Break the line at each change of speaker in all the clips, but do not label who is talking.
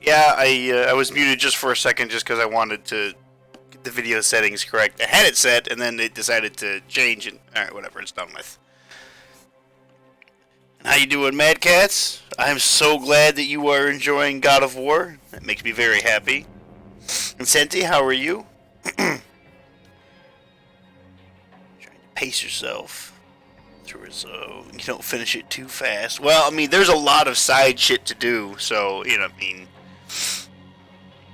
Yeah, I was muted just for a second just because I wanted to get the video settings correct. I had it set, and then it decided to change, and alright, whatever, it's done with. How you doing, Mad Cats? I'm so glad that you are enjoying God of War. That makes me very happy. And Senti, how are you? Trying to pace yourself through it so you don't finish it too fast. Well, I mean, there's a lot of side shit to do, so, you know, I mean,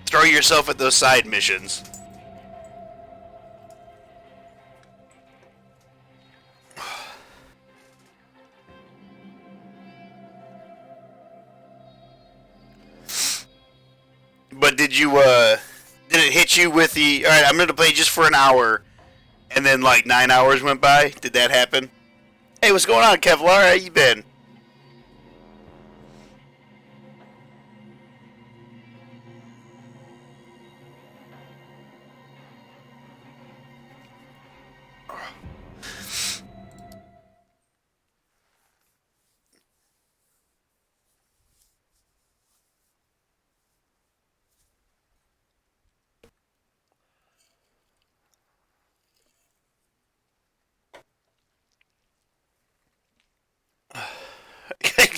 throw yourself at those side missions. But did it hit you with the, alright, I'm gonna play just for an hour, and then like 9 hours went by? Did that happen? Hey, what's going on, Kevlar? How you been?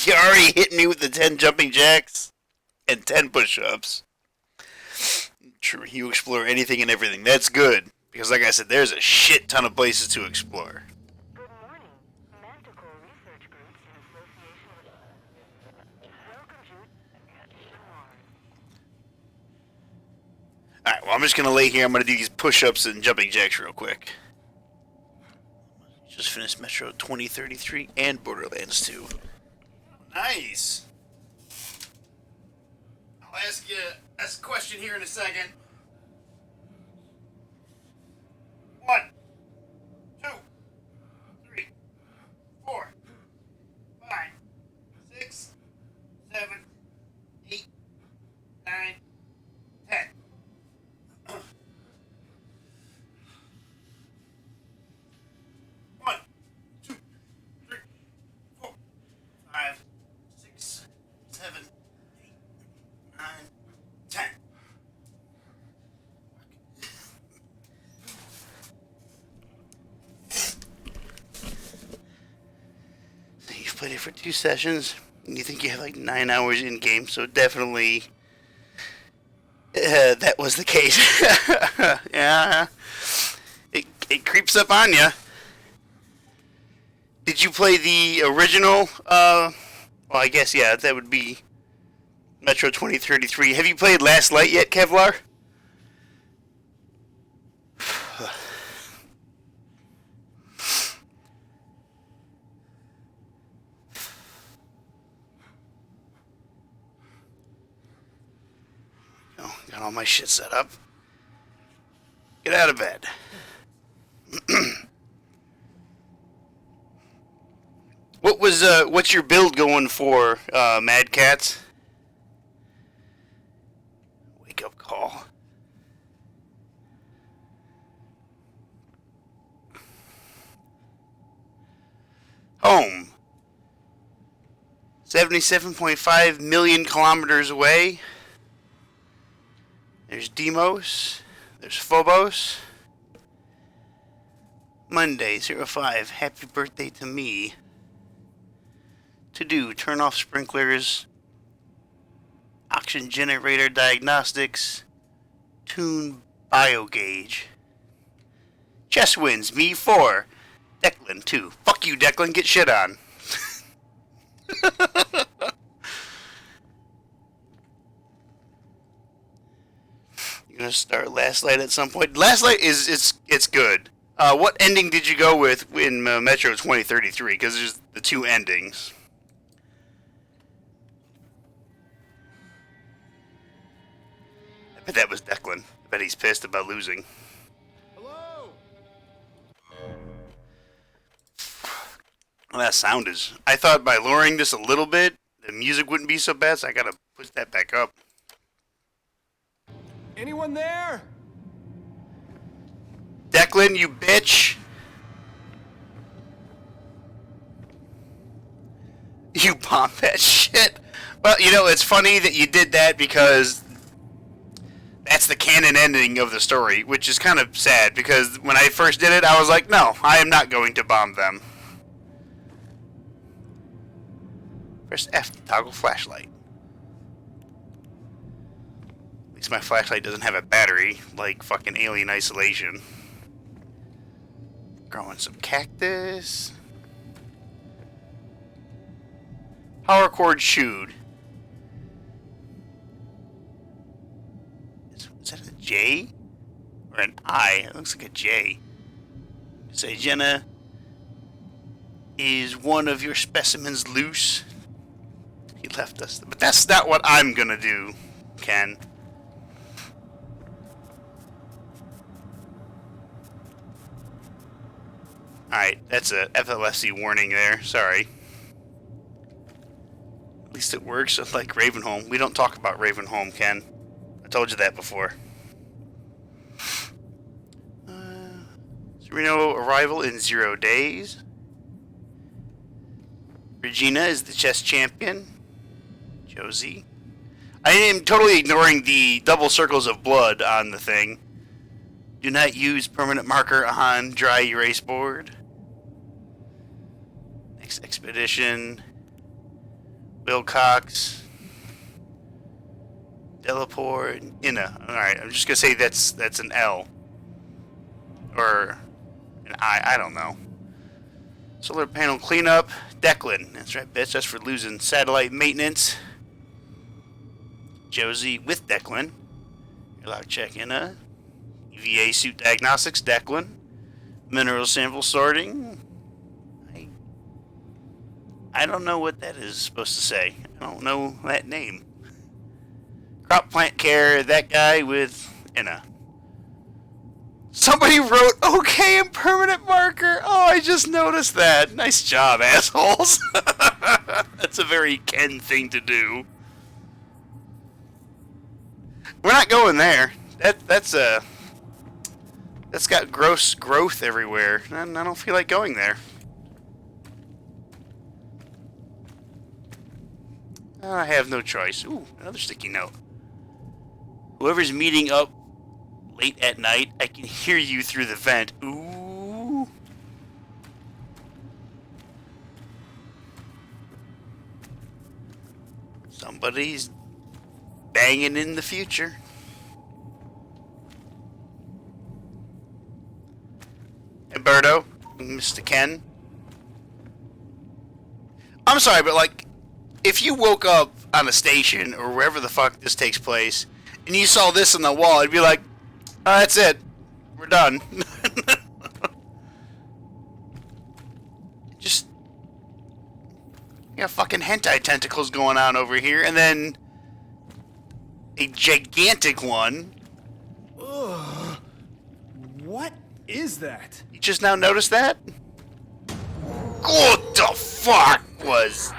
You already hit me with the 10 jumping jacks and 10 push-ups. True, you explore anything and everything. That's good. Because like I said, there's a shit ton of places to explore.
Good morning. Manticore Research Groups in association with Welcome to Mars.
Alright, well I'm just gonna lay here. I'm gonna do these push-ups and jumping jacks real quick. Just finished Metro 2033 and Borderlands 2. Nice! I'll ask you a question here in a second. 1, 2, 3, 4, 5, 6, 7, 8, 9, 10. 1, 2, 3, 4, 5, 6, 7, 8, 9, 10. You've played it for 2 sessions, and you think you have like 9 hours in game, so definitely that was the case. Yeah, it creeps up on you. Did you play the original? Well, I guess yeah, that would be Metro 2033. Have you played Last Light yet, Kevlar? Oh, got all my shit set up. Get out of bed. What's your build going for, Mad Cats? Wake up call. Home. 77.5 million kilometers away. There's Deimos. There's Phobos. Monday, 05. Happy birthday to me. To do, turn off sprinklers, oxygen generator diagnostics, tune biogauge. Chess wins, me 4. Declan 2. Fuck you, Declan, get shit on. You're gonna start Last Light at some point. Last Light it's good. What ending did you go with in Metro 2033? Because there's the 2 endings. I bet that was Declan. I bet he's pissed about losing.
Hello?
Well, that sound is... I thought by lowering this a little bit, the music wouldn't be so bad, so I gotta push that back up.
Anyone there?
Declan, you bitch! You bombed that shit. Well, you know, it's funny that you did that because that's the canon ending of the story, which is kind of sad because when I first did it, I was like, no, I am not going to bomb them. Press F to toggle flashlight. At least my flashlight doesn't have a battery, like fucking Alien Isolation. Growing some cactus. Power cord chewed. Is that a J? Or an I? It looks like a J. Say, Jenna, is one of your specimens loose? He left us. But that's not what I'm gonna do, Ken. Alright, that's a FLSC warning there. Sorry. At least it works like Ravenholm. We don't talk about Ravenholm, Ken. I told you that before. Sereno arrival in 0 days. Regina is the chess champion. Josie. I am totally ignoring the double circles of blood on the thing. Do not use permanent marker on dry erase board. Next expedition. Wilcox. Delaport. Inna. Alright, I'm just gonna say that's an L. Or an I don't know. Solar panel cleanup. Declan. That's right, bitch. That's for losing satellite maintenance. Josie with Declan. Airlock check Inna. EVA suit diagnostics. Declan. Mineral sample sorting. I don't know what that is supposed to say. I don't know that name. Crop plant care, that guy with Inna. Somebody wrote okay in permanent marker. Oh, I just noticed that. Nice job, assholes. That's a very Ken thing to do. We're not going there. That's got gross growth everywhere. And I don't feel like going there. I have no choice. Ooh, another sticky note. Whoever's meeting up late at night, I can hear you through the vent. Ooh. Somebody's banging in the future. Alberto, Mr. Ken. I'm sorry, but like, if you woke up on a station or wherever the fuck this takes place, and you saw this on the wall, I'd be like, oh, that's it. We're done. Just, you know, fucking hentai tentacles going on over here, and then a gigantic one.
Ugh. What is that?
You just now noticed that? What the fuck was...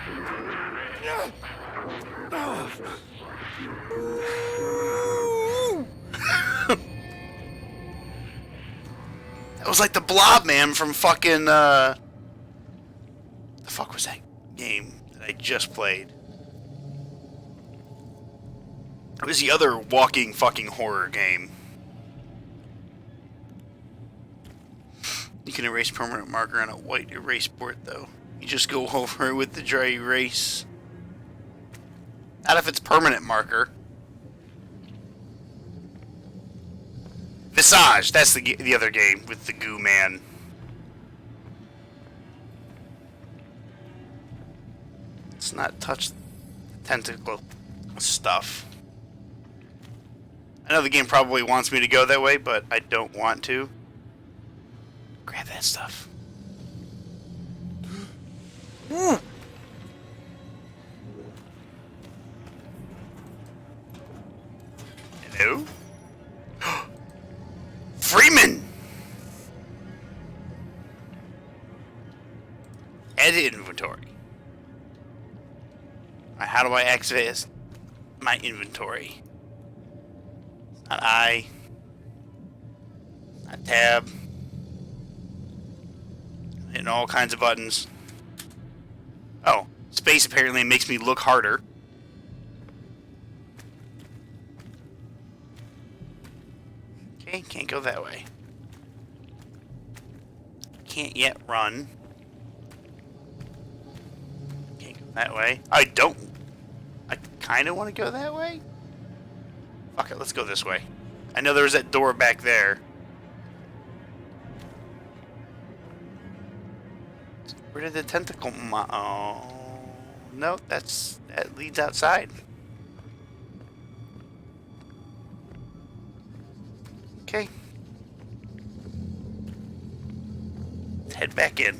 That was like the Blob Man from fucking, the fuck was that game that I just played? It was the other walking fucking horror game. You can erase permanent marker on a white erase board, though. You just go over it with the dry erase. Not if it's permanent marker. Visage, that's the other game with the goo man. Let's not touch the tentacle stuff. I know the game probably wants me to go that way, but I don't want to. Grab that stuff. Hello? Freeman! Edit inventory. Alright, how do I access my inventory? It's not I. Not tab. Hitting all kinds of buttons. Oh, space apparently makes me look harder. Okay, can't go that way. Can't yet run. Can't go that way. I kind of want to go that way. Fuck it, let's go this way. I know there's that door back there. Where did the tentacle oh, no, that leads outside. Okay. Let's head back in.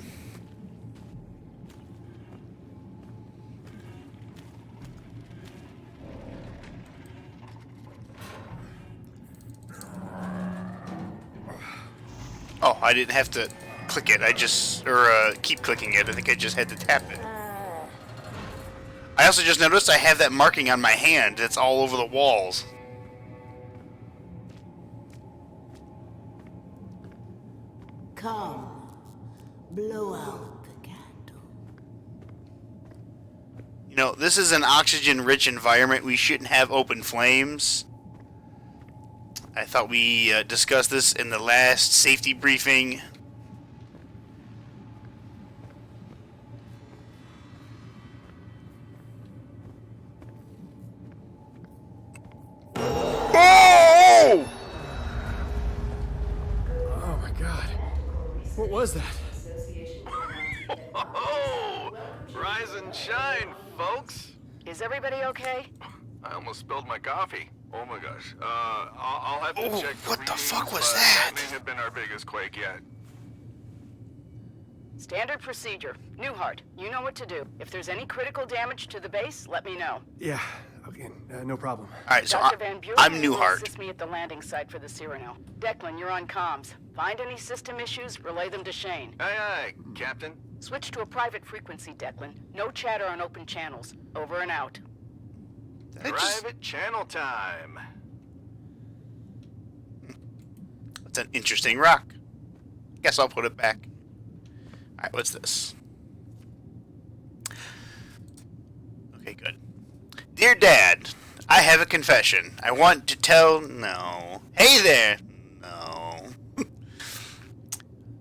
Oh, I didn't have to click it. Keep clicking it. I think I just had to tap it. I also just noticed I have that marking on my hand. It's all over the walls.
Come, blow out the candle.
You know, this is an oxygen-rich environment. We shouldn't have open flames. I thought we discussed this in the last safety briefing. Oh!
Oh my god. What was that?
Oh, rise and shine, folks.
Is everybody okay?
I almost spilled my coffee. Oh my gosh. I'll have to
Oh,
check
what the
readings,
fuck was
but
that?
may have been our biggest quake yet.
Standard procedure. Newhart, you know what to do. If there's any critical damage to the base, let me know.
Yeah, okay, no problem.
Alright, so
Dr. Van Buren
I'm
will
Newhart.
assist me at the landing site for the Cyrano. Declan, you're on comms. Find any system issues, relay them to Shane.
Aye, aye, Captain.
Switch to a private frequency, Declan. No chatter on open channels. Over and out.
Private channel time.
That's an interesting rock. Guess I'll put it back. Alright, what's this? Okay, good. Dear Dad, I have a confession. I want to tell... No. Hey there! No.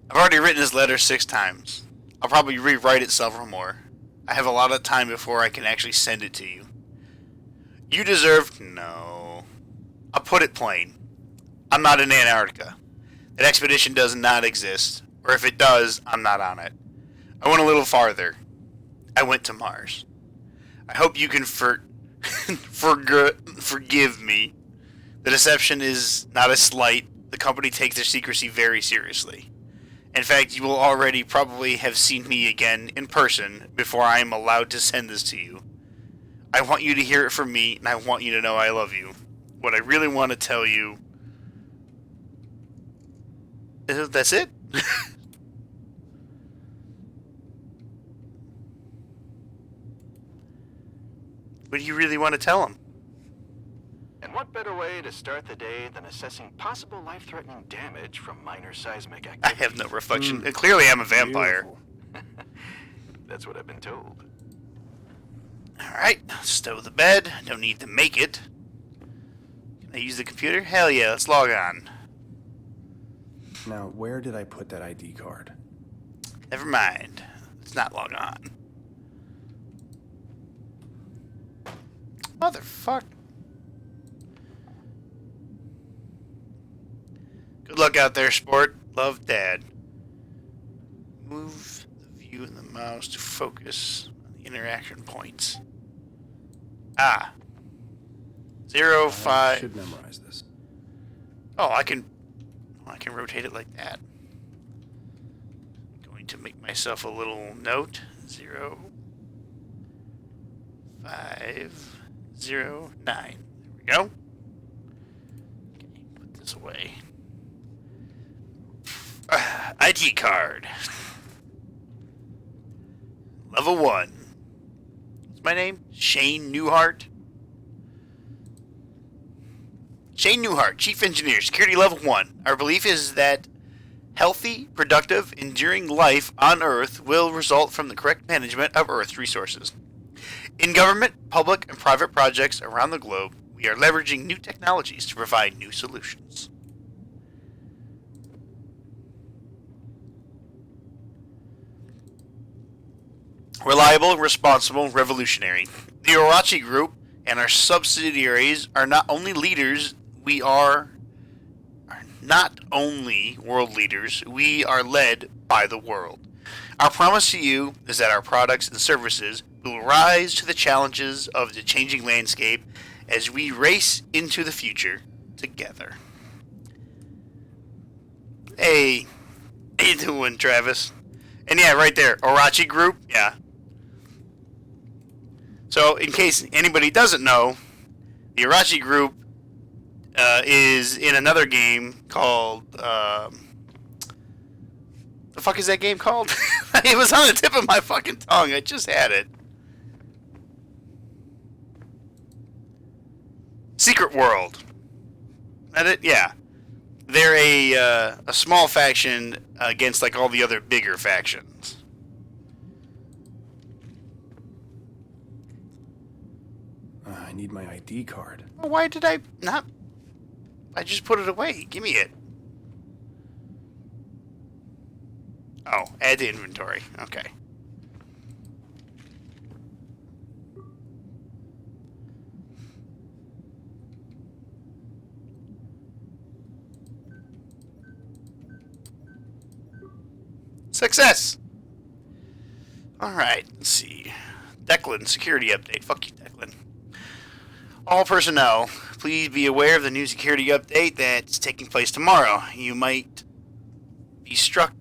I've already written this letter 6 times. I'll probably rewrite it several more. I have a lot of time before I can actually send it to you. You deserve... No. I'll put it plain. I'm not in Antarctica. That expedition does not exist. Or if it does, I'm not on it. I went a little farther. I went to Mars. I hope you can forgive me. The deception is not a slight. The company takes their secrecy very seriously. In fact, you will already probably have seen me again in person before I am allowed to send this to you. I want you to hear it from me, and I want you to know I love you. What I really want to tell you... That's it? What do you really want to tell him?
And what better way to start the day than assessing possible life-threatening damage from minor seismic activity?
I have no reflection. Clearly I'm a vampire.
Beautiful.
That's what I've been told.
Alright, stow the bed. Don't need to make it. Can I use the computer? Hell yeah, let's log on.
Now, where did I put that ID card?
Never mind. Let's not log on. Motherfucker. Good luck out there, sport. Love, Dad. Move the view and the mouse to focus on the interaction points. Ah. 0,
I
5.
should memorize this.
Oh, I can rotate it like that. Going to make myself a little note. 0, 5, 0, 9. There we go. Okay, put this away. ID card. Level 1. What's my name? Shane Newhart. Shane Newhart, Chief Engineer, Security Level 1. Our belief is that healthy, productive, enduring life on Earth will result from the correct management of Earth's resources. In government, public, and private projects around the globe, we are leveraging new technologies to provide new solutions. Reliable, responsible, revolutionary. The Orochi Group and our subsidiaries are not only leaders, we are not only world leaders, we are led by the world. Our promise to you is that our products and services will rise to the challenges of the changing landscape as we race into the future together. Hey, how you doing, Travis? And yeah, right there, Orochi Group, yeah. So, in case anybody doesn't know, the Orochi Group is in another game called, the fuck is that game called? It was on the tip of my fucking tongue. I just had it. Secret World. That it? Yeah. They're a small faction against like all the other bigger factions.
I need my ID card.
Why did I not? I just put it away. Give me it. Oh, add to inventory. Okay. Success! Alright, let's see. Declan, security update. Fuck you, Declan. All personnel, please be aware of the new security update that's taking place tomorrow. You might be stuck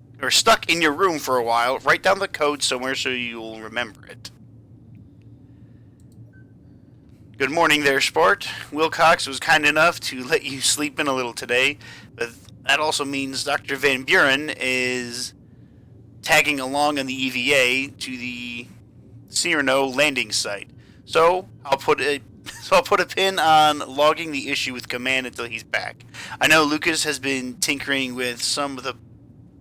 in your room for a while. Write down the code somewhere so you'll remember it. Good morning there, Sport. Wilcox was kind enough to let you sleep in a little today, but that also means Dr. Van Buren is tagging along on the EVA to the Cyrano landing site. So I'll put a pin on logging the issue with Command until he's back. I know Lucas has been tinkering with some of the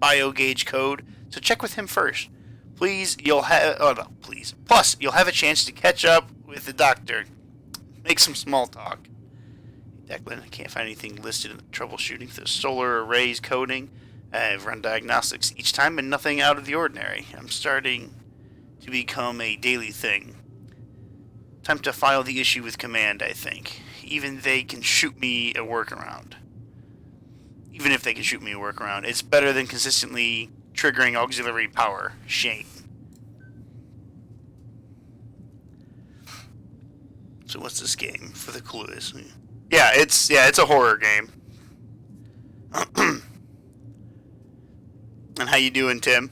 BioGauge code, so check with him first. Plus, you'll have a chance to catch up with the doctor. Make some small talk. Declan, I can't find anything listed in the troubleshooting for the solar arrays coding. I've run diagnostics each time and nothing out of the ordinary. I'm starting to become a daily thing. Time to file the issue with Command, I think. Even they can shoot me a workaround. Even if they can shoot me a workaround, it's better than consistently triggering auxiliary power. Shame. So what's this game for the clues? Yeah, it's a horror game. And how you doing, Tim?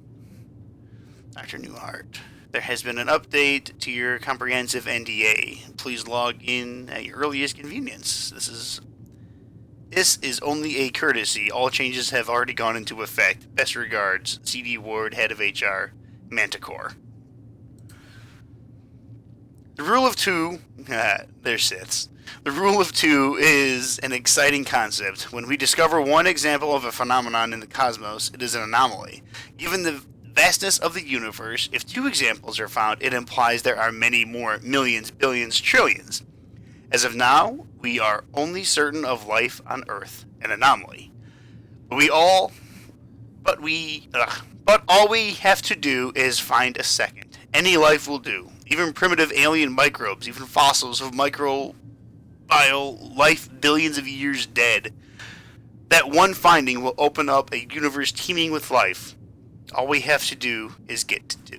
Dr. Newhart. There has been an update to your comprehensive NDA. Please log in at your earliest convenience. This is only a courtesy. All changes have already gone into effect. Best regards, CD Ward, Head of HR, Manticore. The rule of two... they're Siths. The rule of two is an exciting concept. When we discover one example of a phenomenon in the cosmos, it is an anomaly. Given the vastness of the universe, if two examples are found, it implies there are many more, millions, billions, trillions. As of now, we are only certain of life on Earth, an anomaly. But all we have to do is find a second. Any life will do. Even primitive alien microbes, even fossils of microbial life billions of years dead. That one finding will open up a universe teeming with life. All we have to do is get to do.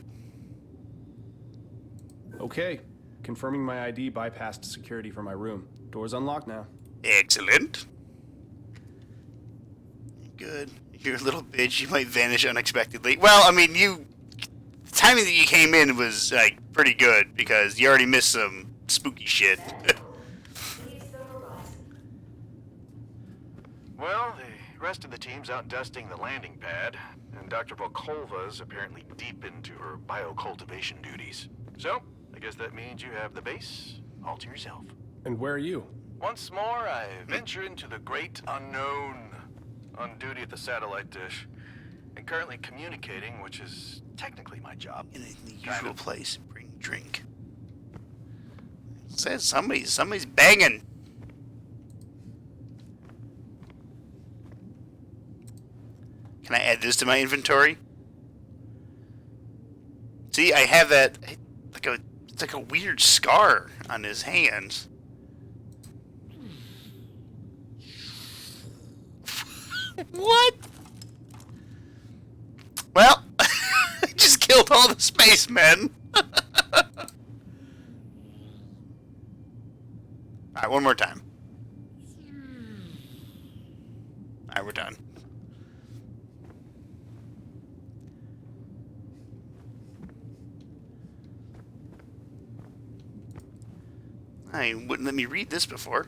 Okay. Confirming my ID bypassed security for my room. Door's unlocked now.
Excellent. Good. You're a little bitch. You might vanish unexpectedly. Well, I mean, the timing that you came in was, like, pretty good, because you already missed some spooky shit.
Well, the rest of the team's out dusting the landing pad, and Dr. Volkova's apparently deep into her biocultivation duties. So, I guess that means you have the base all to yourself.
And where are you?
Once more, I venture into the great unknown, on duty at the satellite dish, and currently communicating, which is technically my job.
In the usual place, bring drink. Says somebody's banging. Can I add this to my inventory? See, I have that it's like a weird scar on his hands. What? Well, I just killed all the spacemen. Alright, one more time. Alright, we're done. I wouldn't let me read this before.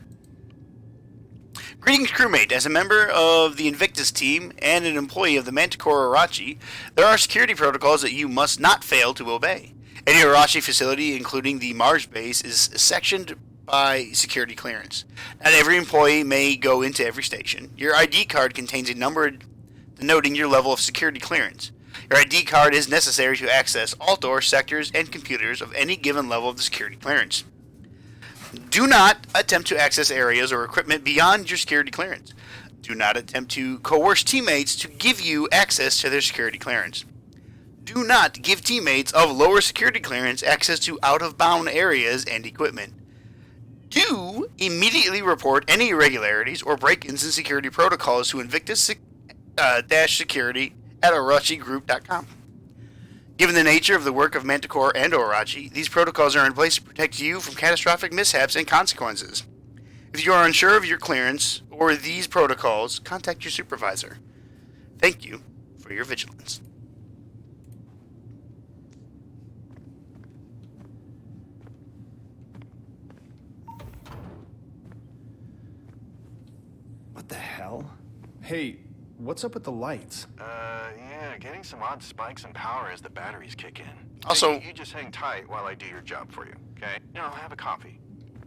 Greetings, crewmate. As a member of the Invictus team and an employee of the Manticore Orochi, there are security protocols that you must not fail to obey. Any Orochi facility, including the Mars base, is sectioned by security clearance. Not every employee may go into every station. Your ID card contains a number denoting your level of security clearance. Your ID card is necessary to access all doors, sectors, and computers of any given level of the security clearance. Do not attempt to access areas or equipment beyond your security clearance. Do not attempt to coerce teammates to give you access to their security clearance. Do not give teammates of lower security clearance access to out-of-bound areas and equipment. Do immediately report any irregularities or break-ins in security protocols to Invictus-security at OrachiGroup.com. Given the nature of the work of Manticore and Orochi, these protocols are in place to protect you from catastrophic mishaps and consequences. If you are unsure of your clearance or these protocols, contact your supervisor. Thank you for your vigilance.
What the hell? Hey, what's up with the lights?
Yeah, getting some odd spikes in power as the batteries kick in.
Also-
Hey, you just hang tight while I do your job for you, okay? Have a coffee.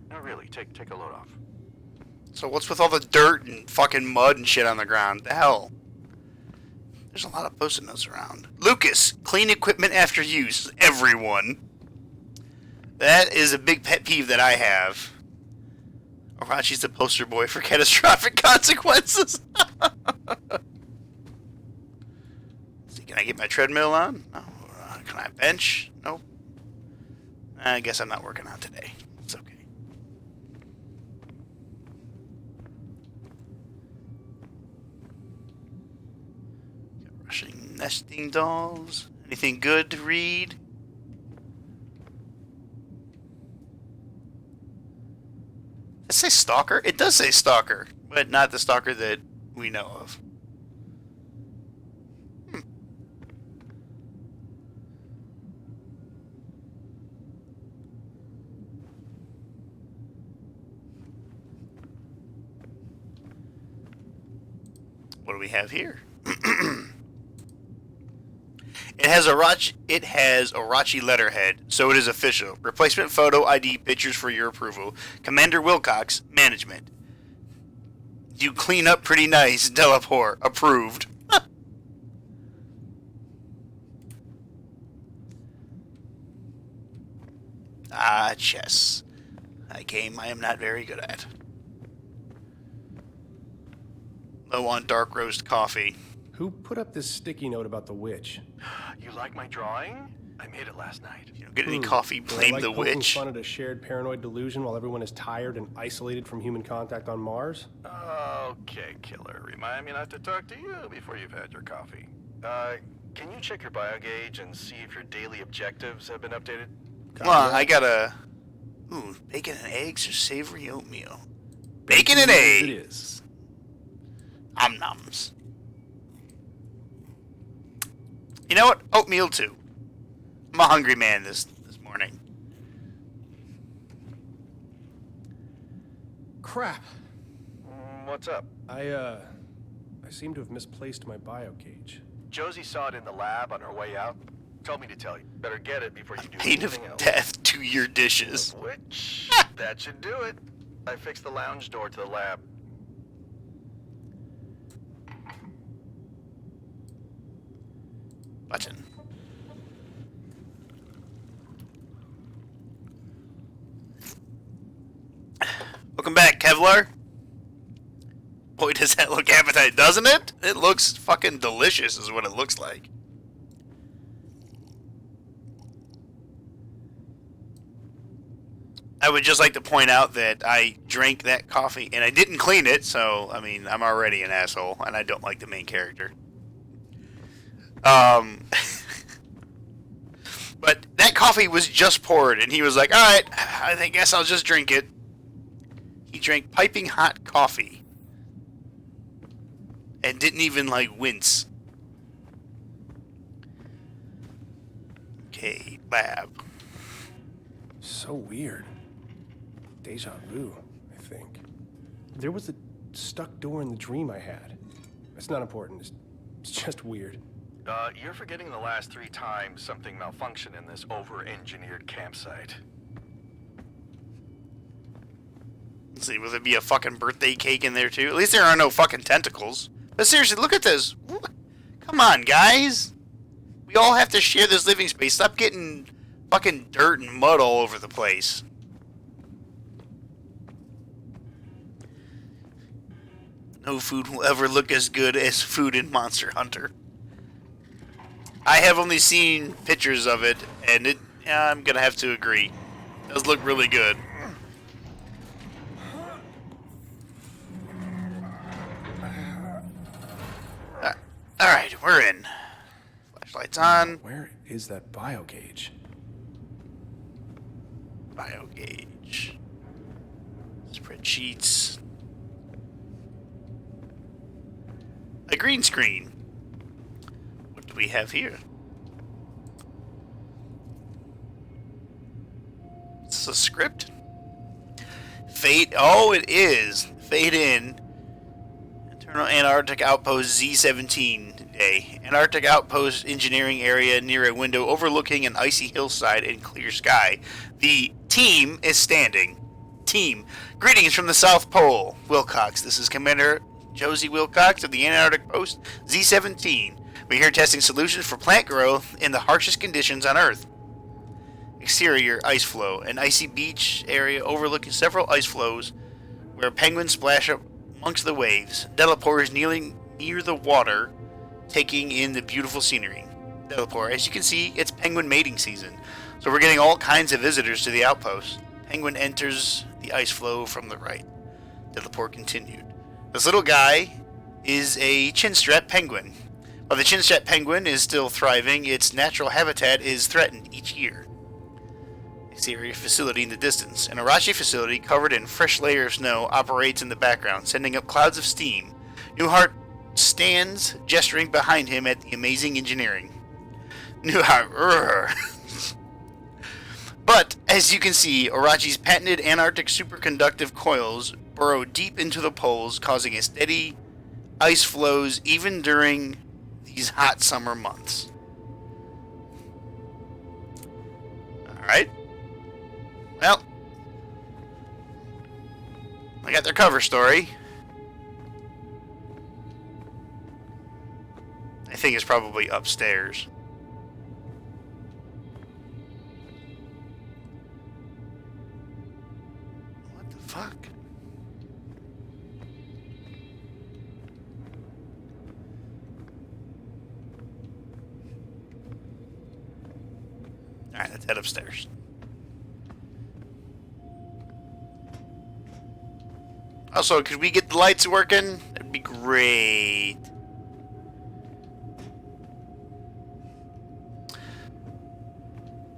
No, really, take a load off.
So what's with all the dirt and fucking mud and shit on the ground? The hell? There's a lot of post-it notes around. Lucas, clean equipment after use. Everyone. That is a big pet peeve that I have. Orochi's the poster boy for catastrophic consequences. See, can I get my treadmill on? No. Can I bench? Nope. I guess I'm not working out today. It's okay. Rushing nesting dolls. Anything good to read? Does it say stalker? It does say stalker, but not the stalker that we know of. What do we have here? It has Orochi letterhead, so it is official. Replacement photo ID pictures for your approval. Commander Wilcox, management. You clean up pretty nice, Delapore. Approved. Chess. A game I am not very good at. Low on dark roast coffee.
Who put up this sticky note about the witch?
You like my drawing? I made it last night.
You don't get any coffee,
Do I
blame
like
the
poking
witch.
fun at a shared paranoid delusion while everyone is tired and isolated from human contact on Mars?
Okay, killer. Remind me not to talk to you before you've had your coffee. Can you check your biogauge and see if your daily objectives have been updated?
Well, I got a... Ooh, bacon and eggs or savory oatmeal. Bacon and eggs!
It is.
Om-noms. You know what? Oatmeal too. I'm a hungry man this morning.
Crap.
What's up?
I seem to have misplaced my biogauge.
Josie saw it in the lab on her way out. Told me to tell you. Better get it before you do
Pain of
anything else.
death to your dishes.
Which, that should do it. I fixed the lounge door to the lab.
Button. Welcome back, Kevlar. Boy, does that look appetizing, doesn't it? It looks fucking delicious is what it looks like. I would just like to point out that I drank that coffee and I didn't clean it, so, I mean, I'm already an asshole and I don't like the main character. But that coffee was just poured and he was like, alright, I guess I'll just drink it. He drank piping hot coffee. And didn't even, like, wince. Okay, lab.
So weird. Deja vu, I think. There was a stuck door in the dream I had. It's not important. It's just weird.
You're forgetting the last 3 times something malfunctioned in this over-engineered campsite.
Let's see, will there be a fucking birthday cake in there too? At least there are no fucking tentacles. But seriously, look at this. Come on, guys. We all have to share this living space. Stop getting fucking dirt and mud all over the place. No food will ever look as good as food in Monster Hunter. I have only seen pictures of it, and I'm gonna have to agree. It does look really good. Alright, we're in. Flashlights on.
Where is that bio gauge?
Bio gauge. Spreadsheets. A green screen. What do we have here? Is this a script? Fade. Oh, it is. Fade in. Internal Antarctic Outpost Z-17 day. Antarctic Outpost engineering area near a window overlooking an icy hillside and clear sky. The team is standing. Team. Greetings from the South Pole. Wilcox. This is Commander Josie Wilcox of the Antarctic Post Z-17. We're here testing solutions for plant growth in the harshest conditions on Earth. Exterior ice flow. An icy beach area overlooking several ice flows where penguins splash up amongst the waves. Delapore is kneeling near the water, taking in the beautiful scenery. Delapore, as you can see, it's penguin mating season, so we're getting all kinds of visitors to the outpost. Penguin enters the ice flow from the right. Delapore continued. This little guy is a chinstrap penguin. While the chinstrap penguin is still thriving, its natural habitat is threatened each year. Exterior facility in the distance. An Arashi facility covered in fresh layer of snow operates in the background, sending up clouds of steam. Newhart stands, gesturing behind him at the amazing engineering. Newhart, But, as you can see, Arachi's patented Antarctic superconductive coils burrow deep into the poles, causing a steady ice flows even during these hot summer months. Alright. Well, I got their cover story. I think it's probably upstairs. What the fuck? Alright, let's head upstairs. Also, could we get the lights working? That'd be great.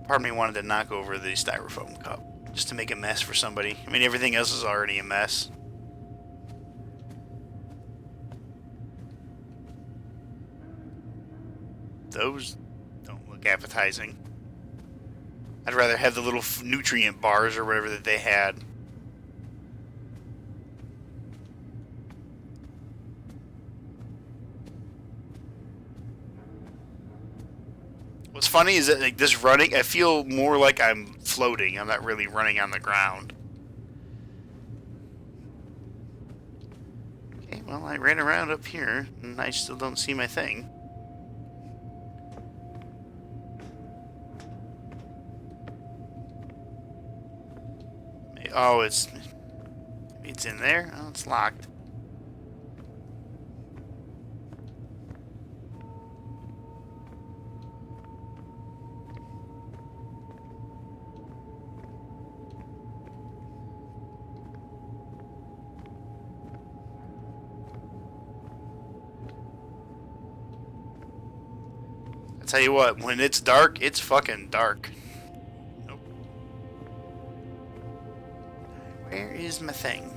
Part of me wanted to knock over the styrofoam cup just to make a mess for somebody. I mean, everything else is already a mess. Those don't look appetizing. I'd rather have the little nutrient bars or whatever that they had. What's funny is that like this running, I feel more like I'm floating. I'm not really running on the ground. Okay, well I ran around up here and I still don't see my thing. Oh, it's It's in there. Oh, it's locked. I tell you what, when it's dark, it's fucking dark. Nope. Where is my thing?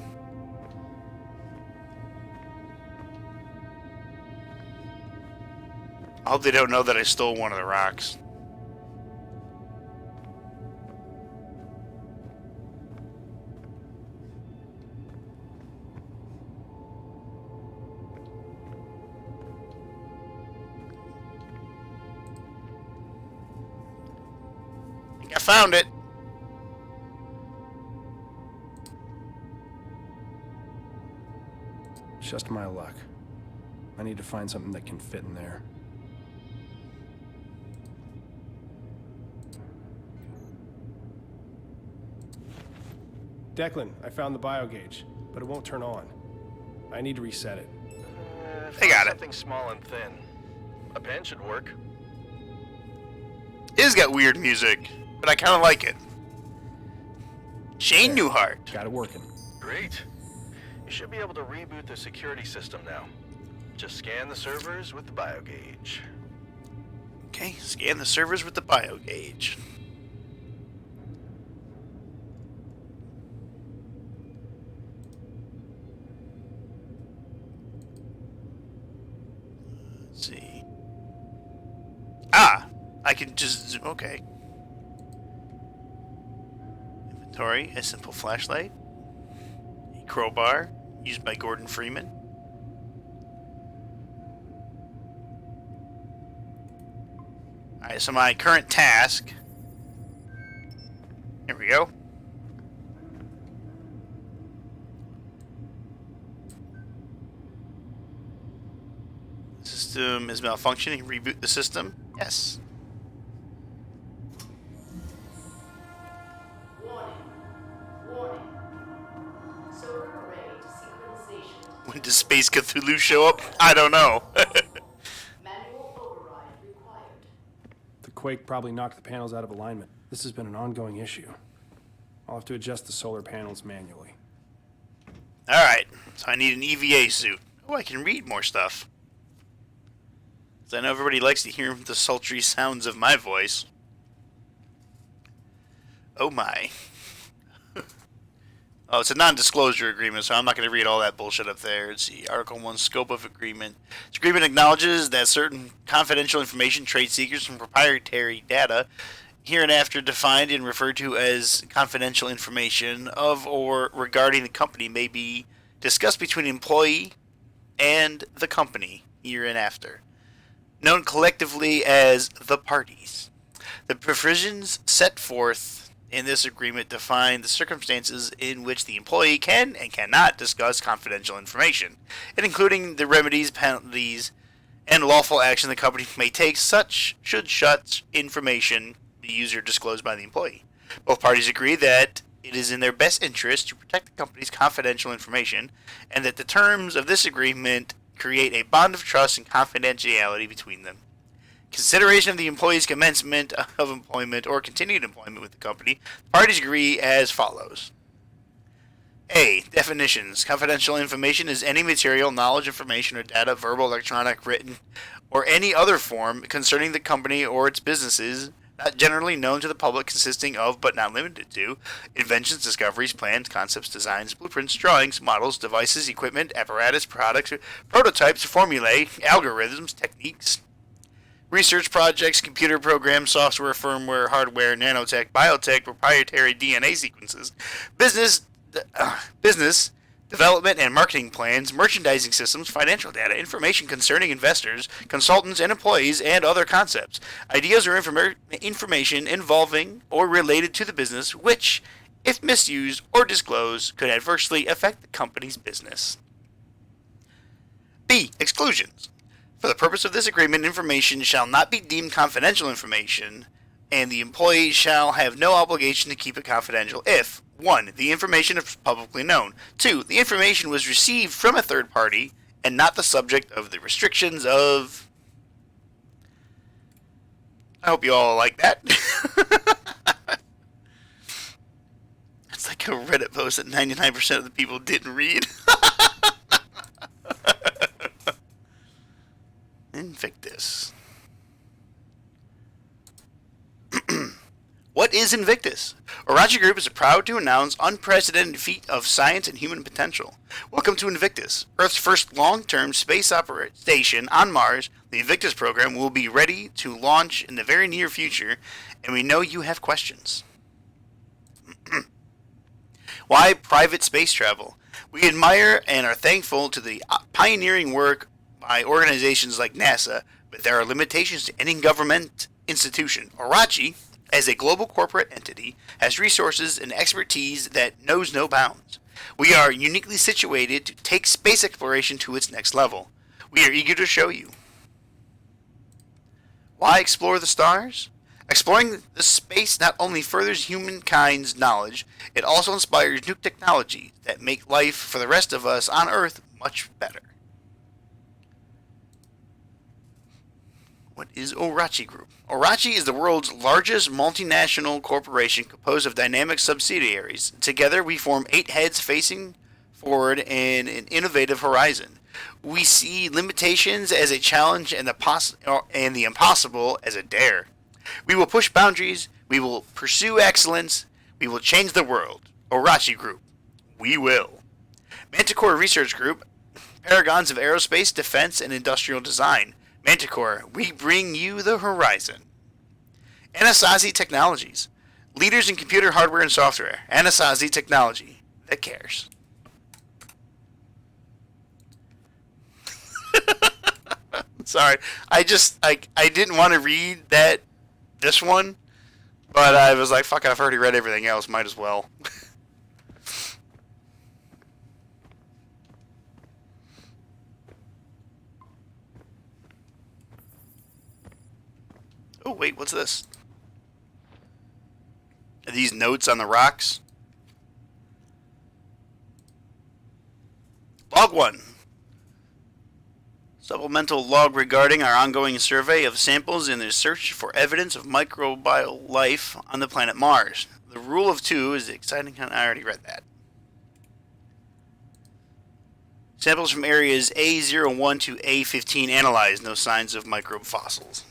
I hope they don't know that I stole one of the rocks. I found it.
Just my luck. I need to find something that can fit in there. Declan, I found the biogauge, but it won't turn on. I need to reset it.
I got it.
Something small and thin. A pen should work.
It has got weird music, but I kind of like it. Shane Newhart.
Got it working.
Great. You should be able to reboot the security system now. Just scan the servers with the biogauge.
Okay, scan the servers with the biogauge. Let's see. Ah! I can just... okay. Inventory, a simple flashlight. A crowbar, used by Gordon Freeman. Alright, so my current task... Here we go. System is malfunctioning. Reboot the system. Yes. When does Space Cthulhu show up? I don't know.
The quake probably knocked the panels out of alignment. This has been an ongoing issue. I'll have to adjust the solar panels manually.
Alright, so I need an EVA suit. Oh, I can read more stuff. 'Cause I know everybody likes to hear the sultry sounds of my voice. Oh my. Oh, it's a non-disclosure agreement, so I'm not going to read all that bullshit up there. It's the Article 1 Scope of Agreement. This agreement acknowledges that certain confidential information, trade secrets, and proprietary data, hereinafter defined and referred to as confidential information of or regarding the company, may be discussed between an employee and the company hereinafter, known collectively as the parties. The provisions set forth in this agreement define the circumstances in which the employee can and cannot discuss confidential information, and including the remedies, penalties, and lawful action the company may take should such information be used or disclosed by the employee. Both parties agree that it is in their best interest to protect the company's confidential information, and that the terms of this agreement create a bond of trust and confidentiality between them. Consideration of the employee's commencement of employment or continued employment with the company, the parties agree as follows. A. Definitions. Confidential information is any material, knowledge, information, or data, verbal, electronic, written, or any other form concerning the company or its businesses, not generally known to the public, consisting of, but not limited to, inventions, discoveries, plans, concepts, designs, blueprints, drawings, models, devices, equipment, apparatus, products, prototypes, formulae, algorithms, techniques, research projects, computer programs, software, firmware, hardware, nanotech, biotech, proprietary DNA sequences, business development and marketing plans, merchandising systems, financial data, information concerning investors, consultants and employees, and other concepts, ideas or information involving or related to the business which, if misused or disclosed, could adversely affect the company's business. B. Exclusions. For the purpose of this agreement, information shall not be deemed confidential information, and the employee shall have no obligation to keep it confidential if, 1. The information is publicly known. 2. The information was received from a third party and not the subject of the restrictions of... I hope you all like that. It's like a Reddit post that 99% of the people didn't read. Invictus. What is Invictus? Orachi Group is proud to announce unprecedented feat of science and human potential. Welcome to Invictus, Earth's first long-term space station on Mars. The Invictus program will be ready to launch in the very near future, and we know you have questions. Why private space travel? We admire and are thankful to the pioneering work by organizations like NASA, but there are limitations to any government institution. Orachi, as a global corporate entity, has resources and expertise that knows no bounds. We are uniquely situated to take space exploration to its next level. We are eager to show you. Why explore the stars? Exploring the space not only furthers humankind's knowledge, it also inspires new technology that make life for the rest of us on Earth much better. What is Orachi Group? Orachi is the world's largest multinational corporation composed of dynamic subsidiaries. Together, we form 8 heads facing forward in an innovative horizon. We see limitations as a challenge and the impossible as a dare. We will push boundaries. We will pursue excellence. We will change the world. Orachi Group. We will. Manticore Research Group. Paragons of aerospace, defense, and industrial design. Manticore, we bring you the horizon. Anasazi Technologies, leaders in computer hardware and software. Anasazi Technology, that cares. Sorry, I didn't want to read this one, but I was like, fuck it, I've already read everything else, might as well. Oh, wait, what's this? Are these notes on the rocks? Log 1. Supplemental log regarding our ongoing survey of samples in the search for evidence of microbial life on the planet Mars. The rule of 2 is exciting. I already read that. Samples from areas A01 to A15 analyzed. No signs of microbe fossils.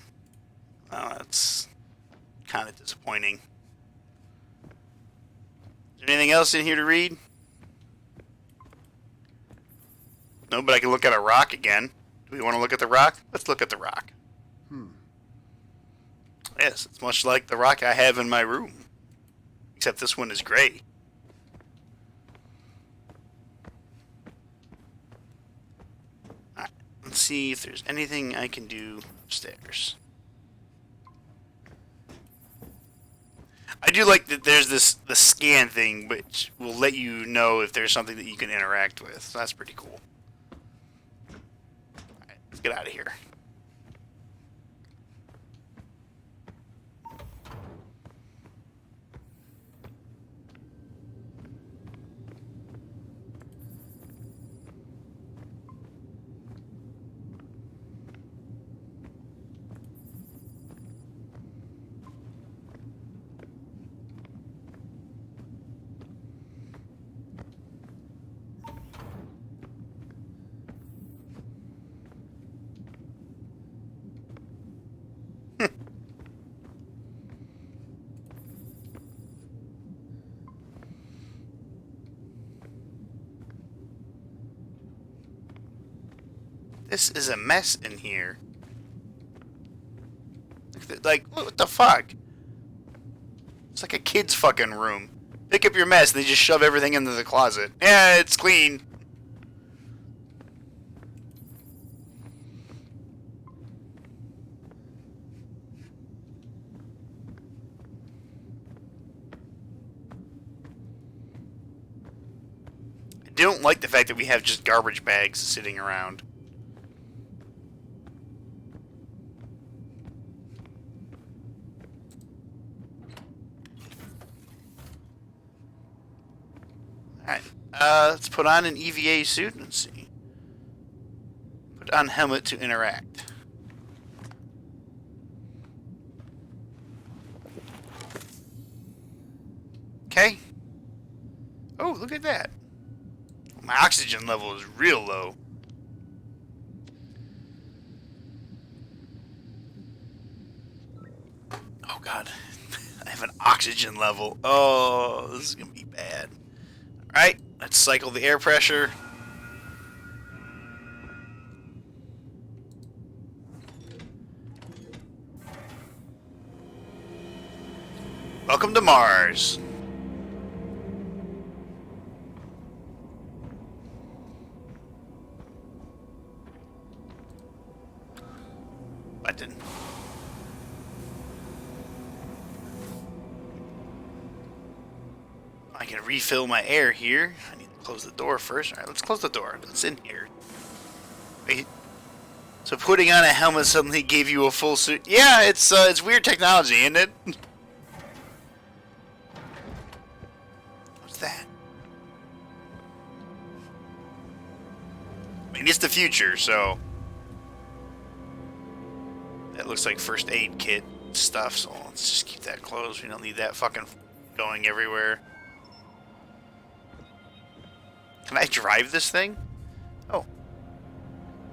Oh, that's kind of disappointing. Is there anything else in here to read? No, but I can look at a rock again. Do we want to look at the rock? Let's look at the rock. Yes, it's much like the rock I have in my room. Except this one is gray. Alright, let's see if there's anything I can do upstairs. I do like that there's the scan thing, which will let you know if there's something that you can interact with. So that's pretty cool. Alright, let's get out of here. This is a mess in here. Like, what the fuck? It's like a kid's fucking room. Pick up your mess and they just shove everything into the closet. Yeah, it's clean. I don't like the fact that we have just garbage bags sitting around. Let's put on an EVA suit and see. Put on helmet to interact. Okay. Oh, look at that. My oxygen level is real low. Oh god. I have an oxygen level. Oh, this is gonna be bad. Alright, let's cycle the air pressure. Welcome to Mars. Button. I can refill my air here. I need to close the door first. Alright, let's close the door. Let's in here. Wait. So putting on a helmet suddenly gave you a full suit. Yeah, it's weird technology, isn't it? What's that? I mean, it's the future, so that looks like first aid kit stuff, so let's just keep that closed. We don't need that fucking going everywhere. Can I drive this thing? Oh.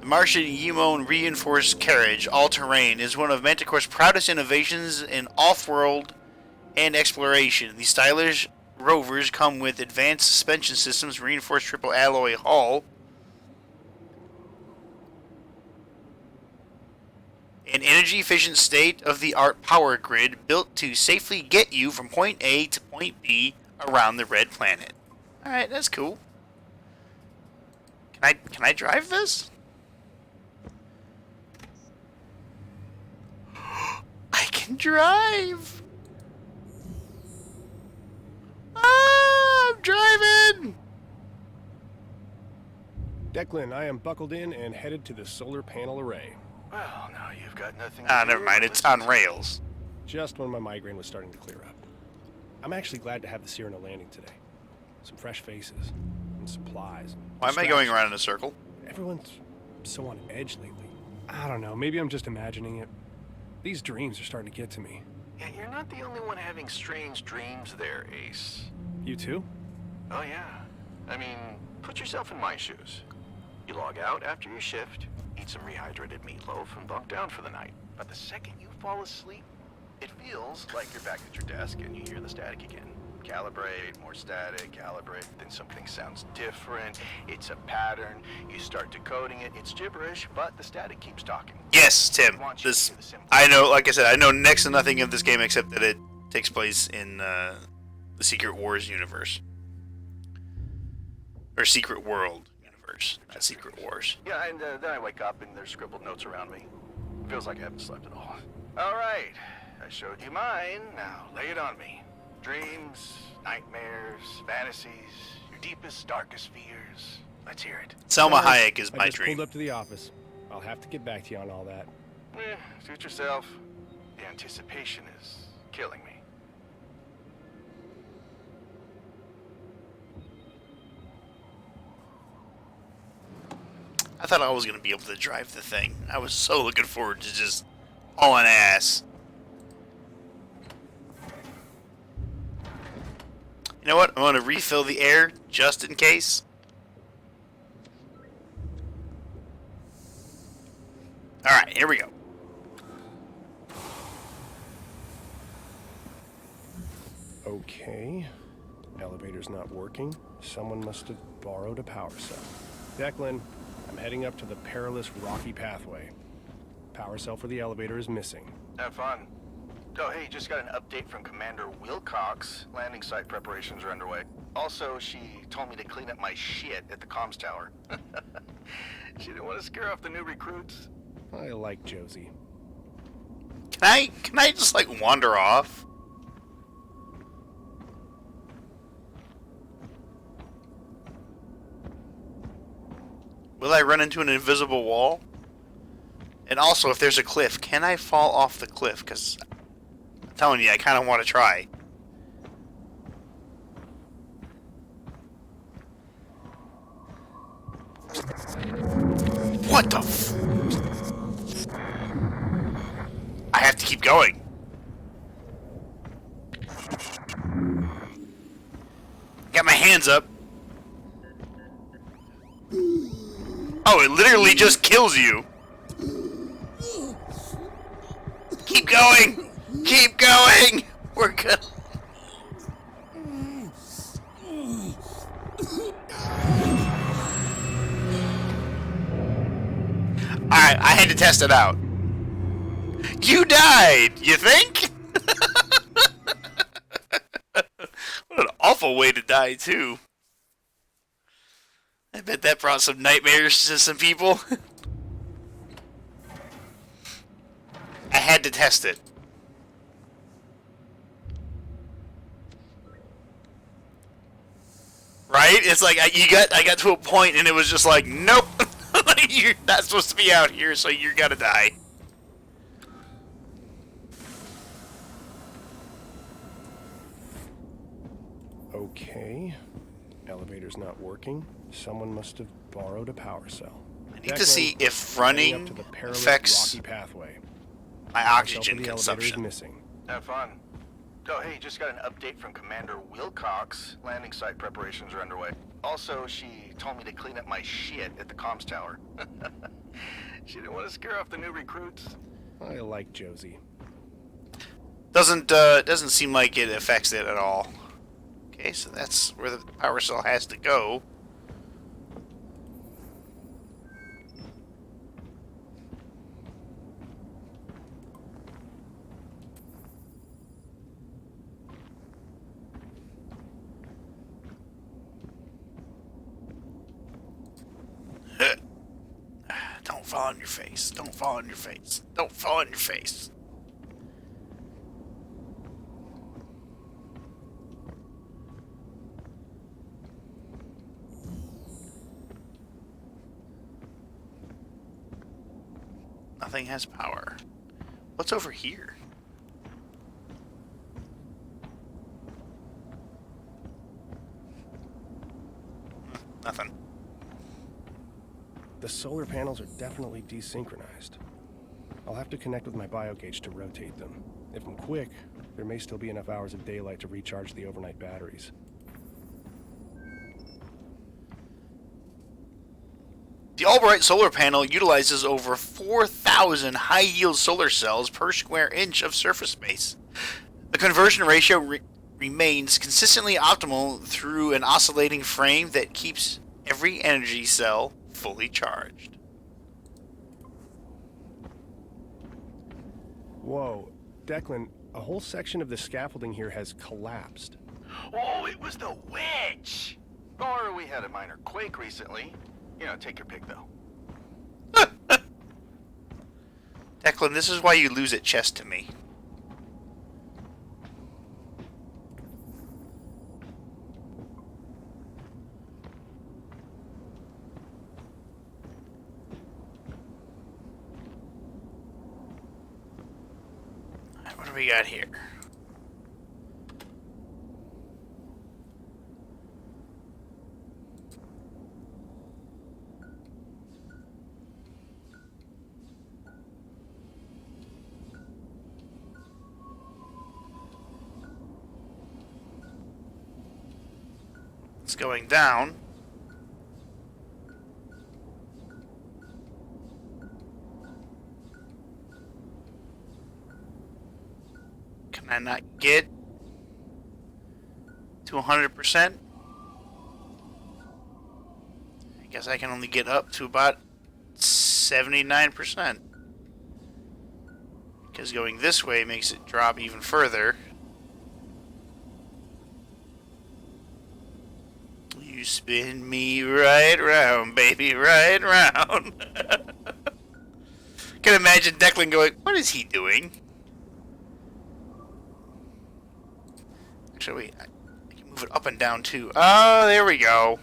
The Martian Yimon Reinforced Carriage, all-terrain, is one of Manticore's proudest innovations in off-world and exploration. These stylish rovers come with advanced suspension systems, reinforced triple alloy hull, an energy-efficient state-of-the-art power grid built to safely get you from point A to point B around the Red Planet. Alright, that's cool. Can I drive this? I can drive! Ah, I'm driving!
Declan, I am buckled in and headed to the solar panel array.
Well, now you've got nothing.
Ah,
to
never
do
mind.
but
It's
listen
on rails.
Just when my migraine was starting to clear up. I'm actually glad to have the Cyrano landing today. Some fresh faces and supplies.
Why am I going around in a circle?
Everyone's so on edge lately. I don't know. Maybe I'm just imagining it. These dreams are starting to get to me.
Yeah, you're not the only one having strange dreams there, Ace.
You too?
Oh, yeah. I mean, put yourself in my shoes. You log out after your shift, eat some rehydrated meatloaf, and bunk down for the night. But the second you fall asleep, it feels like you're back at your desk and you hear the static again. Calibrate, more static, calibrate, then something sounds different. It's a pattern. You start decoding it. It's gibberish, but the static keeps talking.
Yes, Tim. This, I know, like I said, I know next to nothing of this game except that it takes place in the Secret Wars universe. Or Secret World universe, not Secret Wars.
Yeah, and then I wake up and there's scribbled notes around me. Feels like I haven't slept at all. All right, I showed you mine. Now lay it on me. Dreams, nightmares, fantasies, your deepest, darkest fears. Let's hear it.
Selma Hayek is my
I just
dream.
pulled up to the office. I'll have to get back to you on all that.
Suit yourself. The anticipation is killing me.
I thought I was going to be able to drive the thing. I was so looking forward to just hauling ass. You know what? I'm going to refill the air just in case. Alright, here we go.
Okay. Elevator's not working. Someone must have borrowed a power cell. Declan, I'm heading up to the perilous rocky pathway. Power cell for the elevator is missing.
Have fun. Oh, hey, just got an update from Commander Wilcox. Landing site preparations are underway. Also, she told me to clean up my shit at the comms tower. She didn't want to scare off the new recruits.
I like Josie.
Can I just like wander off? Will I run into an invisible wall? And also, if there's a cliff, can I fall off the cliff? Because I'm telling you, I kind of want to try. What the f... I have to keep going. Got my hands up. Oh, it literally just kills you. Keep going! Keep going! We're good. Alright, I had to test it out. You died, you think? What an awful way to die, too. I bet that brought some nightmares to some people. I had to test it. Right? It's like I got to a point and it was just like, nope. You're not supposed to be out here, so you're gonna die.
Okay. Elevator's not working. Someone must have borrowed a power cell.
I need to see if running
up to the perilous
affects
rocky pathway.
my oxygen
The elevator is
consumption.
missing.
Have fun. Oh, hey, just got an update from Commander Wilcox. Landing site preparations are underway. Also, she told me to clean up my shit at the comms tower. She didn't want to scare off the new recruits.
I like Josie.
Doesn't seem like it affects it at all. Okay, so that's where the power cell has to go. Don't fall on your face. Don't fall on your face. Don't fall on your face. Nothing has power. What's over here? Nothing.
The solar panels are definitely desynchronized. I'll have to connect with my biogauge to rotate them. If I'm quick, there may still be enough hours of daylight to recharge the overnight batteries.
The Albright solar panel utilizes over 4,000 high-yield solar cells per square inch of surface space. The conversion ratio remains consistently optimal through an oscillating frame that keeps every energy cell fully charged.
Whoa, Declan, a whole section of the scaffolding here has collapsed.
Oh, it was the witch! Or we had a minor quake recently. You know, take your pick, though.
Declan, this is why you lose at chess to me. Alright, what do we got here? It's going down. Can I not get to 100%? I guess I can only get up to about 79%. Because going this way makes it drop even further. You spin me right round, baby, right round. Can imagine Declan going, what is he doing? Actually, wait, I can move it up and down too. Oh, there we go.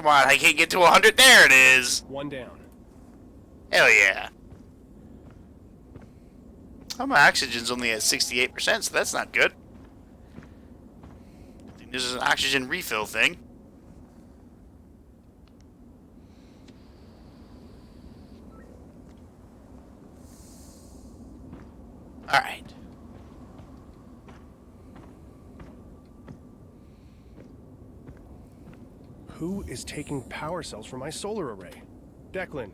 Come on, I can't get to 100. There it is.
One down.
Hell yeah. Oh, my oxygen's only at 68%, so that's not good. I think this is an oxygen refill thing. Alright.
Who is taking power cells from my solar array? Declan,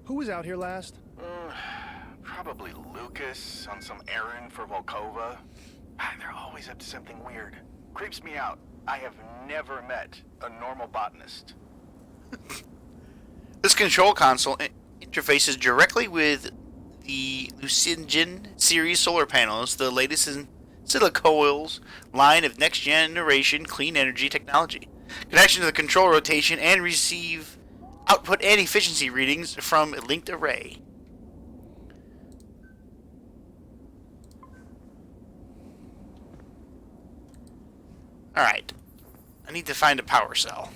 who was out here last?
Probably Lucas on some errand for Volkova. They're always up to something weird. Creeps me out. I have never met a normal botanist.
This control console interfaces directly with the Lucigen series solar panels, the latest in Silicoil's line of next generation clean energy technology. Connection to the control rotation and receive output and efficiency readings from a linked array. Alright. I need to find a power cell.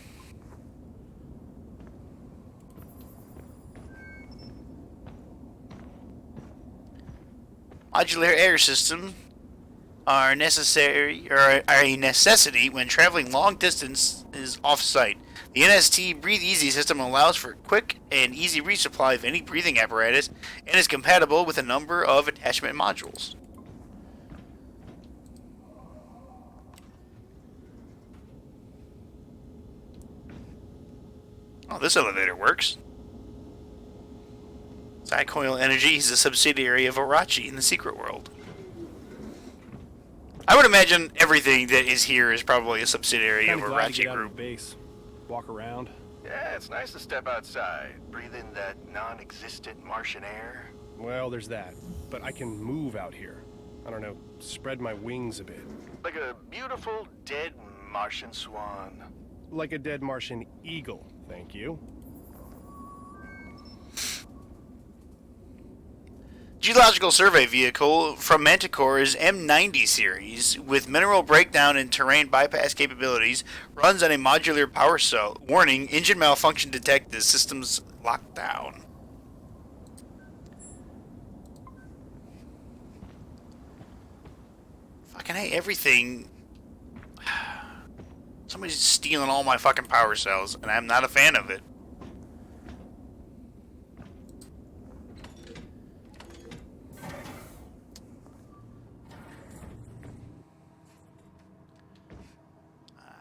Modular air systems are a necessity when traveling long distances off-site. The NST Breathe Easy system allows for quick and easy resupply of any breathing apparatus and is compatible with a number of attachment modules. Oh, this elevator works. Silicoil Energy is a subsidiary of Orachi in the secret world. I would imagine everything that is here is probably a subsidiary of Orachi Group.
Base. Walk around.
Yeah, it's nice to step outside, breathe in that non-existent Martian air.
Well, there's that. But I can move out here. I don't know, spread my wings a bit.
Like a beautiful dead Martian swan.
Like a dead Martian eagle, thank you.
Geological survey vehicle from Manticore's M90 series with mineral breakdown and terrain bypass capabilities runs on a modular power cell. Warning, engine malfunction detected, systems locked down. Fucking hate everything. Somebody's stealing all my fucking power cells, and I'm not a fan of it.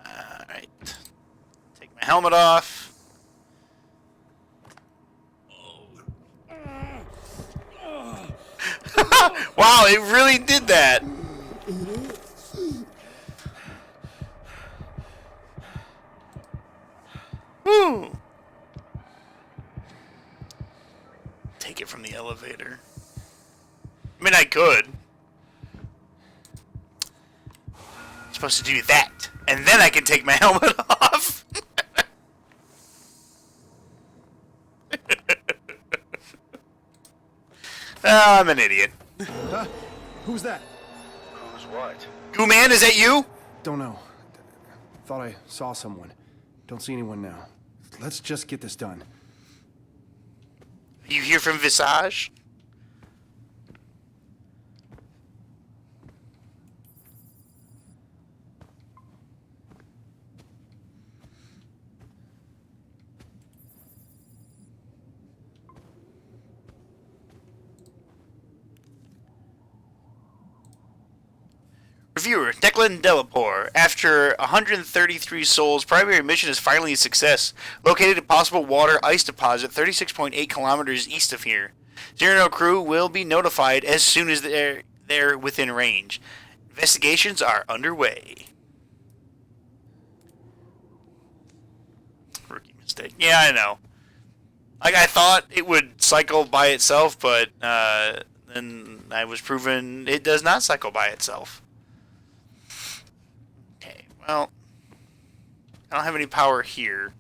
Alright. Take my helmet off. Wow, it really did that. Woo. Take it from the elevator. I mean, I could. I'm supposed to do that, and then I can take my helmet off. Oh, I'm an idiot.
Huh? Who's that?
Who's what?
Goo-man, is that you?
Don't know. Thought I saw someone. Don't see anyone now. Let's just get this done.
You hear from Visage? Reviewer, Declan Delapore. After 133 souls, primary mission is finally a success. Located a possible water ice deposit 36.8 kilometers east of here. Cyrano crew will be notified as soon as they're within range. Investigations are underway. Rookie mistake. Yeah, I know. Like, I thought it would cycle by itself, but then I was proven it does not cycle by itself. Well, I don't have any power here.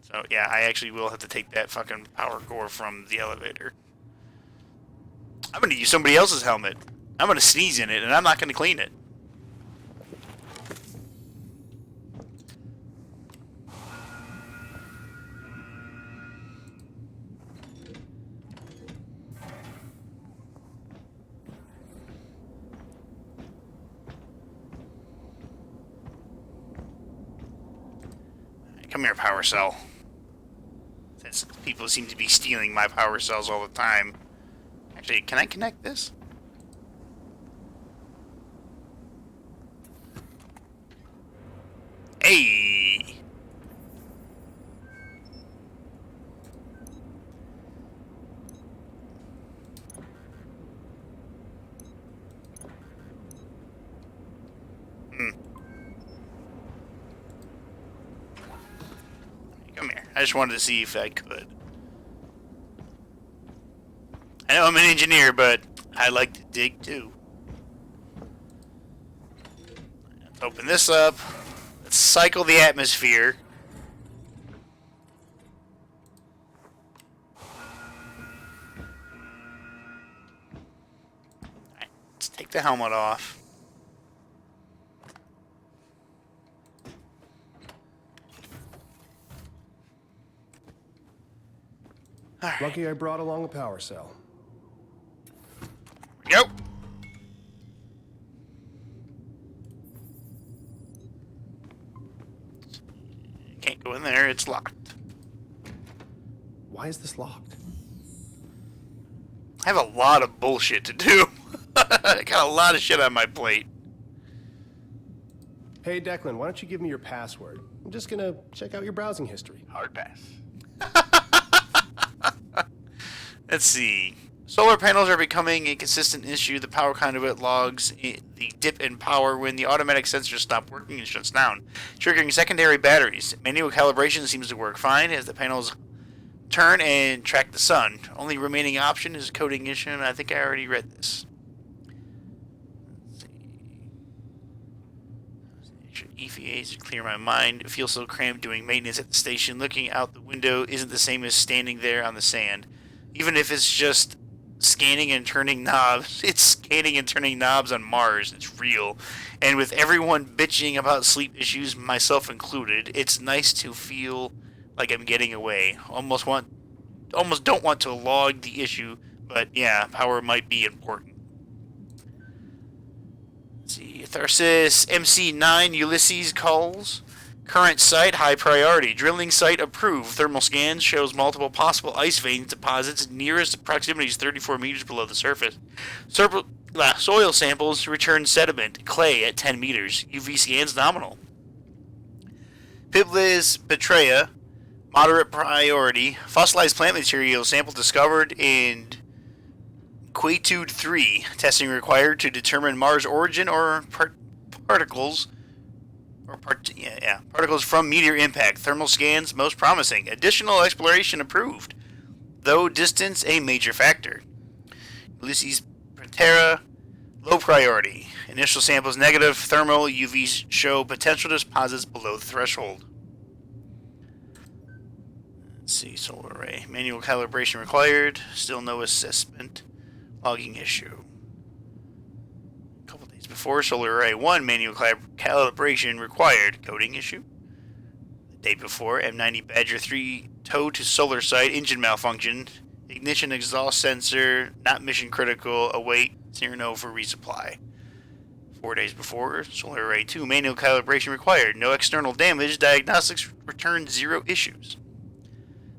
So, yeah, I actually will have to take that fucking power core from the elevator. I'm going to use somebody else's helmet. I'm going to sneeze in it, and I'm not going to clean it. Come here, power cell. Since people seem to be stealing my power cells all the time. Actually, can I connect this? Hey! Come here. I just wanted to see if I could. I know I'm an engineer, but I like to dig too. Let's open this up. Let's cycle the atmosphere. Alright, let's take the helmet off. Alright.
Lucky I brought along a power cell.
Yep. Can't go in there, it's locked.
Why is this locked?
I have a lot of bullshit to do. I got a lot of shit on my plate.
Hey, Declan, why don't you give me your password? I'm just gonna check out your browsing history.
Hard pass.
Let's see. Solar panels are becoming a consistent issue. The power conduit logs the dip in power when the automatic sensors stop working and shuts down, triggering secondary batteries. Manual calibration seems to work fine as the panels turn and track the sun. Only remaining option is a coding issue, and I think I already read this. EVAs to clear my mind. It feels so cramped doing maintenance at the station. Looking out the window isn't the same as standing there on the sand. Even if it's just scanning and turning knobs, it's scanning and turning knobs on Mars. It's real. And with everyone bitching about sleep issues, myself included, it's nice to feel like I'm getting away. Almost don't want to log the issue, but yeah, power might be important. Let's see, Tharsis MC9 Ulysses calls. Current site, high priority. Drilling site approved. Thermal scans shows multiple possible ice vein deposits. Nearest proximity is 34 meters below the surface. Soil samples return sediment, clay at 10 meters. UV scans nominal. Piblis Petrea, moderate priority. Fossilized plant material sample discovered in Quetude 3. Testing required to determine Mars origin or particles. Particles from meteor impact. Thermal scans most promising. Additional exploration approved, though distance a major factor. Ulysses Protera, low priority. Initial samples negative. Thermal UVs show potential deposits below the threshold. Let's see, solar array. Manual calibration required. Still no assessment. Logging issue. Before Solar Array 1, manual calibration required. Coding issue. The day before, M90 Badger 3 towed to solar site. Engine malfunction. Ignition exhaust sensor not mission critical. Await Cyrano for resupply. 4 days before, Solar Array 2, manual calibration required. No external damage. Diagnostics returned 0 issues.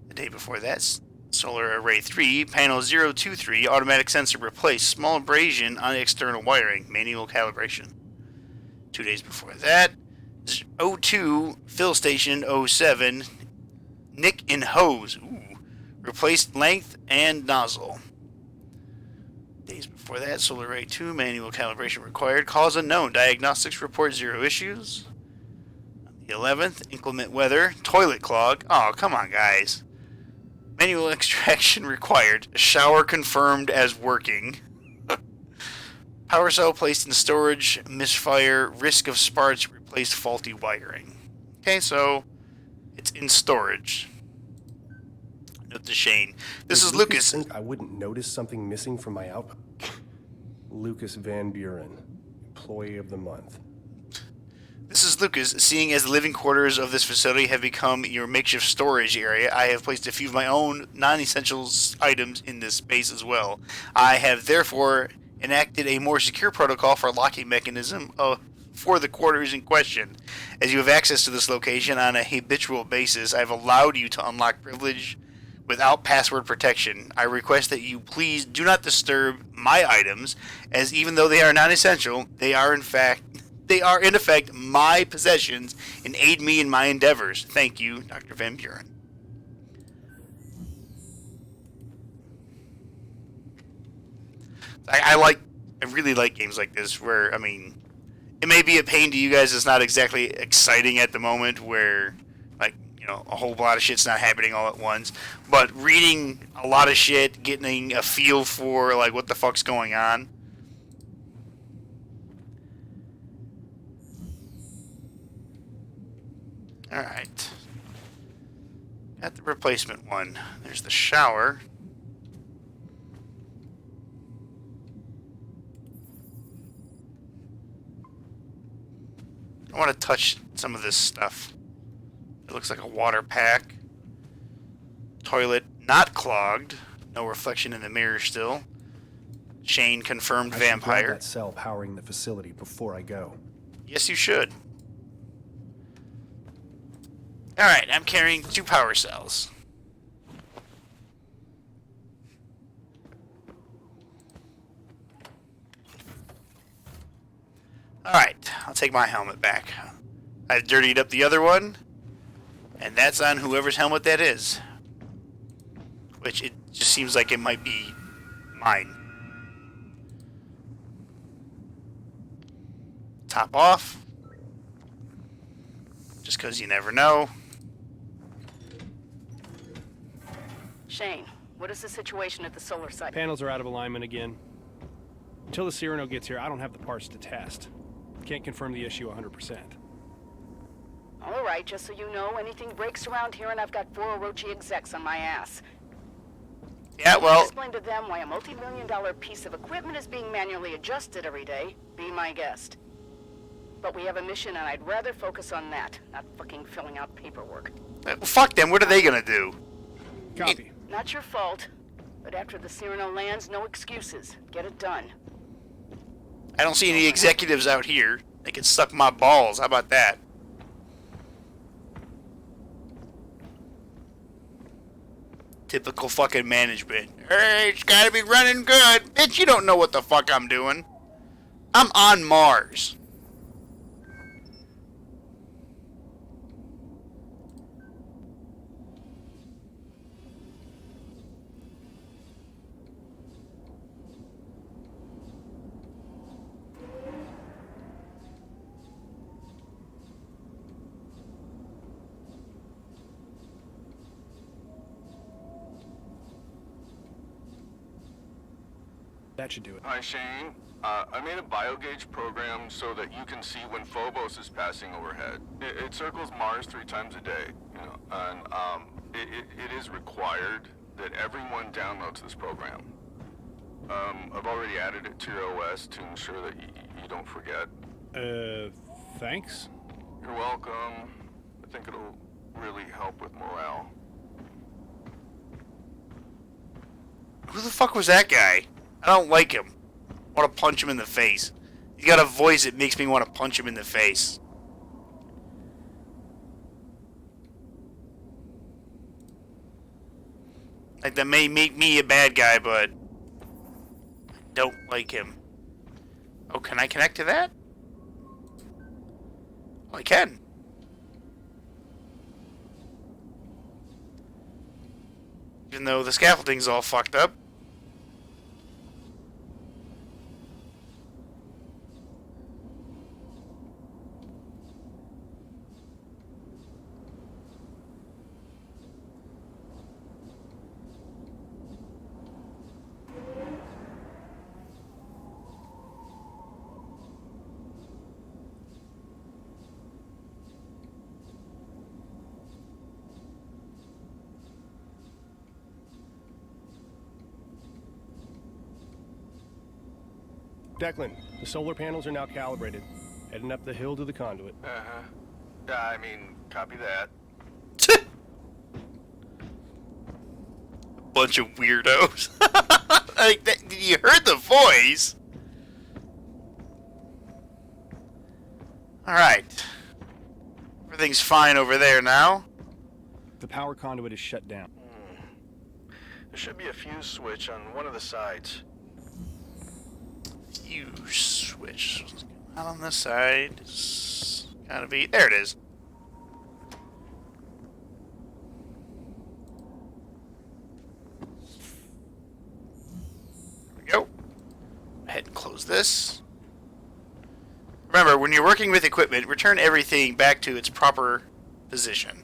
The day before that, Solar Array 3, panel 023, automatic sensor replaced. Small abrasion on external wiring. Manual calibration. 2 days before that, O2, fill station 07, nick and hose. Ooh. Replaced length and nozzle. Days before that, Solar Array 2, manual calibration required. Cause unknown. Diagnostics report 0 issues. On the 11th, inclement weather. Toilet clog. Oh, come on, guys. Manual extraction required. Shower confirmed as working. Power cell placed in storage. Misfire. Risk of sparks. Replaced faulty wiring. Okay, so it's in storage. Note to Shane. This is Lucas.
Think I wouldn't notice something missing from my output. Lucas Van Buren, Employee of the Month.
This is Lucas. Seeing as the living quarters of this facility have become your makeshift storage area, I have placed a few of my own non-essential items in this space as well. I have therefore enacted a more secure protocol for locking mechanism for the quarters in question. As you have access to this location on a habitual basis, I've allowed you to unlock privilege without password protection. I request that you please do not disturb my items, as even though they are non-essential, they are in effect my possessions and aid me in my endeavors. Thank you, Dr. Van Buren. I really like games like this where, I mean, it may be a pain to you guys. It's not exactly exciting at the moment where, like, you know, a whole lot of shit's not happening all at once. But reading a lot of shit, getting a feel for, like, what the fuck's going on. Alright. Got the replacement one. There's the shower. I want to touch some of this stuff. It looks like a water pack. Toilet not clogged. No reflection in the mirror still. Shane confirmed vampire.
I should grab that cell powering the facility before I go.
Yes, you should. Alright, I'm carrying 2 power cells. Alright, I'll take my helmet back. I've dirtied up the other one, and that's on whoever's helmet that is. Which it just seems like it might be mine. Top off. Just because you never know.
Shane, what is the situation at the solar site?
Panels are out of alignment again. Until the Cyrano gets here, I don't have the parts to test. Can't confirm the issue 100%.
All right, just so you know, anything breaks around here and I've got 4 Orochi execs on my ass.
Yeah, well...
Explain to them why a multi-million-dollar piece of equipment is being manually adjusted every day. Be my guest. But we have a mission and I'd rather focus on that, not fucking filling out paperwork.
Fuck them, what are they gonna do?
Copy.
Not your fault, but after the Cyrano lands, no excuses. Get it done.
I don't see any executives out here. They can suck my balls, how about that? Typical fucking management. Hey, it's gotta be running good. Bitch, you don't know what the fuck I'm doing. I'm on Mars.
That should do it.
Hi, Shane. I made a biogauge program so that you can see when Phobos is passing overhead. It circles Mars 3 times a day, you know, and it is required that everyone downloads this program. I've already added it to your OS to ensure that you don't forget.
Thanks?
You're welcome. I think it'll really help with morale.
Who the fuck was that guy? I don't like him. I want to punch him in the face. He's got a voice that makes me want to punch him in the face. Like, that may make me a bad guy, but I don't like him. Oh, can I connect to that? Oh, I can. Even though the scaffolding's all fucked up.
Declan, the solar panels are now calibrated. Heading up the hill to the conduit.
Uh-huh. Yeah, I mean, copy that.
Bunch of weirdos. Like, you heard the voice. Alright. Everything's fine over there now.
The power conduit is shut down.
There should be a fuse switch on one of the sides.
Fuse switch. Not on this side. It's gotta be. There it is. There we go. Go ahead and close this. Remember, when you're working with equipment, return everything back to its proper position.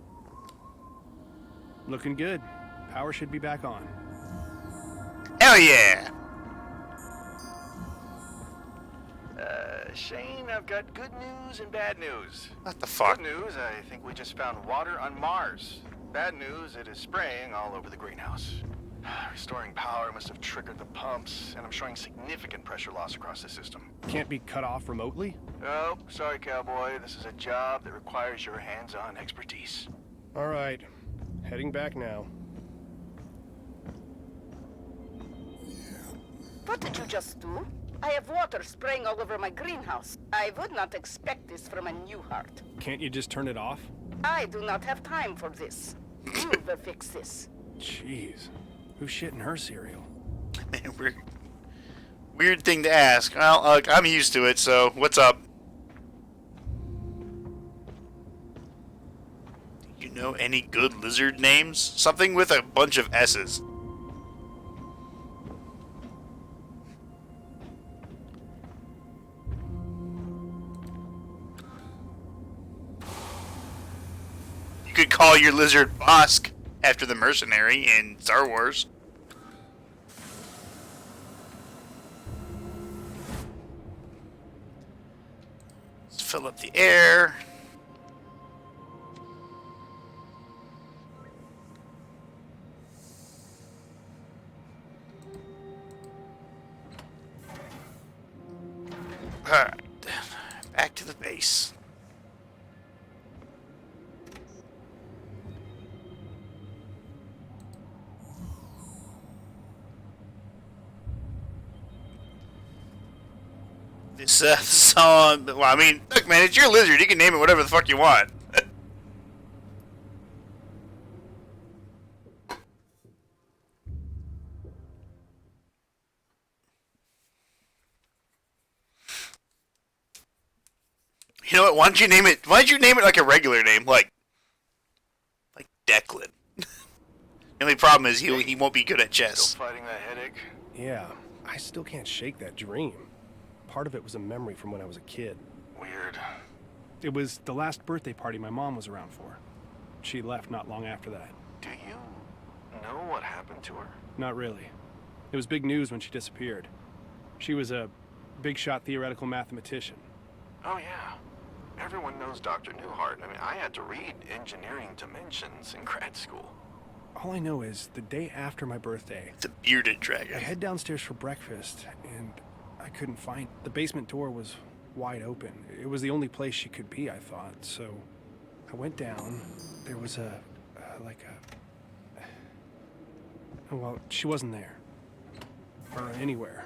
Looking good. Power should be back on.
Hell yeah!
Shane, I've got good news and bad news.
What the fuck?
Good news, I think we just found water on Mars. Bad news, it is spraying all over the greenhouse. Restoring power must have triggered the pumps, and I'm showing significant pressure loss across the system.
Can't be cut off remotely?
Oh, sorry, cowboy. This is a job that requires your hands-on expertise.
All right. Heading back now.
What did you just do? I have water spraying all over my greenhouse. I would not expect this from a Newhart.
Can't you just turn it off?
I do not have time for this. You will fix this.
Jeez. Who's shitting her cereal?
Man, weird thing to ask. Well, look, I'm used to it, so what's up? Do you know any good lizard names? Something with a bunch of S's. You could call your lizard Bosk after the mercenary in Star Wars. Let's fill up the air. Alright, back to the base. This song, well, I mean, look, man, it's your lizard. You can name it whatever the fuck you want. You know what? Why don't you name it? Why don't you name it like a regular name, like Declan? The only problem is he won't be good at chess.
Still fighting that headache?
Yeah, I still can't shake that dream. Part of it was a memory from when I was a kid.
Weird.
It was the last birthday party my mom was around for. She left not long after that.
Do you know what happened to her?
Not really. It was big news when she disappeared. She was a big-shot theoretical mathematician.
Oh, yeah. Everyone knows Dr. Newhart. I mean, I had to read Engineering Dimensions in grad school.
All I know is the day after my birthday,
The bearded
I
dragon.
head downstairs for breakfast, and I couldn't find... The basement door was wide open. It was the only place she could be, I thought. So I went down. There was well, she wasn't there. Or anywhere.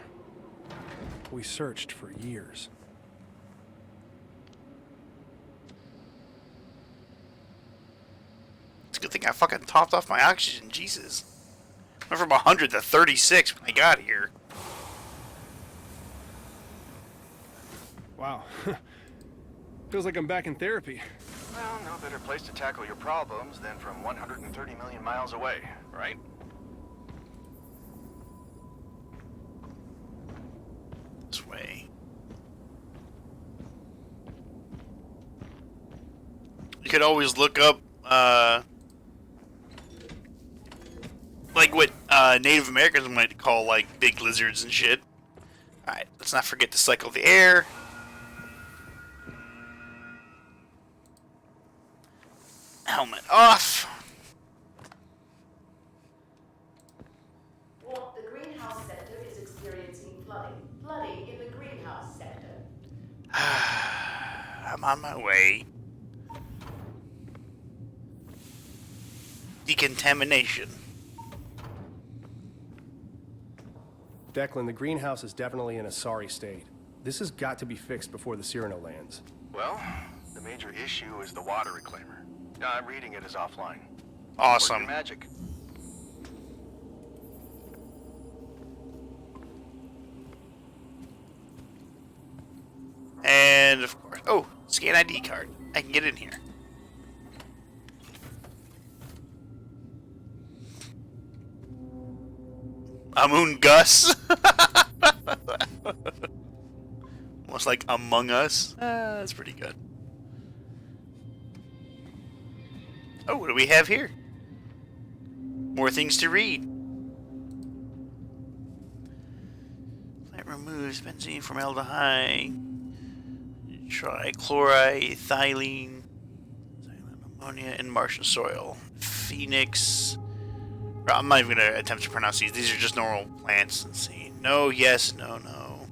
We searched for years.
It's a good thing I fucking topped off my oxygen. Jesus. Went from 100 to 36 when I got here.
Wow. Feels like I'm back in therapy.
Well, no better place to tackle your problems than from 130 million miles away, right?
This way. You could always look up, like what Native Americans might call, like, big lizards and shit. Alright, let's not forget to cycle the air. Helmet off.
Well, the greenhouse sector is experiencing flooding. Flooding in the greenhouse sector.
I'm on my way. Decontamination.
Declan, the greenhouse is definitely in a sorry state. This has got to be fixed before the Cyrano lands.
Well, Major issue is the water reclaimer. I'm reading it as offline.
Awesome.
Work your magic.
And of course, oh, scan ID card. I can get in here. Amun Gus. Almost like Among Us. That's pretty good. Oh, what do we have here? More things to read. Plant removes benzene from aldehyde. Trichloroethylene. Ammonia in Martian soil. Phoenix. I'm not even going to attempt to pronounce these. These are just normal plants. Let's see. No, yes, no, no.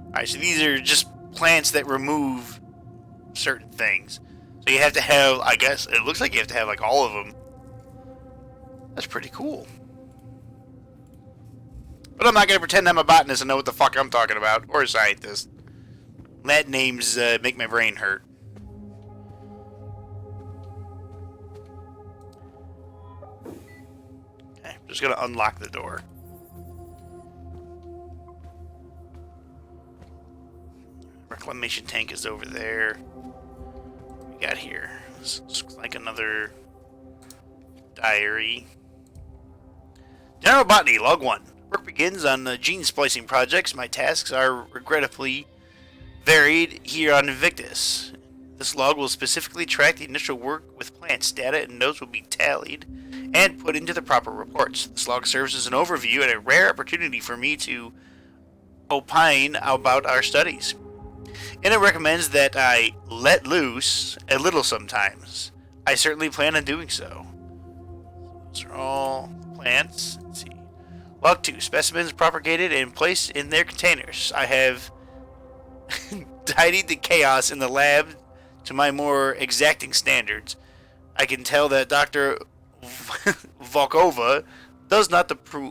Alright, so these are just plants that remove certain things. So you have to have, I guess, it looks like you have to have like all of them. That's pretty cool. But I'm not going to pretend I'm a botanist and know what the fuck I'm talking about. Or a scientist. That names make my brain hurt. Okay, I'm just going to unlock the door. Reclamation tank is over there. What we got here? This looks like another diary. General Botany, Log 1. Work begins on the gene splicing projects. My tasks are regrettably varied here on Invictus. This log will specifically track the initial work with plants. Data and notes will be tallied and put into the proper reports. This log serves as an overview and a rare opportunity for me to opine about our studies. And it recommends that I let loose a little sometimes. I certainly plan on doing so. Those are all plants. Let's see. Log 2. Specimens propagated and placed in their containers. I have tidied the chaos in the lab to my more exacting standards. I can tell that Dr. Volkova does not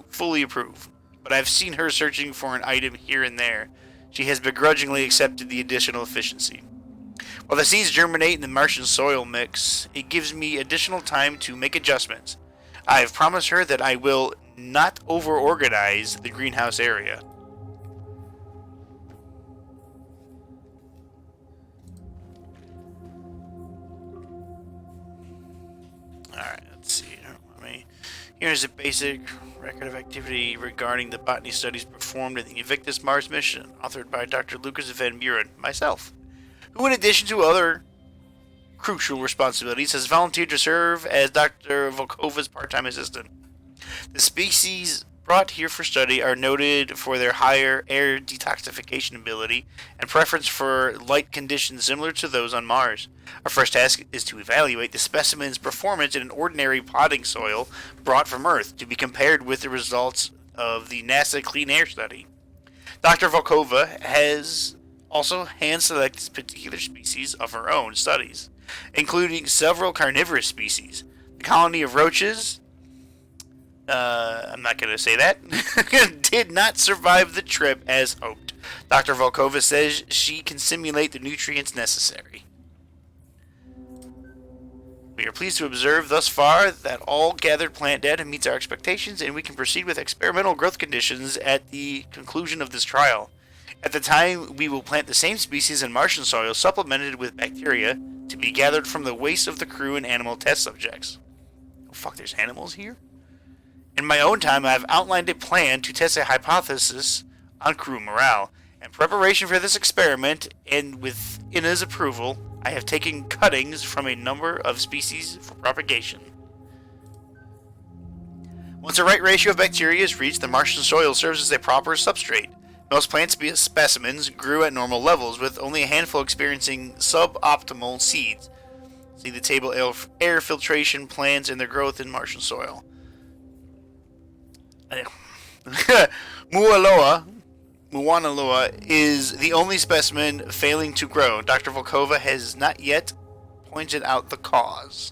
fully approve, but I've seen her searching for an item here and there. She has begrudgingly accepted the additional efficiency. While the seeds germinate in the Martian soil mix, it gives me additional time to make adjustments. I have promised her that I will not over-organize the greenhouse area. Alright, let's see. Here's a basic record of activity regarding the botany studies performed in the Invictus Mars mission, authored by Dr. Lucas Van Buren, myself, who in addition to other crucial responsibilities has volunteered to serve as Dr. Volkova's part-time assistant. The species brought here for study are noted for their higher air detoxification ability and preference for light conditions similar to those on Mars. Our first task is to evaluate the specimen's performance in an ordinary potting soil brought from Earth to be compared with the results of the NASA Clean Air study. Dr. Volkova has also hand-selected particular species of her own studies, including several carnivorous species. The colony of roaches, I'm not going to say that, did not survive the trip as hoped. Dr. Volkova says she can simulate the nutrients necessary. We are pleased to observe thus far that all gathered plant data meets our expectations, and we can proceed with experimental growth conditions at the conclusion of this trial. At the time, we will plant the same species in Martian soil supplemented with bacteria to be gathered from the waste of the crew and animal test subjects. Oh fuck, there's animals here? In my own time, I have outlined a plan to test a hypothesis on crew morale. In preparation for this experiment, and with Ina's approval, I have taken cuttings from a number of species for propagation. Once the right ratio of bacteria is reached, the Martian soil serves as a proper substrate. Most plant specimens grew at normal levels, with only a handful experiencing suboptimal seeds. See the table air filtration plans and their growth in Martian soil. Mauna Loa is the only specimen failing to grow. Dr. Volkova has not yet pointed out the cause.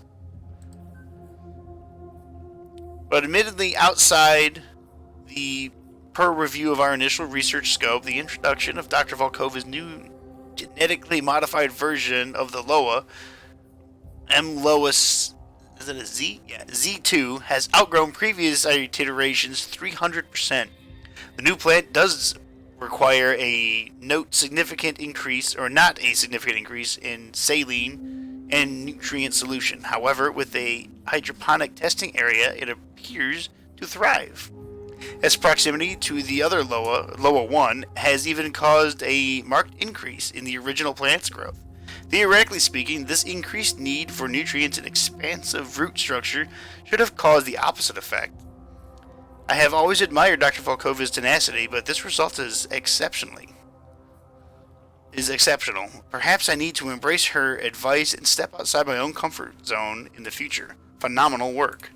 But admittedly, outside the per review of our initial research scope, the introduction of Dr. Volkova's new genetically modified version of the Loa, M-Lois, is it a Z? Yeah, Z2, has outgrown previous iterations 300%. The new plant does require a not a significant increase in saline and nutrient solution. However, with a hydroponic testing area, it appears to thrive. Its proximity to the other Loa 1 has even caused a marked increase in the original plant's growth. Theoretically speaking, this increased need for nutrients and expansive root structure should have caused the opposite effect. I have always admired Dr. Volkova's tenacity, but this result is exceptional. Perhaps I need to embrace her advice and step outside my own comfort zone in the future. Phenomenal work.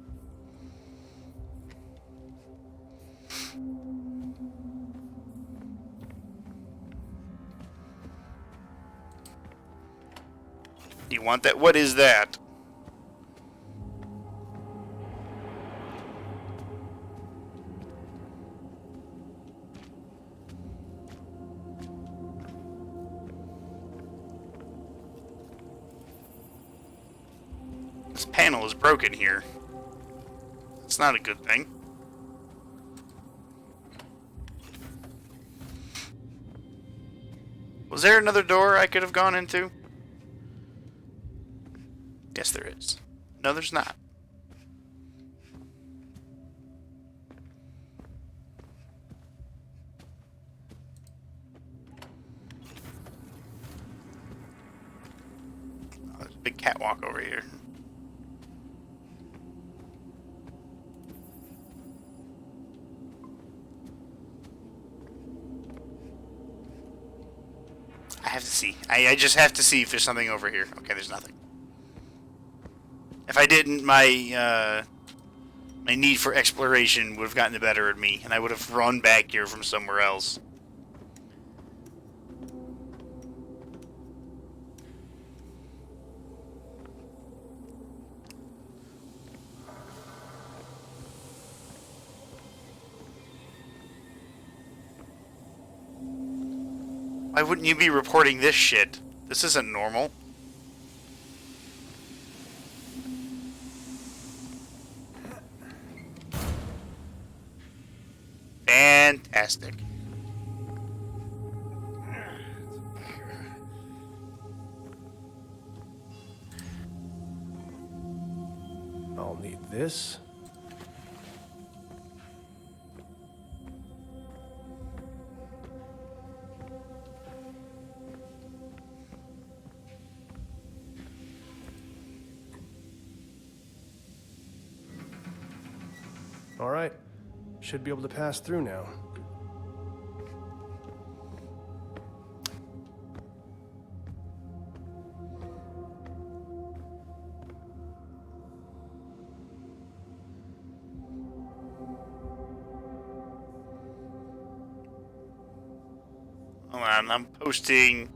Do you want that? What is that? This panel is broken here. It's not a good thing. Was there another door I could have gone into? Yes, there is. No, there's not. Oh, there's a big catwalk over here. I have to see. I just have to see if there's something over here. Okay, there's nothing. If I didn't, my need for exploration would have gotten the better of me, and I would have run back here from somewhere else. Why wouldn't you be reporting this shit? This isn't normal. Fantastic.
I'll need this. All right. Should be able to pass through now.
Hold on, I'm posting.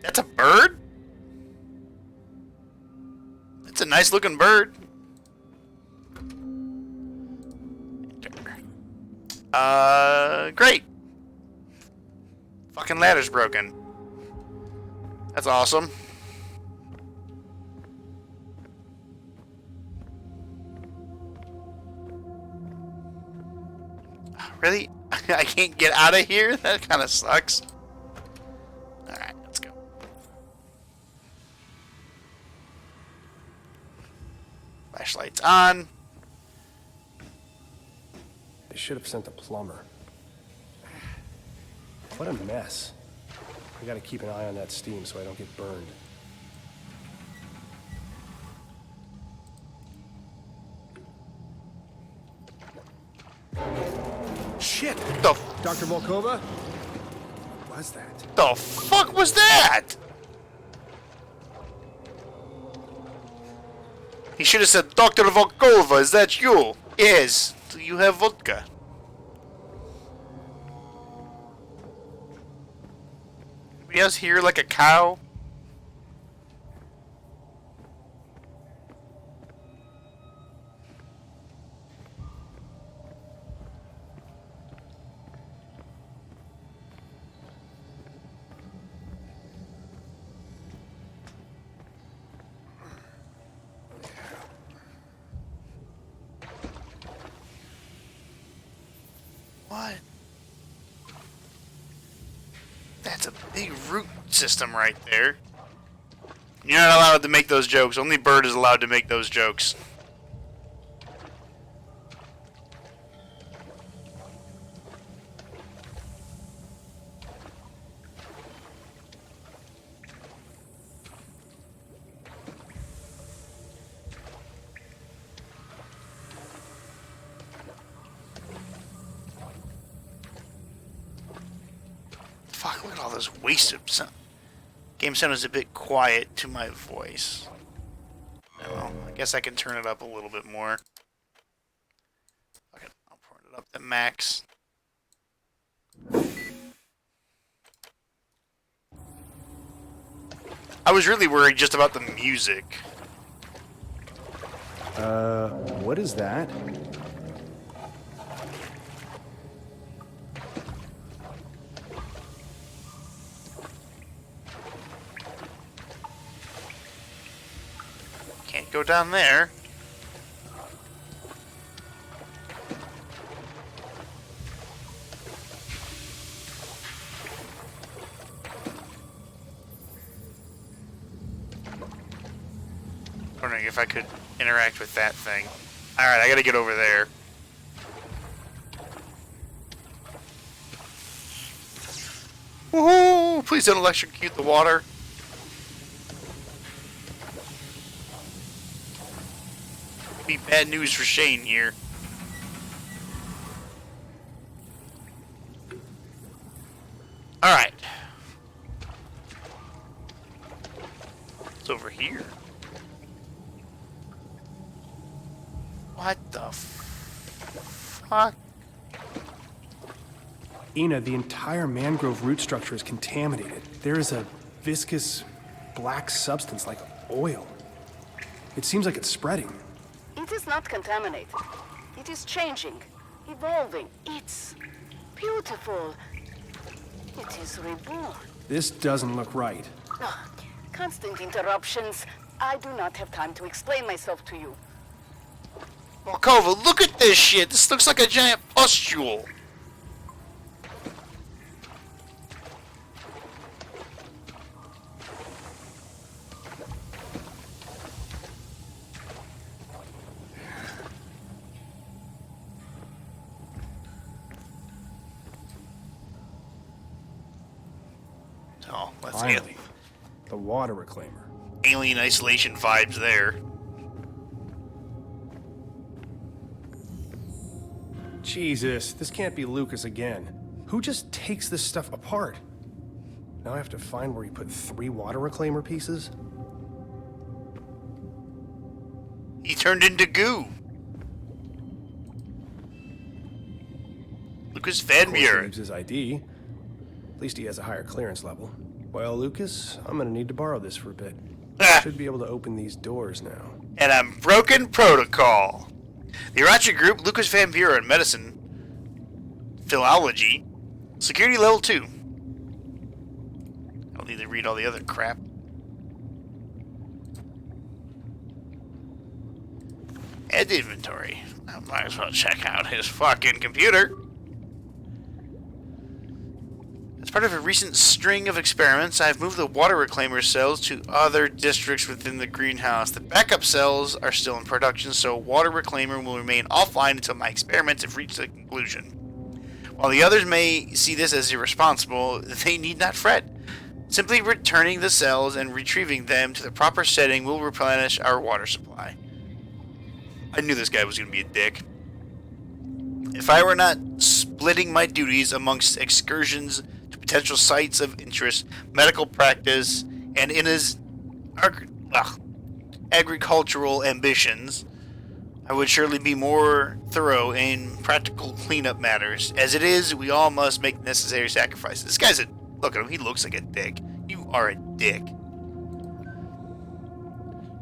That's a bird? It's a nice looking bird. Great. Fucking ladder's broken. That's awesome. Really? I can't get out of here? That kind of sucks. Alright, let's go. Flashlight's on.
They should have sent a plumber. What a mess. I gotta keep an eye on that steam so I don't get burned. Shit! Dr. Volkova? What was that?
The fuck was that? He should have said, Dr. Volkova, is that you? Yes. Do you have vodka? Anybody else here like a cow? That's a big root system right there. You're not allowed to make those jokes. Only Bird is allowed to make those jokes. Fuck, look at all this wasted sound. Game sound is a bit quiet to my voice. Well, I guess I can turn it up a little bit more. Okay, I'll turn it up to max. I was really worried just about the music.
What is that?
Can't go down there. Wondering if I could interact with that thing. Alright, I gotta get over there. Woohoo! Please don't electrocute the water. Be bad news for Shane here. Alright. It's over here. What the fuck?
Ina, the entire mangrove root structure is contaminated. There is a viscous black substance like oil. It seems like it's spreading.
It is not contaminated. It is changing, evolving. It's beautiful. It is reborn.
This doesn't look right.
Ah, constant interruptions. I do not have time to explain myself to you.
Volkova, look at this shit! This looks like a giant pustule! Oh, let's see.
Finally, the water reclaimer.
Alien isolation vibes there.
Jesus, this can't be Lucas again. Who just takes this stuff apart? Now I have to find where he put 3 water reclaimer pieces?
He turned into goo. Lucas
Of course, he
Van
leaves his ID. At least he has a higher clearance level. Well, Lucas, I'm gonna need to borrow this for a bit.
Ah.
Should be able to open these doors now.
And I'm broken protocol. The Irachi group, Lucas Van Buren, medicine, philology, security level 2. I don't need to read all the other crap. Add to inventory. I might as well check out his fucking computer. As part of a recent string of experiments, I've moved the water reclaimer cells to other districts within the greenhouse. The backup cells are still in production, so water reclaimer will remain offline until my experiments have reached a conclusion. While the others may see this as irresponsible, they need not fret. Simply returning the cells and retrieving them to the proper setting will replenish our water supply. I knew this guy was going to be a dick. If I were not splitting my duties amongst excursions to potential sites of interest, medical practice, and in his agricultural ambitions, I would surely be more thorough in practical cleanup matters. As it is, we all must make necessary sacrifices. This guy's a... Look at him, he looks like a dick. You are a dick.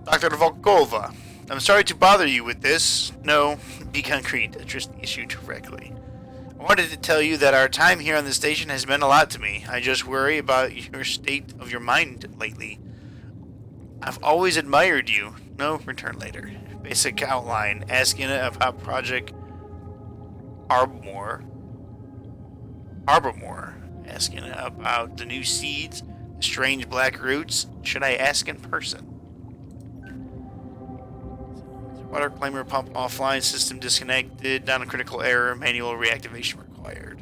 Dr. Volkova, I'm sorry to bother you with this. No, be concrete. Address the issue directly. I wanted to tell you that our time here on the station has meant a lot to me. I just worry about your state of your mind lately. I've always admired you. No, return later. Basic outline. Asking about Project Arbor. Asking about the new seeds, the strange black roots. Should I ask in person? Water reclaimer pump offline, system disconnected, down a critical error, manual reactivation required.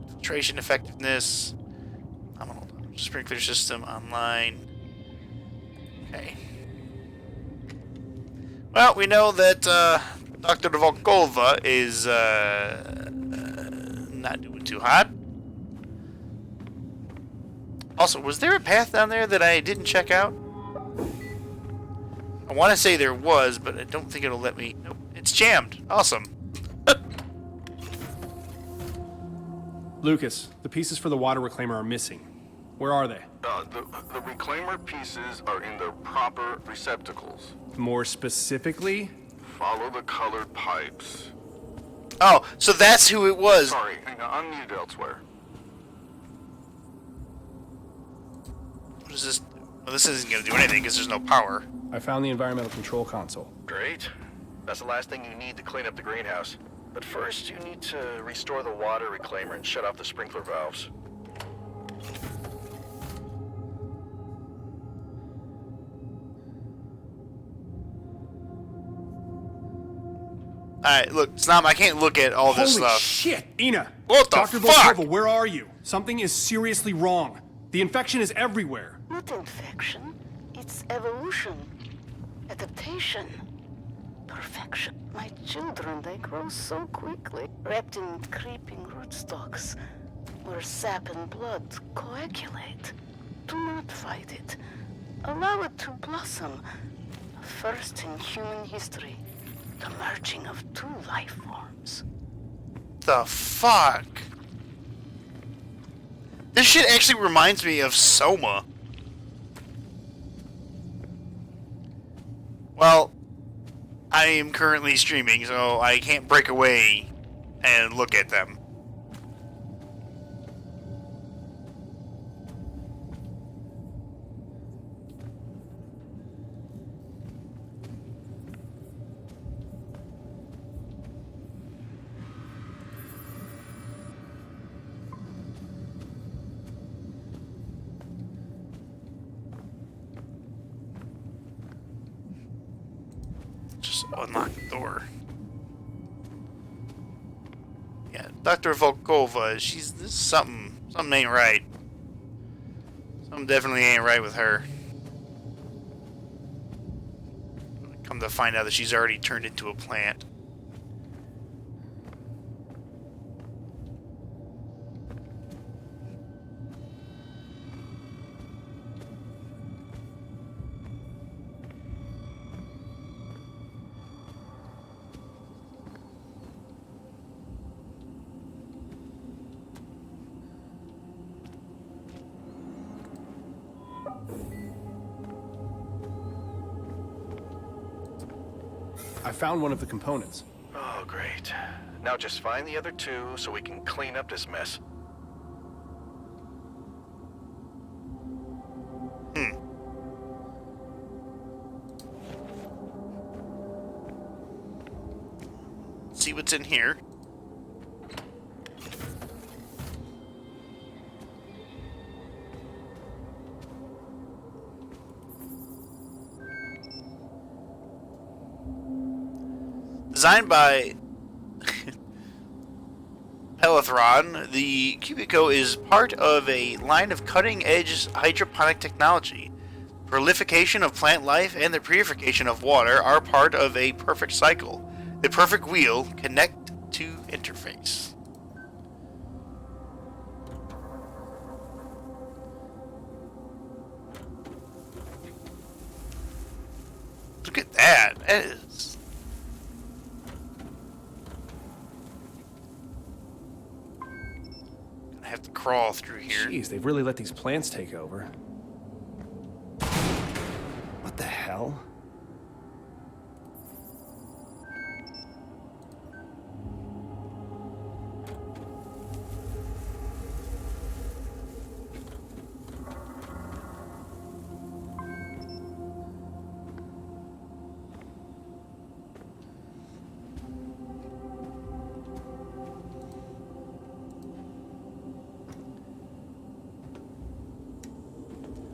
Filtration effectiveness. Nominal sprinkler system online. Okay. Well, we know that Dr. Volkova is not doing too hot. Also, was there a path down there that I didn't check out? I want to say there was, but I don't think it'll let me. Nope, it's jammed. Awesome.
Lucas, the pieces for the water reclaimer are missing. Where are they?
The reclaimer pieces are in their proper receptacles.
More specifically?
Follow the colored pipes.
Oh, so that's who it was.
Sorry, I'm needed elsewhere.
What is this? Well, this isn't going to do anything because there's no power.
I found the environmental control console.
Great. That's the last thing you need to clean up the greenhouse. But first, you need to restore the water reclaimer and shut off the sprinkler valves.
Alright, look, Snom, I can't look at all this
Holy
stuff.
shit! Ina!
What the
Dr.
fuck?
Volkova, where are you? Something is seriously wrong. The infection is everywhere.
Not infection. It's evolution. Adaptation. Perfection. My children, they grow so quickly. Wrapped in creeping rootstocks, where sap and blood coagulate. Do not fight it. Allow it to blossom. First in human history. The merging of two life forms.
The fuck? This shit actually reminds me of Soma. Well, I am currently streaming, so I can't break away and look at them. Just unlock the door. Yeah, Dr. Volkova, this is something ain't right. Something definitely ain't right with her. Come to find out that she's already turned into a plant.
I found one of the components.
Oh, great. Now just find the other two so we can clean up this mess.
See what's in here. Designed by Pelithron, the Cubico is part of a line of cutting-edge hydroponic technology. Prolification of plant life and the purification of water are part of a perfect cycle. The perfect wheel, connect to interface. Look at that. That is... Gonna have to crawl through here.
Jeez, they've really let these plants take over. What the hell?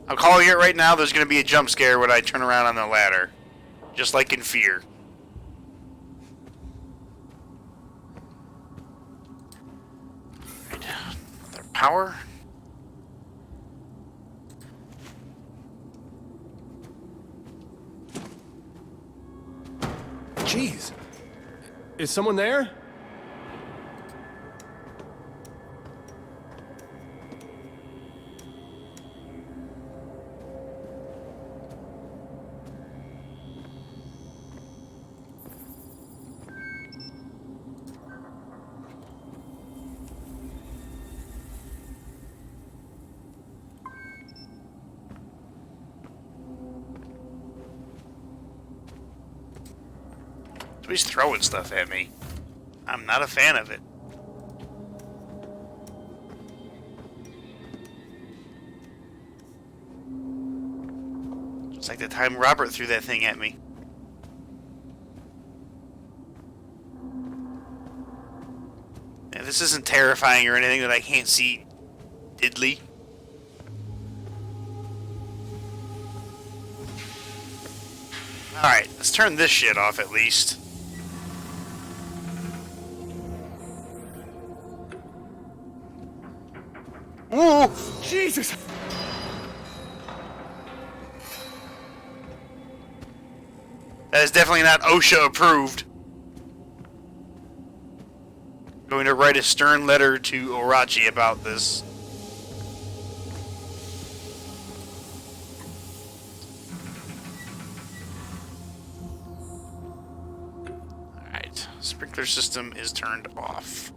I'm calling it right now. There's going to be a jump scare when I turn around on the ladder. Just like in Fear. Right. Another power.
Jeez. Is someone there?
He's throwing stuff at me. I'm not a fan of it. Just like the time Robert threw that thing at me. And this isn't terrifying or anything that I can't see diddly. Alright, let's turn this shit off at least.
Ooh! Jesus!
That is definitely not OSHA approved. Going to write a stern letter to Orachi about this. Alright, sprinkler system is turned off.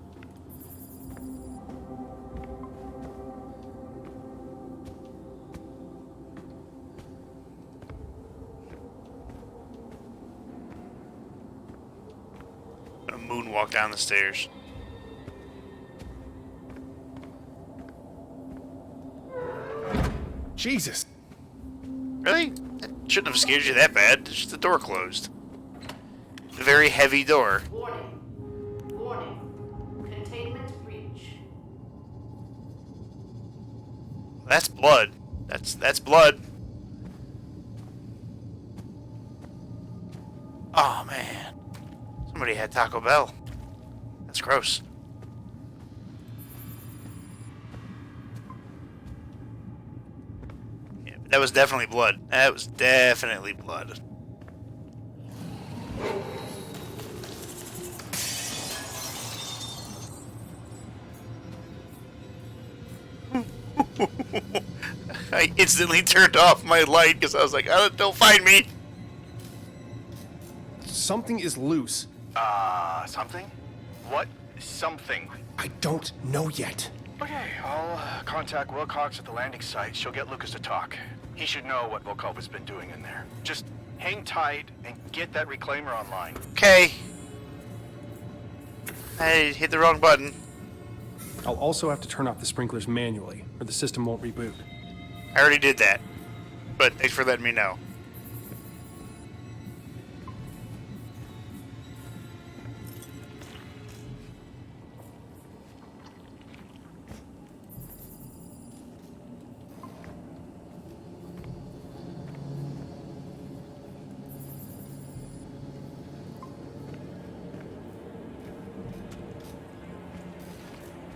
Moonwalk down the stairs.
Jesus!
Really? That shouldn't have scared you that bad. It's just the door closed. A very heavy door.
Warning. Warning. Containment breach.
That's blood. That's blood. Oh man. Somebody had Taco Bell. That's gross. Yeah, but that was definitely blood. That was definitely blood. I instantly turned off my light because I was like, oh, don't find me.
Something is loose.
Something? What something?
I don't know yet.
Okay, I'll contact Wilcox at the landing site. She'll get Lucas to talk. He should know what Volkova's been doing in there. Just hang tight and get that reclaimer online.
Okay. I hit the wrong button.
I'll also have to turn off the sprinklers manually, or the system won't reboot.
I already did that. But thanks for letting me know.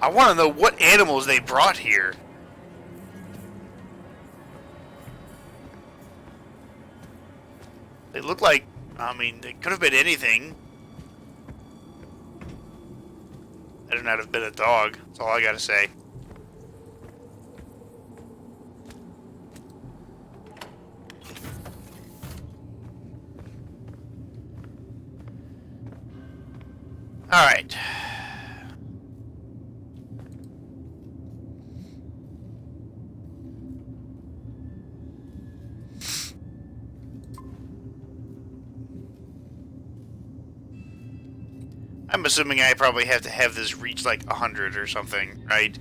I want to know what animals they brought here. They look like, I mean, they could have been anything. Better not have been a dog. That's all I gotta say. Alright. I'm assuming I probably have to have this reach like 100 or something, right?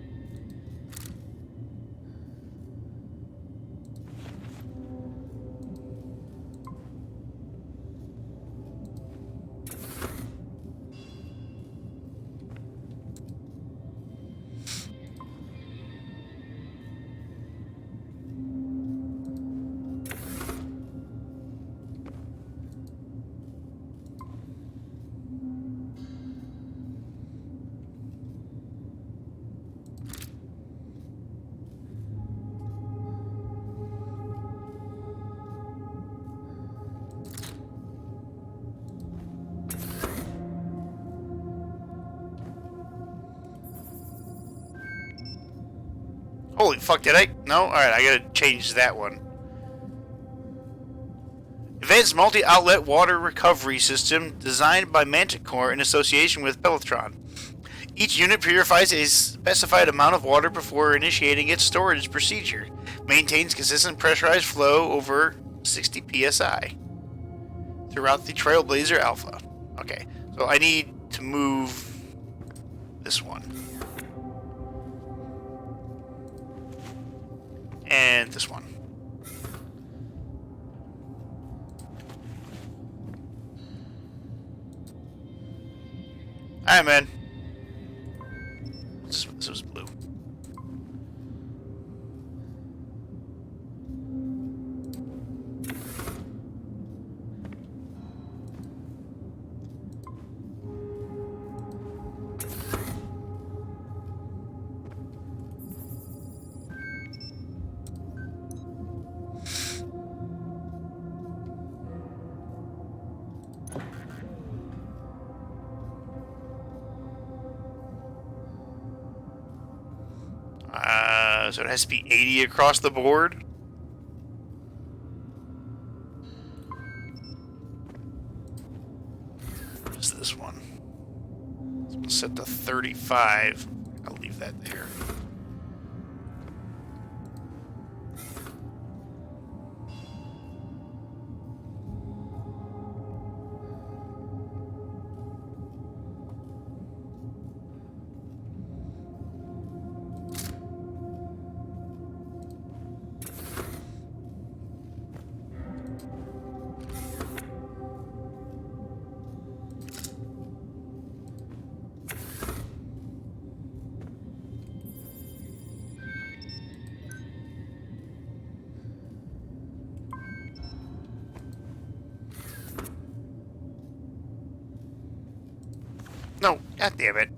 Holy fuck, did I? No? Alright, I gotta change that one. Advanced multi-outlet water recovery system designed by Manticore in association with Pelletron. Each unit purifies a specified amount of water before initiating its storage procedure. Maintains consistent pressurized flow over 60 psi throughout the Trailblazer Alpha. Okay, so I need to move this one. And this one. Alright, man. This was blue. So it has to be 80 across the board. What is this one? So we'll set to 35. I'll leave that there. No, god damn it.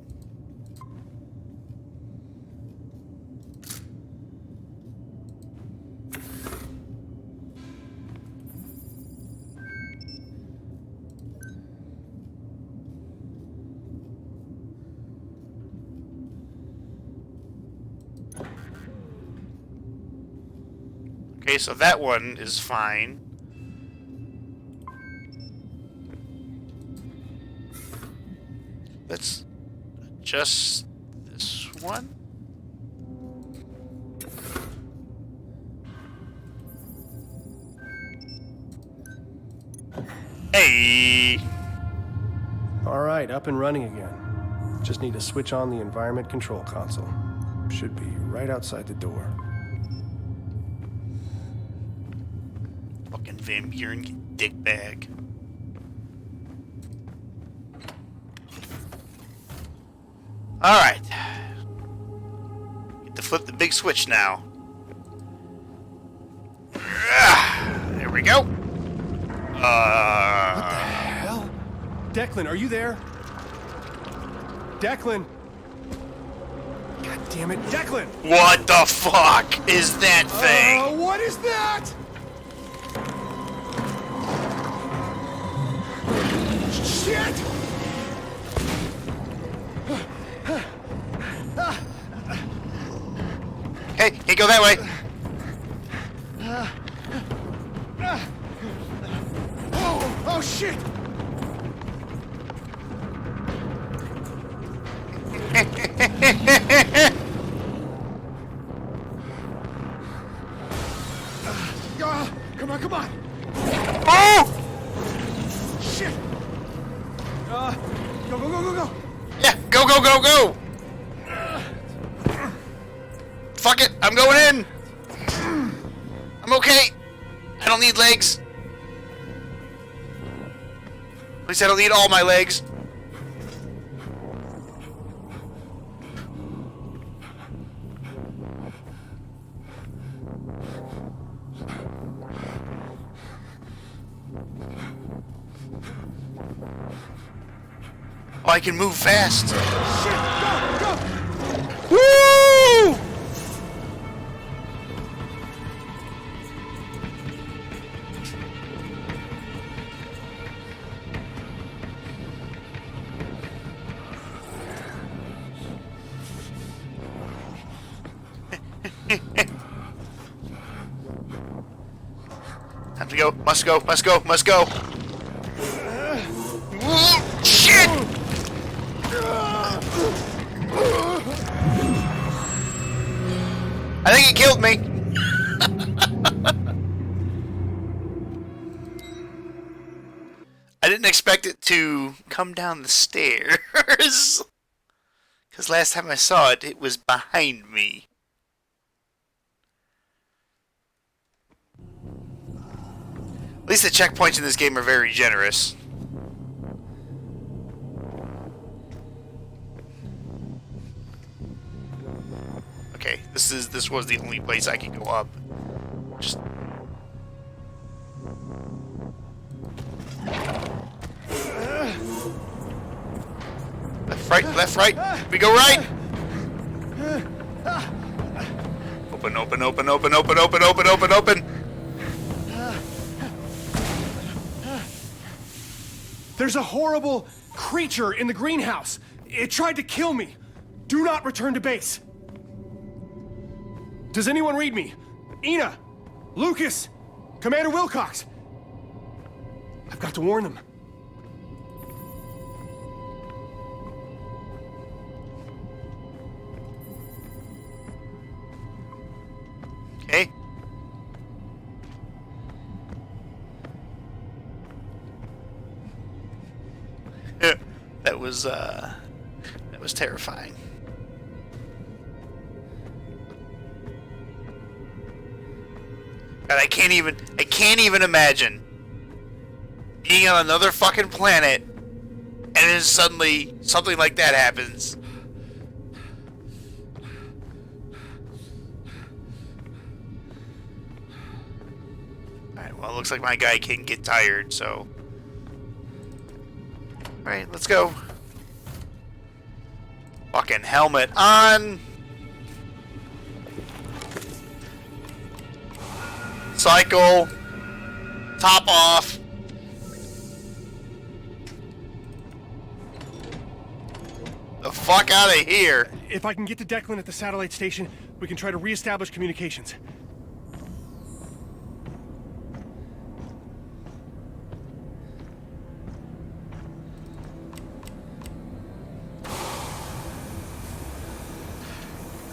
Okay, so that one is fine. Let's adjust this one. Hey!
Alright, up and running again. Just need to switch on the environment control console. Should be right outside the door.
Fucking Van Buren, you dickbag. Alright. Get to flip the big switch now. There we go.
What the hell? Declan, are you there? Declan! God damn it, Declan!
What the fuck is that thing?
What is that? Shit!
Hey, go that way.
Oh shit! Come on!
Oh!
Shit! Go!
Yeah, go! Fuck it, I'm going in. I'm okay. I don't need legs. At least I don't need all my legs. Oh, I can move fast.
Shit! Go!
Woo! to go. Must go. Must go. Must go. Shit! I think it killed me. I didn't expect it to come down the stairs. Because last time I saw it, it was behind me. At least the checkpoints in this game are very generous. Okay, this was the only place I could go up. Just left, right. We go right. Open, open, open, open, open, open, open, open, open.
There's a horrible creature in the greenhouse. It tried to kill me. Do not return to base. Does anyone read me? Ina! Lucas! Commander Wilcox! I've got to warn them.
Okay. That was terrifying. God, I can't even imagine being on another fucking planet and then suddenly something like that happens. Alright, well, it looks like my guy can get tired, so. Alright, let's go. Fucking helmet on! Cycle! Top off! The fuck out of here!
If I can get to Declan at the satellite station, we can try to reestablish communications.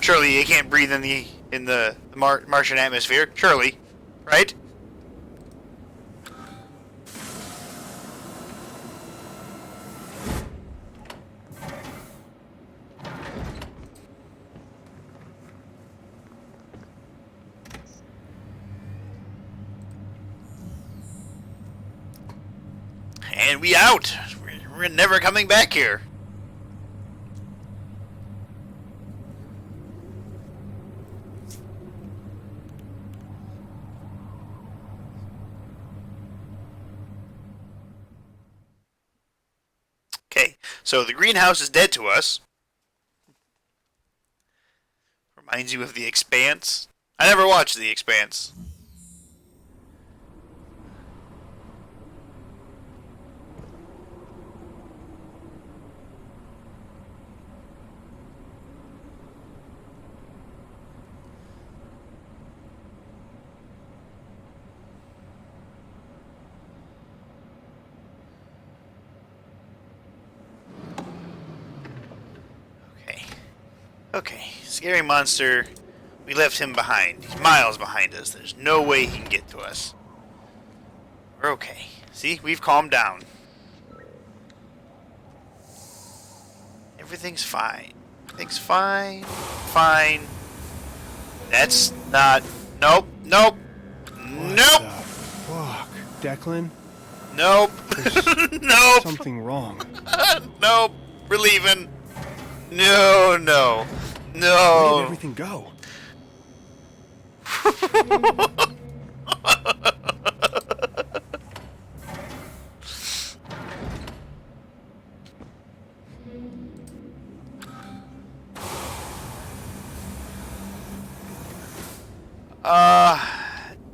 Surely you can't breathe in the Martian atmosphere. Surely, right? And we out. We're never coming back here. Okay, so the greenhouse is dead to us. Reminds you of The Expanse. I never watched The Expanse. Okay, scary monster. We left him behind. He's miles behind us. There's no way he can get to us. We're okay. See, we've calmed down. Everything's fine. Everything's fine. Fine. That's not... Nope. Nope. Nope.
Fuck, Declan?
Nope. Nope.
Something wrong.
Nope. We're leaving. No, no.
Where
No.
did everything go?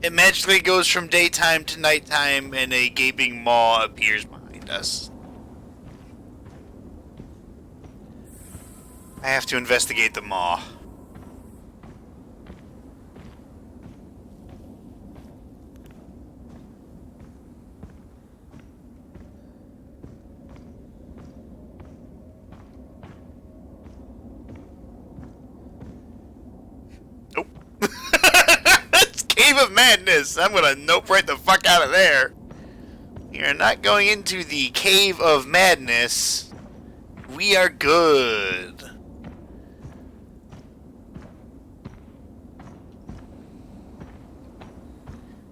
It magically goes from daytime to nighttime and a gaping maw appears behind us. I have to investigate the maw. Madness. I'm gonna nope right the fuck out of there. You're not going into the Cave of Madness. We are good.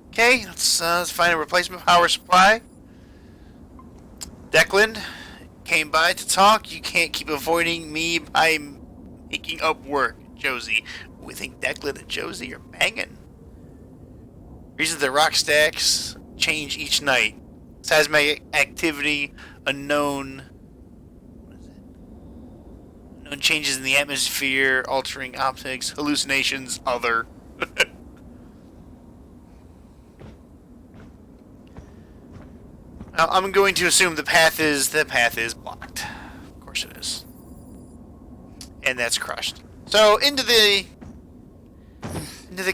Okay, let's find a replacement power supply. Declan came by to talk. You can't keep avoiding me by making up work, Josie. We think Declan and Josie are banging. Reason the rock stacks change each night. Seismic activity, unknown. What is it? Unknown changes in the atmosphere, altering optics, hallucinations, other. I'm going to assume the path is blocked. Of course it is. And that's crushed. So into the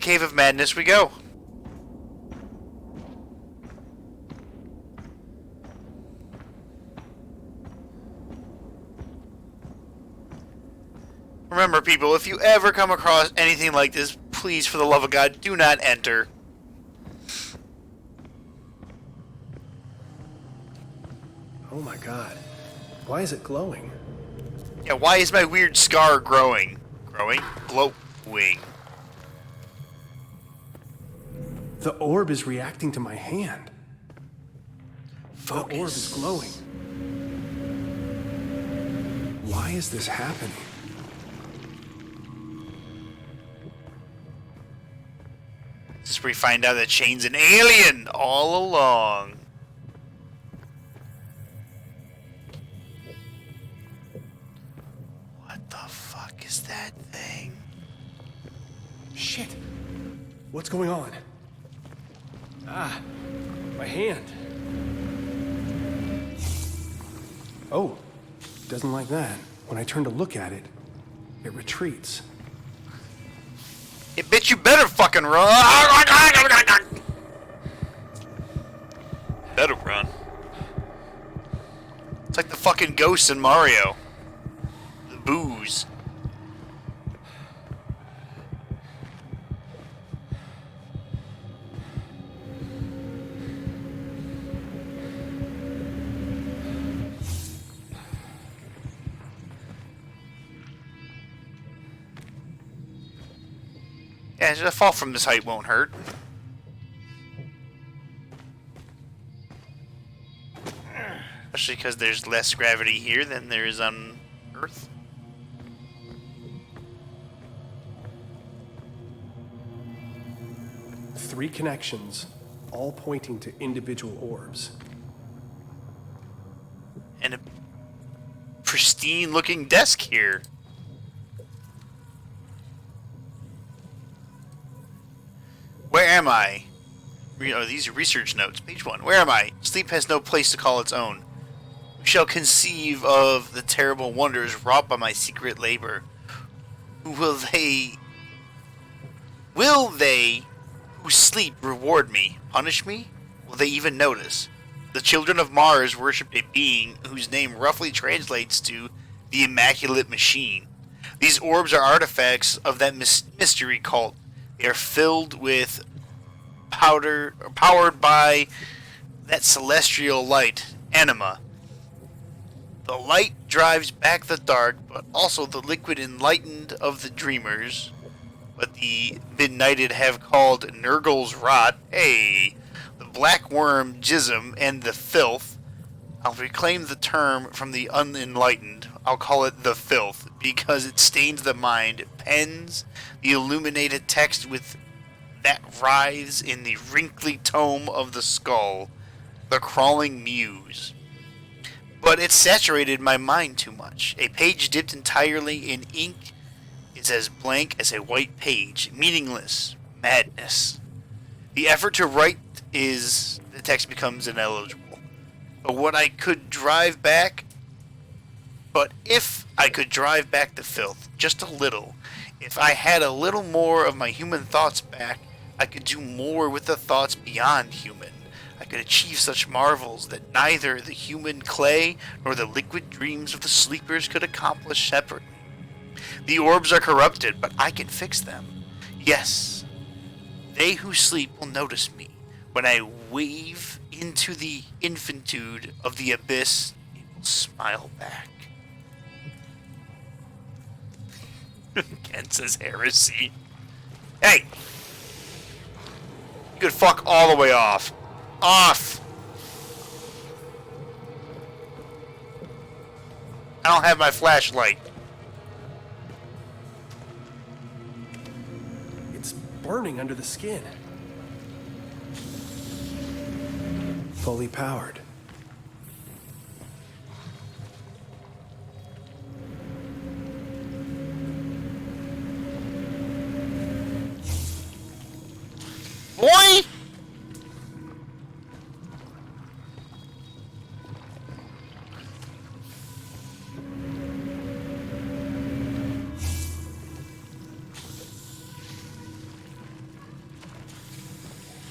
Cave of Madness we go. Remember, people, if you ever come across anything like this, please, for the love of God, do not enter.
Oh my god. Why is it glowing?
Yeah, why is my weird scar growing? Glowing.
The orb is reacting to my hand.
Focus.
The orb is glowing. Why is this happening?
This is where we find out that Shane's an alien all along. What the fuck is that thing?
Shit. What's going on? Ah, my hand. Oh, doesn't like that. When I turn to look at it, it retreats.
It bitch, you better fucking run. Better run. It's like the fucking ghosts in Mario. The booze. Yeah, a fall from this height won't hurt. Especially because there's less gravity here than there is on Earth.
Three connections, all pointing to individual orbs.
And a pristine looking desk here. Where am I? Oh, these are research notes. Page 1. Where am I? Sleep has no place to call its own. We shall conceive of the terrible wonders wrought by my secret labor. Will they who sleep reward me? Punish me? Will they even notice? The children of Mars worship a being whose name roughly translates to the Immaculate Machine. These orbs are artifacts of that mystery cult. They are filled with powered by that celestial light, anima. The light drives back the dark, but also the liquid enlightened of the dreamers. What the Midnighted have called Nurgle's rot, the black worm jism, and the filth. I'll reclaim the term from the unenlightened. I'll call it the filth, because it stains the mind, pens the illuminated text with that writhes in the wrinkly tome of the skull, the crawling muse. But it saturated my mind too much. A page dipped entirely in ink is as blank as a white page, meaningless, madness. The effort to write the text becomes ineligible. But if I could drive back the filth, just a little, if I had a little more of my human thoughts back, I could do more with the thoughts beyond human. I could achieve such marvels that neither the human clay nor the liquid dreams of the sleepers could accomplish separately. The orbs are corrupted, but I can fix them. Yes, They who sleep will notice me. When I wave into the infinitude of the abyss, it will smile back. Ken says heresy. Hey! You could fuck all the way off. Off! I don't have my flashlight.
It's burning under the skin. Fully powered.
Boy!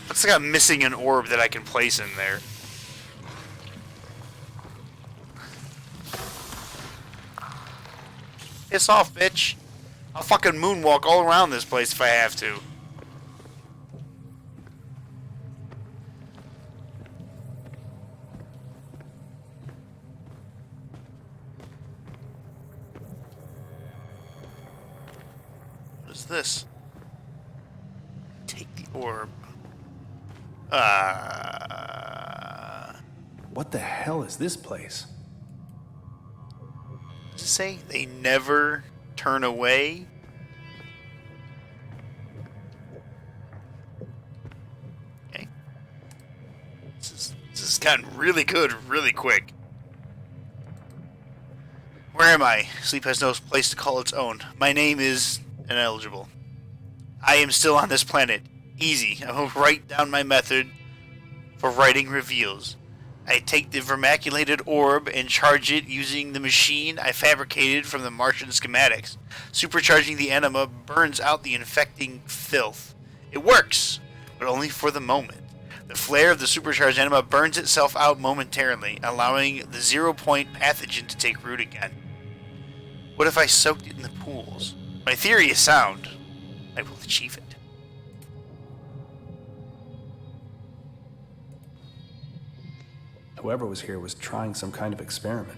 Looks like I'm missing an orb that I can place in there. Piss off, bitch. I'll fucking moonwalk all around this place if I have to. What is this? Take the orb.
What the hell is this place?
Does it say they never turn away? Okay. This has gotten really good really quick. Where am I? Sleep has no place to call its own. My name is ineligible. I am still on this planet. Easy. I will write down my method for writing reveals. I take the vermaculated orb and charge it using the machine I fabricated from the Martian schematics. Supercharging the enema burns out the infecting filth. It works, but only for the moment. The flare of the supercharged enema burns itself out momentarily, allowing the 0-point pathogen to take root again. What if I soaked it in the pools? My theory is sound. I will achieve it.
Whoever was here was trying some kind of experiment.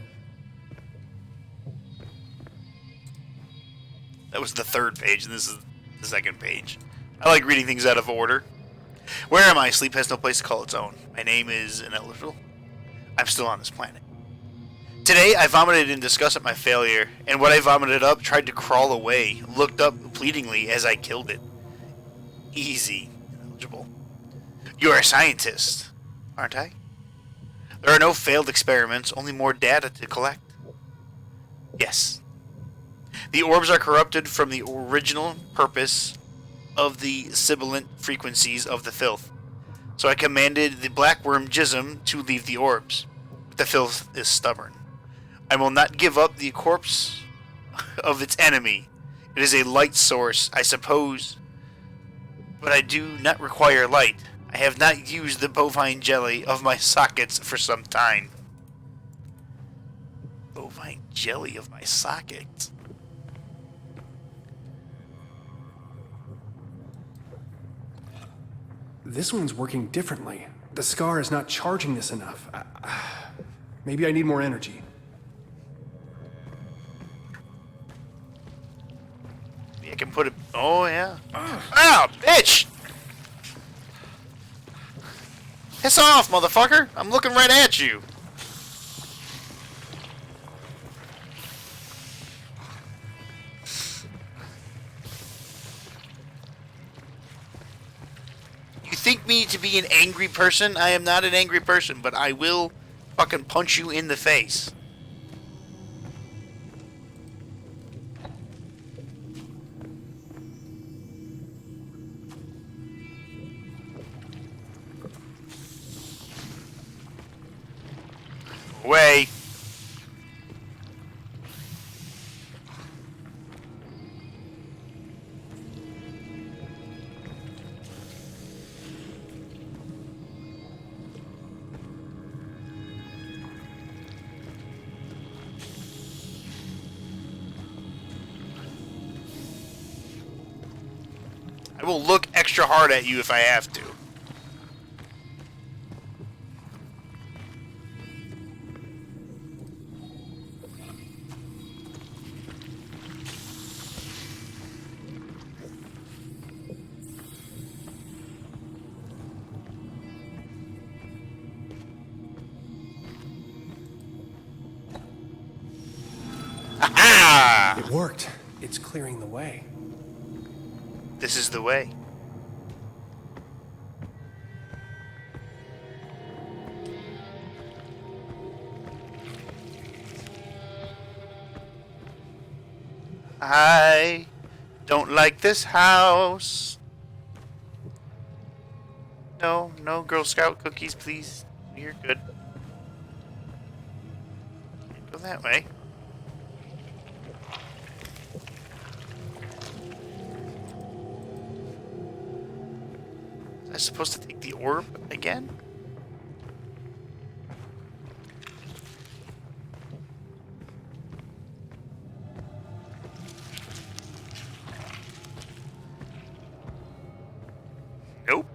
That was the third page, and this is the second page. I like reading things out of order. Where am I? Sleep has no place to call its own. My name is ineligible. I'm still on this planet. Today, I vomited in disgust at my failure, and what I vomited up tried to crawl away, looked up pleadingly as I killed it. Easy, ineligible. You're a scientist, aren't I? There are no failed experiments, only more data to collect. Yes. The orbs are corrupted from the original purpose of the sibilant frequencies of the filth. So I commanded the blackworm Jism to leave the orbs. But the filth is stubborn. I will not give up the corpse of its enemy. It is a light source, I suppose. But I do not require light. I have not used the bovine jelly of my sockets for some time. Bovine jelly of my sockets?
This one's working differently. The scar is not charging this enough. Maybe I need more energy.
I can put it... Oh, yeah. Ow, bitch! Piss off, motherfucker! I'm looking right at you. You think me to be an angry person? I am not an angry person, but I will fucking punch you in the face. Away. I will look extra hard at you if I have to. Aha!
It worked. It's clearing the way.
This is the way. I don't like this house. No, no Girl Scout cookies, please. You're good. Go that way. Am I supposed to take the orb again? Nope.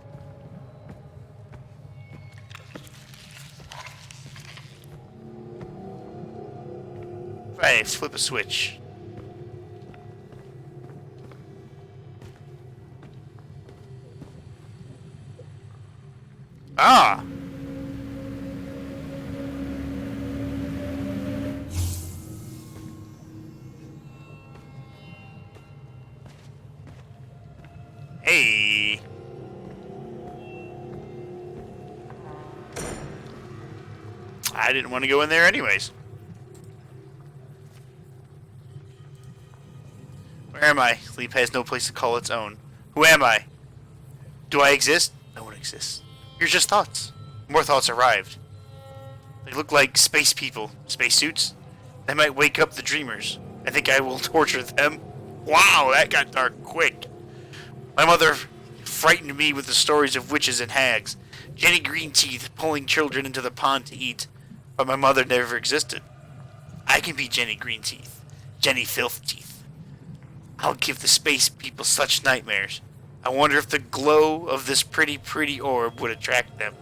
Right, flip a switch. Ah! Hey! I didn't want to go in there anyways. Where am I? Sleep has no place to call its own. Who am I? Do I exist? No one exists. You're just thoughts. More thoughts arrived. They look like space people. Spacesuits? They might wake up the dreamers. I think I will torture them. Wow, that got dark quick. My mother frightened me with the stories of witches and hags. Jenny Greenteeth pulling children into the pond to eat. But my mother never existed. I can be Jenny Greenteeth. Jenny Filthteeth. I'll give the space people such nightmares. I wonder if the glow of this pretty, pretty orb would attract them.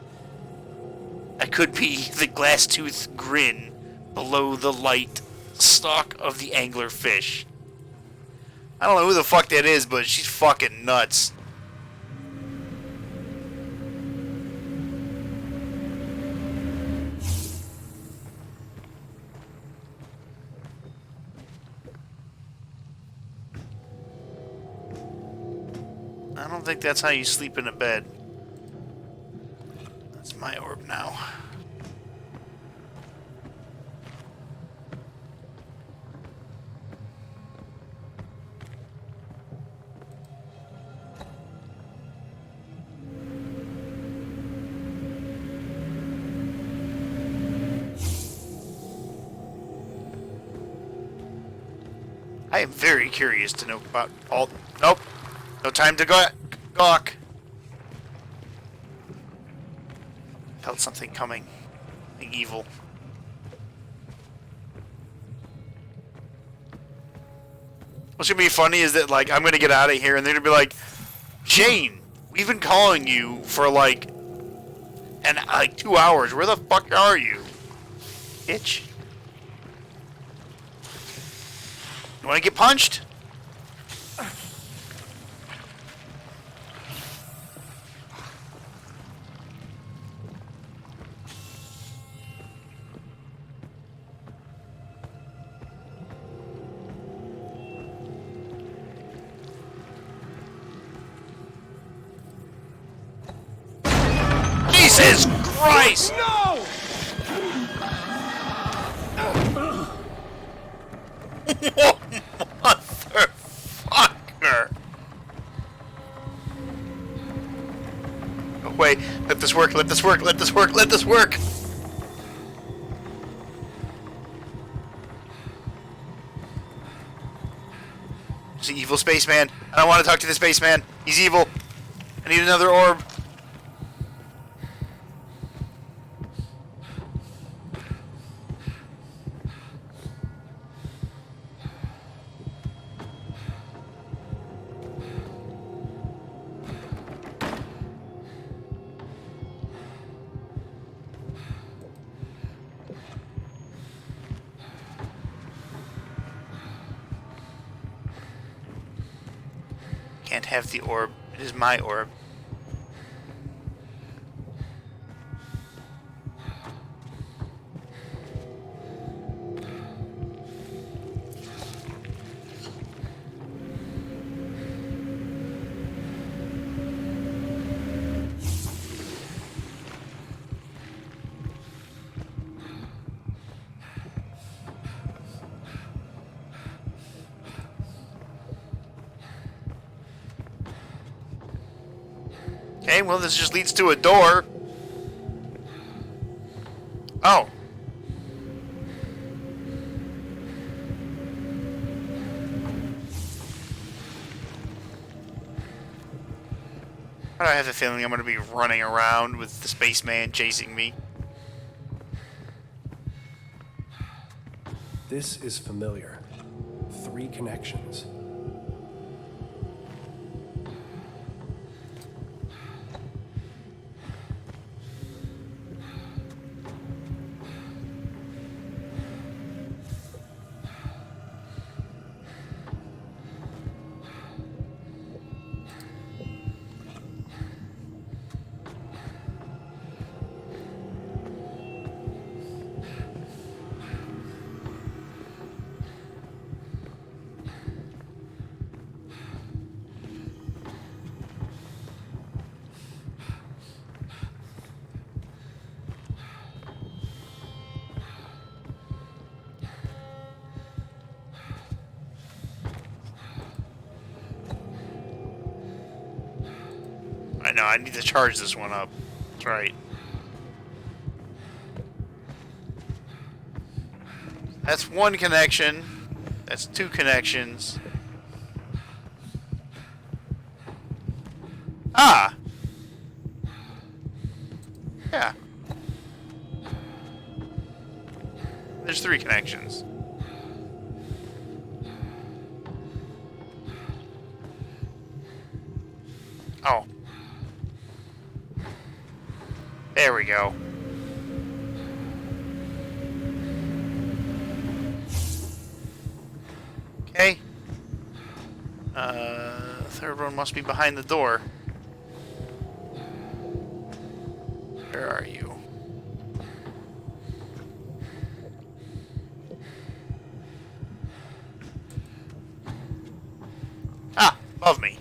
I could be the glass-toothed grin below the light stalk of the angler fish. I don't know who the fuck that is, but she's fucking nuts. I don't think that's how you sleep in a bed. That's my orb now. I am very curious to know about all... Nope. No time to gawk. Felt something coming. Something evil. What's gonna be funny is that, like, I'm gonna get out of here and they're gonna be like, Jane, we've been calling you for like 2 hours. Where the fuck are you? Bitch. You wanna get punched? Jesus Christ!
No!
Motherfucker! Oh, wait, let this work, let this work, let this work, let this work! He's an evil spaceman. I don't want to talk to the spaceman. He's evil. I need another orb. can't have the orb. It is my orb. Okay, well, this just leads to a door. Oh. I have a feeling I'm going to be running around with the spaceman chasing me.
This is familiar. 3 connections.
I know, I need to charge this one up. That's right. That's 1 connection. That's 2 connections. Ah! Yeah. There's 3 connections. Oh. There we go. Okay. Third one must be behind the door. Where are you? Ah, above me.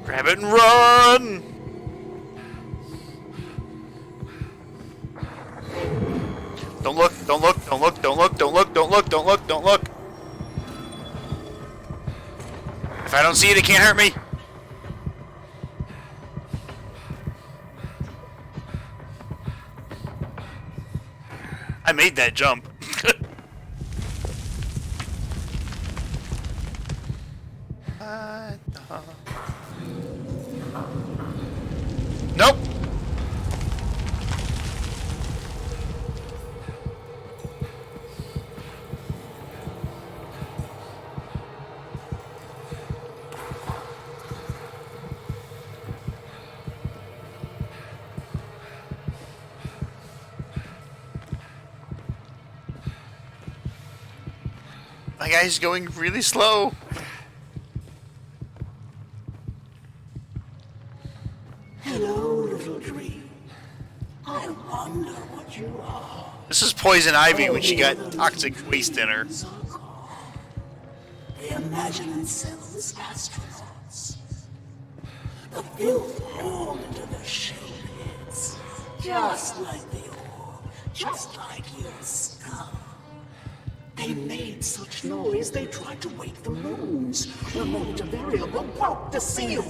Grab it and run! Don't look, don't look, don't look, don't look, don't look, don't look, don't look, don't look. If I don't see it, it can't hurt me. I made that jump. Nope. My guy's going really slow.
Hello, little dream. I wonder what you are.
This is Poison Ivy when she got toxic waste in her.
They imagine themselves as astronauts. The filth poured into their shell pits, just like the orb, just like your skull. They made such noise they tried to wake the moons. Remote a variable broke the seal.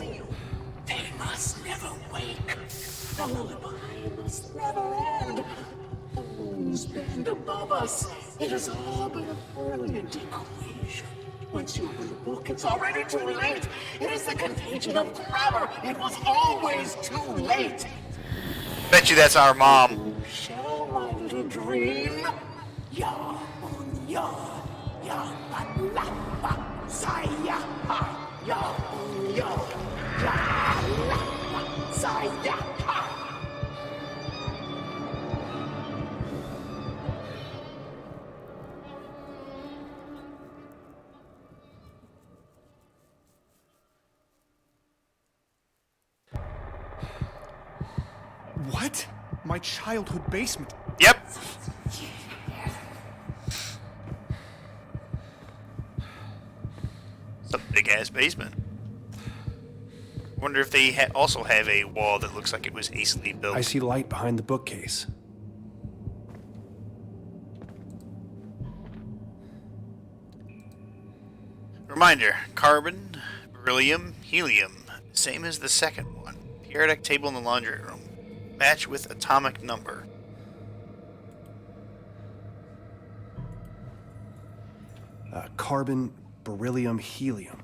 They must never wake. The lullaby must never end. The moons bend above us. It is all but a brilliant equation. Once you open the book, it's already too late. It is the contagion of grammar. It was always too late.
Bet you that's our mom.
Shall my little dream? Ya, ya, ya, la, ba, saya, ha, ya, ya, ya, la, ba, saya, ha.
What? My childhood basement.
Yep. It's a big ass basement. Wonder if they also have a wall that looks like it was hastily built.
I see light behind the bookcase.
Reminder, carbon, beryllium, helium, same as the second one. Periodic table in the laundry room. Match with atomic number.
Carbon, beryllium, helium.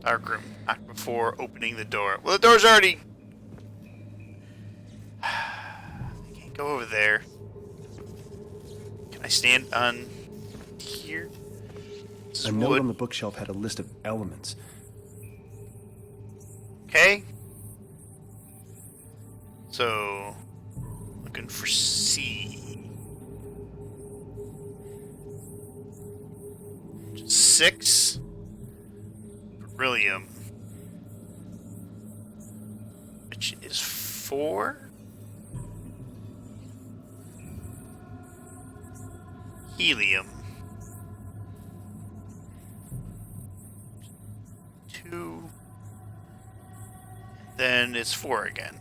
Dark room. Knock before opening the door. Well, the door's already... I can't go over there. Can I stand on here? This is
A note
wood.
on the bookshelf had a list of elements.
Okay. So, looking for C. 6. Beryllium. Which is 4. Helium. 2. Then it's 4 again.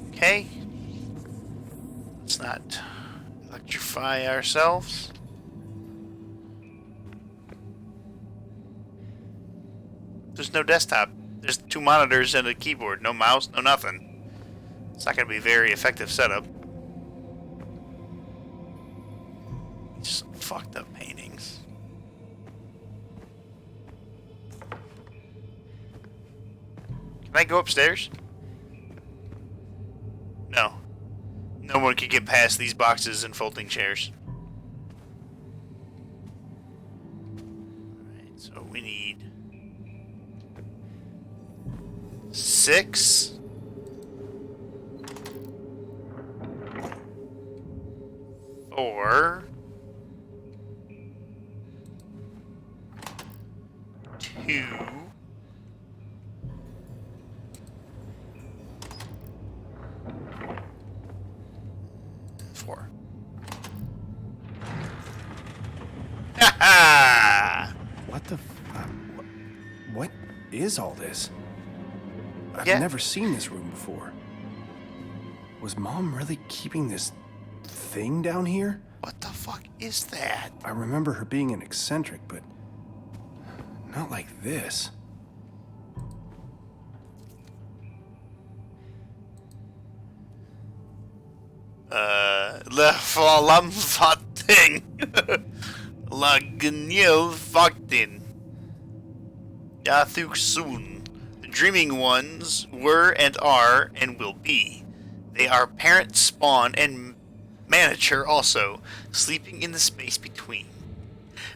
Okay. Let's not electrify ourselves. There's no desktop. There's 2 monitors and a keyboard. No mouse, no nothing. It's not going to be a very effective setup. Just some fucked up paintings. Can I go upstairs? No. No one can get past these boxes and folding chairs. Alright, so we need 6. Or 2. 4. Ha
What the what is all this? I've
Yeah.
never seen this room before. Was Mom really keeping this thing down here?
What the fuck is that?
I remember her being an eccentric, but not like this.
Le Falam Fatin. La Gnil Faktin. Yathuk Soon. The Dreaming Ones were and are and will be. They are parent, spawn, and manager also, sleeping in the space between.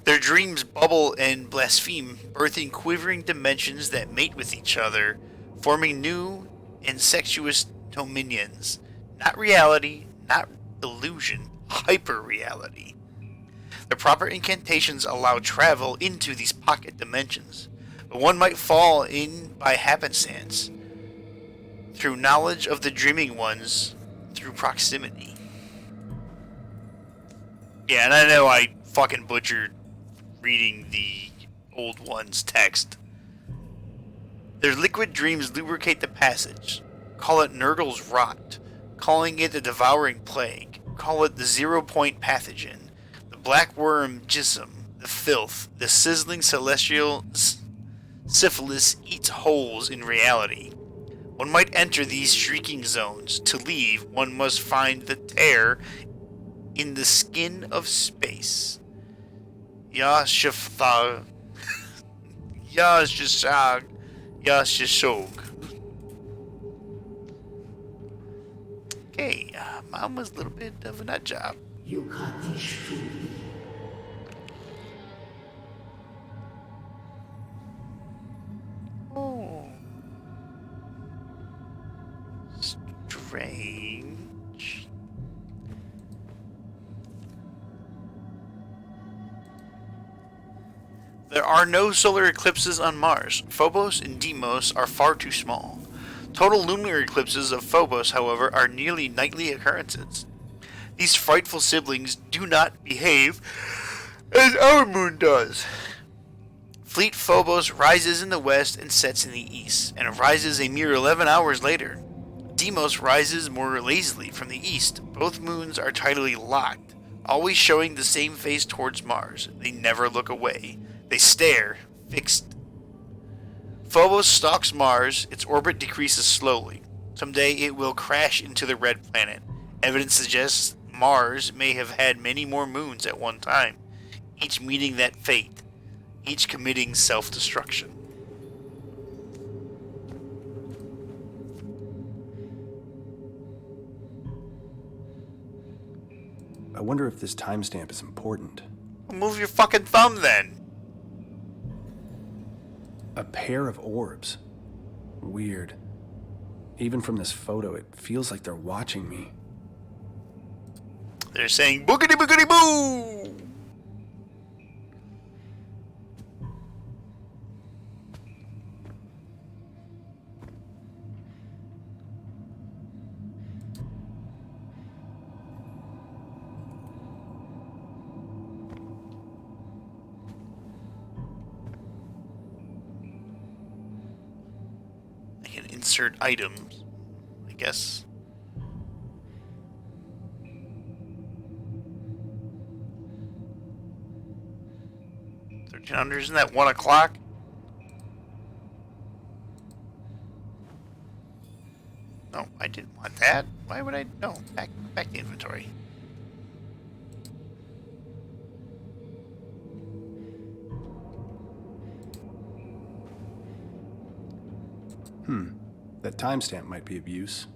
Their dreams bubble and blaspheme, birthing quivering dimensions that mate with each other, forming new incestuous dominions. Not reality, not illusion, hyper-reality. The proper incantations allow travel into these pocket dimensions, but one might fall in by happenstance, through knowledge of the dreaming ones, through proximity. Yeah, and I know I fucking butchered reading the old one's text. Their liquid dreams lubricate the passage. Call it Nurgle's rot. Calling it the devouring plague. Call it the 0-point pathogen. The black worm jism. The filth. The sizzling celestial syphilis eats holes in reality. One might enter these shrieking zones. To leave, one must find the tear in the skin of space. Yashifthag. Yashishag. Yashishog. Okay, Mom was a little bit of a nut job.
You got this food.
Oh. Strange. There are no solar eclipses on Mars. Phobos and Deimos are far too small. Total lunar eclipses of Phobos, however, are nearly nightly occurrences. These frightful siblings do not behave as our moon does. Fleet Phobos rises in the west and sets in the east, and rises a mere 11 hours later. Deimos rises more lazily from the east. Both moons are tidally locked, always showing the same face towards Mars. They never look away. They stare, fixed. Phobos stalks Mars. Its orbit decreases slowly. Someday it will crash into the red planet. Evidence suggests Mars may have had many more moons at one time, each meeting that fate, each committing self-destruction.
I wonder if this timestamp is important.
Move your fucking thumb then.
A pair of orbs. Weird. Even from this photo, it feels like they're watching me.
They're saying boogity boogity boo! I can insert items, I guess. Isn't that 1 o'clock? No, I didn't want that. Why would I? No, back to inventory.
That timestamp might be of use.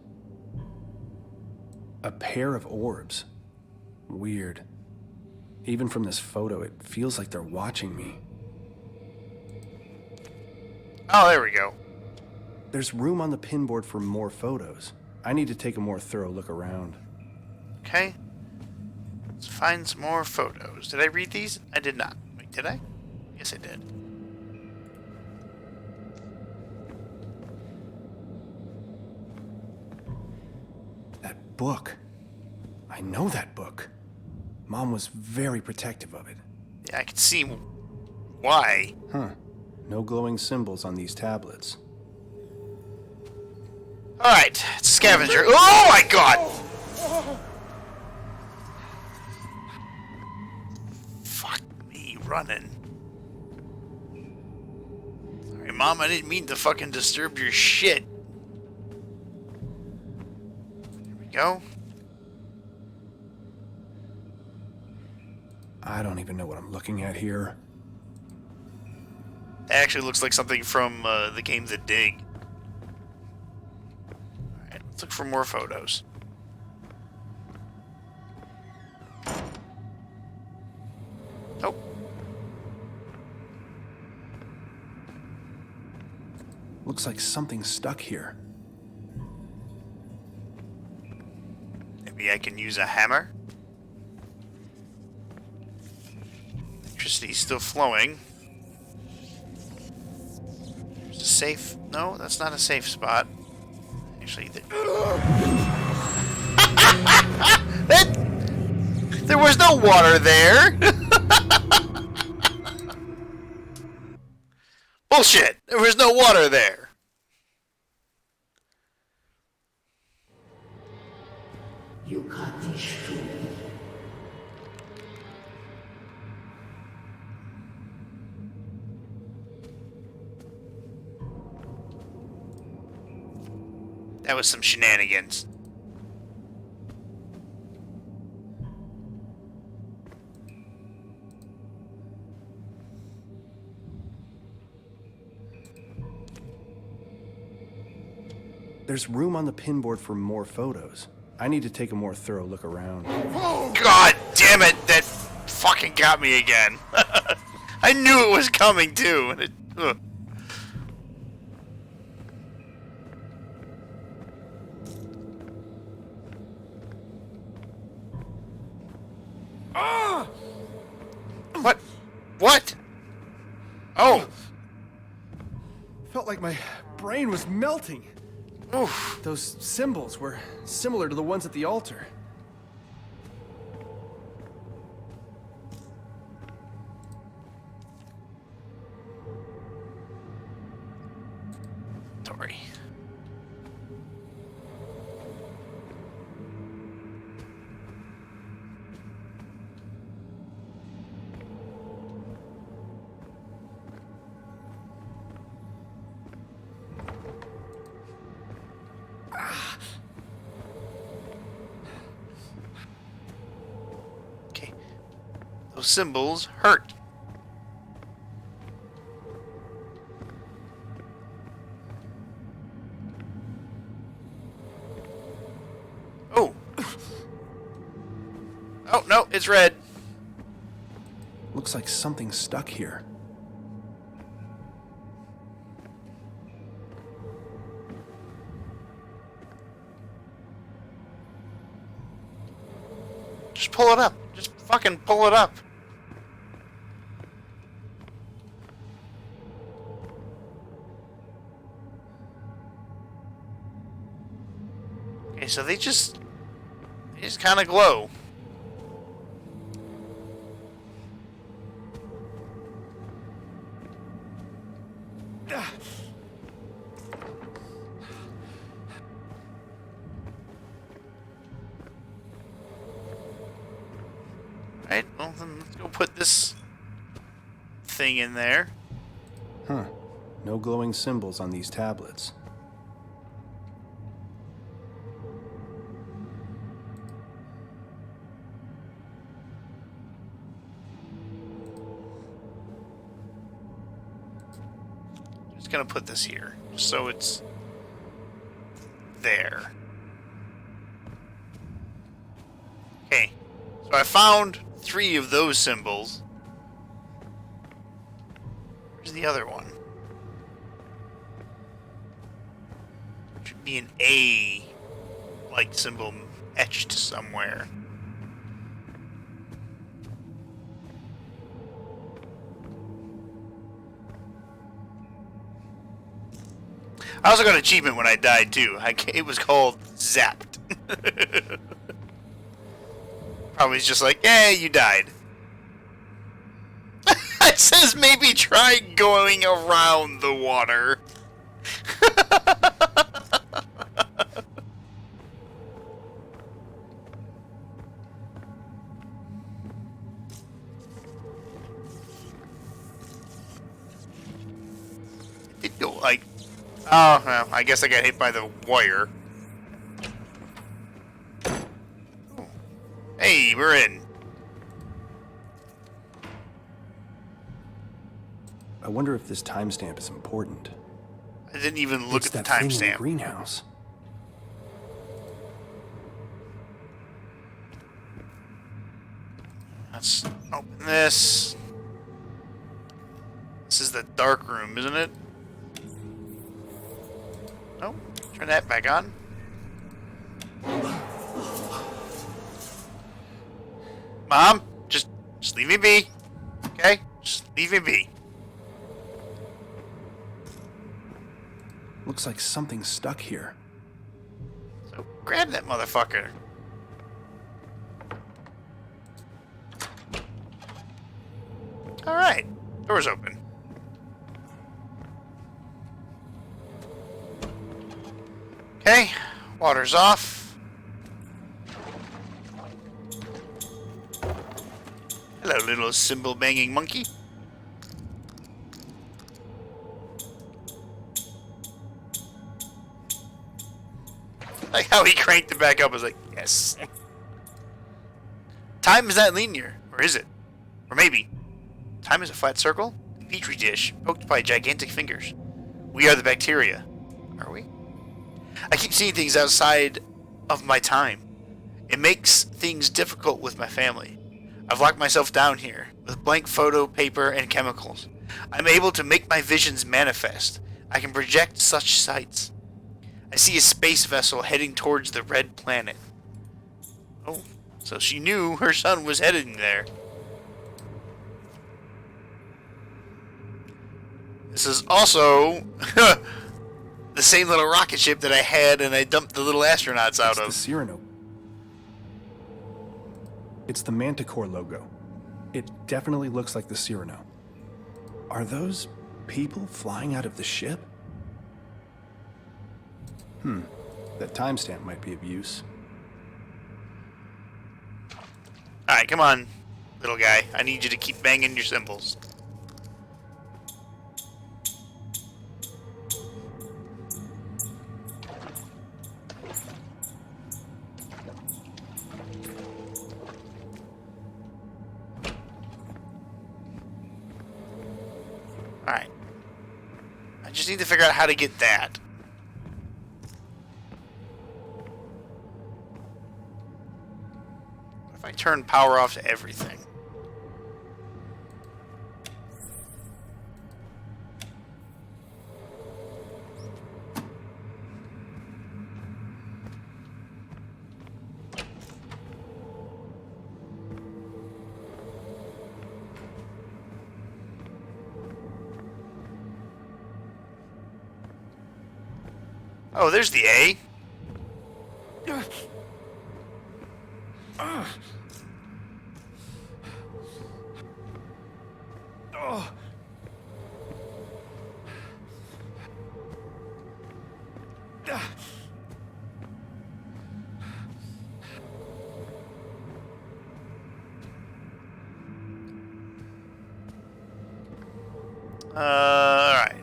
A pair of orbs. Weird. Even from this photo, it feels like they're watching me.
Oh, there we go.
There's room on the pinboard for more photos. I need to take a more thorough look around.
Okay. Let's find some more photos. Did I read these? I did not. Wait, did I? Yes, I did.
That book. I know that book. Mom was very protective of it.
Yeah, I can see why.
Huh. No glowing symbols on these tablets.
Alright, it's a scavenger. Oh my god! Fuck me running. Sorry, Mom, I didn't mean to fucking disturb your shit. There we go.
I don't even know what I'm looking at here.
That actually looks like something from the game The Dig. Alright, let's look for more photos. Oh.
Looks like something's stuck here.
Maybe I can use a hammer. Electricity's still flowing. There's a safe. No, that's not a safe spot. Actually, there was no water there. Bullshit. There was no water there.
You got this too.
That was some shenanigans.
There's room on the pinboard for more photos. I need to take a more thorough look around.
God damn it! That fucking got me again. I knew it was coming too. And it, ugh. What? What? Oh!
Felt like my brain was melting.
Oof.
Those symbols were similar to the ones at the altar.
Sorry. Okay. Those symbols hurt. Oh. Oh, no, it's red.
Looks like something stuck here.
Just pull it up. Just fucking pull it up. Okay, so they just kind of glow. Right, well then let's go put this thing in there.
Huh. No glowing symbols on these tablets.
Just gonna put this here, so it's there. Okay, so I found 3 of those symbols. Where's the other one? Should be an A-like symbol etched somewhere. I also got an achievement when I died too. It was called Zapped. Probably just like, yeah, you died. It says maybe try going around the water. Did go like, oh, well, I guess I got hit by the wire. Hey, we're in.
I wonder if this timestamp is important.
I didn't even look
It's
at the
that thing in the
timestamp.
greenhouse.
Let's open this. This is the dark room, isn't it? Oh, turn that back on. Mom, just leave me be. Okay? Just leave me be.
Looks like something stuck here.
So grab that motherfucker. Alright. Door's open. Okay. Water's off. Hello, little cymbal banging monkey. Like how he cranked it back up. I was like, yes. Time is not linear. Or is it? Or maybe. Time is a flat circle? A petri dish poked by gigantic fingers. We are the bacteria. Are we? I keep seeing things outside of my time. It makes things difficult with my family. I've locked myself down here, with blank photo, paper, and chemicals. I'm able to make my visions manifest. I can project such sights. I see a space vessel heading towards the red planet. Oh, so she knew her son was heading there. This is also the same little rocket ship that I had and I dumped the little astronauts out
It's
of.
the Cyrano. It's the Manticore logo. It definitely looks like the Cyrano. Are those people flying out of the ship? That timestamp might be of use.
Alright, come on, little guy. I need you to keep banging your cymbals. Alright. I just need to figure out how to get that. If I turn power off to everything. Oh, there's the A. All right.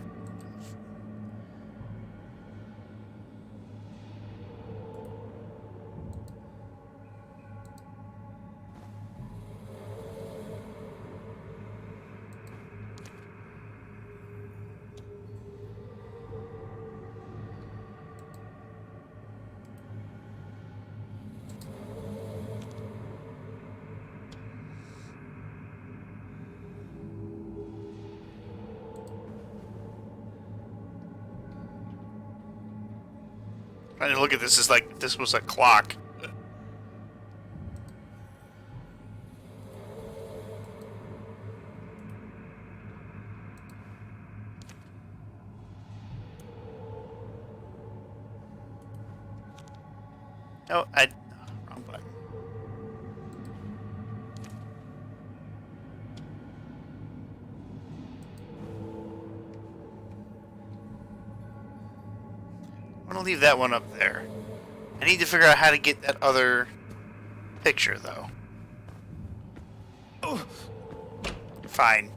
I look at this as like this was a clock. Oh, wrong button. I'm gonna leave that one up there. I need to figure out how to get that other picture, though. Oh. Fine.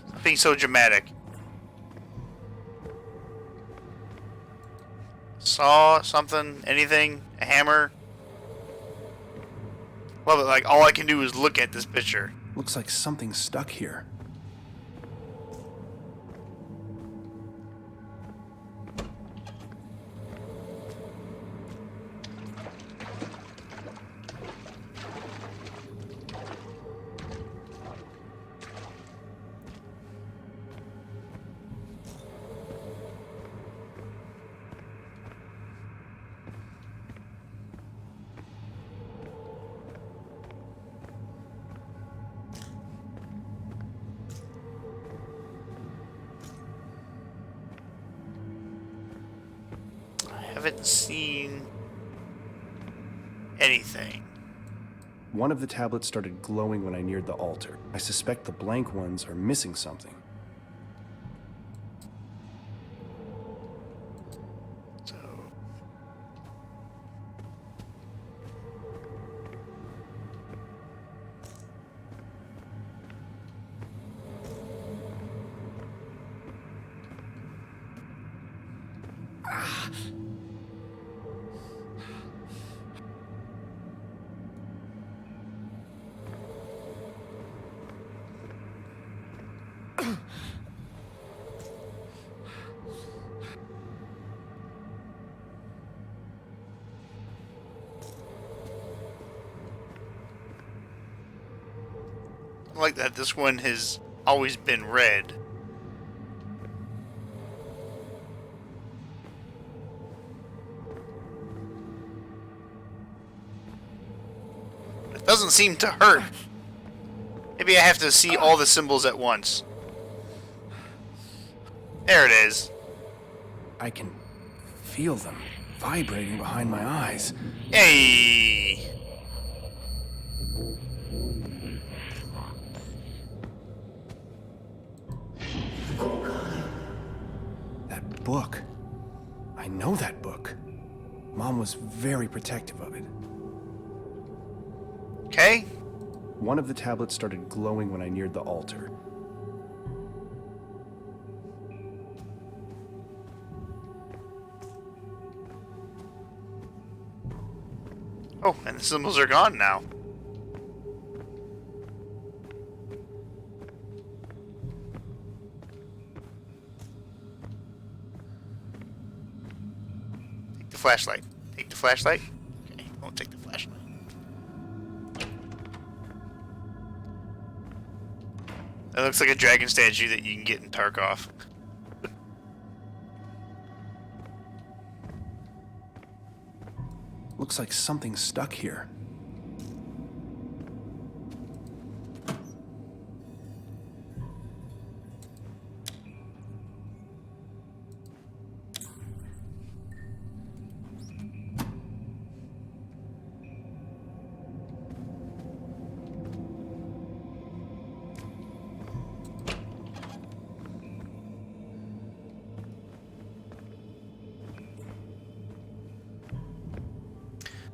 Stop being so dramatic. Saw something? Anything? A hammer? Love it. Like, all I can do is look at this picture.
Looks like something's stuck here.
Haven't seen anything.
One of the tablets started glowing when I neared the altar. I suspect the blank ones are missing something.
So I like that this one has always been red. It doesn't seem to hurt. Maybe I have to see all the symbols at once. There it is.
I can feel them vibrating behind my eyes.
Hey!
That book. I know that book. Mom was very protective of it.
Okay.
One of the tablets started glowing when I neared the altar.
Oh, and the symbols are gone now. Take the flashlight. Take the flashlight. Okay, won't take the flashlight. That looks like a dragon statue that you can get in Tarkov.
Looks like something's stuck here.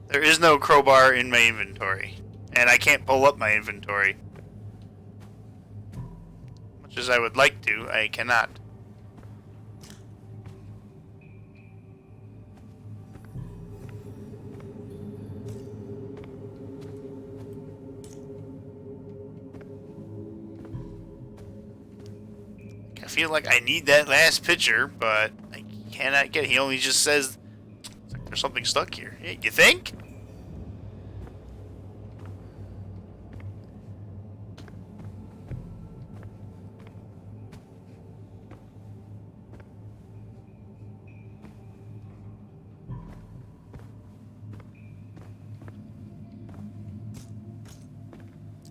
There is no crowbar in my inventory, and I can't pull up my inventory. Much as I would like to, I cannot. I feel like I need that last picture, but I cannot get it. He only just says there's something stuck here. You think?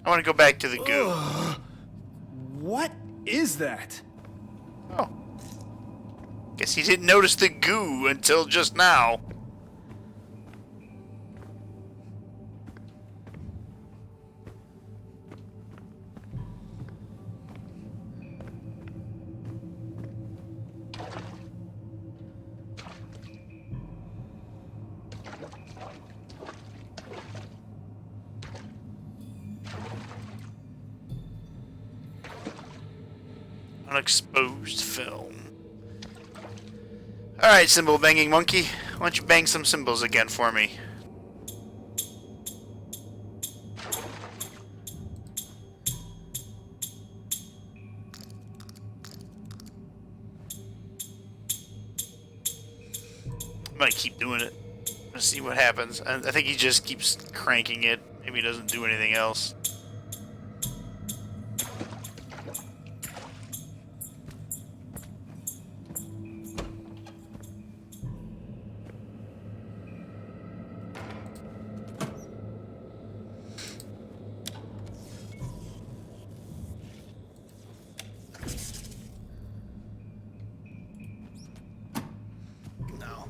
I want to go back to the goo.
What is that?
Oh. Guess he didn't notice the goo until just now. Unexposed film. Alright, symbol banging monkey. Why don't you bang some symbols again for me? I might keep doing it. Let's see what happens. I think he just keeps cranking it. Maybe he doesn't do anything else.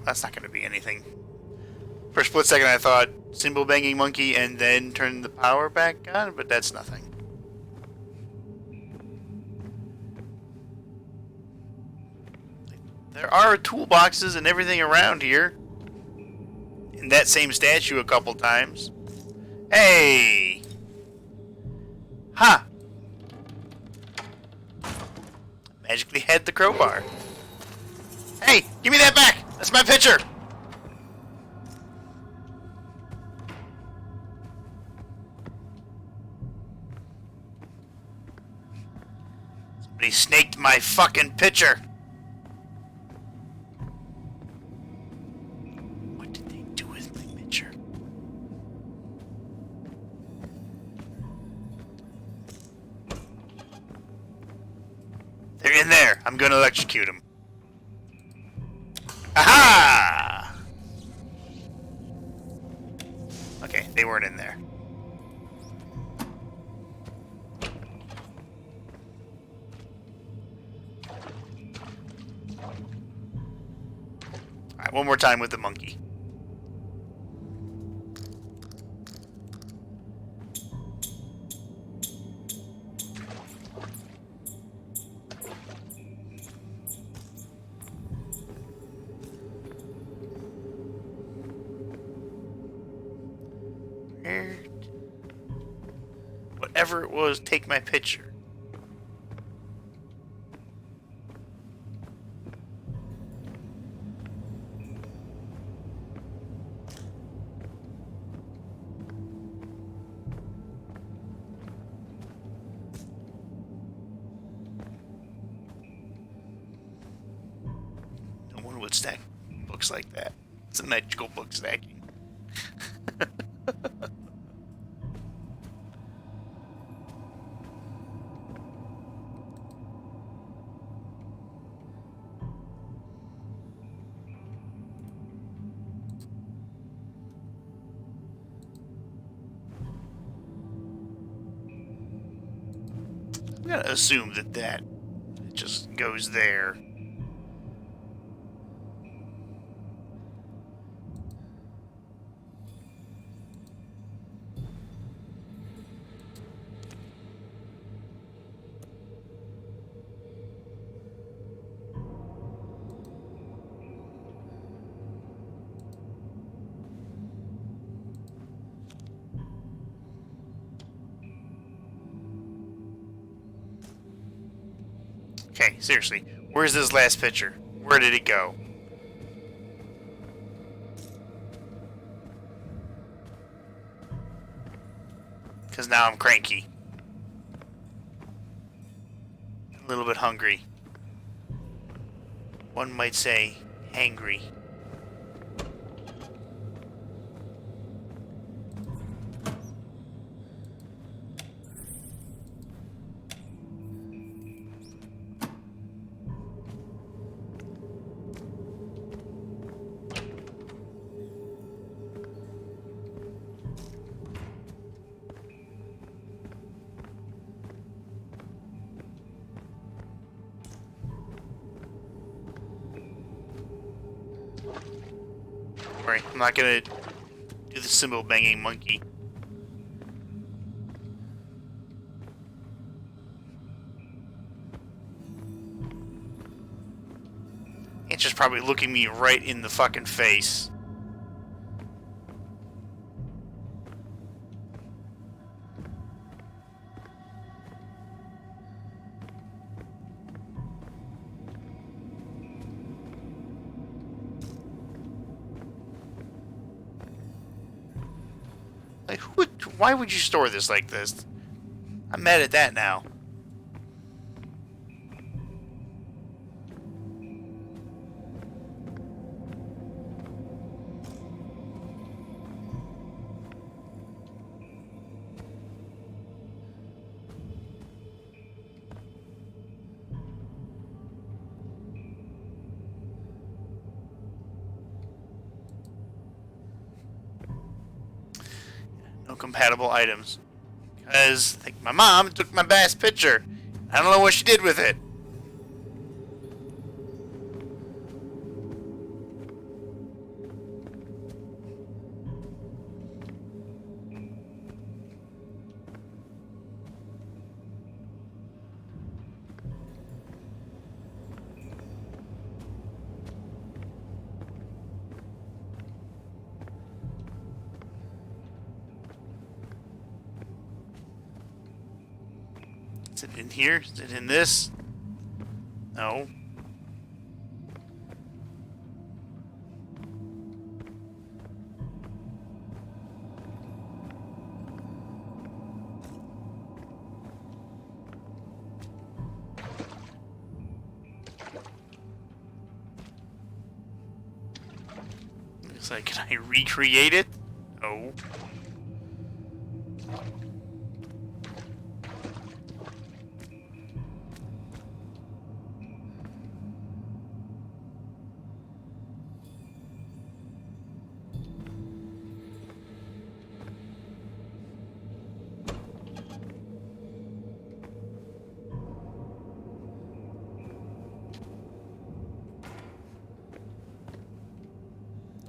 That's not going to be anything. For a split second I thought symbol banging monkey and then turn the power back on, but that's nothing. There are toolboxes and everything around here. In that same statue a couple times. Hey! Ha! Magically had the crowbar. Hey! Give me that back! That's my picture! Somebody snaked my fucking picture! What did they do with my picture? They're in there! I'm gonna electrocute them. Aha! Okay, they weren't in there. Alright, one more time with the monkey. Whatever it was, take my picture. No one would stack books like that. It's a magical book stacking. I'm gonna assume that it just goes there. Okay, seriously, where's this last picture? Where did it go? Because now I'm cranky. A little bit hungry. One might say, hangry. Worry, I'm not gonna do the cymbal banging monkey. It's just probably looking me right in the fucking face. Like, why would you store this like this? I'm mad at that now. No compatible items. Because, like, my mom took my best picture. I don't know what she did with it. Is it in here? Is it in this? No. It's like, can I recreate it? No.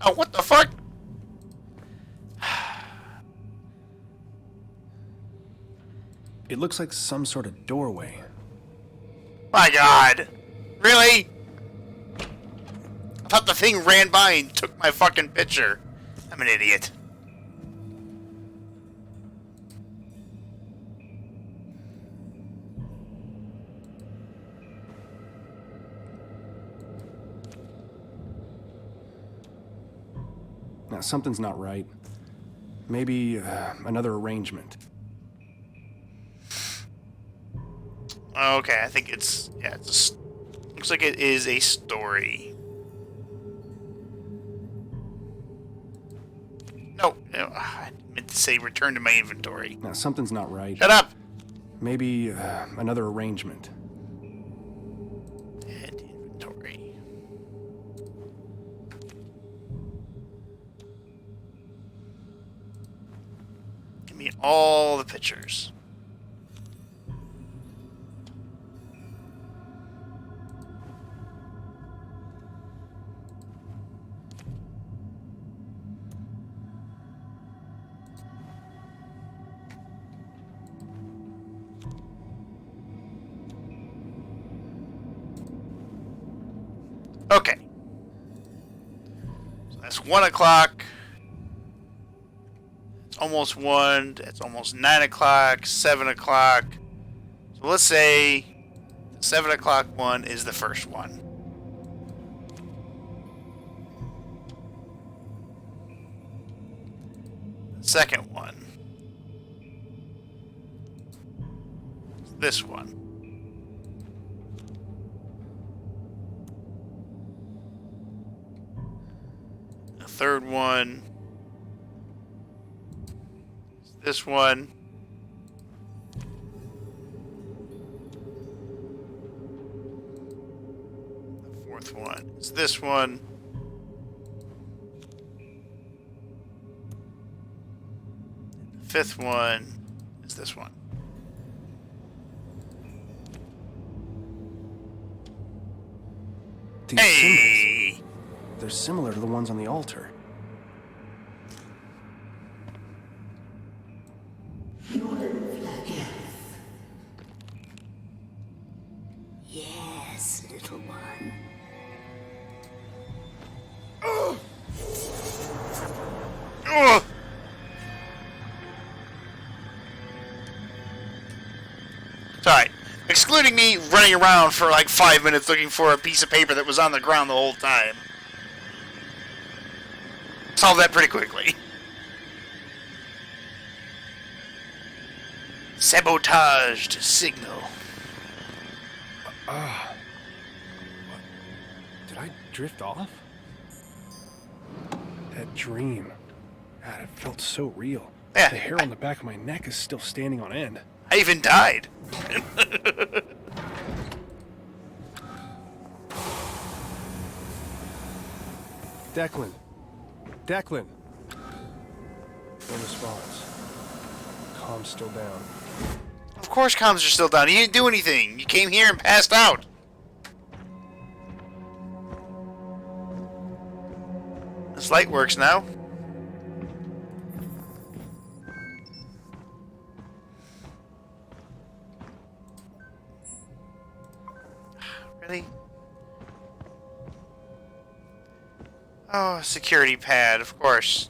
Oh, what the fuck?
It looks like some sort of doorway.
My God. Really? I thought the thing ran by and took my fucking picture. I'm an idiot.
Now, something's not right. Maybe another arrangement.
Okay, I think it's... Yeah, looks like it is a story. No, I meant to say return to my inventory.
Now, something's not right.
Shut up!
Maybe another arrangement.
And inventory. Give me all the pictures. Okay. So that's 1 o'clock. It's almost 1. It's almost 9 o'clock. 7 o'clock. So let's say the 7 o'clock one is the first one. The second one is this one. Third one is this one. The fourth one is this one. The fifth one is this one.
These symbols,
Hey!
they're similar to the ones on the altar.
Yes, little one.
Ugh! Sorry. Excluding me running around for like 5 minutes looking for a piece of paper that was on the ground the whole time. Solved that pretty quickly. Sabotaged signal.
Did I drift off? That dream. God, it felt so real.
Yeah.
The hair on the back of my neck is still standing on end.
I even died.
Declan. Declan. No response. Calm's still down.
Of course comms are still down. You didn't do anything. You came here and passed out. This light works now. Really? Oh, security pad, of course.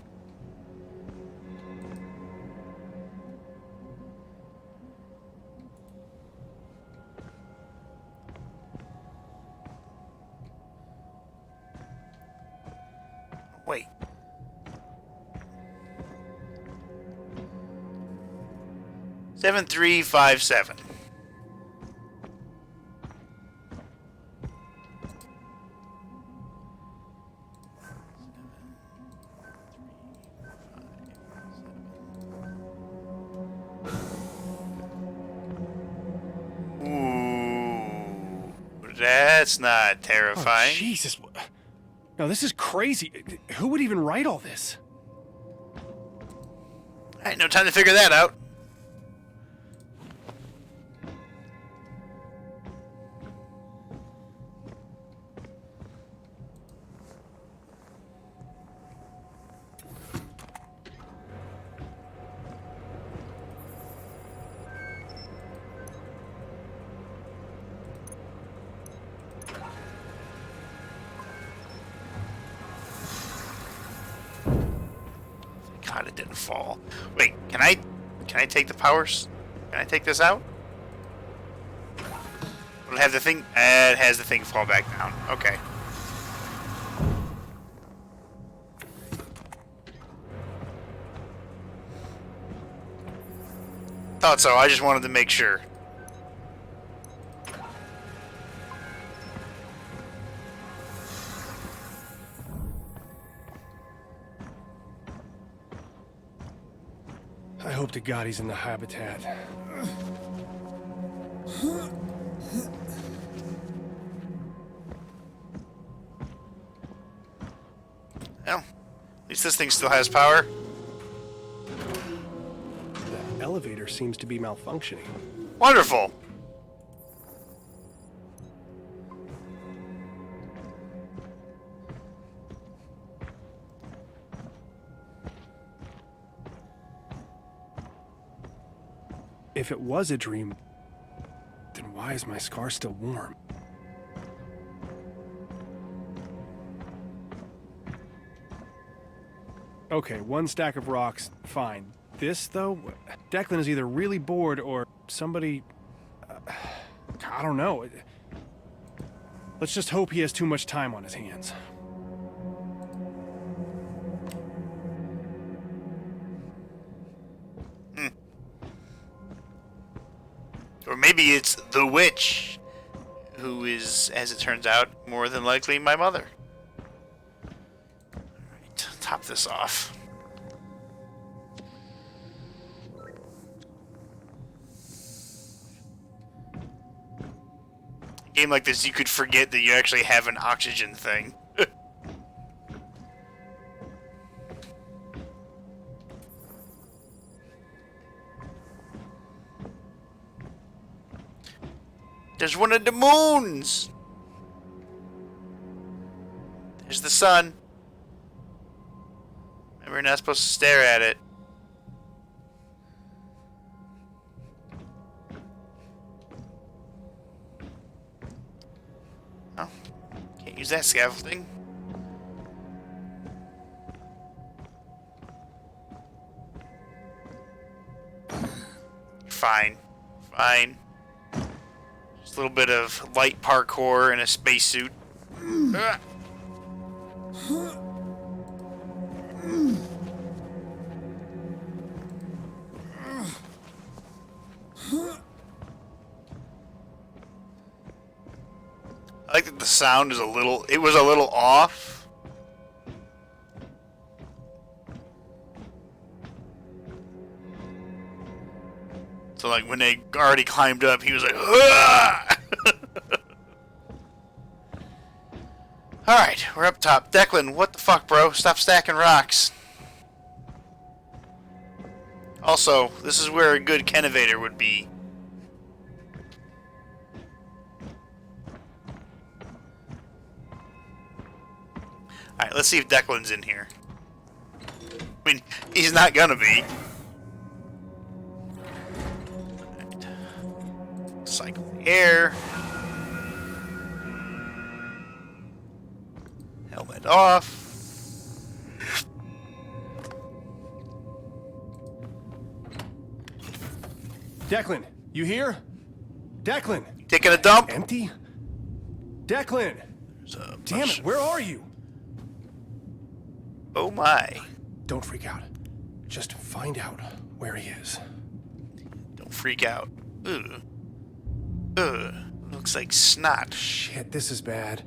Wait. Seven 357. Ooh, that's not terrifying.
Oh, Jesus. No, this is crazy. Who would even write all this?
I had no time to figure that out. God, it didn't fall. Wait, can I take the powers? Can I take this out? Will it have the thing? It has the thing fall back down. Okay. Thought so. I just wanted to make sure.
I hope to God he's in the habitat.
Well, at least this thing still has power.
The elevator seems to be malfunctioning.
Wonderful.
If it was a dream, then why is my scar still warm? Okay, one stack of rocks, fine. This, though, Declan is either really bored or somebody... I don't know. Let's just hope he has too much time on his hands.
Or maybe it's the witch, who is, as it turns out, more than likely my mother. Alright, top this off. A game like this, you could forget that you actually have an oxygen thing. There's one of the moons! There's the sun. And we're not supposed to stare at it. Oh, can't use that scaffolding. Fine. Fine. Just a little bit of light parkour in a spacesuit. I like that the sound is it was a little off. So like when they already climbed up, he was like, "Ah!" Alright, we're up top. Declan, what the fuck, bro? Stop stacking rocks. Also, this is where a good Kennovator would be. Alright, let's see if Declan's in here. I mean, he's not gonna be. Right. Cycle the air. Helmet off.
Declan, you here? Declan!
Taking a dump?
Empty? Declan! Damn it, where are you?
Oh my.
Don't freak out. Just find out where he is.
Don't freak out. Ugh. Ugh. Looks like snot.
Shit, this is bad.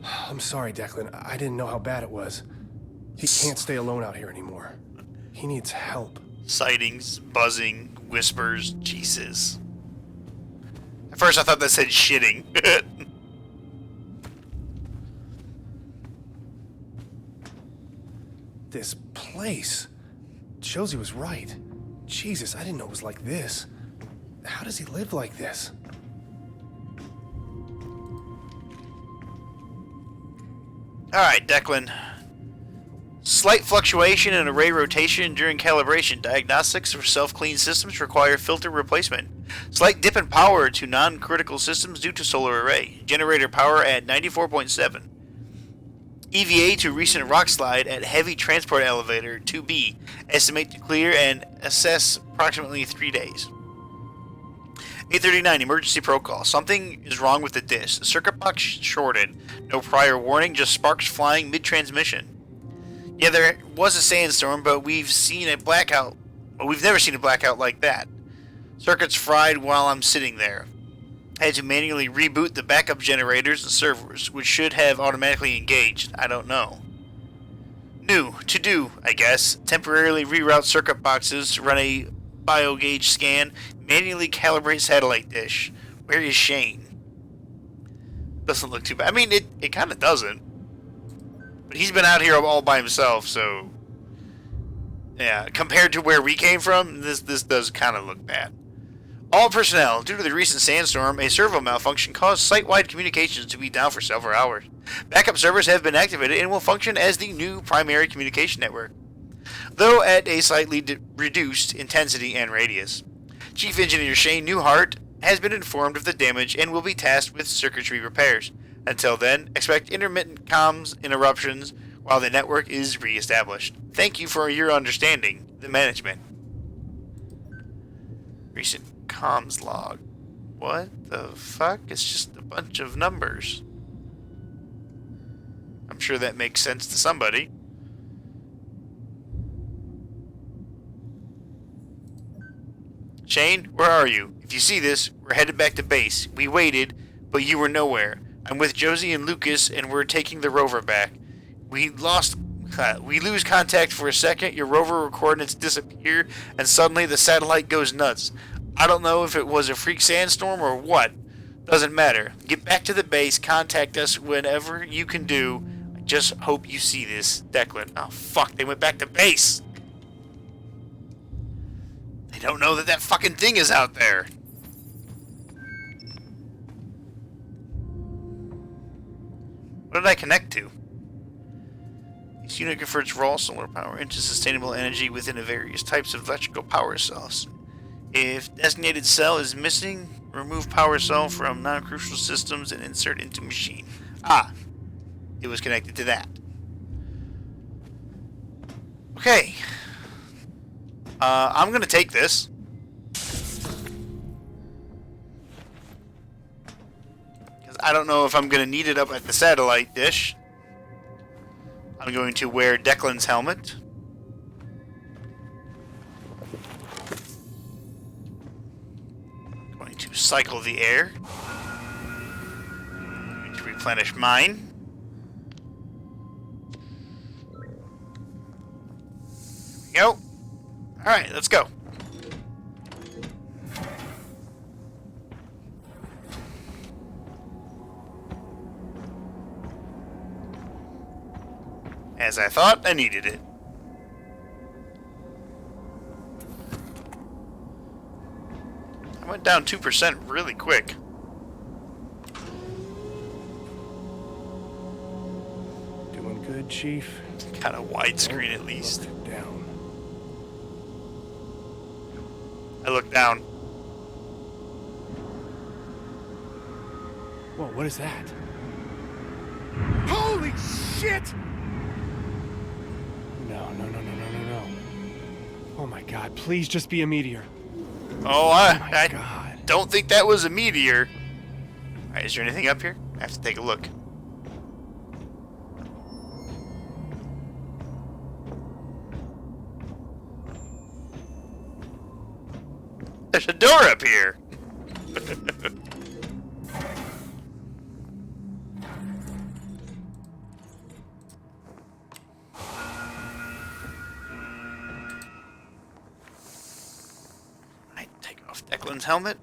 I'm sorry, Declan. I didn't know how bad it was. He can't stay alone out here anymore. He needs help.
Sightings, buzzing, whispers, Jesus. At first I thought that said shitting.
This place. Josie was right. Jesus, I didn't know it was like this. How does he live like this?
Alright, Declan. Slight fluctuation in array rotation during calibration. Diagnostics for self-clean systems require filter replacement. Slight dip in power to non-critical systems due to solar array. Generator power at 94.7. EVA to recent rock slide at heavy transport elevator 2B. Estimate to clear and assess approximately 3 days. 8:39 emergency protocol. Something is wrong with the dish. The circuit box shorted. No prior warning, just sparks flying mid-transmission. Yeah, there was a sandstorm, but we've seen a blackout. Well, we've never seen a blackout like that. Circuits fried while I'm sitting there. I had to manually reboot the backup generators and servers, which should have automatically engaged. I don't know. New. To do, I guess. Temporarily reroute circuit boxes, run a biogauge scan, manually calibrate satellite dish. Where is Shane? Doesn't look too bad. I mean, it kind of doesn't. But he's been out here all by himself, so... Yeah, compared to where we came from, this does kind of look bad. All personnel, due to the recent sandstorm, a servo malfunction caused site-wide communications to be down for several hours. Backup servers have been activated and will function as the new primary communication network, though at a slightly reduced intensity and radius. Chief Engineer Shane Newhart has been informed of the damage and will be tasked with circuitry repairs. Until then, expect intermittent comms interruptions while the network is re-established. Thank you for your understanding, the management. Recent comms log. What the fuck? It's just a bunch of numbers. I'm sure that makes sense to somebody. Shane, where are you? If you see this, we're headed back to base. We waited, but you were nowhere. I'm with Josie and Lucas, and we're taking the rover back. We lose contact for a second, your rover coordinates disappear, and suddenly the satellite goes nuts. I don't know if it was a freak sandstorm or what. Doesn't matter. Get back to the base, contact us whenever you can do. I just hope you see this. Declan. Oh, fuck, they went back to base. They don't know that that fucking thing is out there. What did I connect to? This unit converts raw solar power into sustainable energy within the various types of electrical power cells. If designated cell is missing, remove power cell from non-crucial systems and insert into machine. Ah, it was connected to that. Okay. I'm gonna take this. Because I don't know if I'm gonna need it up at the satellite dish. I'm going to wear Declan's helmet. Going to cycle the air. Going to replenish mine. There we go. Alright, let's go. As I thought, I needed it. I went down 2% really quick.
Doing good, Chief.
Got a widescreen at least.
Look down.
I look down.
Whoa, what is that? Holy shit! No. Oh my god, please just be a meteor.
Oh,
my
I
God.
don't think that was a meteor. Alright, is there anything up here? I have to take a look. There's a door up here. I take off Declan's helmet.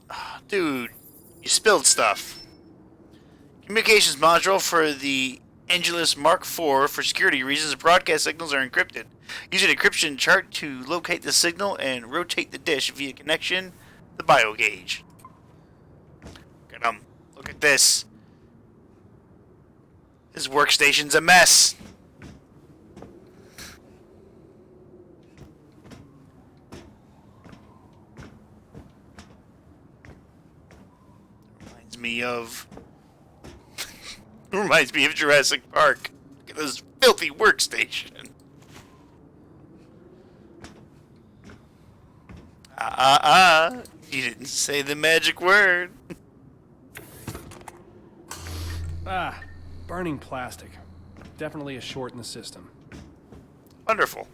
Ah, dude, you spilled stuff. Communications module for the Angelus Mark IV. For security reasons, broadcast signals are encrypted. Use an encryption chart to locate the signal and rotate the dish via connection the biogauge. Look at this. This workstation's a mess. me of reminds me of Jurassic Park. Look at this filthy workstation. You didn't say the magic word.
Ah, burning plastic. Definitely a short in the system.
Wonderful.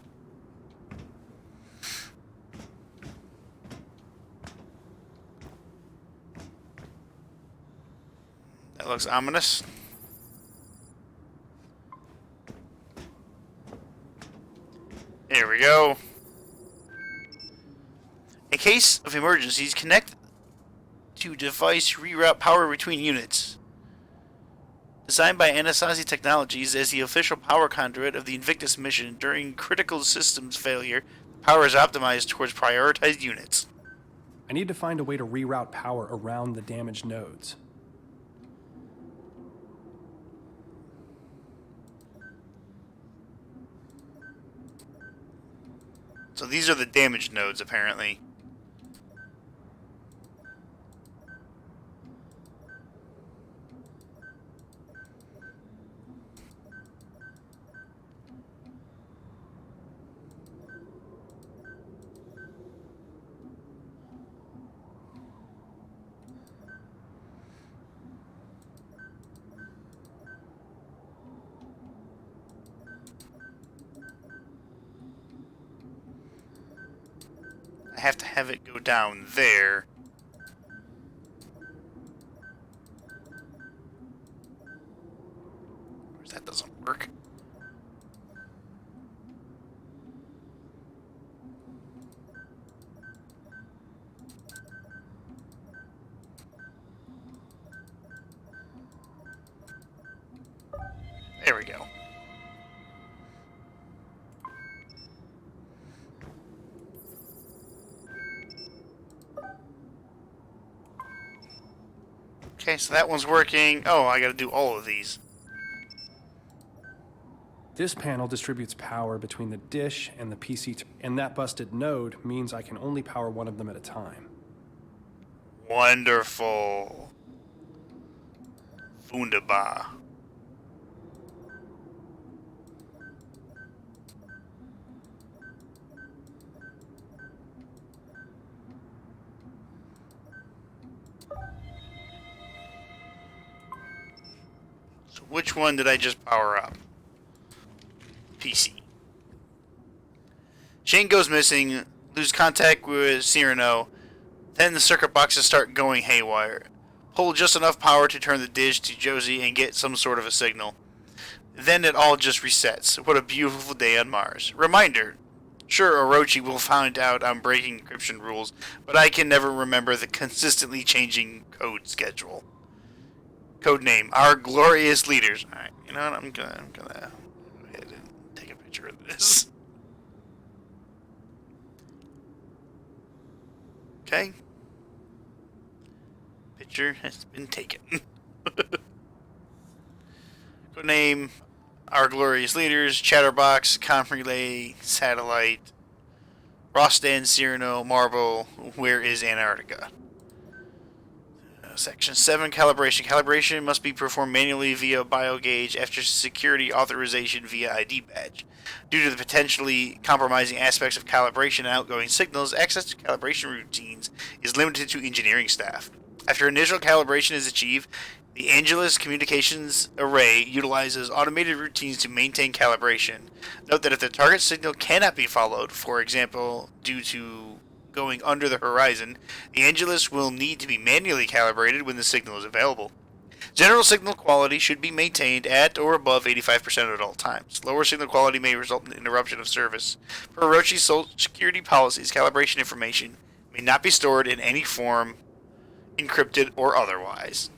That looks ominous. Here we go. In case of emergencies, connect to device to reroute power between units. Designed by Anasazi Technologies as the official power conduit of the Invictus mission, during critical systems failure, power is optimized towards prioritized units.
I need to find a way to reroute power around the damaged nodes.
So these are the damaged nodes, apparently. I have to have it go down there. That doesn't work. There we go. Okay, so that one's working. Oh, I gotta do all of these.
This panel distributes power between the dish and the PC, and that busted node means I can only power one of them at a time.
Wonderful. Wunderbar. So which one did I just power up? PC. Shane goes missing, lose contact with Cyrano, then the circuit boxes start going haywire. Pull just enough power to turn the dish to Josie and get some sort of a signal. Then it all just resets. What a beautiful day on Mars. Reminder, sure, Orochi will find out I'm breaking encryption rules, but I can never remember the consistently changing code schedule. Code name, Our Glorious Leaders. Alright, you know what, I'm gonna go ahead and take a picture of this. Okay. Picture has been taken. Code name, Our Glorious Leaders, Chatterbox, Conf Relay, Satellite, Rostan, Cyrano, Marble, Where is Antarctica? Section 7, Calibration. Calibration must be performed manually via biogauge after security authorization via ID badge. Due to the potentially compromising aspects of calibration and outgoing signals, access to calibration routines is limited to engineering staff. After initial calibration is achieved, the Angelus Communications Array utilizes automated routines to maintain calibration. Note that if the target signal cannot be followed, for example, due to going under the horizon, the Angelus will need to be manually calibrated when the signal is available. General signal quality should be maintained at or above 85% at all times. Lower signal quality may result in interruption of service. Per Orochi's security policies, calibration information may not be stored in any form, encrypted or otherwise.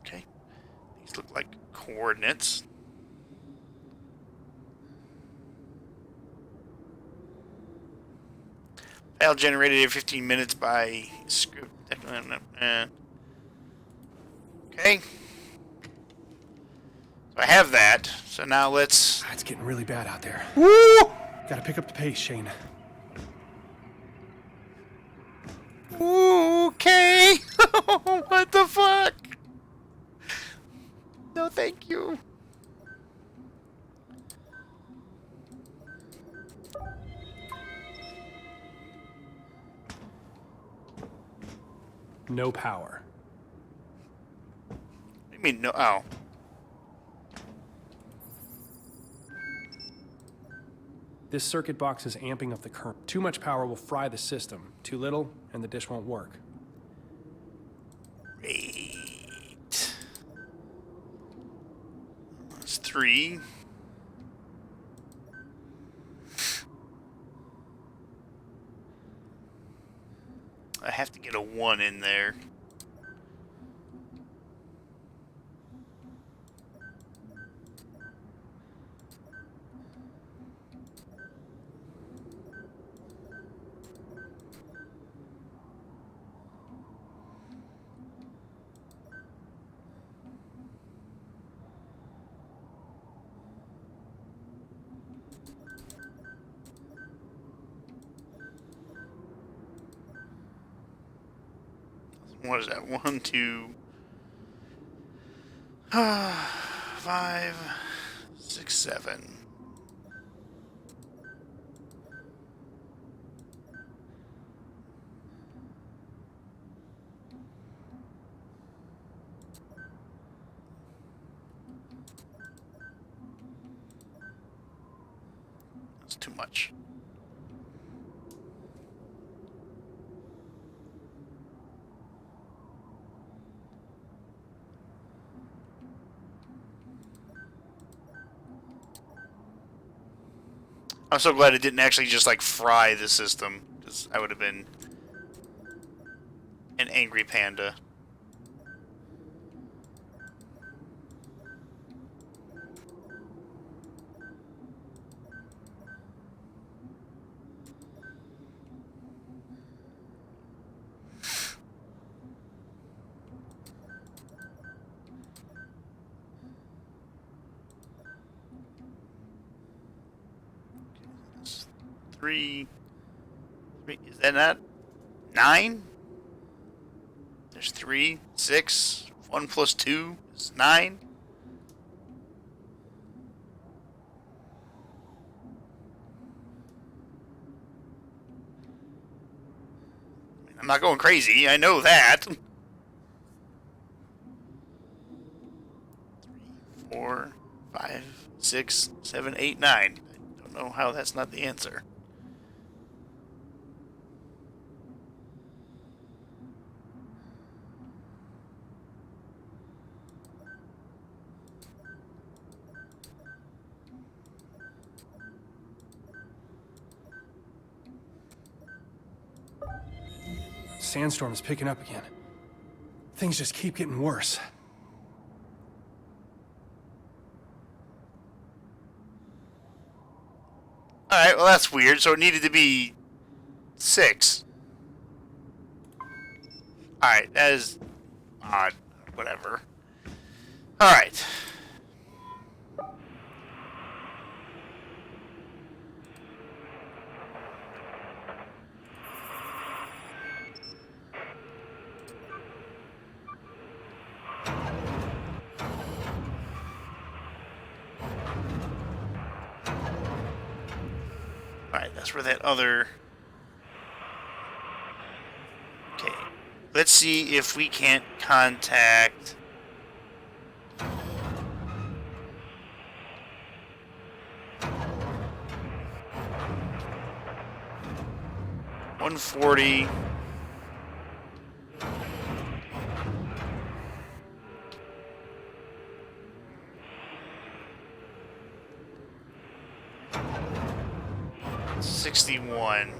Okay, these look like coordinates. File generated in 15 minutes by script. Okay. So I have that. So now let's.
It's getting really bad out there.
Woo!
Gotta pick up the pace, Shane.
Okay. What the fuck? No, thank you.
No power.
What do you mean no? Oh.
This circuit box is amping up the current. Too much power will fry the system. Too little, and the dish won't work.
Great. That's 3. I have to get a 1 in there. What is that? 1, 2, 5, 6, 7. That's too much. I'm so glad it didn't actually just like fry the system, because I would have been an angry panda. Three, is that not 9? There's 3, 6, 1 plus 2 is 9. I'm not going crazy, I know that. 3, 4, 5, 6, 7, 8, 9. I don't know how that's not the answer.
Sandstorm is picking up again. Things just keep getting worse.
Alright, well that's weird, so it needed to be 6. Alright, that is odd. Whatever. Alright. Alright, that's where that other... Okay. Let's see if we can't contact... $140. $61.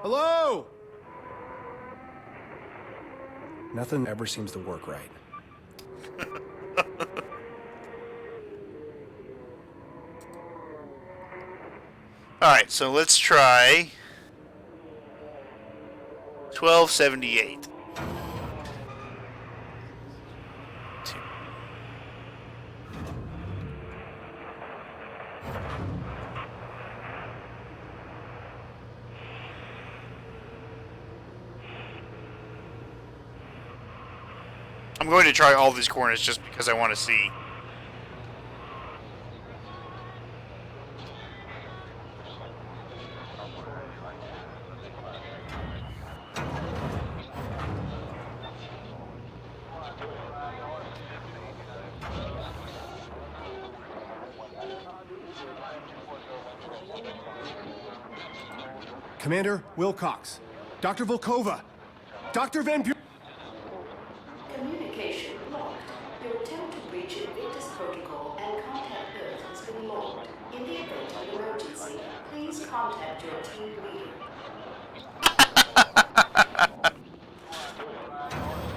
Hello? Nothing ever seems to work right.
Alright, so let's try 1278. I'm going to try all these corners just because I want to see.
Commander Wilcox. Dr. Volkova. Dr. Van Buren.
Communication locked. Your attempt to breach Invictus Protocol and contact Earth has been logged. In the event of an emergency, please contact your team leader.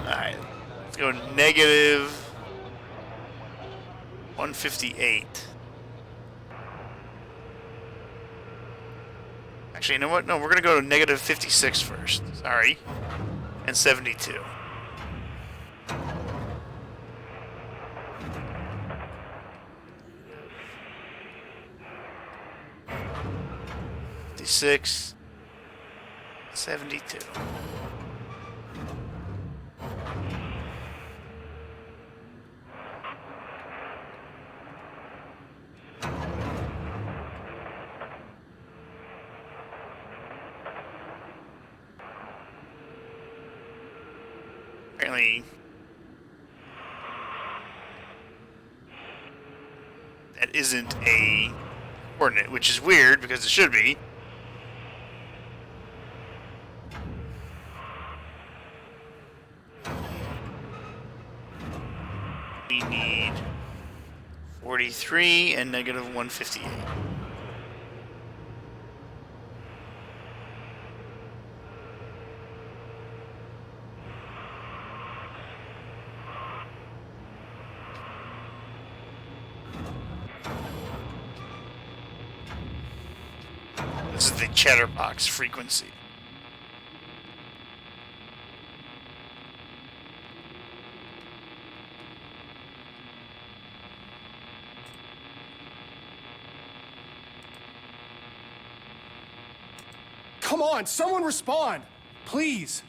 Alright. Let's go negative 158. Actually, you know what? No, we're going to go to negative 56 first. Sorry. And 72. $56. 72. Apparently, that isn't a coordinate, which is weird because it should be. We need 43 and negative 158. This is the chatterbox frequency.
Come on, someone respond! Please!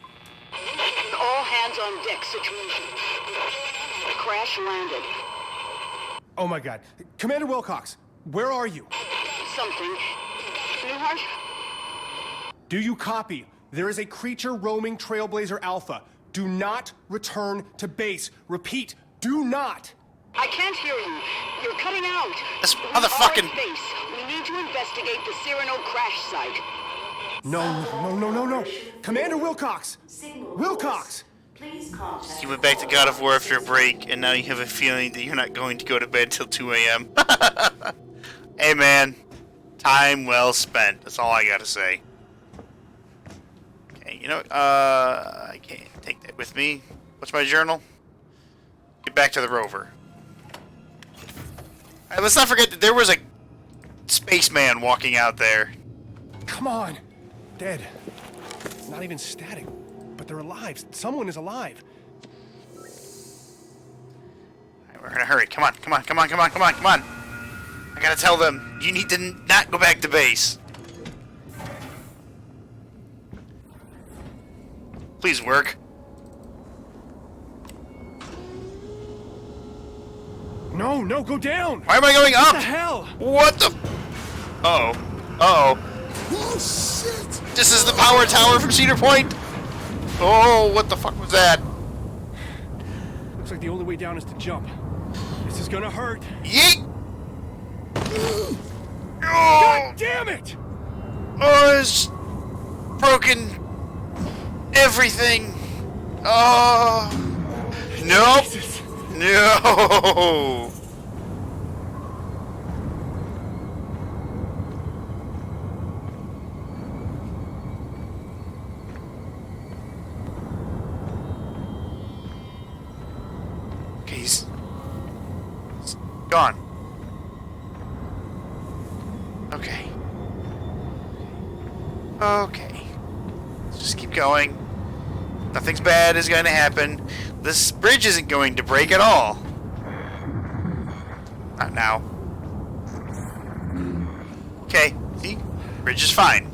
All hands on deck situation. The crash landed.
Oh my god. Commander Wilcox, where are you?
Something. Newhart?
Do you copy? There is a creature roaming Trailblazer Alpha. Do not return to base. Repeat, do not!
I can't hear you. You're cutting out.
This
We
motherfucking-
are at base. We need to investigate the Cyrano crash site.
No. Commander Wilcox!
Signal
Wilcox!
Please contact.
You went back to God of War after a break, and now you have a feeling that you're not going to go to bed till 2 a.m. Hey, man. Time well spent. That's all I gotta say. Okay, you know what? I can't take that with me. What's my journal? Get back to the rover. Alright, let's not forget that there was a spaceman walking out there.
Come on! Dead. Not even static. But they're alive. Someone is alive.
Alright, we're gonna hurry. Come on. I gotta tell them, you need to not go back to base. Please work.
No, go down!
Why am I going up?
What the hell?
What the? Uh-oh. Uh-oh.
Oh, shit!
This is the power tower from Cedar Point? Oh, what the fuck was that?
Looks like the only way down is to jump. This is gonna hurt.
Yeet! Oh,
God damn it!
oh, it's broken everything. Oh, nope.
Jesus.
No. Okay, he's gone. Okay. Okay. Let's just keep going. Nothing's bad is going to happen. This bridge isn't going to break at all. Not now. Okay, see? Bridge is fine.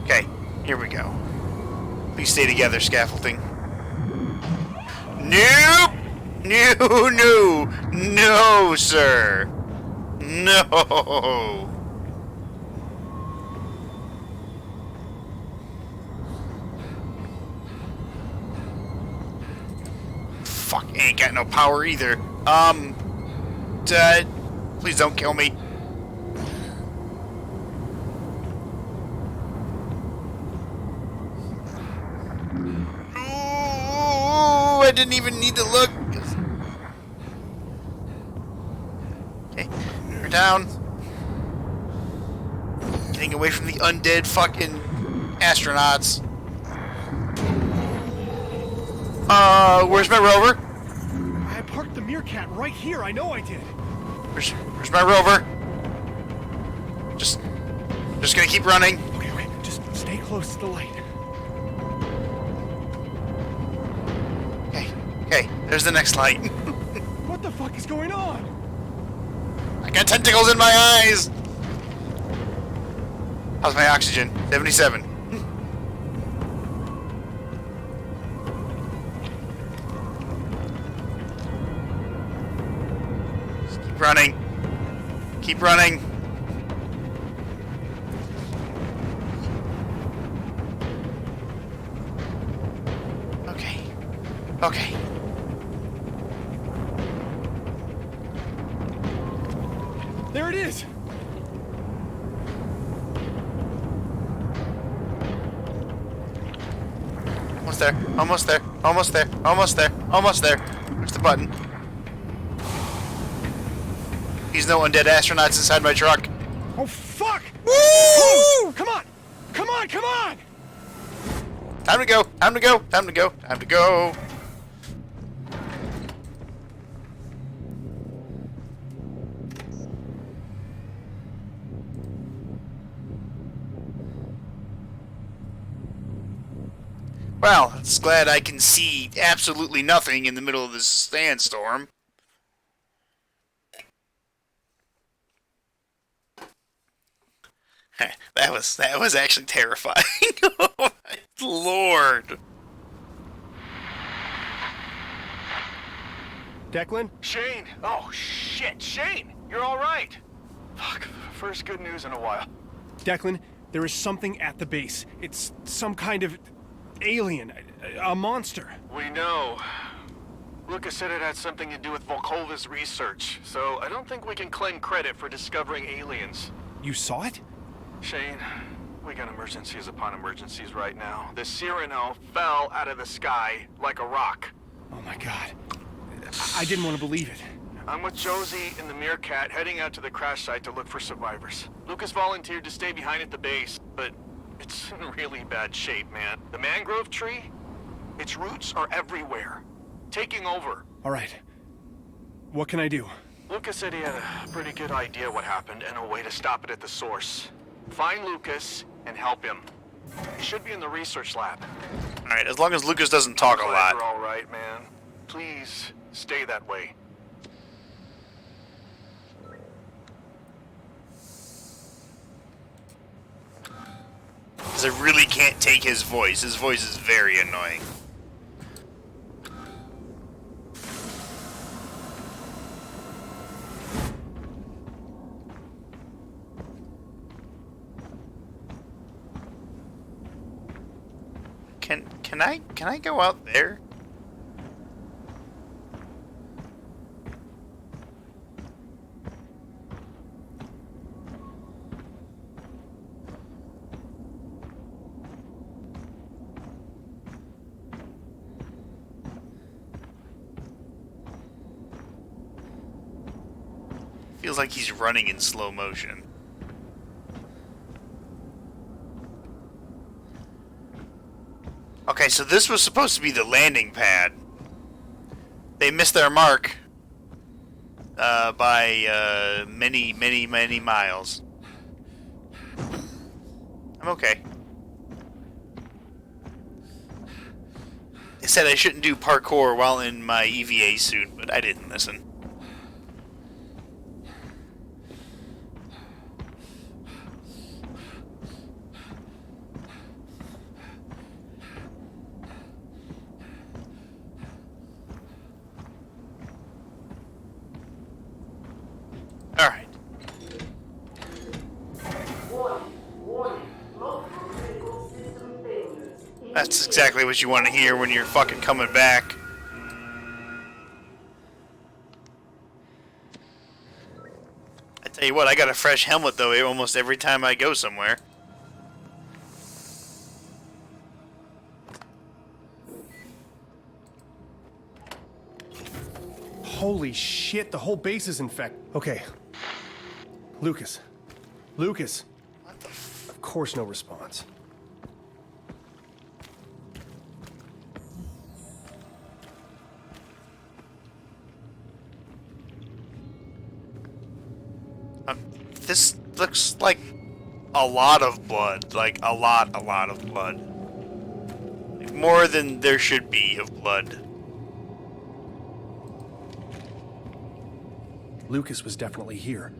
Okay, here we go. Please stay together, scaffolding. Nope! No, no! No, sir! No! Fuck, ain't got no power either. Please don't kill me. Ooh, I didn't even need to look. Okay, we're down. Getting away from the undead fucking astronauts. Where's my rover?
I parked the Meerkat right here. I know I did.
Where's my rover? Just gonna keep running.
Okay, okay. Just stay close to the light.
Okay, there's the next light.
What the fuck is going on?
I got tentacles in my eyes! How's my oxygen? 77. Just keep running. Keep running. Okay. Okay.
There it is.
Almost there. Almost there. Almost there. Almost there. Almost there. Where's the button? There's no undead astronauts inside my truck.
Oh fuck!
Woo!
Come on! Come on! Come on!
Time to go. Time to go. Time to go. Time to go. Well, it's glad I can see absolutely nothing in the middle of this sandstorm. That was actually terrifying. Oh my lord.
Declan?
Shane! Oh, shit! Shane! You're alright! Fuck, first good news in a while.
Declan, there is something at the base. It's some kind of alien, a monster.
We know. Lucas said it had something to do with Volkova's research, so I don't think we can claim credit for discovering aliens.
You saw it?
Shane, we got emergencies upon emergencies right now. The Cyrano fell out of the sky like a rock.
Oh my god. I didn't want to believe it.
I'm with Josie and the Meerkat heading out to the crash site to look for survivors. Lucas volunteered to stay behind at the base, but it's in really bad shape, man. The mangrove tree, its roots are everywhere, taking over.
All right. What can I do?
Lucas said he had a pretty good idea what happened and a way to stop it at the source. Find Lucas and help him. He should be in the research lab.
Alright, as long as Lucas doesn't talk a lot.
You're all right, man. Please stay that way.
Because I really can't take his voice. His voice is very annoying. Can I go out there? Feels like he's running in slow motion. Okay, so this was supposed to be the landing pad. They missed their mark by many, many, many miles. I'm okay. They said I shouldn't do parkour while in my EVA suit, but I didn't listen. That's exactly what you want to hear when you're fucking coming back. I tell you what, I got a fresh helmet though almost every time I go somewhere.
Holy shit, the whole base is infected. Okay. Lucas. Lucas. Of course, no response.
This looks like a lot of blood. Like, a lot of blood. Like, more than there should be of blood.
Lucas was definitely here.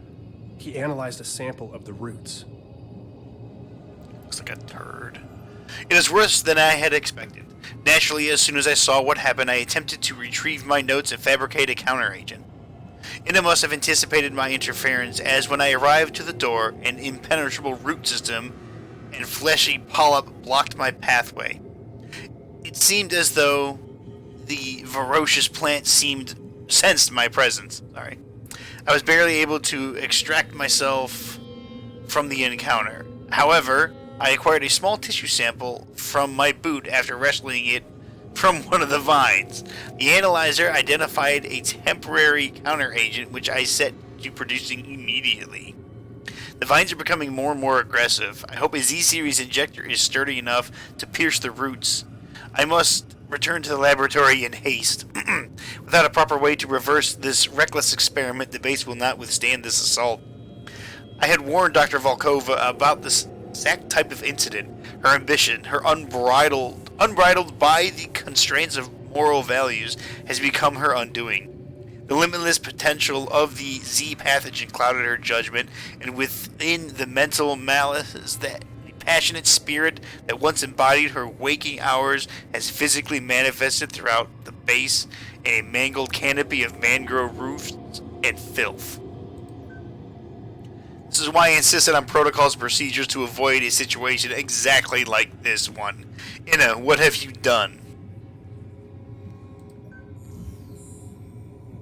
He analyzed a sample of the roots.
Looks like a turd. It is worse than I had expected. Naturally, as soon as I saw what happened, I attempted to retrieve my notes and fabricate a counteragent. Inna must have anticipated my interference, as when I arrived to the door, an impenetrable root system and fleshy polyp blocked my pathway. It seemed as though the ferocious plant sensed my presence. Sorry. I was barely able to extract myself from the encounter. However, I acquired a small tissue sample from my boot after wrestling it from one of the vines. The analyzer identified a temporary counteragent, which I set to producing immediately. The vines are becoming more and more aggressive. I hope a Z-Series injector is sturdy enough to pierce the roots. I must return to the laboratory in haste. Without a proper way to reverse this reckless experiment, the base will not withstand this assault. I had warned Dr. Volkova about this exact type of incident. Her ambition, her unbridled by the constraints of moral values, has become her undoing. The limitless potential of the Z pathogen clouded her judgment, and within the mental malice that the passionate spirit that once embodied her waking hours has physically manifested throughout the base in a mangled canopy of mangrove roofs and filth. This is why I insisted on protocols and procedures to avoid a situation exactly like this one. Inna, what have you done?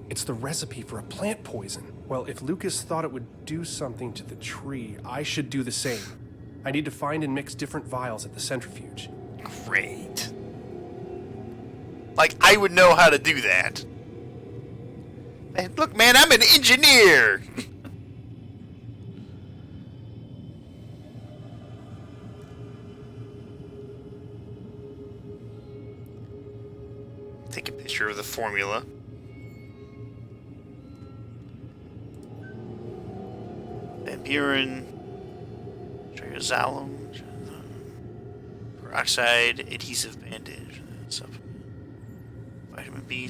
It's the recipe for a plant poison. Well, if Lucas thought it would do something to the tree, I should do the same. I need to find and mix different vials at the centrifuge.
Great. Like, I would know how to do that. And look, man, I'm an engineer! Take a picture of the formula. Van Buren, triazolum, peroxide, adhesive bandage, supplement, vitamin B,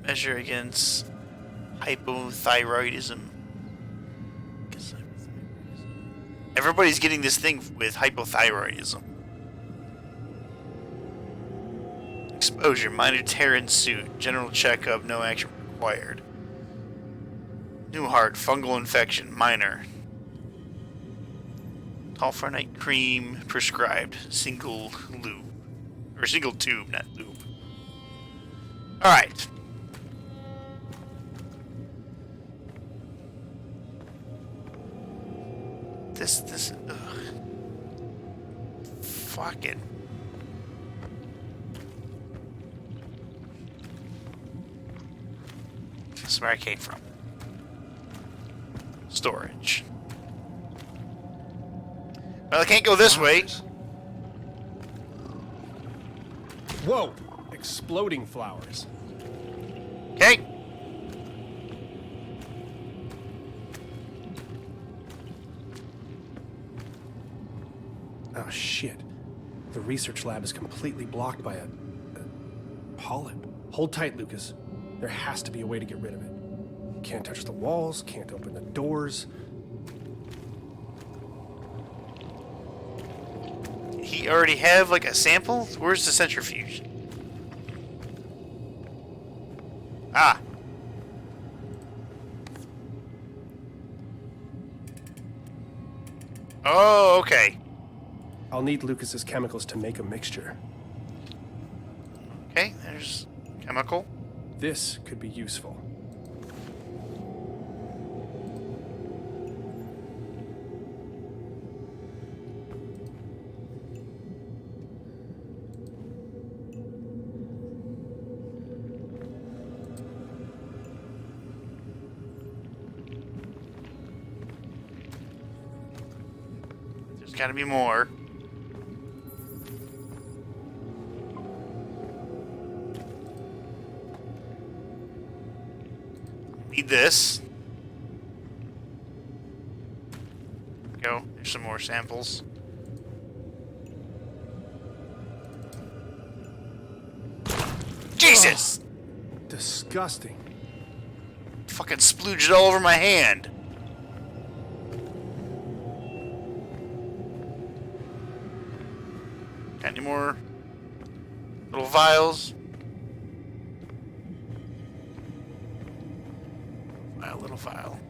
measure against hypothyroidism. Everybody's getting this thing with hypothyroidism. Exposure, minor tear in suit, general checkup, no action required. New heart, fungal infection, minor. Tolfernite cream prescribed, single lube. Or single tube, not lube. Alright. This, ugh. Fuck it. This is where I came from. Storage. Well, I can't go this way.
Whoa! Exploding flowers.
Okay.
Oh shit. The research lab is completely blocked by a polyp. Hold tight, Lucas. There has to be a way to get rid of it. Can't touch the walls, can't open the doors.
He already have like a sample? Where's the centrifuge? Ah. Oh, okay.
I'll need Lucas's chemicals to make a mixture.
Okay, there's chemical.
This could be useful.
There's gotta be more. Need this. Go. There's some more samples. Jesus!
Disgusting.
Fucking splooged all over my hand. Got any more little vials? Little vial.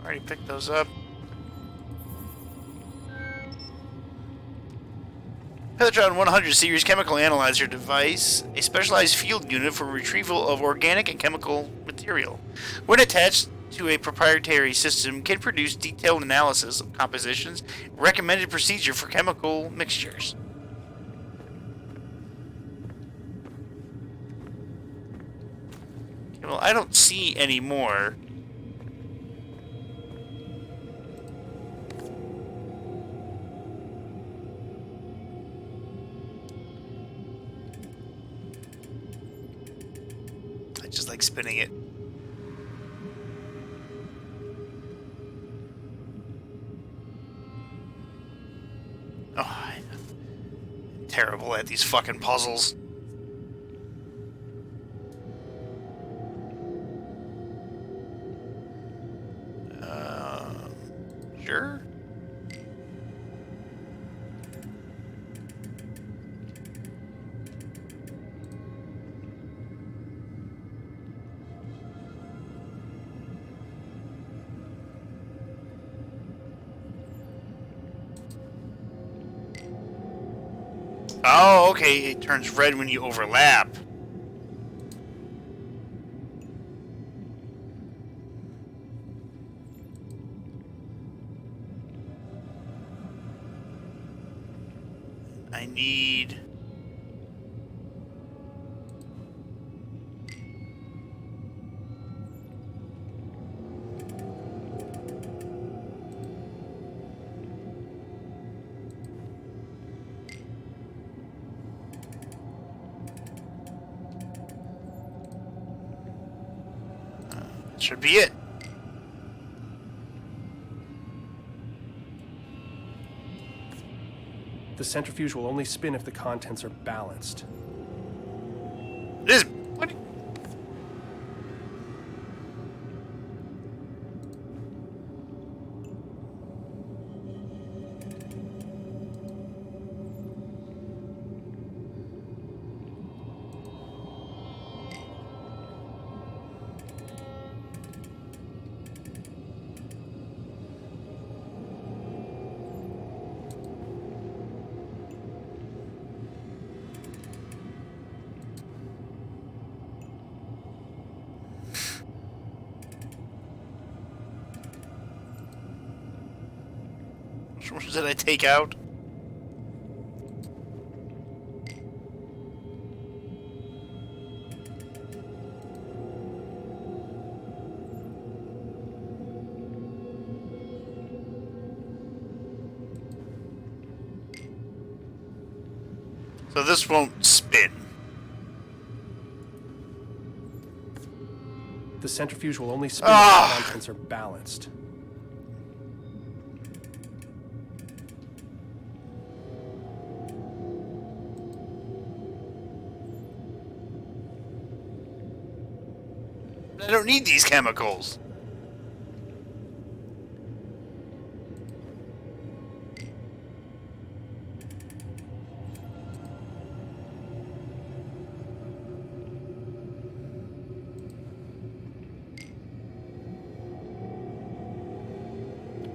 Already picked those up. Peletron 100 series chemical analyzer device, a specialized field unit for retrieval of organic and chemical material. When attached to a proprietary system, can produce detailed analysis of compositions, recommended procedure for chemical mixtures. Well, I don't see any more. I just like spinning it. Oh, I'm terrible at these fucking puzzles. Sure. Oh, okay. It turns red when you overlap. I need... that should be it.
The centrifuge will only spin if the contents are balanced.
It is... What? Which ones did I take out? So this won't spin.
The centrifuge will only spin if the contents are balanced.
I don't need these chemicals.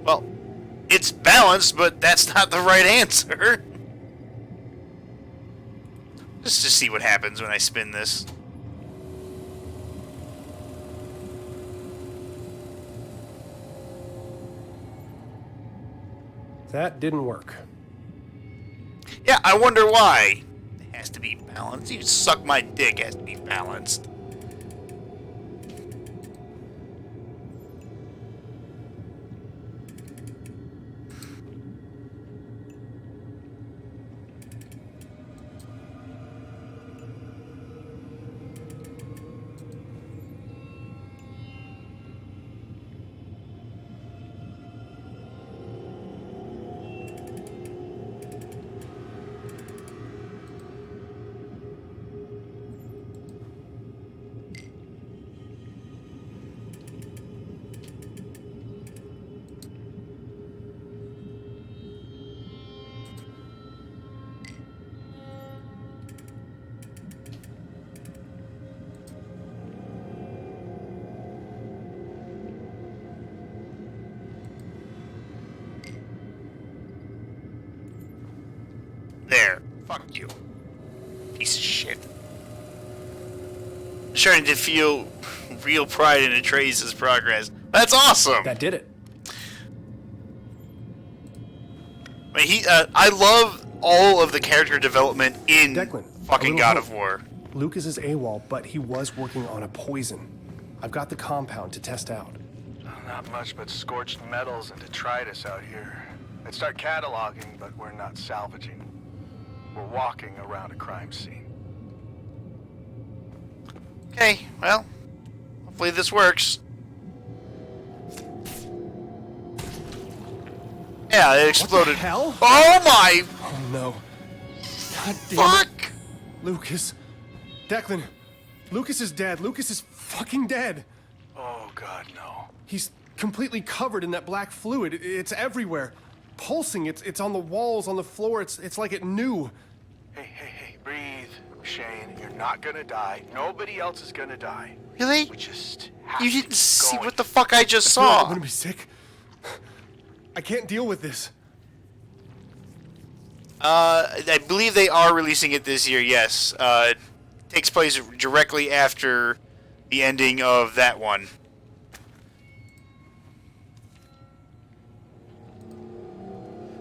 Well, it's balanced, but that's not the right answer. Just to see what happens when I spin this.
That didn't work.
Yeah, I wonder why. It has to be balanced. You suck my dick, it has to be balanced. There. Fuck you. Piece of shit. Starting to feel real pride in Atreus' progress. That's awesome!
That did it.
I mean, I love all of the character development in
Declan,
fucking
a little
God
hope.
of War.
Lucas is AWOL, but he was working on a poison. I've got the compound to test out.
Not much but scorched metals and detritus out here. I'd start cataloging, but we're not salvaging. We're walking around a crime scene.
Okay, well, hopefully this works. Yeah, it exploded.
hell?
Oh my
Oh no. God damn
fuck!
it. Lucas. Declan. Lucas is dead. Lucas is fucking dead.
Oh God, no.
He's completely covered in that black fluid. It's everywhere. Pulsing. It's on the walls, on the floor. It's like it knew.
Hey, breathe. Shane, you're not gonna die. Nobody else is gonna die.
Really?
We just have
You
to
didn't
keep
see
going.
what the fuck I just
I feel like I'm
saw.
gonna be sick. I can't deal with this.
I believe they are releasing it this year, yes. It takes place directly after the ending of that one.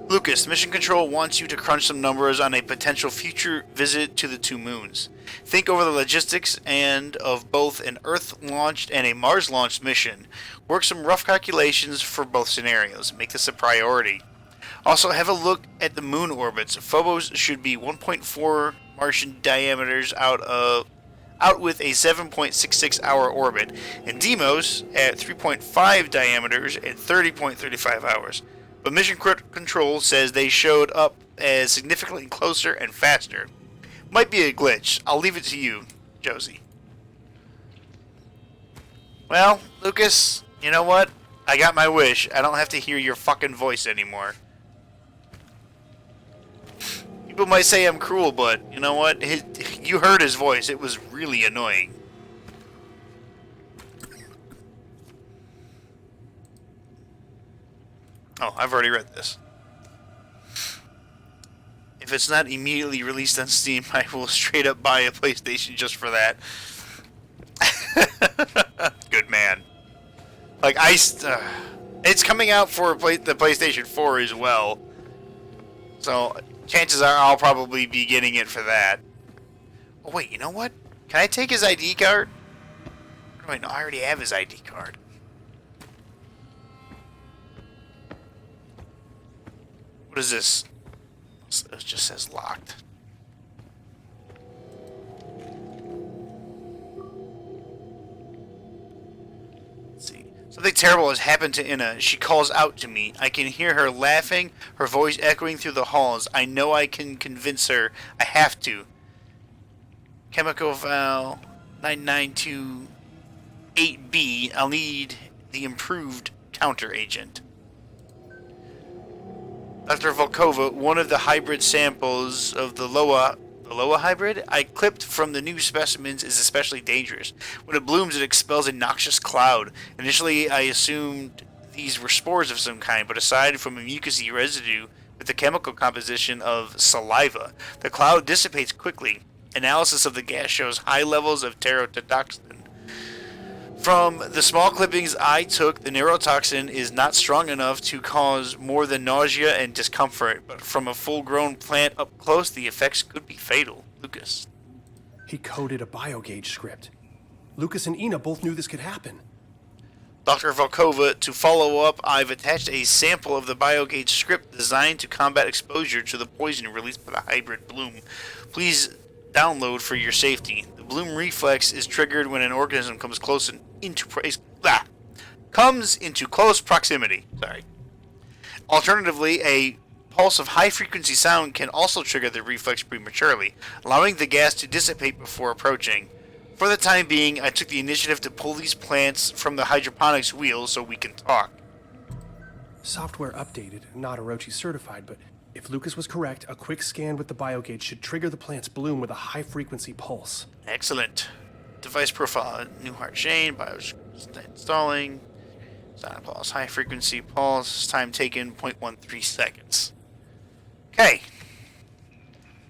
Lucas, Mission Control wants you to crunch some numbers on a potential future visit to the two moons. Think over the logistics and of both an Earth-launched and a Mars-launched mission. Work some rough calculations for both scenarios. Make this a priority. Also, have a look at the moon orbits. Phobos should be 1.4 Martian diameters out with a 7.66 hour orbit, and Deimos at 3.5 diameters and 30.35 hours. But Mission Control says they showed up as significantly closer and faster. Might be a glitch. I'll leave it to you, Josie. Well, Lucas, you know what? I got my wish. I don't have to hear your fucking voice anymore. People might say I'm cruel, but you know what? You heard his voice. It was really annoying. Oh, I've already read this. If it's not immediately released on Steam, I will straight up buy a PlayStation just for that. Good man. Like, it's coming out for the PlayStation 4 as well. So, chances are I'll probably be getting it for that. Oh, wait, you know what? Can I take his ID card? Or do I know? I already have his ID card. What is this? It just says locked. Let's see. Something terrible has happened to Inna. She calls out to me. I can hear her laughing, her voice echoing through the halls. I know I can convince her. I have to. Chemical Val 9928B. I'll need the improved counter agent. Dr. Volkova, one of the hybrid samples of the Loa hybrid I clipped from the new specimens is especially dangerous. When it blooms, it expels a noxious cloud. Initially, I assumed these were spores of some kind, but aside from a mucousy residue with the chemical composition of saliva, the cloud dissipates quickly. Analysis of the gas shows high levels of tetrodotoxin. From the small clippings I took, the neurotoxin is not strong enough to cause more than nausea and discomfort, but from a full-grown plant up close, the effects could be fatal. Lucas.
He coded a biogauge script. Lucas and Ina both knew this could happen.
Dr. Volkova, to follow up, I've attached a sample of the biogauge script designed to combat exposure to the poison released by the hybrid bloom. Please download for your safety. The bloom reflex is triggered when an organism comes into close proximity. Alternatively, a pulse of high-frequency sound can also trigger the reflex prematurely, allowing the gas to dissipate before approaching. For the time being, I took the initiative to pull these plants from the hydroponics wheel so we can talk.
Software updated, not Orochi certified, but if Lucas was correct, a quick scan with the biogauge should trigger the plant's bloom with a high-frequency pulse.
Excellent. Device profile, Newhart Shane, BIOS installing, sound pulse, high-frequency pulse, time taken 0.13 seconds. Okay.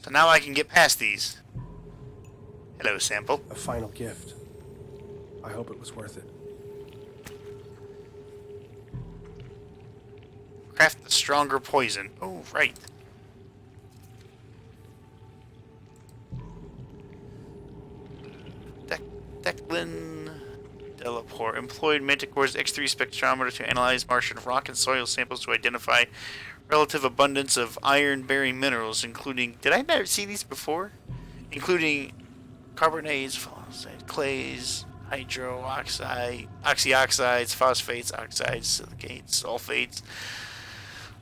So now I can get past these. Hello, sample.
A final gift. I hope it was worth it.
Craft the stronger poison. Oh, right. Declan Delaport employed Manticore's X3 spectrometer to analyze Martian rock and soil samples to identify relative abundance of iron-bearing minerals, including... Did I never see these before? Including carbonates, clays, oxyoxides, phosphates, oxides, silicates, sulfates,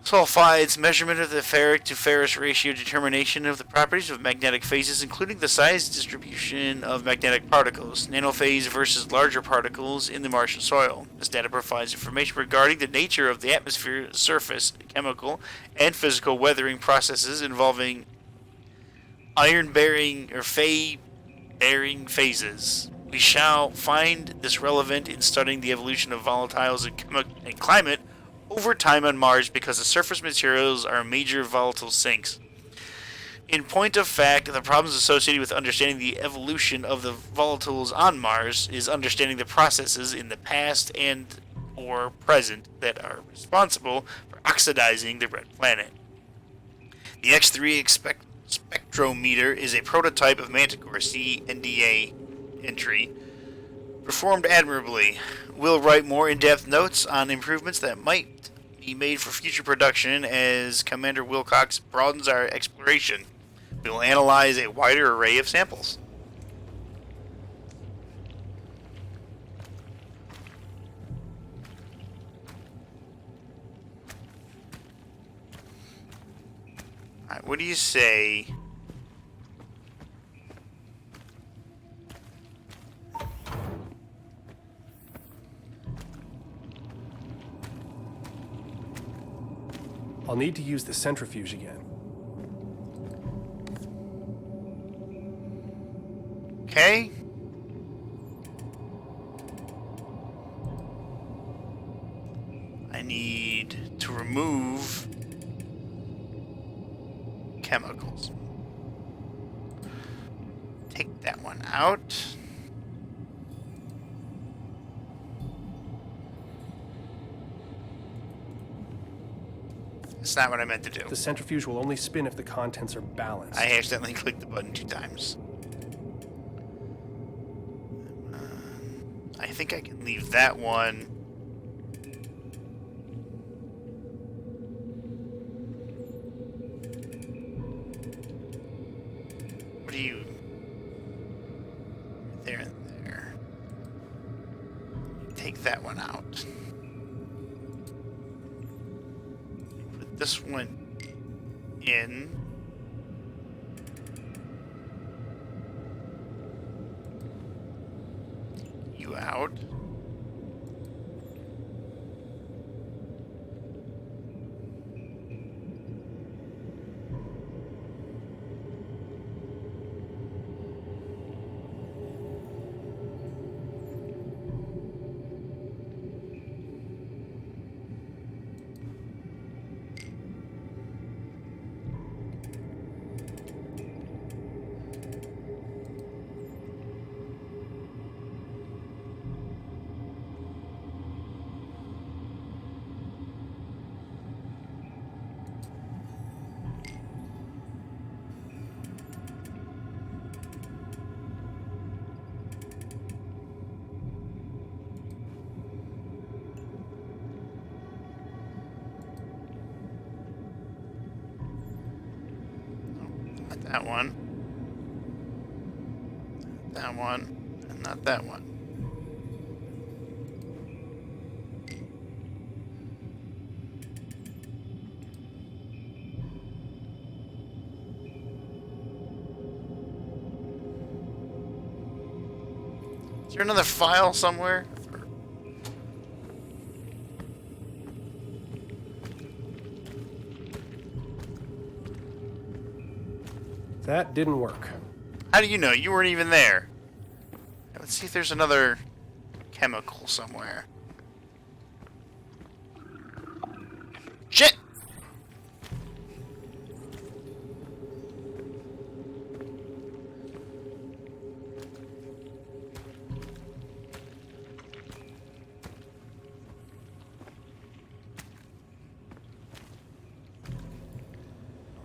sulfides, measurement of the ferric to ferrous ratio, determination of the properties of magnetic phases, including the size distribution of magnetic particles, nanophase versus larger particles in the Martian soil. This data provides information regarding the nature of the atmosphere, surface, chemical, and physical weathering processes involving iron-bearing or Fe-bearing phases. We shall find this relevant in studying the evolution of volatiles and climate over time on Mars because the surface materials are major volatile sinks. In point of fact, the problems associated with understanding the evolution of the volatiles on Mars is understanding the processes in the past and or present that are responsible for oxidizing the red planet. The X3 spectrometer is a prototype of Manticore CNDA entry, performed admirably. We'll write more in-depth notes on improvements that might be made for future production as Commander Wilcox broadens our exploration. We will analyze a wider array of samples. Alright, what do you say?
I'll need to use the centrifuge again.
Okay. I need to remove chemicals. Take that one out. That's not what I meant to do.
The centrifuge will only spin if the contents are balanced.
I accidentally clicked the button 2 times. I think I can leave that one. What do you... There and there. Take that one out. Put this one in. You out. that one. That one. And not that one. Is there another file somewhere?
That didn't work.
How do you know? You weren't even there. Let's see if there's another chemical somewhere. Shit!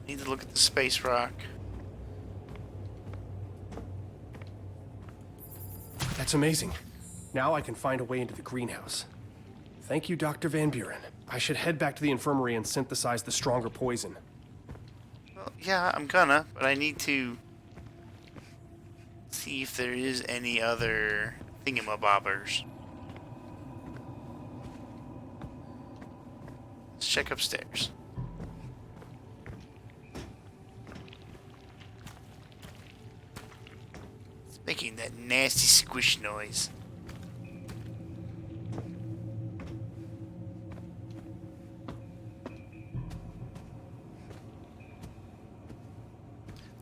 Need to look at the space rock.
That's amazing. Now I can find a way into the greenhouse. Thank you, Dr. Van Buren. I should head back to the infirmary and synthesize the stronger poison.
Well, yeah, I'm gonna, but I need to see if there is any other thingamabobbers. Let's check upstairs. It's making that nasty squish noise.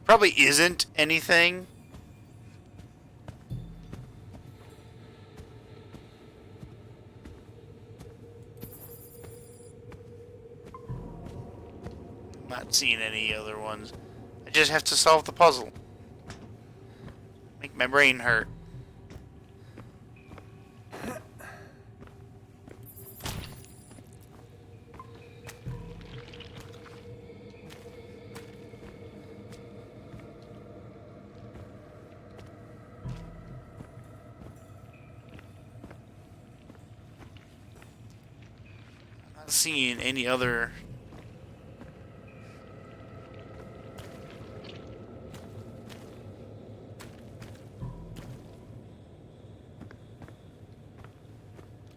Probably isn't anything. Not seeing any other ones. I just have to solve the puzzle. Make my brain hurt. Not seeing any other.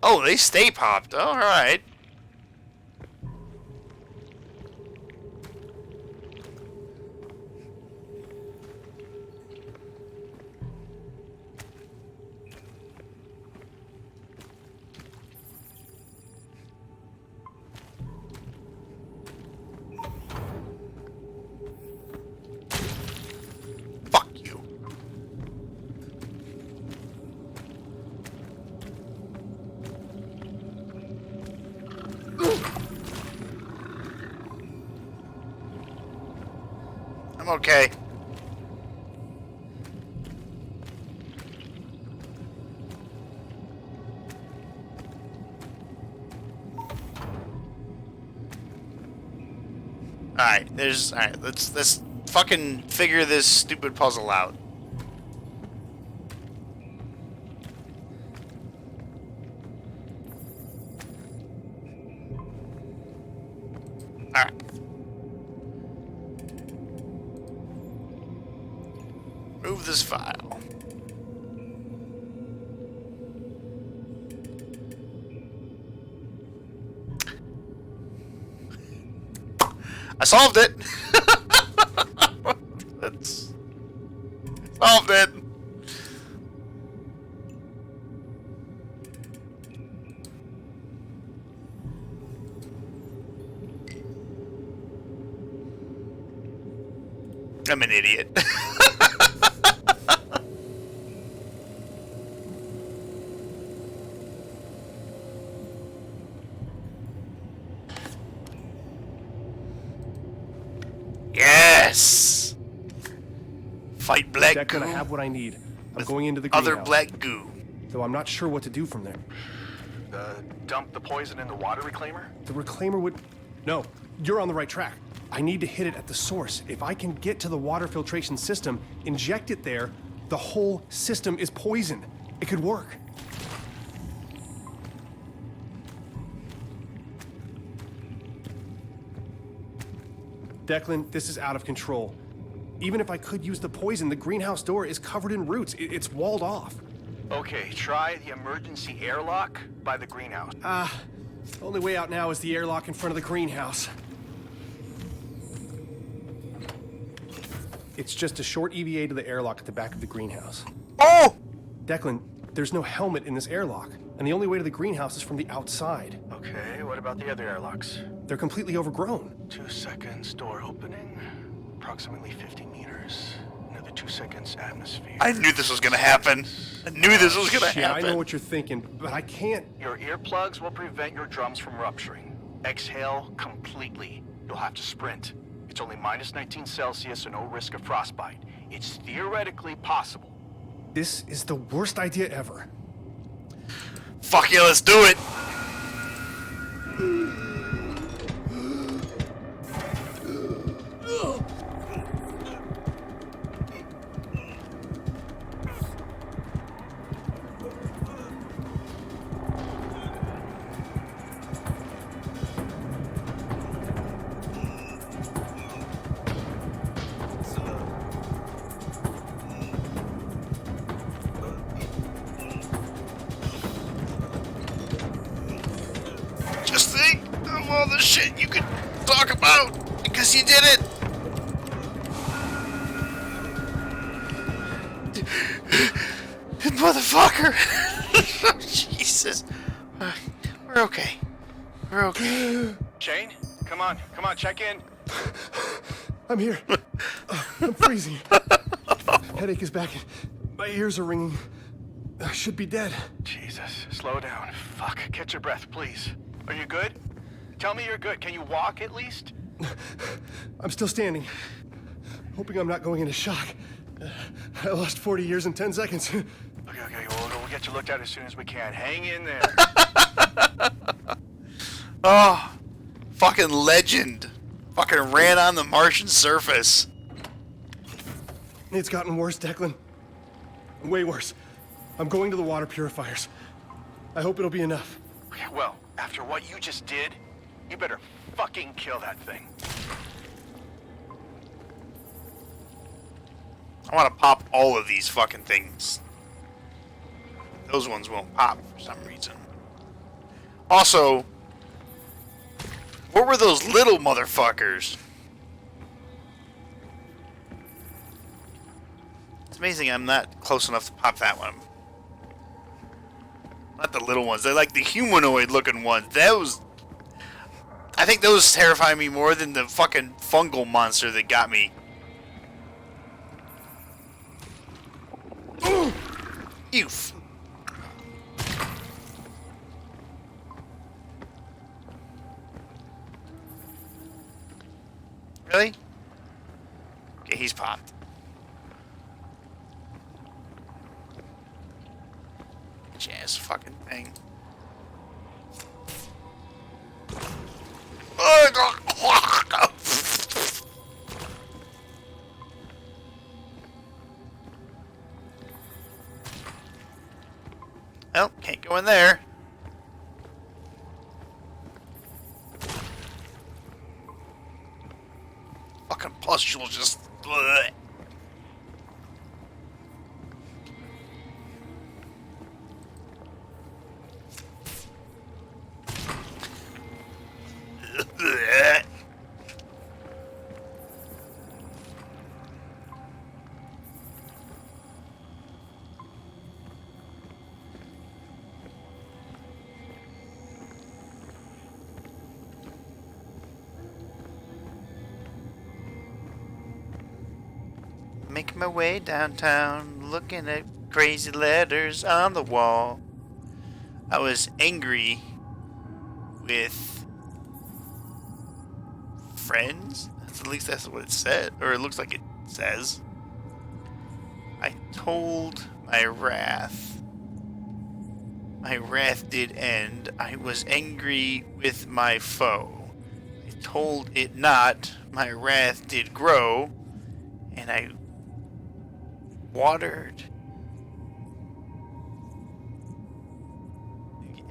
Oh, they stay popped. All right. Fuck you. I'm okay. Alright, let's fucking figure this stupid puzzle out. Alright. Move this file. I solved it. That's solved it. I'm an idiot. Yes! Fight black
Declan,
goo
I have what I need. I'm
with
going into the greenhouse.
other black goo.
Though I'm not sure what to do from there.
Dump the poison in the water reclaimer?
The reclaimer would... No, you're on the right track. I need to hit it at the source. If I can get to the water filtration system, inject it there, the whole system is poisoned. It could work. Declan, this is out of control. Even if I could use the poison, the greenhouse door is covered in roots. It's walled off.
Okay, try the emergency airlock by the greenhouse.
The only way out now is the airlock in front of the greenhouse. It's just a short EVA to the airlock at the back of the greenhouse.
Oh!
Declan, there's no helmet in this airlock, and the only way to the greenhouse is from the outside.
Okay, what about the other airlocks?
They're completely overgrown.
2 seconds, door opening. Approximately 50 meters. Another 2 seconds, atmosphere.
I knew this was gonna happen. I knew this was gonna
Yeah, I
happen.
know what you're thinking, but I can't.
Your earplugs will prevent your drums from rupturing. Exhale completely. You'll have to sprint. It's only minus 19 Celsius and no risk of frostbite. It's theoretically possible.
This is the worst idea ever.
Fuck yeah, let's do it. Just think of all the shit you could talk about because you did it. Motherfucker. Jesus. We're okay. We're okay.
Shane, come on, check in.
I'm here. I'm freezing. Headache is back. My ears are ringing. I should be dead.
Jesus, slow down. Fuck, catch your breath, please. Are you good? Tell me you're good. Can you walk at least?
I'm still standing. Hoping I'm not going into shock. I lost 40 years in 10 seconds.
Okay, we'll get you looked at as soon as we can. Hang in there.
Oh, fucking legend. Fucking ran on the Martian surface.
It's gotten worse, Declan. Way worse. I'm going to the water purifiers. I hope it'll be enough.
Okay, well, after what you just did, you better fucking kill that thing.
I want to pop all of these fucking things. Those ones won't pop for some reason. Also, what were those little motherfuckers? It's amazing I'm not close enough to pop that one. Not the little ones. They're like the humanoid looking ones. I think those terrify me more than the fucking fungal monster that got me. You. Really? Okay, he's popped. Jazz fucking thing. Well, can't go in there. Fucking pustules just. Bleh. Bleh. Making my way downtown, looking at crazy letters on the wall. I was angry with friends. At least that's what it said, or it looks like it says. I told my wrath. My wrath did end. I was angry with my foe. I told it not. My wrath did grow, and I watered.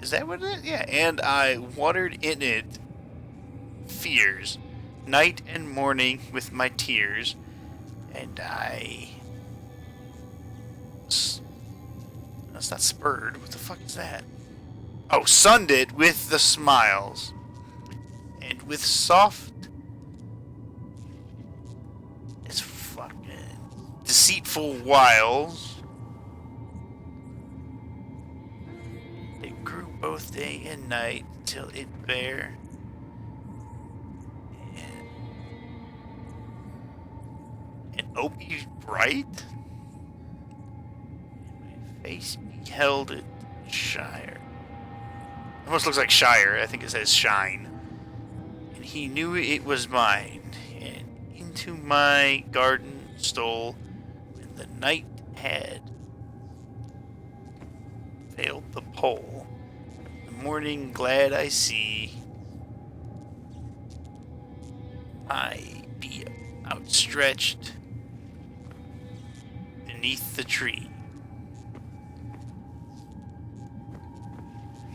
Is that what it is? Yeah, and I watered in it fears, night and morning with my tears, And that's not spurred. What the fuck is that? Oh, sunned it with the smiles. And with soft... It's fucking... deceitful wiles. It grew both day and night till it bare. And opie bright? My face beheld it shire. Almost looks like Shire. I think it says shine. And he knew it was mine. And into my garden stole when the night had veiled the pole. The morning glad I see my be outstretched beneath the tree.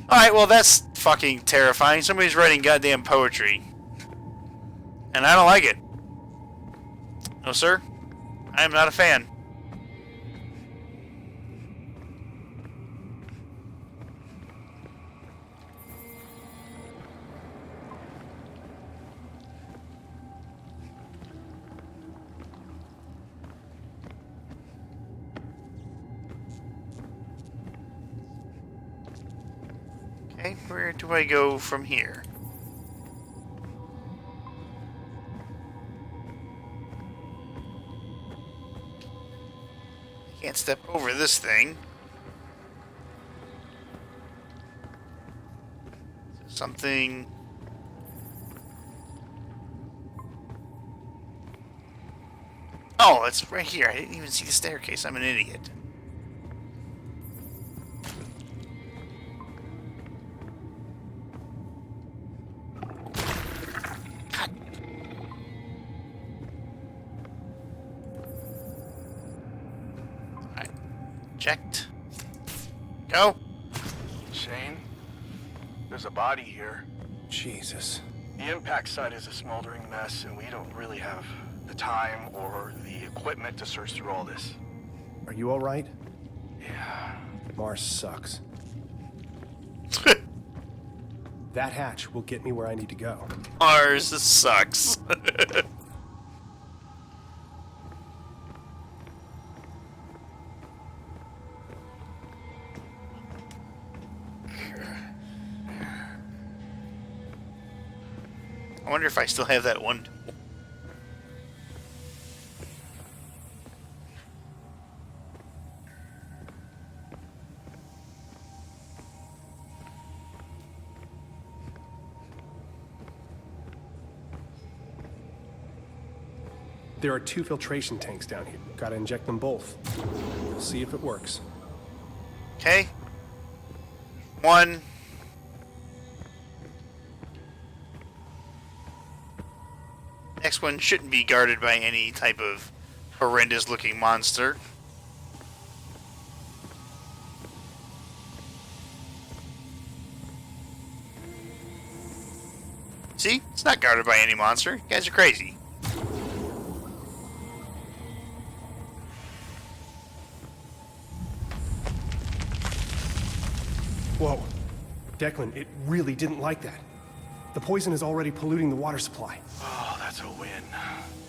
Alright, well that's fucking terrifying. Somebody's writing goddamn poetry. And I don't like it. No, sir. I am not a fan. Okay, where do I go from here? Can't step over this thing. Something... Oh, it's right here. I didn't even see the staircase. I'm an idiot. Checked. Go.
Shane, there's a body here.
Jesus.
The impact site is a smoldering mess, and we don't really have the time or the equipment to search through all this.
Are you all right?
Yeah.
Mars sucks. That hatch will get me where I need to go.
Mars sucks. I wonder if I still have that one.
There are 2 filtration tanks down here. Gotta inject them both. We'll see if it works.
Okay. One. Next one shouldn't be guarded by any type of horrendous looking monster. See? It's not guarded by any monster. You guys are crazy.
Whoa. Declan, it really didn't like that. The poison is already polluting the water supply.
Oh, that's a win.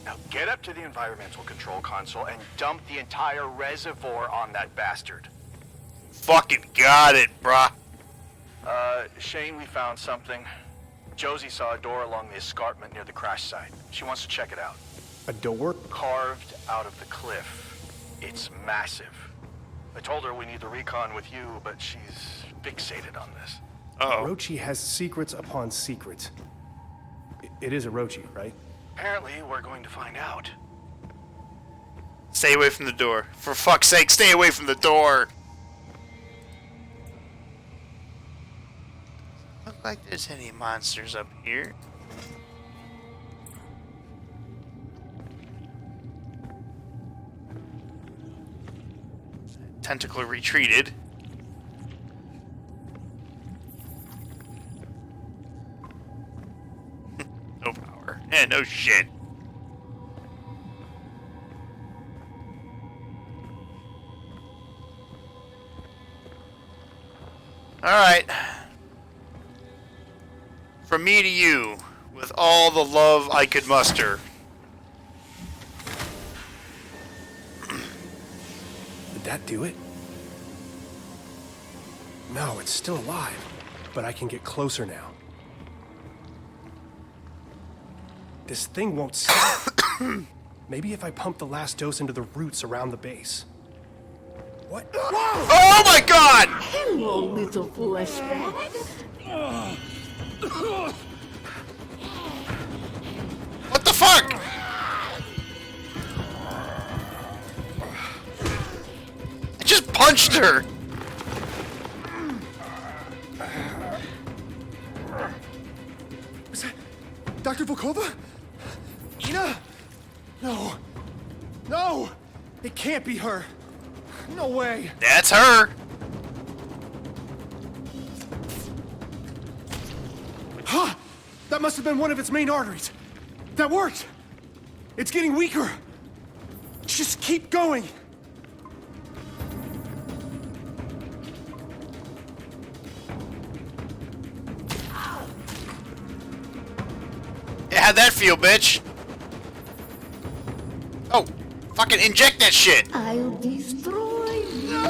Now get up to the environmental control console and dump the entire reservoir on that bastard.
Fucking got it, bruh.
Shane, we found something. Josie saw a door along the escarpment near the crash site. She wants to check it out.
A door?
Carved out of the cliff. It's massive. I told her we need the recon with you, but she's fixated on this.
Uh-oh.
Orochi has secrets upon secrets. It is Orochi, right?
Apparently, we're going to find out.
Stay away from the door. For fuck's sake, stay away from the door! Look like there's any monsters up here. Tentacle retreated. No power. Eh, no shit. Alright. From me to you, with all the love I could muster.
Did that do it? No, it's still alive. But I can get closer now. This thing won't stop. Maybe if I pump the last dose into the roots around the base. What? Whoa!
Oh my god!
Hello, little flesh bag.
What the fuck? I just punched her!
Is that Dr. Volkova? Ina? No. No! It can't be her. No way.
That's her!
Huh! That must have been one of its main arteries. That worked! It's getting weaker. Just keep going.
Yeah, how'd that feel, bitch? Oh, fucking inject that shit!
I'll destroy you.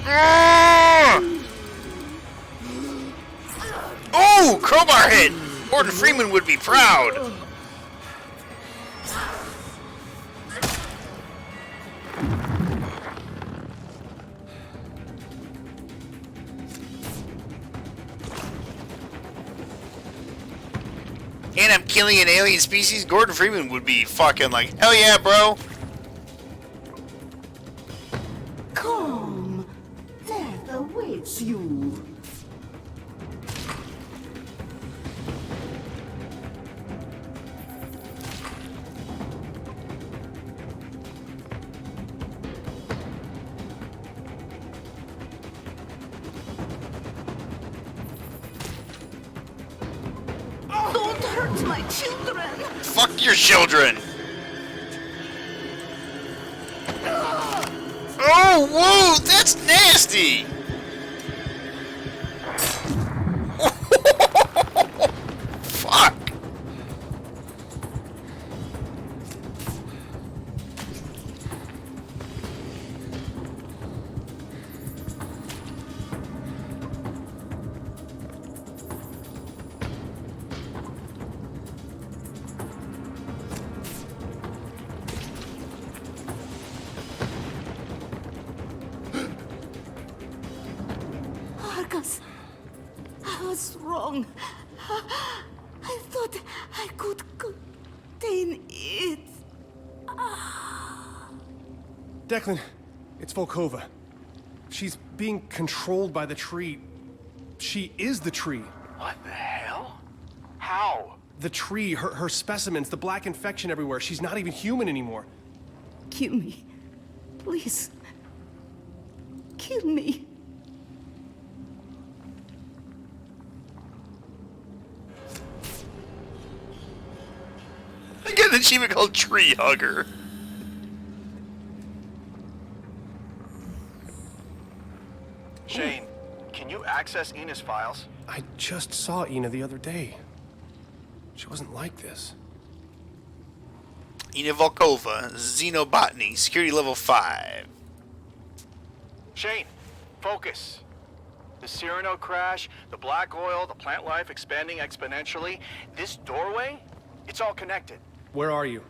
Ah! Oh, crowbar hit! Gordon Freeman would be proud. And I'm killing an alien species. Gordon Freeman would be fucking like, hell yeah, bro.
Come. Death awaits you. Don't hurt my children.
Fuck your children. Oh, whoa, that's nasty. Fuck.
Argus, I was wrong. I thought I could contain it.
Declan, it's Volkova. She's being controlled by the tree. She is the tree.
What the hell? How?
The tree, her specimens, the black infection everywhere. She's not even human anymore.
Kill me. Please. Kill me.
I get an achievement called Tree Hugger.
Shane, can you access Ina's files?
I just saw Ina the other day. She wasn't like this.
Ina Volkova, Xenobotany, security level 5.
Shane, focus. The Cyrano crash, the black oil, the plant life expanding exponentially. This doorway, it's all connected.
Where are you?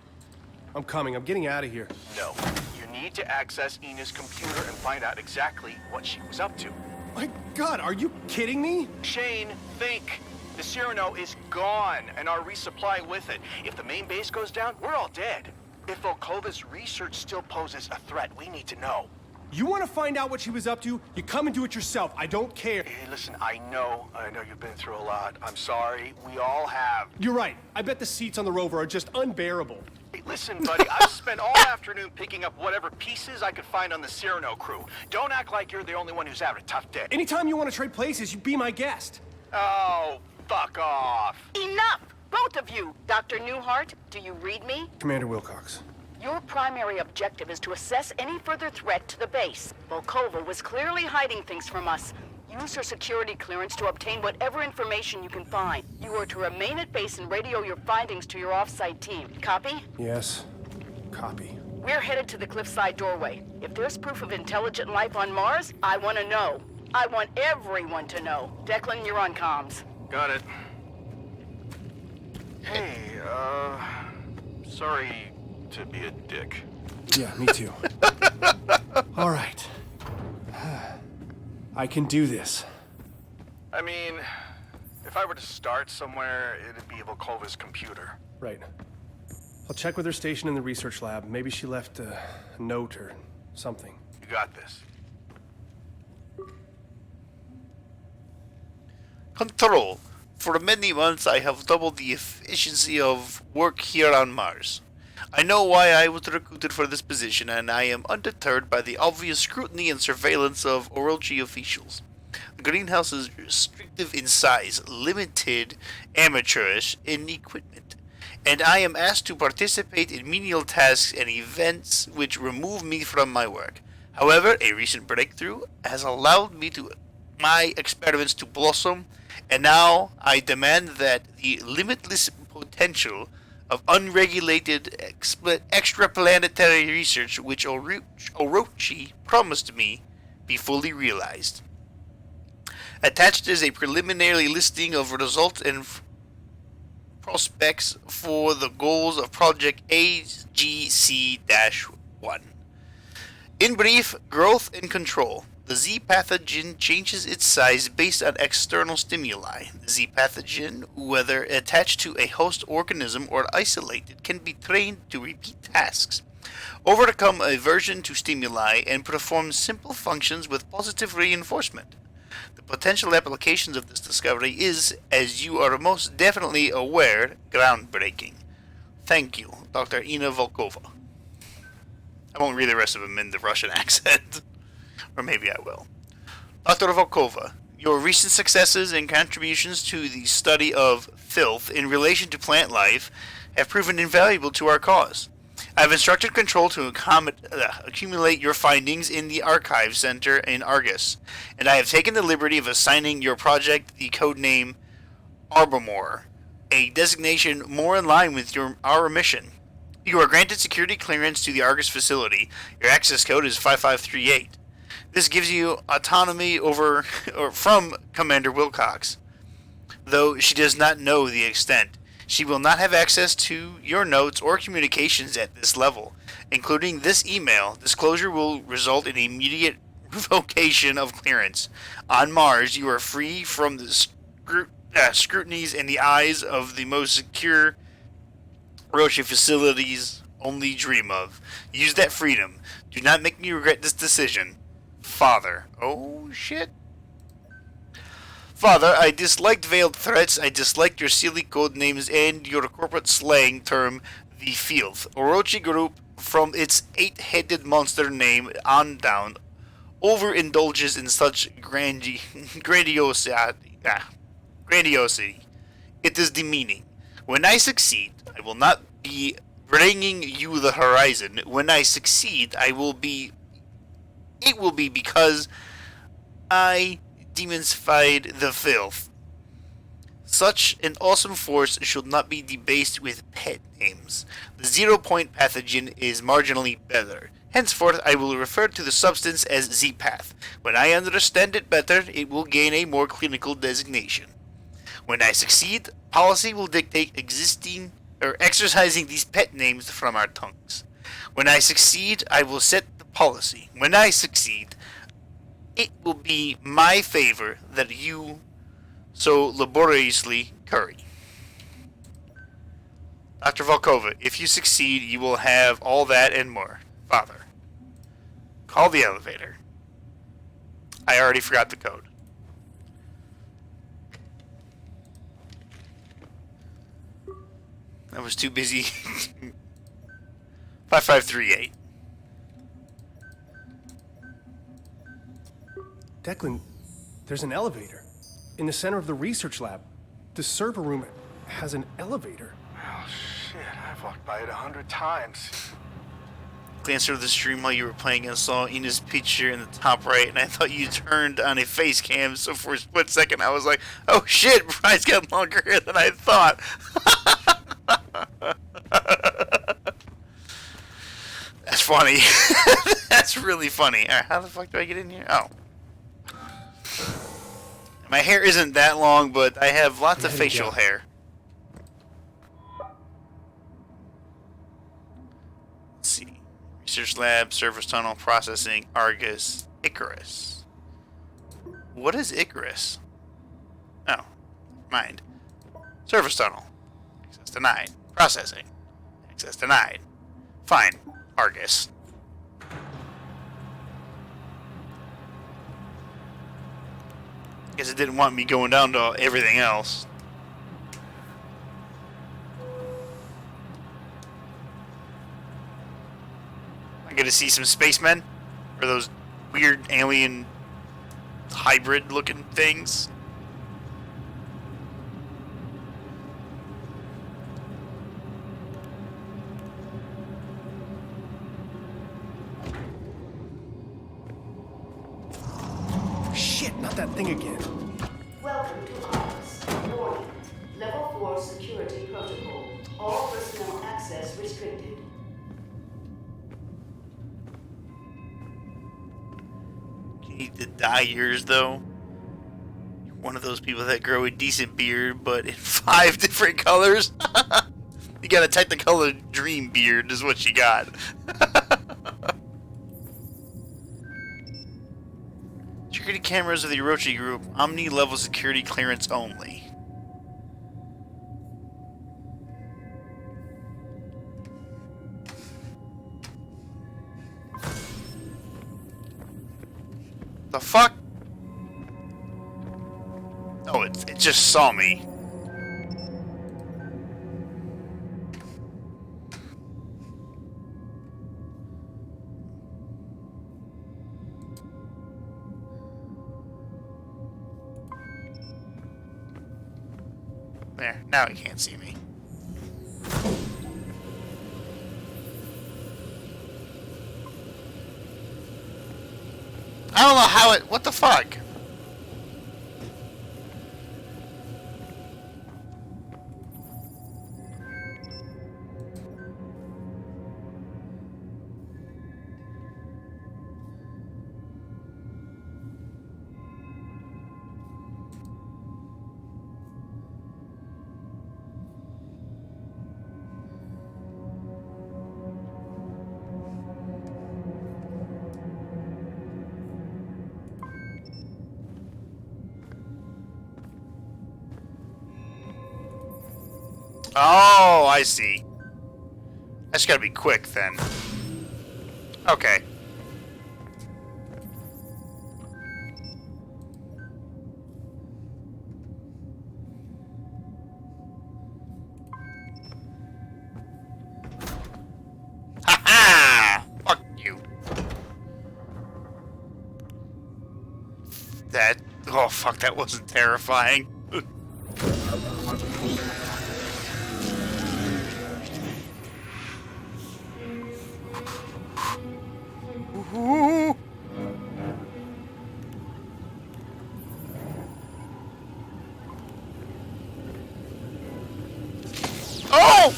I'm coming. I'm getting out of here.
No, you need to access Ina's computer and find out exactly what she was up to.
My God, are you kidding me?
Shane, think. The Cyrano is gone, and our resupply with it. If the main base goes down, we're all dead. If Volkova's research still poses a threat, we need to know.
You want to find out what she was up to? You come and do it yourself. I don't care.
Hey, listen, I know you've been through a lot. I'm sorry. We all have.
You're right. I bet the seats on the rover are just unbearable.
Hey, listen, buddy, I've spent all afternoon picking up whatever pieces I could find on the Cyrano crew. Don't act like you're the only one who's having a tough day.
Anytime you want to trade places, you be my guest.
Oh, fuck off.
Enough! Both of you! Dr. Newhart, do you read me?
Commander Wilcox.
Your primary objective is to assess any further threat to the base. Volkova was clearly hiding things from us. Use your security clearance to obtain whatever information you can find. You are to remain at base and radio your findings to your off-site team. Copy?
Yes. Copy.
We're headed to the cliffside doorway. If there's proof of intelligent life on Mars, I want to know. I want everyone to know. Declan, you're on comms.
Got it. Hey, sorry to be a dick.
Yeah, me too. All right. I can do this.
I mean, if I were to start somewhere, it'd be Volkova's computer.
Right. I'll check with her station in the research lab. Maybe she left a note or something.
You got this.
Control. For many months I have doubled the efficiency of work here on Mars. I know why I was recruited for this position, and I am undeterred by the obvious scrutiny and surveillance of Orochi officials. The greenhouse is restrictive in size, limited, amateurish in equipment, and I am asked to participate in menial tasks and events which remove me from my work. However, a recent breakthrough has allowed my experiments to blossom, and now I demand that the limitless potential of unregulated extraplanetary research which Orochi promised me be fully realized. Attached is a preliminary listing of results and prospects for the goals of Project AGC-1. In brief, growth and control. The Z pathogen changes its size based on external stimuli. The Z pathogen, whether attached to a host organism or isolated, can be trained to repeat tasks, overcome aversion to stimuli, and perform simple functions with positive reinforcement. The potential applications of this discovery is, as you are most definitely aware, groundbreaking. Thank you, Dr. Ina Volkova. I won't read the rest of them in the Russian accent. Or maybe I will. Dr. Volkova, your recent successes and contributions to the study of filth in relation to plant life have proven invaluable to our cause. I have instructed Control to accumulate your findings in the Archive Center in Argus, and I have taken the liberty of assigning your project the codename Arbamore, a designation more in line with our mission. You are granted security clearance to the Argus facility. Your access code is 5538. This gives you autonomy from Commander Wilcox, though she does not know the extent. She will not have access to your notes or communications at this level, including this email. Disclosure will result in immediate revocation of clearance. On Mars, you are free from the scrutinies in the eyes of the most secure Roshi facilities only dream of. Use that freedom. Do not make me regret this decision. Father. Oh, shit. Father, I disliked veiled threats, I disliked your silly code names, and your corporate slang term, the filth. Orochi Group, from its 8-headed monster name on down, overindulges in such grandiosity. It is demeaning. When I succeed, I will not be bringing you the horizon. When I succeed, it will be because I demystified the filth. Such an awesome force should not be debased with pet names. The 0-point pathogen is marginally better. Henceforth, I will refer to the substance as Z-Path. When I understand it better, it will gain a more clinical designation. When I succeed, policy will dictate exercising these pet names from our tongues. When I succeed, I will set the policy. When I succeed, it will be my favor that you so laboriously curry. Dr. Volkova, if you succeed, you will have all that and more. Father, call the elevator. I already forgot the code. I was too busy. 5538.
Declan, there's an elevator. In the center of the research lab. The server room has an elevator.
Oh, shit. I've walked by it 100 times.
glanced over the stream while you were playing and saw Ina's picture in the top right, and I thought you turned on a face cam, so for a split second I was like, oh shit, Brian's got longer hair than I thought. That's funny. That's really funny. Alright, how the fuck do I get in here? Oh. My hair isn't that long, but I have lots of facial hair. Let's see. Research lab, service tunnel, processing, Argus, Icarus. What is Icarus? Oh, mind. Service tunnel. Access denied. Processing. Access denied. Fine. Argus. Guess it didn't want me going down to everything else. I get to see some spacemen? Or those weird alien hybrid looking things?
Shit, not that thing again.
Welcome to Argus. Warning. Level 4 security protocol. All personnel access restricted.
You need to dye yours though. You're one of those people that grow a decent beard, but in 5 different colors. You got a Technicolor dream beard is what you got. Security cameras of the Orochi group, Omni level security clearance only. The fuck? Oh, it just saw me. There, now he can't see me. I don't know how it... What the fuck? Oh, I see. I just gotta be quick then. Okay. Ha-ha! Fuck you. That... Oh, fuck, that wasn't terrifying. Ooh. Oh!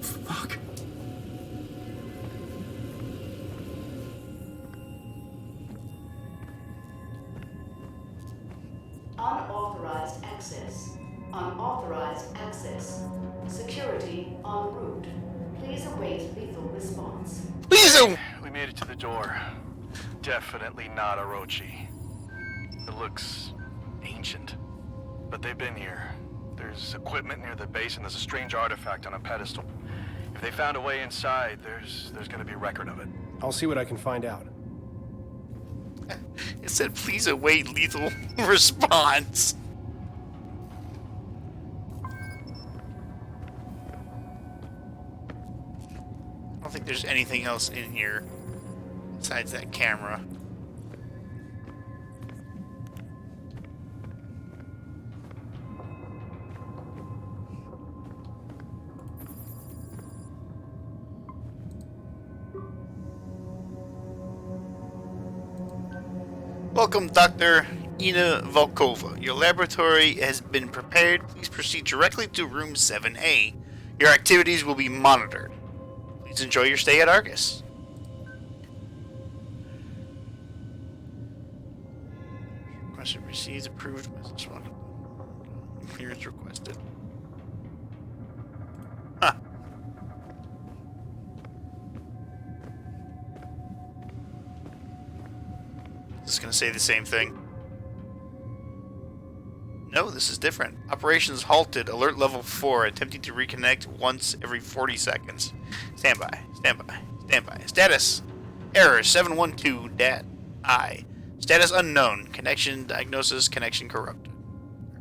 Fuck.
Unauthorized access. Unauthorized access. Security en route. Please await lethal response.
Please!
We made it to the door. Definitely not Orochi. It looks ancient. But they've been here. There's equipment near the base and there's a strange artifact on a pedestal. If they found a way inside, there's gonna be a record of it.
I'll see what I can find out.
It said, please await lethal response. I don't think there's anything else in here besides that camera. Welcome, Dr. Ina Volkova. Your laboratory has been prepared. Please proceed directly to room 7A. Your activities will be monitored. Please enjoy your stay at Argus. Requested receives approved message. Clearance requested. Huh. Is this going to say the same thing? No, this is different. Operations halted. Alert level 4. Attempting to reconnect once every 40 seconds. Standby. Standby. Standby. Status. Error 712-I. Status unknown. Connection diagnosis. Connection corrupted.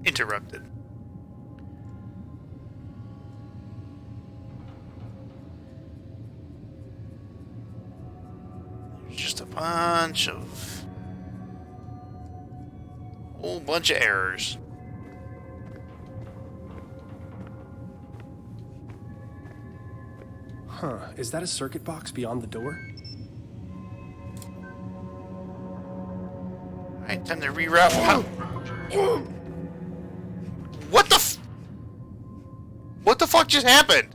Interrupted. There's just a whole bunch of errors.
Huh, is that a circuit box beyond the door?
Alright, time to reroute. What the What the fuck just happened?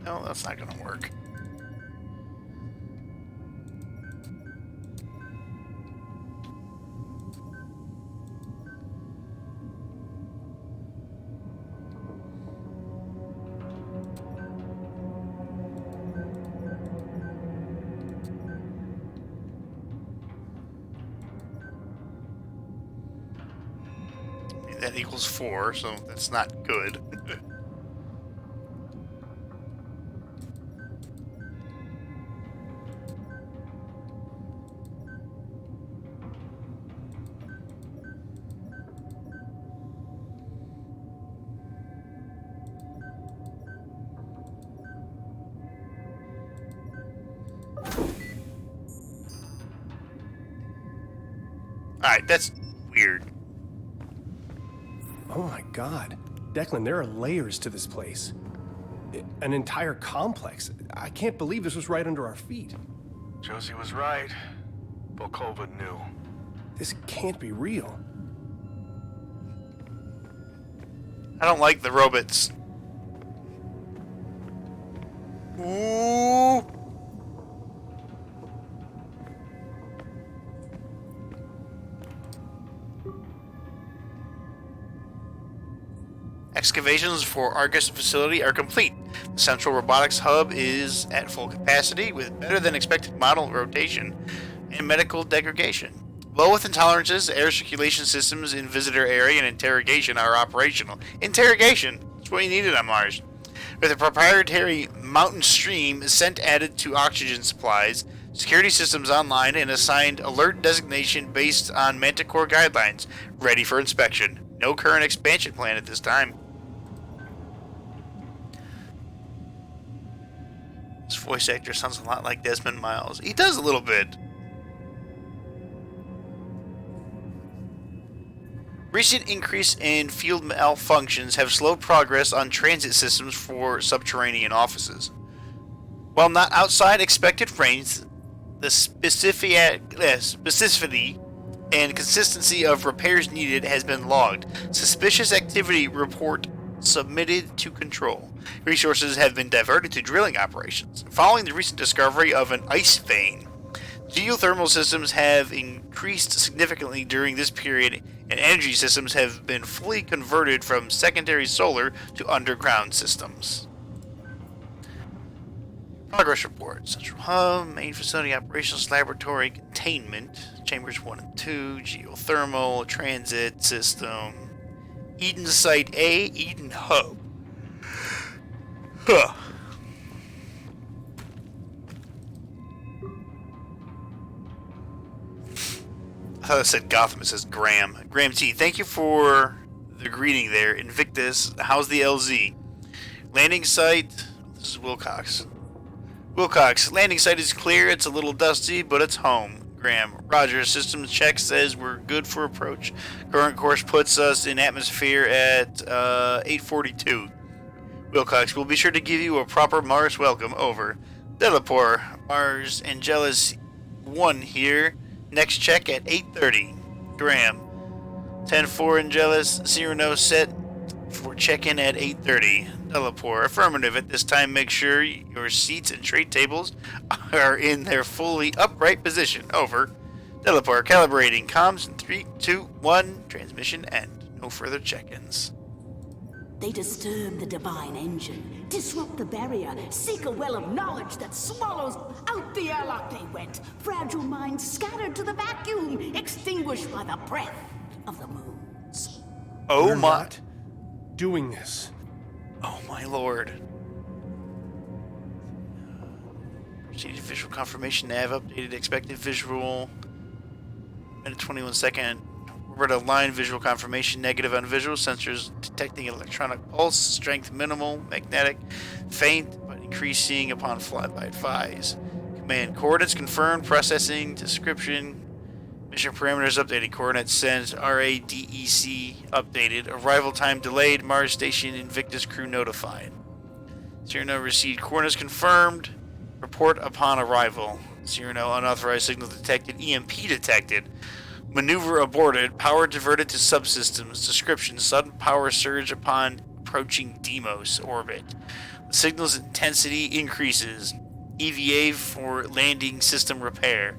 No, that's not gonna work. That equals 4, so that's not good. Alright, that's weird.
Oh my god. Declan, there are layers to this place. An entire complex. I can't believe this was right under our feet.
Josie was right. Volkova knew.
This can't be real.
I don't like the robots. Ooh. Excavations for Argus facility are complete. The central robotics hub is at full capacity with better than expected model rotation and medical degradation. Low Earth intolerances, air circulation systems in visitor area, and interrogation are operational. Interrogation? That's what you needed on Mars. With a proprietary mountain stream scent added to oxygen supplies, security systems online, and assigned alert designation based on Manticore guidelines, ready for inspection. No current expansion plan at this time. This voice actor sounds a lot like Desmond Miles. He does a little bit. Recent increase in field malfunctions have slowed progress on transit systems for subterranean offices. While not outside expected range, the specificity and consistency of repairs needed has been logged. Suspicious activity report submitted to control. Resources have been diverted to drilling operations. Following the recent discovery of an ice vein, geothermal systems have increased significantly during this period, and energy systems have been fully converted from secondary solar to underground systems. Progress report. Central hub, main facility operations, laboratory, containment, chambers 1 and 2, geothermal, transit system, Eden Site A, Eden Hub. Huh. I thought it said Gotham. It says Graham. Graham T, thank you for the greeting there. Invictus, how's the LZ? Landing site, this is Wilcox. Wilcox, landing site is clear. It's a little dusty, but it's home. Graham, Roger, systems check says we're good for approach. Current course puts us in atmosphere at 842. Wilcox, we'll be sure to give you a proper Mars welcome. Over. Delapore, Mars Angelus 1 here. Next check at 8:30. Graham, 10-4 Angelus, Cyrano set for check-in at 8:30. Delapore, affirmative. At this time, make sure your seats and tray tables are in their fully upright position. Over. Delapore, calibrating comms in 3, 2, 1. Transmission end. No further check-ins.
They disturb the divine engine, disrupt the barrier, seek a well of knowledge that swallows out the airlock they went. Fragile minds scattered to the vacuum, extinguished by the breath of the moons.
Oh
We're
my.
not doing this.
Oh my lord. Proceeded visual confirmation nav updated expected visual. Minute 21 second. We're at a line visual confirmation negative on visual sensors detecting electronic pulse strength minimal magnetic faint but increasing upon flyby advise. Command coordinates confirmed processing description mission parameters updated coordinates sent RADEC updated arrival time delayed Mars station Invictus crew notified. Cyrano received coordinates confirmed report upon arrival. Cyrano unauthorized signal detected EMP detected. Maneuver aborted. Power diverted to subsystems. Description: sudden power surge upon approaching Deimos orbit. The signal's intensity increases. EVA for landing system repair.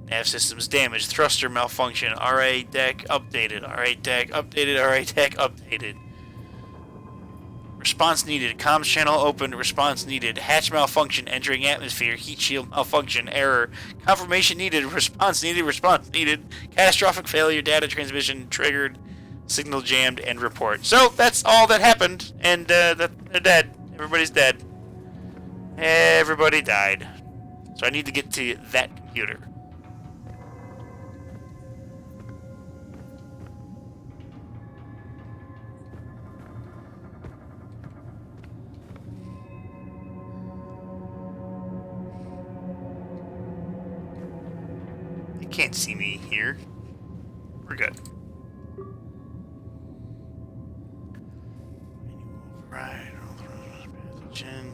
Nav systems damaged. Thruster malfunction. RA deck updated. RA deck updated. RA deck updated. Response needed. Comms channel opened. Response needed. Hatch malfunction. Entering atmosphere. Heat shield malfunction. Error. Confirmation needed. Response needed. Response needed. Catastrophic failure. Data transmission triggered. Signal jammed. End report. So that's all that happened. And they're dead. Everybody's dead. Everybody died. So I need to get to that computer. Can't see me here. We're good. Right. Pathogen.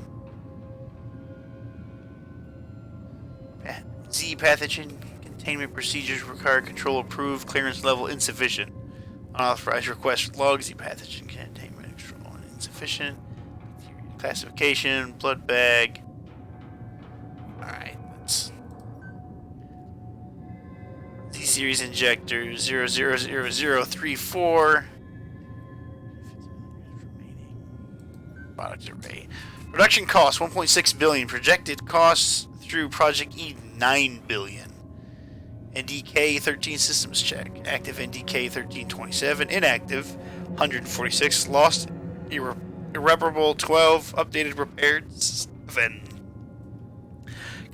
Z pathogen containment procedures require control approved. Clearance level insufficient. Unauthorized request log. Z pathogen containment control insufficient. Classification. Blood bag. Alright. Z-Series injector 000034. Product array. Production cost 1.6 billion. Projected costs through Project Eden 9 billion. NDK 13 systems check. Active NDK 1327. Inactive 146. Lost irreparable 12. Updated repaired 7.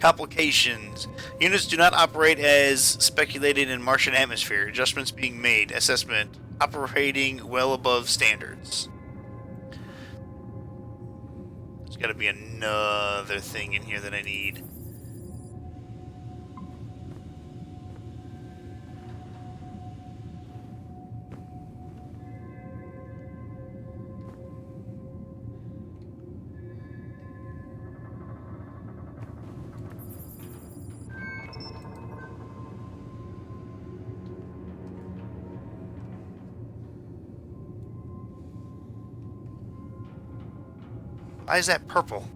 Complications. Units do not operate as speculated in Martian atmosphere. Adjustments being made. Assessment. Operating well above standards. There's got to be another thing in here that I need. Why is that purple?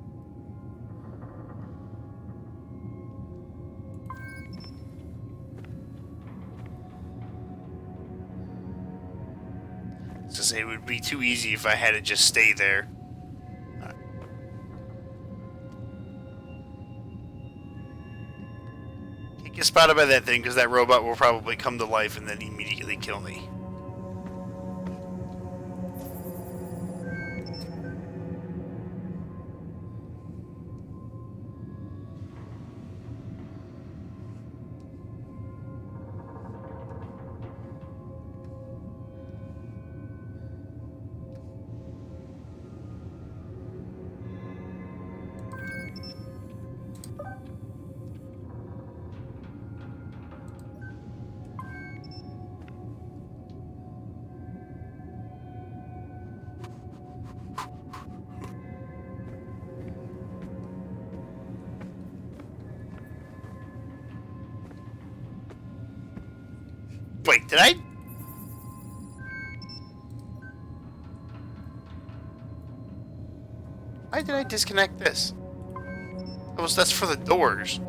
To say it would be too easy if I had to just stay there. Right. Can't get spotted by that thing because that robot will probably come to life and then immediately kill me. Wait, did I? Why did I disconnect this? That's for the doors.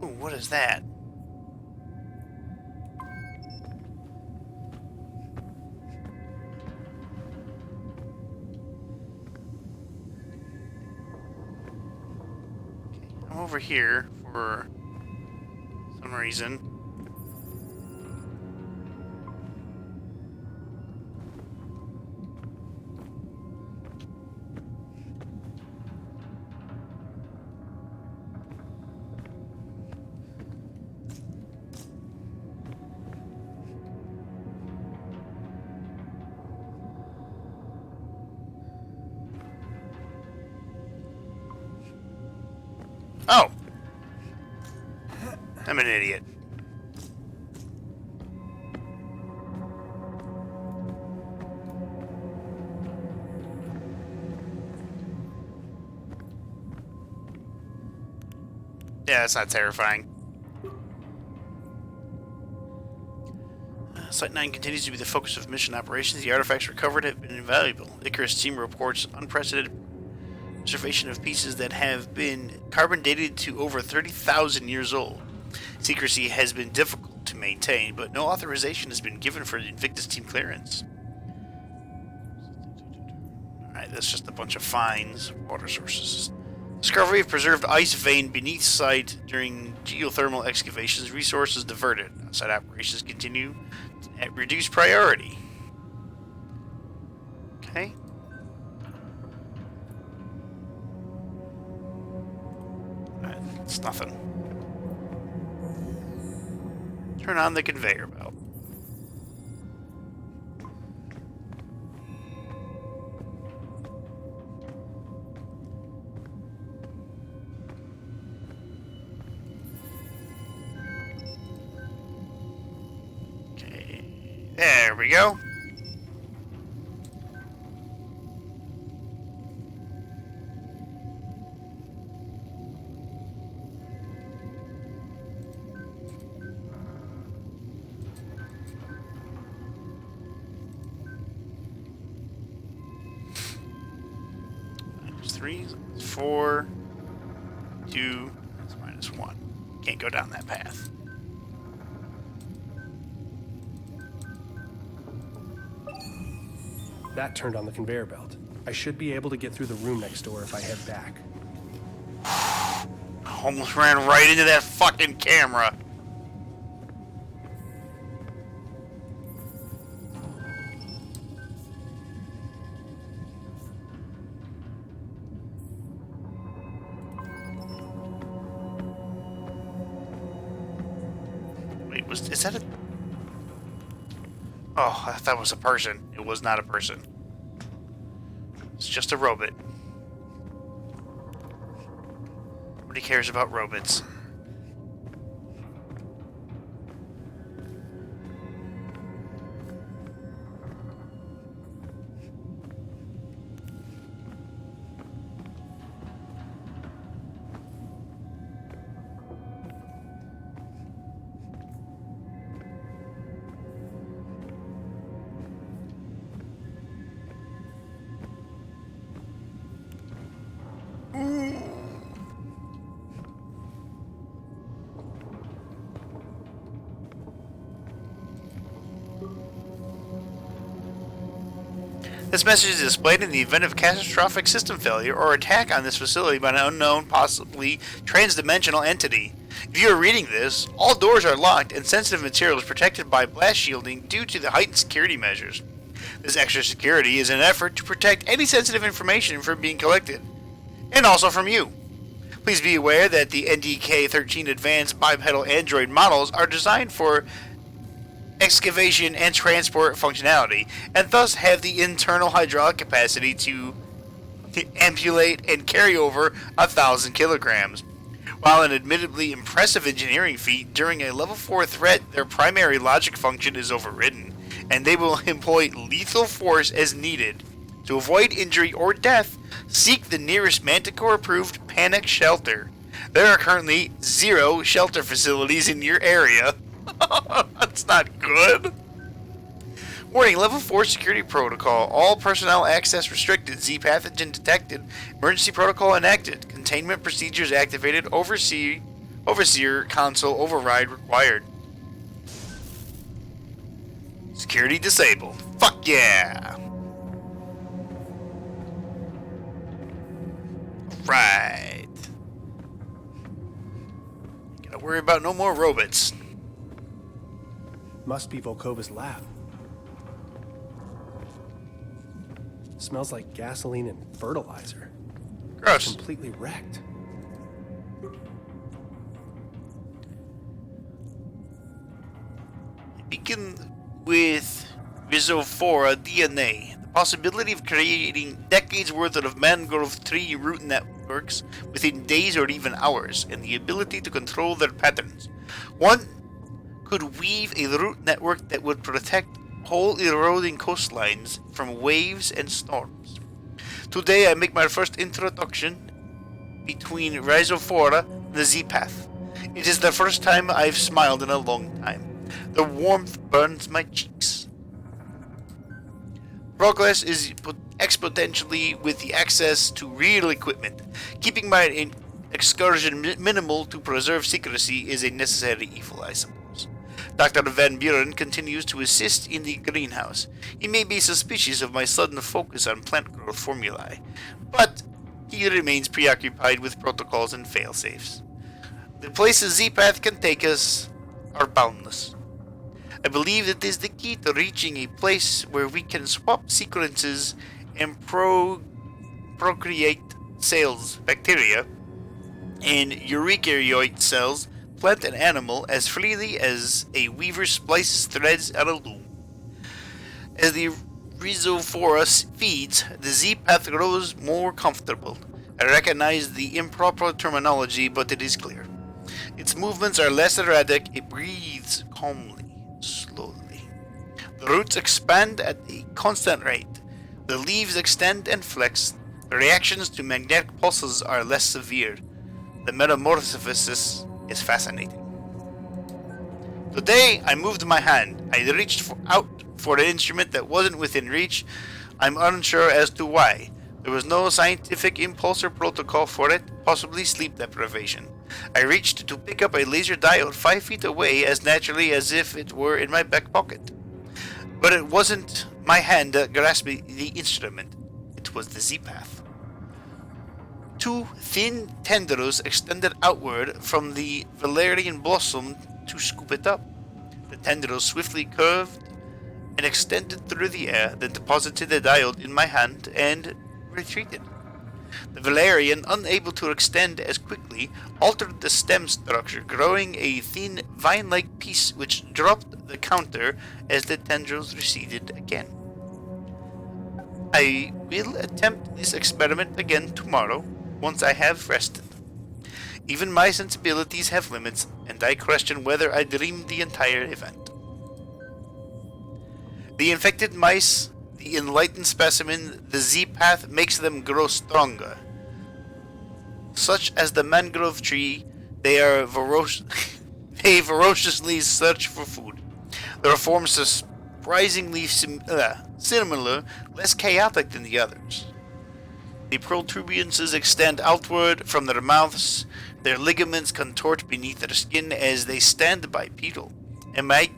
Ooh, what is that? I'm over here for some reason. Oh! I'm an idiot. Yeah, that's not terrifying. Site 9 continues to be the focus of mission operations. The artifacts recovered have been invaluable. Icarus team reports unprecedented observation of pieces that have been carbon dated to over 30,000 years old. Secrecy has been difficult to maintain, but no authorization has been given for Invictus team clearance. Alright, that's just a bunch of finds. Water sources. Discovery of preserved ice vein beneath site during geothermal excavations. Resources diverted. Outside operations continue at reduced priority. Okay. It's nothing. Turn on the conveyor belt. Okay, there we go. Three, 4, 2, that's -1. Can't go down that path.
That turned on the conveyor belt. I should be able to get through the room next door if I head back.
Almost ran right into that fucking camera. Is that a... Oh, I thought that was a person. It was not a person. It's just a robot. Nobody cares about robots. This message is displayed in the event of catastrophic system failure or attack on this facility by an unknown, possibly transdimensional entity. If you are reading this, all doors are locked and sensitive material is protected by blast shielding due to the heightened security measures. This extra security is an effort to protect any sensitive information from being collected, and also from you. Please be aware that the NDK-13 advanced bipedal android models are designed for excavation and transport functionality, and thus have the internal hydraulic capacity to ambulate, and carry over 1,000 kilograms. While an admittedly impressive engineering feat, during a level 4 threat, their primary logic function is overridden, and they will employ lethal force as needed. To avoid injury or death, seek the nearest Manticore-approved panic shelter. There are currently 0 shelter facilities in your area. That's not good. Warning, level 4 security protocol. All personnel access restricted. Z pathogen detected. Emergency protocol enacted. Containment procedures activated. Overseer console override required. Security disabled. Fuck yeah. Right. Gotta worry about no more robots.
Must be Volkova's lab. Smells like gasoline and fertilizer.
Gross.
Completely wrecked.
Begin with Rhizophora DNA. The possibility of creating decades worth of mangrove tree root networks within days or even hours, and the ability to control their patterns. One could weave a root network that would protect whole eroding coastlines from waves and storms. Today I make my first introduction between Rhizophora and the Z-Path. It is the first time I've smiled in a long time. The warmth burns my cheeks. Progress is exponentially with the access to real equipment. Keeping my excursion minimal to preserve secrecy is a necessary evil, I suppose. Dr. Van Buren continues to assist in the greenhouse. He may be suspicious of my sudden focus on plant growth formulae, but he remains preoccupied with protocols and failsafes. The places Z-Path can take us are boundless. I believe that is the key to reaching a place where we can swap sequences and procreate cells, bacteria, and eukaryote cells, plant and animal, as freely as a weaver splices threads on a loom. As the Rhizophora feeds, the Z-Path grows more comfortable. I recognize the improper terminology, but it is clear. Its movements are less erratic, it breathes calmly, slowly. The roots expand at a constant rate. The leaves extend and flex. The reactions to magnetic pulses are less severe. The metamorphosis is fascinating. Today, I moved my hand. I reached out for an instrument that wasn't within reach. I'm unsure as to why. There was no scientific impulsor protocol for it, possibly sleep deprivation. I reached to pick up a laser diode 5 feet away as naturally as if it were in my back pocket. But it wasn't my hand that grasped the instrument. It was the Z-Path. 2 thin tendrils extended outward from the valerian blossom to scoop it up. The tendrils swiftly curved and extended through the air, then deposited the diode in my hand and retreated. The valerian, unable to extend as quickly, altered the stem structure, growing a thin vine-like piece which dropped the counter as the tendrils receded again. I will attempt this experiment again tomorrow, once I have rested. Even my sensibilities have limits, and I question whether I dreamed the entire event. The infected mice, the enlightened specimen, the Z-Path makes them grow stronger. Such as the mangrove tree, they ferociously search for food. Their forms surprisingly similar, less chaotic than the others. The protuberances extend outward from their mouths. Their ligaments contort beneath their skin as they stand bipedal. Am I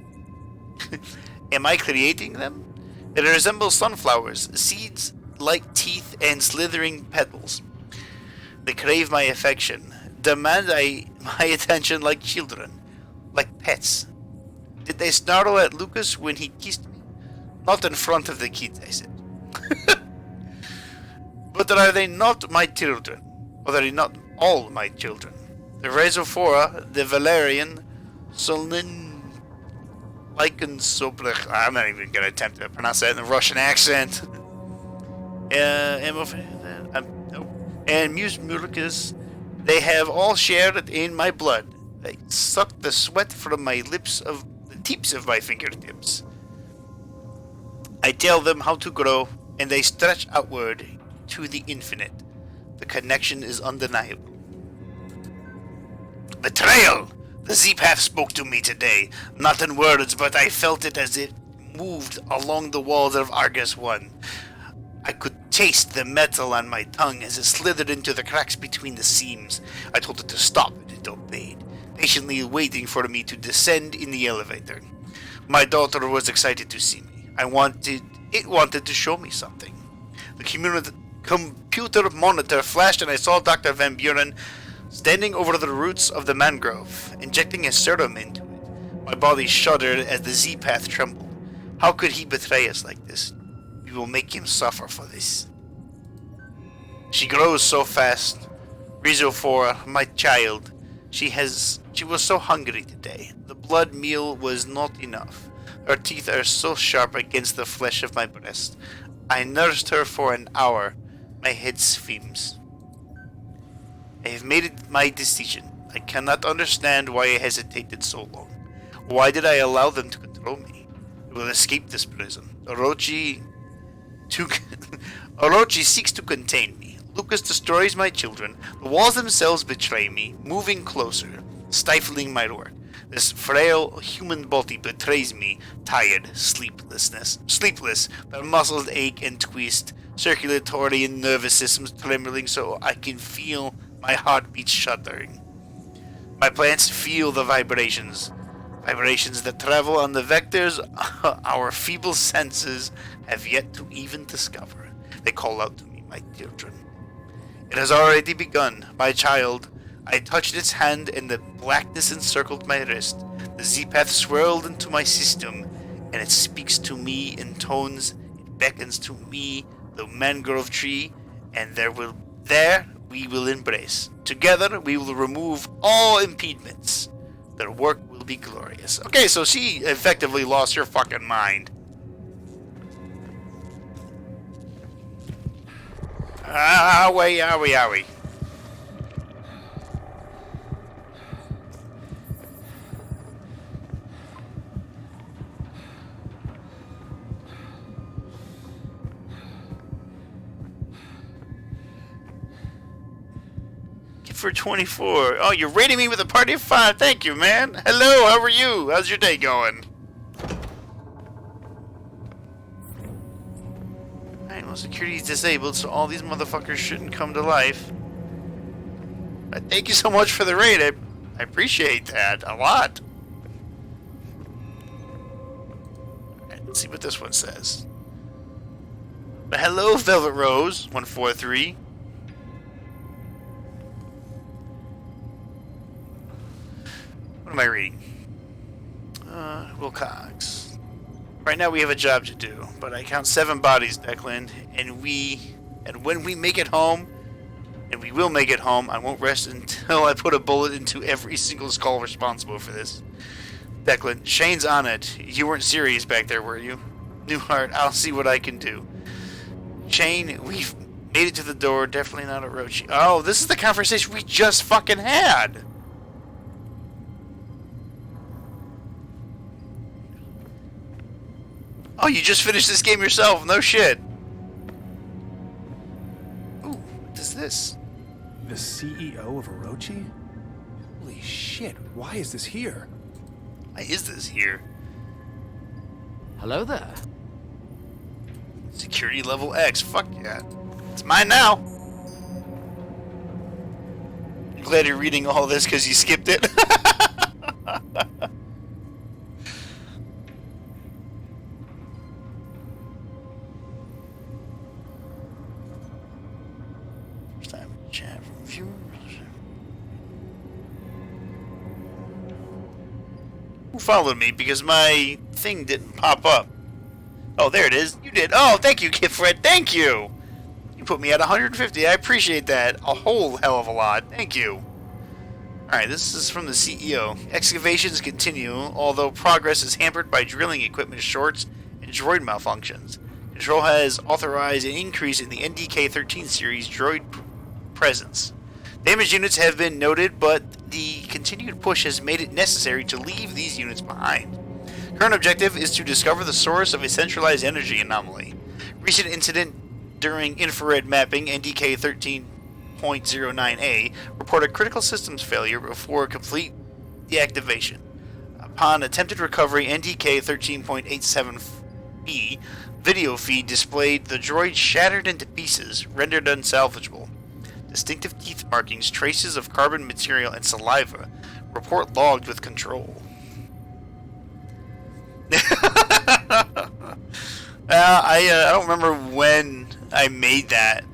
creating them? They resemble sunflowers, seeds like teeth and slithering petals. They crave my affection, demand my attention like children, like pets. Did they snarl at Lucas when he kissed me? Not in front of the kids, I said. But are they not my children? Or are they not all my children? The Rhizophora, the Valerian, Solin, Lycansoplech. I'm not even going to attempt to pronounce that in the Russian accent. and Mulicus, they have all shared in my blood. They suck the sweat from my lips of the tips of my fingertips. I tell them how to grow, and they stretch outward to the infinite. The connection is undeniable. Betrayal! The Z-Path spoke to me today, not in words, but I felt it as it moved along the walls of Argus 1. I could taste the metal on my tongue as it slithered into the cracks between the seams. I told it to stop, and it obeyed, patiently waiting for me to descend in the elevator. My daughter was excited to see me. It wanted to show me something. The computer monitor flashed, and I saw Dr. Van Buren standing over the roots of the mangrove, injecting a serum into it. My body shuddered as the Z-Path trembled. How could he betray us like this? We will make him suffer for this. She grows so fast. Rhizophora, my child. She was so hungry today. The blood meal was not enough. Her teeth are so sharp against the flesh of my breast. I nursed her for an hour. My head swims. I have made it my decision. I cannot understand why I hesitated so long. Why did I allow them to control me? I will escape this prison. Orochi seeks to contain me. Lucas destroys my children. The walls themselves betray me, moving closer, stifling my work. This frail human body betrays me, tired, sleepless. My muscles ache and twist, circulatory and nervous systems trembling so I can feel my heartbeat shuddering. My plants feel the vibrations that travel on the vectors our feeble senses have yet to even discover. They call out to me, my children. It has already begun, my child. I touched its hand, and the blackness encircled my wrist. The Z-Path swirled into my system, and it speaks to me in tones. It beckons to me, the mangrove tree, and there we will embrace. Together, we will remove all impediments. Their work will be glorious. Okay, so she effectively lost her fucking mind. Owie. For 24. Oh, you're rating me with a party of 5. Thank you, man. Hello, how are you? How's your day going? Alright, well, security's disabled, so all these motherfuckers shouldn't come to life. But thank you so much for the raid. I appreciate that a lot. Alright, let's see what this one says. But hello, Velvet Rose 143. What am I reading? Wilcox. Right now we have a job to do, but I count 7 bodies, Declan, and when we make it home, and we will make it home, I won't rest until I put a bullet into every single skull responsible for this. Declan, Shane's on it. You weren't serious back there, were you? Newhart, I'll see what I can do. Shane, we've made it to the door, definitely not Orochi. Oh, this is the conversation we just fucking had! Oh, you just finished this game yourself. No shit. Ooh, what is this?
The CEO of Orochi? Holy shit, why is this here?
Why is this here?
Hello there.
Security level X. Fuck yeah. It's mine now. I'm glad you're reading all this because you skipped it. Who followed me? Because my thing didn't pop up. Oh, there it is. You did. Oh, thank you, Kidfred. Thank you. You put me at 150. I appreciate that a whole hell of a lot. Thank you. Alright, this is from the CEO. Excavations continue, although progress is hampered by drilling equipment shorts and droid malfunctions. Control has authorized an increase in the NDK-13 series droid presence. Damaged units have been noted, but the continued push has made it necessary to leave these units behind. Current objective is to discover the source of a centralized energy anomaly. Recent incident during infrared mapping, NDK 13.09A, reported critical systems failure before complete deactivation. Upon attempted recovery, NDK 13.87B video feed displayed the droid shattered into pieces, rendered unsalvageable. Distinctive teeth markings, traces of carbon material, and saliva. Report logged with Control. I don't remember when I made that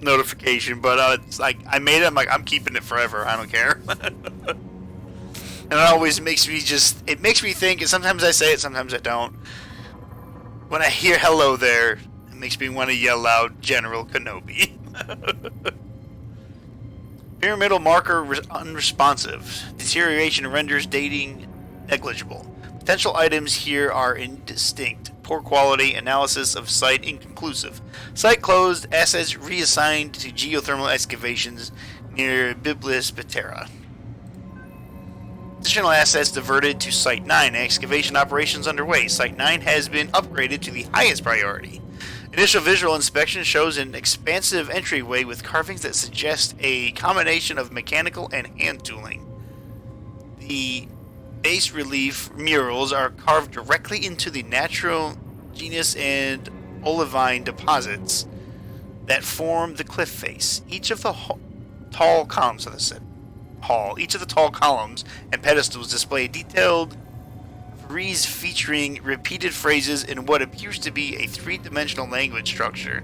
notification, but it's like I made it. I'm like, I'm keeping it forever. I don't care. And it always makes me it makes me think. And sometimes I say it, sometimes I don't. When I hear "hello there," it makes me want to yell out "General Kenobi." Pyramidal marker unresponsive. Deterioration renders dating negligible. Potential items here are indistinct. Poor quality. Analysis of site inconclusive. Site closed. Assets reassigned to geothermal excavations near Biblis Patera. Additional assets diverted to Site 9. Excavation operations underway. Site 9 has been upgraded to the highest priority. Initial visual inspection shows an expansive entryway with carvings that suggest a combination of mechanical and hand tooling. The bas relief murals are carved directly into the natural genus and olivine deposits that form the cliff face. Each of the tall columns, each of the tall columns and pedestals display detailed frieze featuring repeated phrases in what appears to be a three-dimensional language structure.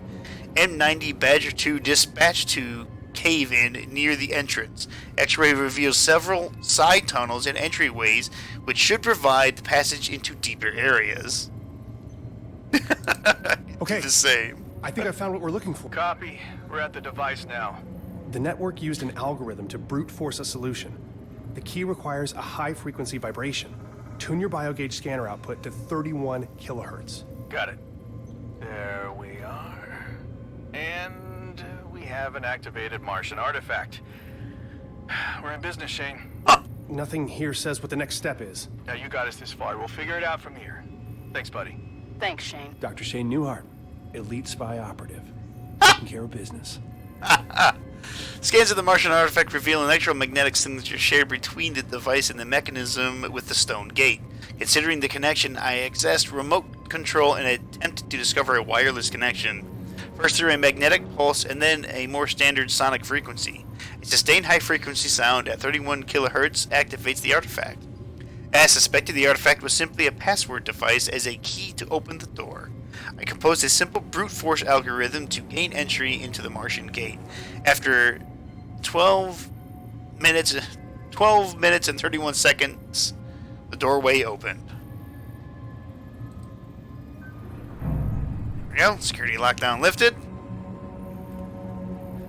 M90 Badger 2 dispatched to cave-in near the entrance. X-ray reveals several side tunnels and entryways which should provide the passage into deeper areas.
Okay.
The same.
I think I found what we're looking for.
Copy. We're at the device now.
The network used an algorithm to brute force a solution. The key requires a high-frequency vibration. Tune your biogauge scanner output to 31 kilohertz.
Got it. There we are. And we have an activated Martian artifact. We're in business, Shane.
Nothing here says what the next step is.
Now you got us this far. We'll figure it out from here. Thanks, buddy.
Thanks, Shane.
Dr. Shane Newhart, elite spy operative. Taking care of business.
Scans of the Martian artifact reveal an electromagnetic signature shared between the device and the mechanism with the stone gate. Considering the connection, I accessed remote control in an attempt to discover a wireless connection. First through a magnetic pulse and then a more standard sonic frequency. A sustained high-frequency sound at 31 kilohertz activates the artifact. As suspected, the artifact was simply a password device as a key to open the door. I composed a simple brute force algorithm to gain entry into the Martian gate. After 12 minutes and 31 seconds, the doorway opened. There we go. Security lockdown lifted.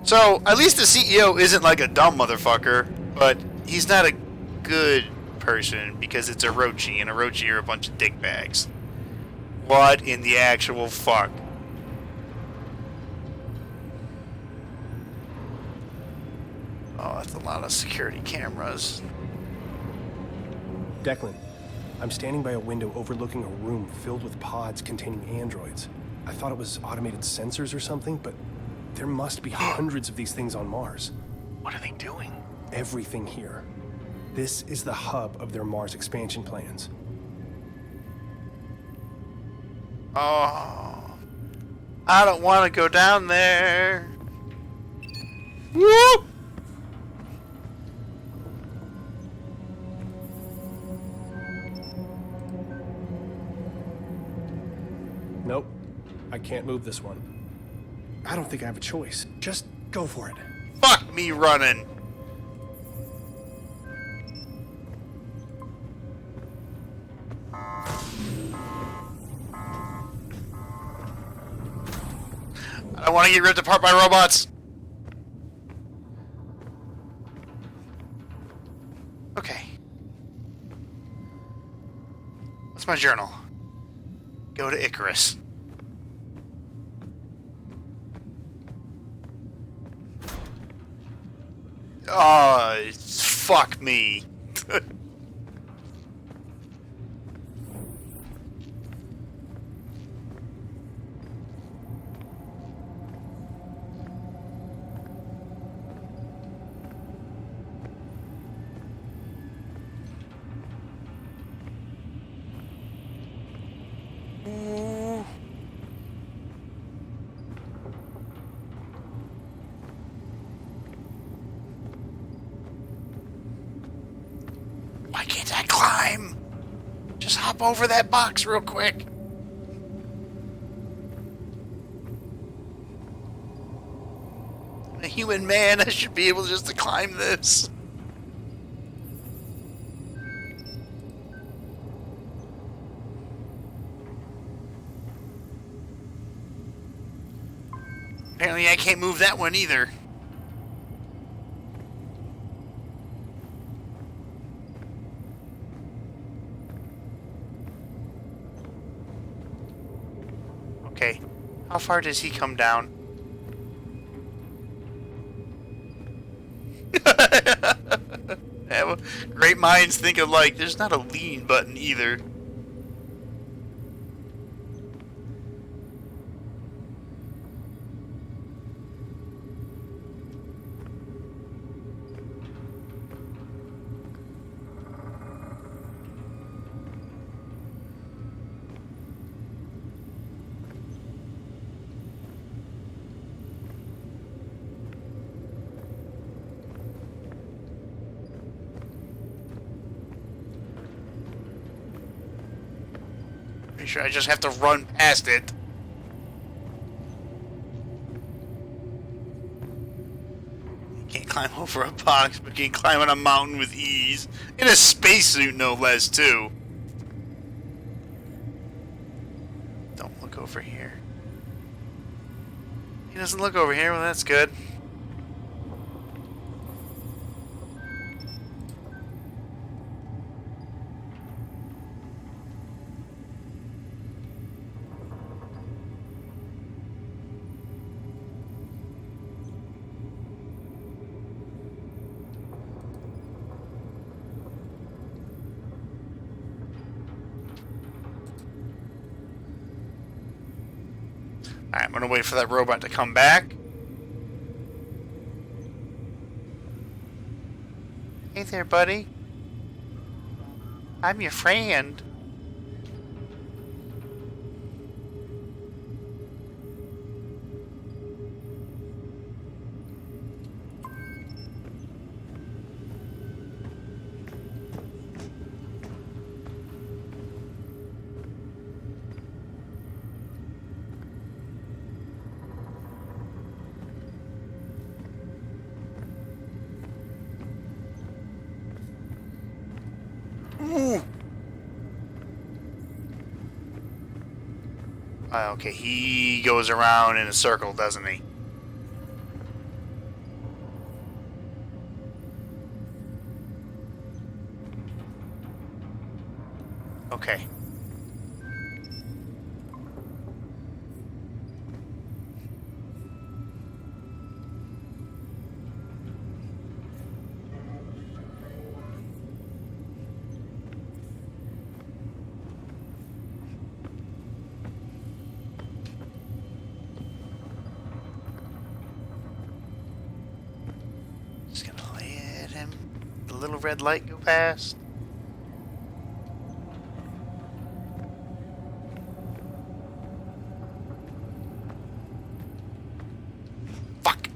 So, at least the CEO isn't like a dumb motherfucker, but he's not a good person because it's Orochi, and Orochi are a bunch of dickbags. What in the actual fuck? Oh, that's a lot of security cameras.
Declan, I'm standing by a window overlooking a room filled with pods containing androids. I thought it was automated sensors or something, but there must be hundreds of these things on Mars.
What are they doing?
Everything here. This is the hub of their Mars expansion plans.
Oh, I don't want to go down there. Woo!
Nope, I can't move this one. I don't think I have a choice. Just go for it.
Fuck me running. I don't want to get ripped apart by robots. Okay. What's my journal? Go to Icarus. Oh, fuck me. Why can't I climb? Just hop over that box real quick. I'm a human man, I should be able just to climb this. Apparently I can't move that one either. Okay, how far does he come down? Yeah, great minds think alike. There's not a lean button either. Pretty sure I just have to run past it. Can't climb over a box, but can climb on a mountain with ease. In a spacesuit, no less, too. Don't look over here. He doesn't look over here, well that's good. Alright, I'm gonna wait for that robot to come back. Hey there, buddy. I'm your friend. Ooh. Okay, he goes around in a circle, doesn't he? Okay. Just gonna let him, the little red light go past. Fuck!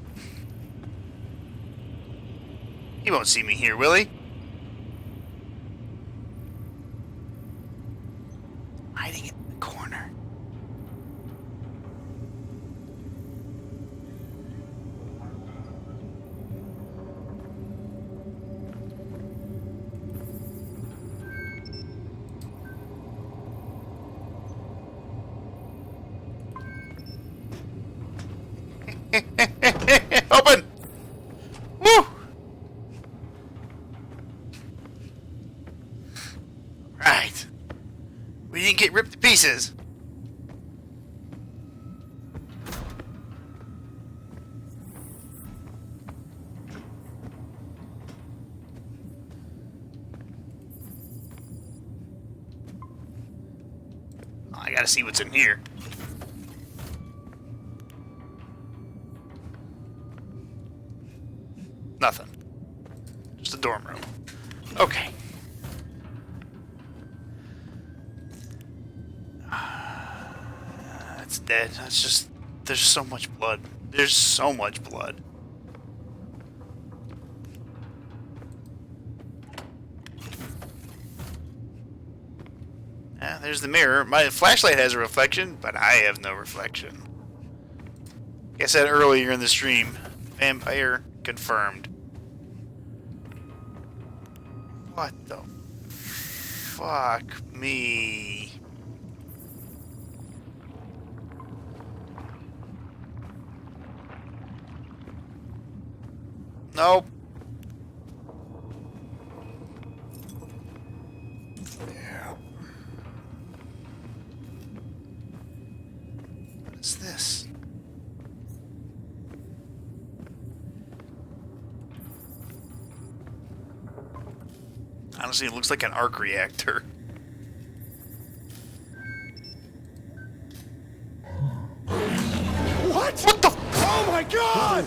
He won't see me here, will he? Hiding in the corner. Open! Woo! Right. We didn't get ripped to pieces. I gotta see what's in here. Nothing. Just a dorm room. Okay. That's dead. That's just... There's so much blood. There's so much blood. Yeah, there's the mirror. My flashlight has a reflection, but I have no reflection. Like I said earlier in the stream, vampire confirmed. What the fuck me? Nope. Yeah. What is this? Honestly, it looks like an arc reactor.
What?
What the?
Oh my god!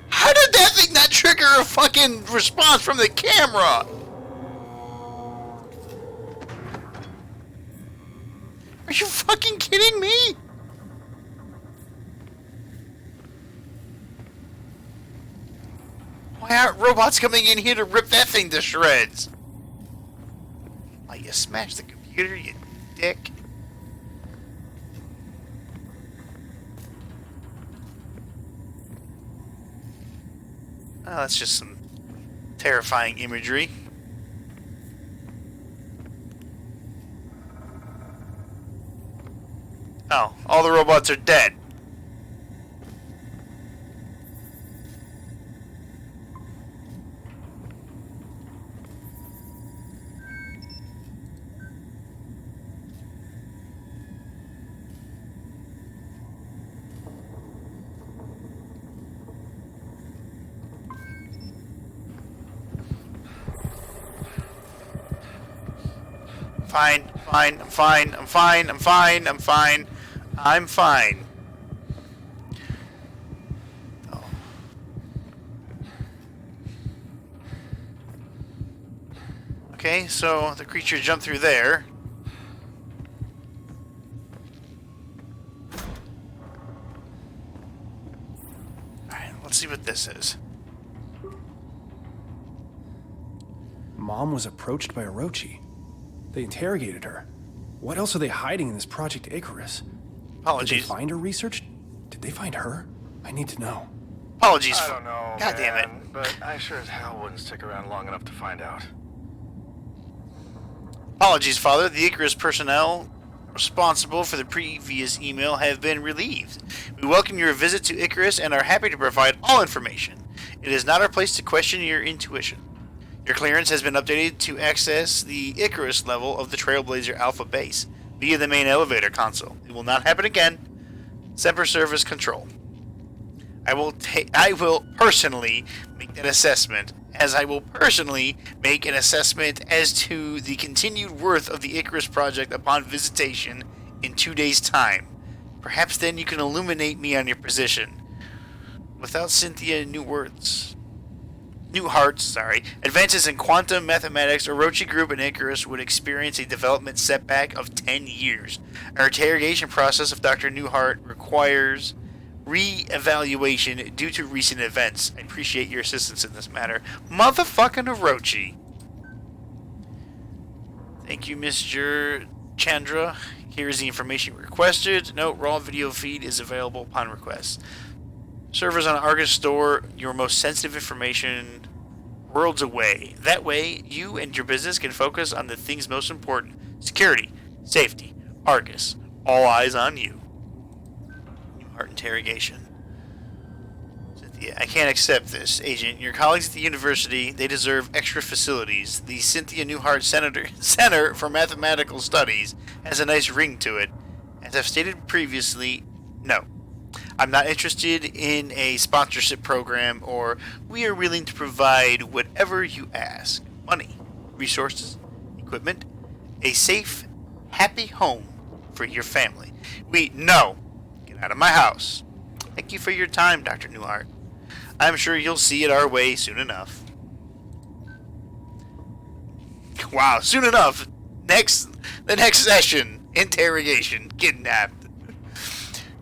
How did that thing not trigger a fucking response from the camera? Are you fucking kidding me? Why aren't robots coming in here to rip that thing to shreds? Why, you smashed the computer, you dick. Oh, that's just some terrifying imagery. Oh, all the robots are dead. Fine, fine, I'm fine, I'm fine, I'm fine, I'm fine. I'm fine. Oh. Okay, so the creature jumped through there. Alright, let's see what this is.
Mom was approached by Orochi. They interrogated her. What else are they hiding in this Project Icarus? Did they
Apologies.
find her research? Did they find her? I need to know.
Apologies.
I don't know,
God damn it.
man, but I sure as hell wouldn't stick around long enough to find out.
Apologies, Father. The Icarus personnel responsible for the previous email have been relieved. We welcome your visit to Icarus and are happy to provide all information. It is not our place to question your intuition. Your clearance has been updated to access the Icarus level of the Trailblazer Alpha base via the main elevator console. It will not happen again. Semper Service Control. I will personally make an assessment, as I will personally make an assessment as to the continued worth of the Icarus project upon visitation in 2 days' time. Perhaps then you can illuminate me on your position. Without Cynthia Newhart's advances in quantum mathematics, Orochi Group and Icarus would experience a development setback of 10 years. Our interrogation process of Dr. Newhart requires re-evaluation due to recent events. I appreciate your assistance in this matter. Motherfucking Orochi. Thank you, Mr. Chandra. Here is the information requested. Note, raw video feed is available upon request. Servers on Argus store your most sensitive information worlds away. That way, you and your business can focus on the things most important. Security, safety, Argus. All eyes on you. Newhart interrogation. Cynthia, I can't accept this, Agent. Your colleagues at the university, they deserve extra facilities. The Cynthia Newhart Center for Mathematical Studies has a nice ring to it. As I've stated previously, no. I'm not interested in a sponsorship program, or we are willing to provide whatever you ask. Money, resources, equipment, a safe, happy home for your family. No! Get out of my house. Thank you for your time, Dr. Newhart. I'm sure you'll see it our way soon enough. Wow, soon enough. The next session. Interrogation. Kidnapped.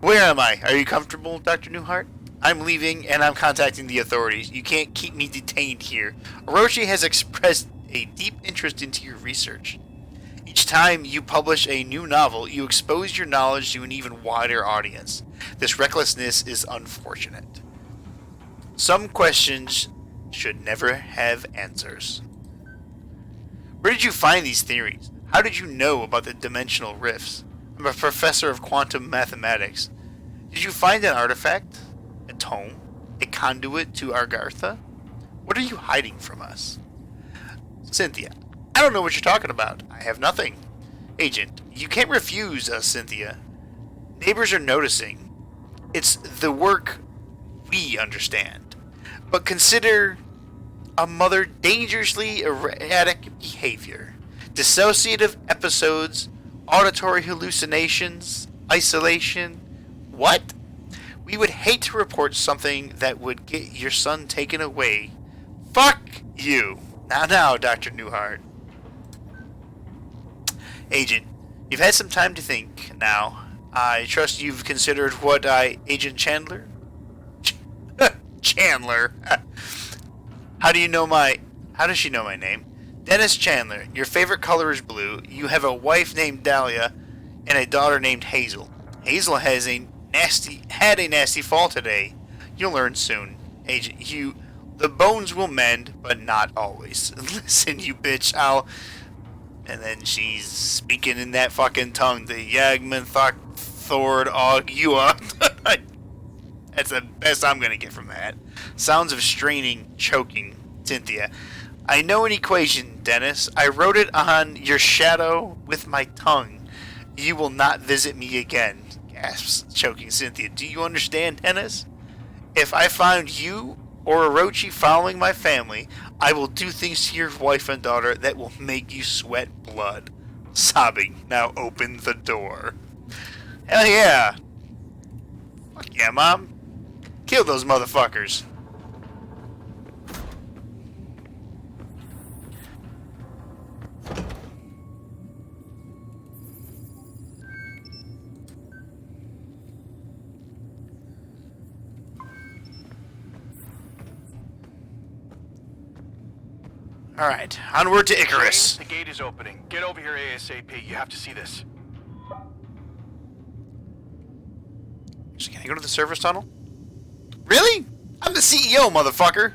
Where am I? Are you comfortable, Dr. Newhart? I'm leaving and I'm contacting the authorities. You can't keep me detained here. Orochi has expressed a deep interest into your research. Each time you publish a new novel, you expose your knowledge to an even wider audience. This recklessness is unfortunate. Some questions should never have answers. Where did you find these theories? How did you know about the dimensional rifts? I'm a professor of quantum mathematics. Did you find an artifact? A tome? A conduit to Agartha? What are you hiding from us? Cynthia, I don't know what you're talking about. I have nothing. Agent, you can't refuse us, Cynthia. Neighbors are noticing. It's the work we understand. But consider a mother dangerously erratic behavior, dissociative episodes, auditory hallucinations, isolation. What? We would hate to report something that would get your son taken away. Fuck you. Now, Dr. Newhart. Agent, you've had some time to think now. I trust you've considered what Agent Chandler? Chandler. How does she know my name? Dennis Chandler. Your favorite color is blue. You have a wife named Dahlia and a daughter named Hazel. Hazel had a nasty fall today. You'll learn soon. Agent, the bones will mend, but not always. Listen, you bitch, And then she's speaking in that fucking tongue. The Yagman Thord Og Yua. That's the best I'm gonna get from that. Sounds of straining, choking. Cynthia. I know an equation, Dennis. I wrote it on your shadow with my tongue. You will not visit me again. Gasps, choking Cynthia. Do you understand, Dennis? If I find you or Orochi following my family, I will do things to your wife and daughter that will make you sweat blood. Sobbing. Now open the door. Hell yeah. Fuck yeah, Mom. Kill those motherfuckers. Alright, onward to Icarus.
The gate is opening. Get over here ASAP. You have to see this.
So can I go to the service tunnel? Really? I'm the CEO, motherfucker.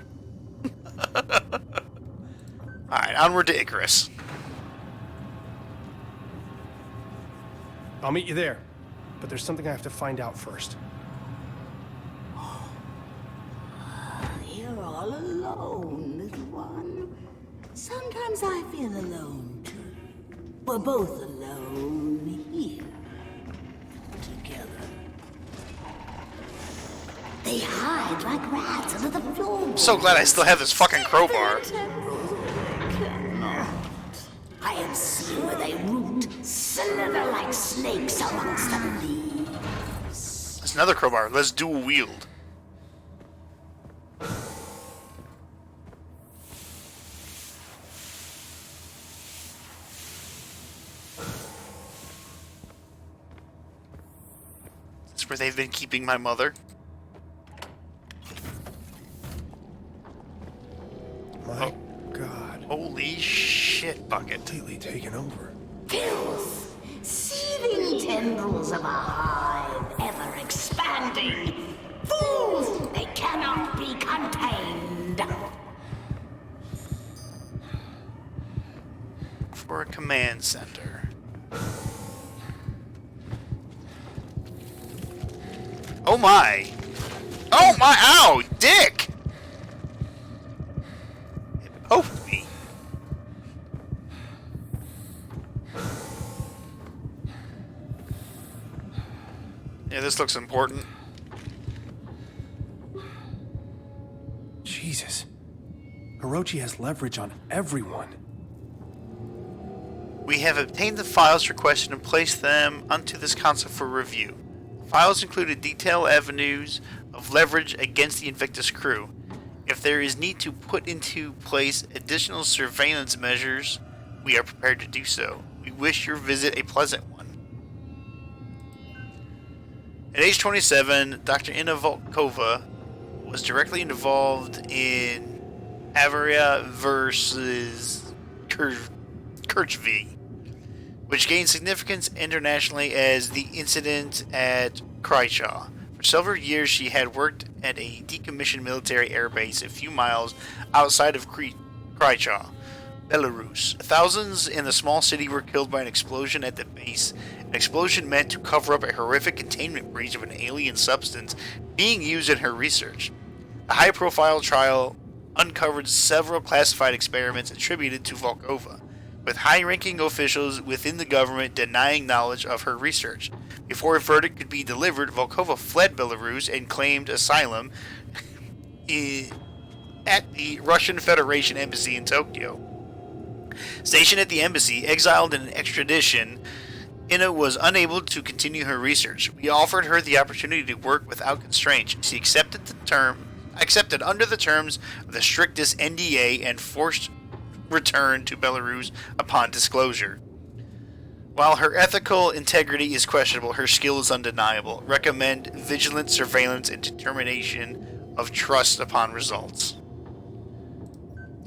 Alright, onward to Icarus.
I'll meet you there. But there's something I have to find out first.
You're all alone, little one. Sometimes I feel alone, too. We're both alone here. Together. They hide like rats under the floor.
I'm so glad I still have this fucking crowbar.
I have seen where they root, slither like snakes amongst the leaves.
There's another crowbar. Let's dual wield. That's where they've been keeping my mother.
My God.
Holy shit, bucket.
Completely taken over.
Filth, seething tendrils of a hive, ever expanding. Fools, they cannot be contained.
For a command center. Oh my! Oh my! Ow! Dick! It poked me. Yeah, this looks important.
Hirochi has leverage on everyone.
We have obtained the files requested and placed them onto this console for review. Files included detailed avenues of leverage against the Invictus crew. If there is need to put into place additional surveillance measures, we are prepared to do so. We wish your visit a pleasant one. At age 27, Dr. Inna Volkova was directly involved in Avaria versus Kirchvi, which gained significance internationally as the incident at Krychaw. For several years, she had worked at a decommissioned military airbase a few miles outside of Krychaw, Belarus. Thousands in the small city were killed by an explosion at the base. An explosion meant to cover up a horrific containment breach of an alien substance being used in her research. A high-profile trial uncovered several classified experiments attributed to Volkova, with high-ranking officials within the government denying knowledge of her research. Before a verdict could be delivered, Volkova fled Belarus and claimed asylum at the Russian Federation Embassy in Tokyo. Stationed at the embassy, exiled in extradition, Inna was unable to continue her research. We offered her the opportunity to work without constraints. She accepted under the terms of the strictest NDA and forced return to Belarus upon disclosure. While her ethical integrity is questionable, her skill is undeniable. Recommend vigilant surveillance and determination of trust upon results.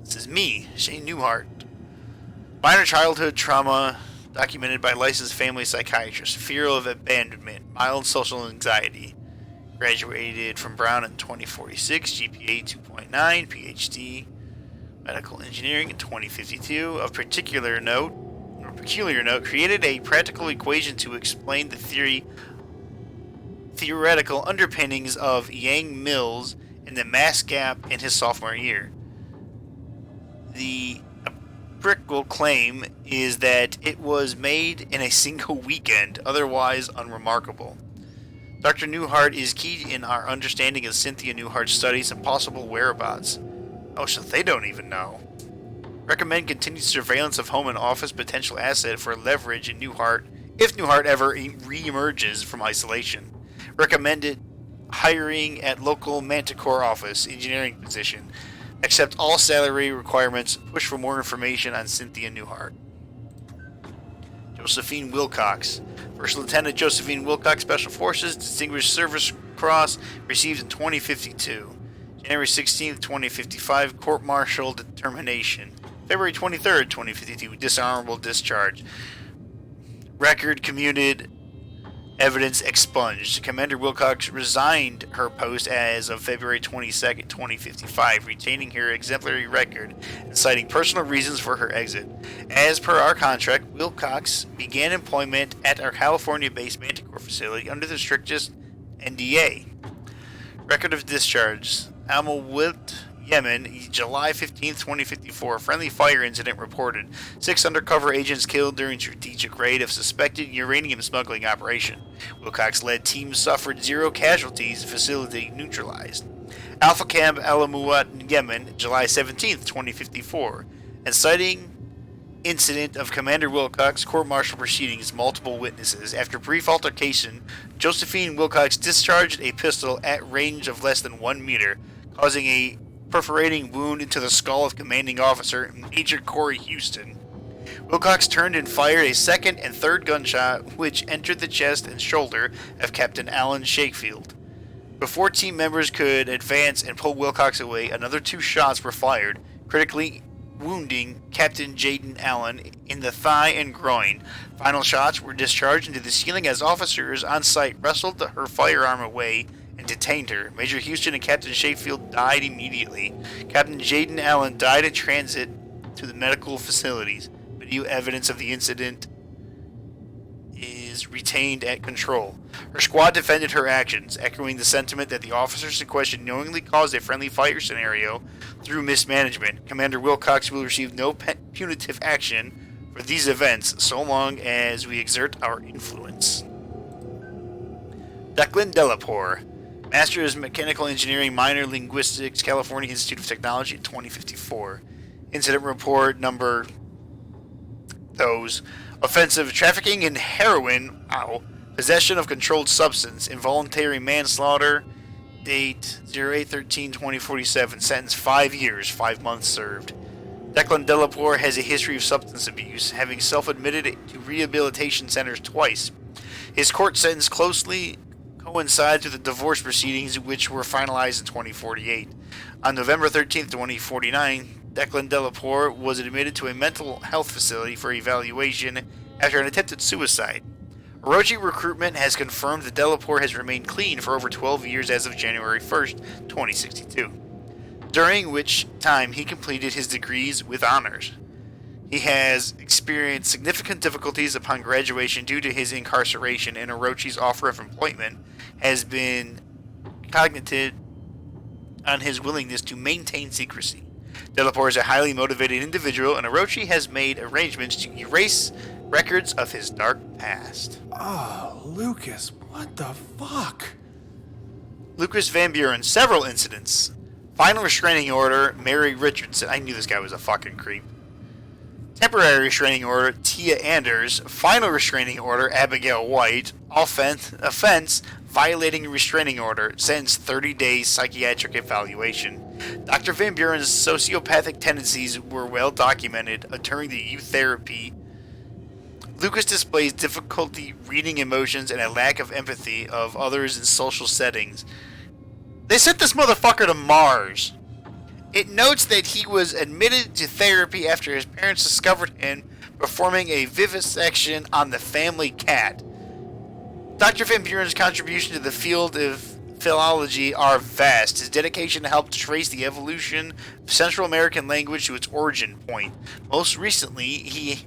This is me, Shane Newhart. Minor childhood trauma documented by licensed family psychiatrist. Fear of abandonment. Mild social anxiety. Graduated from Brown in 2046. GPA 2.9. PhD. Medical engineering in 2052. Of peculiar note, created a practical equation to explain the theoretical underpinnings of Yang Mills and the mass gap in his sophomore year. The empirical claim is that it was made in a single weekend, otherwise unremarkable. Dr. Newhart is key in our understanding of Cynthia Newhart's studies and possible whereabouts. Oh, so they don't even know. Recommend continued surveillance of home and office potential asset for leverage in Newhart if Newhart ever re-emerges from isolation. Recommended hiring at local Manticore office, engineering position. Accept all salary requirements. Push for more information on Cynthia Newhart. Josephine Wilcox. First Lieutenant Josephine Wilcox, Special Forces, Distinguished Service Cross, received in 2052. January 16th, 2055, court-martial determination. February 23rd, 2052, dishonorable discharge. Record commuted, evidence expunged. Commander Wilcox resigned her post as of February 22nd, 2055, retaining her exemplary record and citing personal reasons for her exit. As per our contract, Wilcox began employment at our California-based Manticore facility under the strictest NDA. Record of discharge. Amalwilt, Yemen, July 15, 2054. Friendly fire incident reported. 6 undercover agents killed during strategic raid of suspected uranium smuggling operation. Wilcox-led team suffered 0 casualties. Facility neutralized. Alpha Camp Alamuat, Yemen, July 17, 2054. And citing incident of Commander Wilcox, court-martial proceedings, multiple witnesses. After brief altercation, Josephine Wilcox discharged a pistol at range of less than 1 meter, causing a perforating wound into the skull of commanding officer Major Corey Houston. Wilcox turned and fired a second and third gunshot, which entered the chest and shoulder of Captain Alan Shakefield. Before team members could advance and pull Wilcox away, another 2 shots were fired, critically wounding Captain Jaden Allen in the thigh and groin. Final shots were discharged into the ceiling as officers on site wrestled her firearm away and detained her. Major Houston and Captain Shakefield died immediately. Captain Jaden Allen died in transit to the medical facilities. Video evidence of the incident is retained at control. Her squad defended her actions, echoing the sentiment that the officers in question knowingly caused a friendly fire scenario through mismanagement. Commander Wilcox will receive no punitive action for these events so long as we exert our influence. Declan Delapore. Master's Mechanical Engineering, minor Linguistics, California Institute of Technology, 2054. Incident report number those offensive trafficking in heroin, possession of controlled substance, involuntary manslaughter, date 08/13/2047, sentence 5 years, 5 months served. Declan Delapour has a history of substance abuse, having self-admitted to rehabilitation centers twice. His court sentence closely coincides with the divorce proceedings, which were finalized in 2048. On November 13th, 2049, Declan Delapour was admitted to a mental health facility for evaluation after an attempted suicide. Orochi Recruitment has confirmed that Delapour has remained clean for over 12 years as of January 1st, 2062, during which time he completed his degrees with honors. He has experienced significant difficulties upon graduation due to his incarceration, and Orochi's offer of employment has been cognitive on his willingness to maintain secrecy. Delapour is a highly motivated individual, and Orochi has made arrangements to erase records of his dark past.
Oh, Lucas, what the fuck?
Lucas Van Buren, several incidents. Final restraining order, Mary Richardson. I knew this guy was a fucking creep. Temporary restraining order, Tia Anders. Final restraining order, Abigail White. Offense, violating restraining order. Sentence 30 days psychiatric evaluation. Dr. Van Buren's sociopathic tendencies were well documented during the youth therapy. Lucas displays difficulty reading emotions and a lack of empathy of others in social settings. They sent this motherfucker to Mars. It notes that he was admitted to therapy after his parents discovered him performing a vivisection on the family cat. Dr. Van Buren's contribution to the field of philology are vast. His dedication helped trace the evolution of Central American language to its origin point. Most recently, he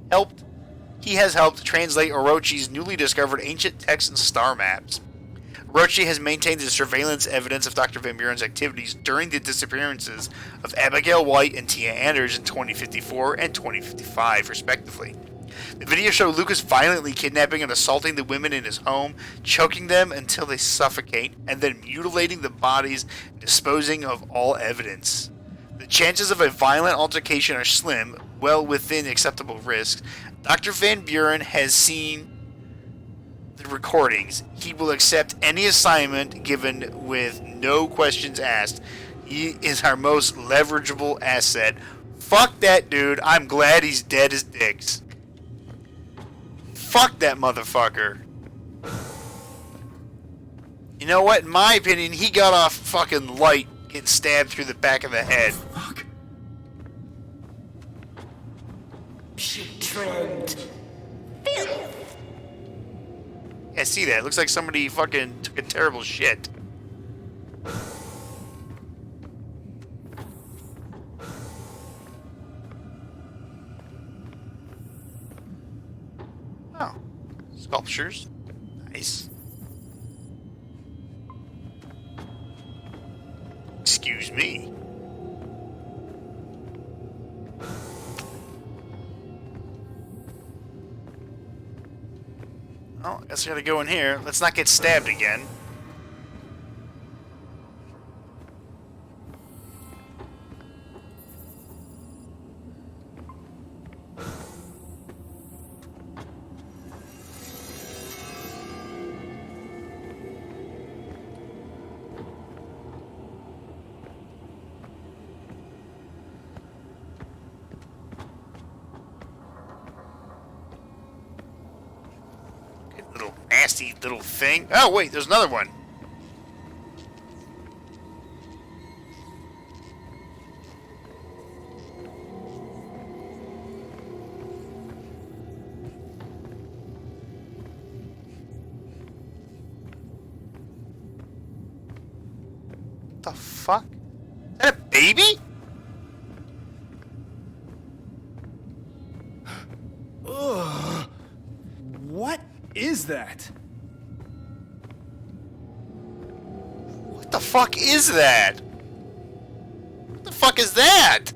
has helped translate Orochi's newly discovered ancient texts and star maps. Orochi has maintained the surveillance evidence of Dr. Van Buren's activities during the disappearances of Abigail White and Tia Anders in 2054 and 2055, respectively. The videos show Lucas violently kidnapping and assaulting the women in his home, choking them until they suffocate, and then mutilating the bodies and disposing of all evidence. The chances of a violent altercation are slim, well within acceptable risks. Dr. Van Buren has seen the recordings. He will accept any assignment given with no questions asked. He is our most leverageable asset. Fuck that dude. I'm glad he's dead as dicks. Fuck that motherfucker. You know what? In my opinion, he got off fucking light getting stabbed through the back of the head.
Fuck.
Putrid.
Yeah, I see that. It looks like somebody fucking took a terrible shit. Oh. Sculptures. Nice. Excuse me. Oh, I guess I gotta go in here. Let's not get stabbed again. Nasty little thing. Oh, wait, there's another one. The fuck? Is that a baby?
Ugh. What is that?
What the fuck is that? What the fuck is that?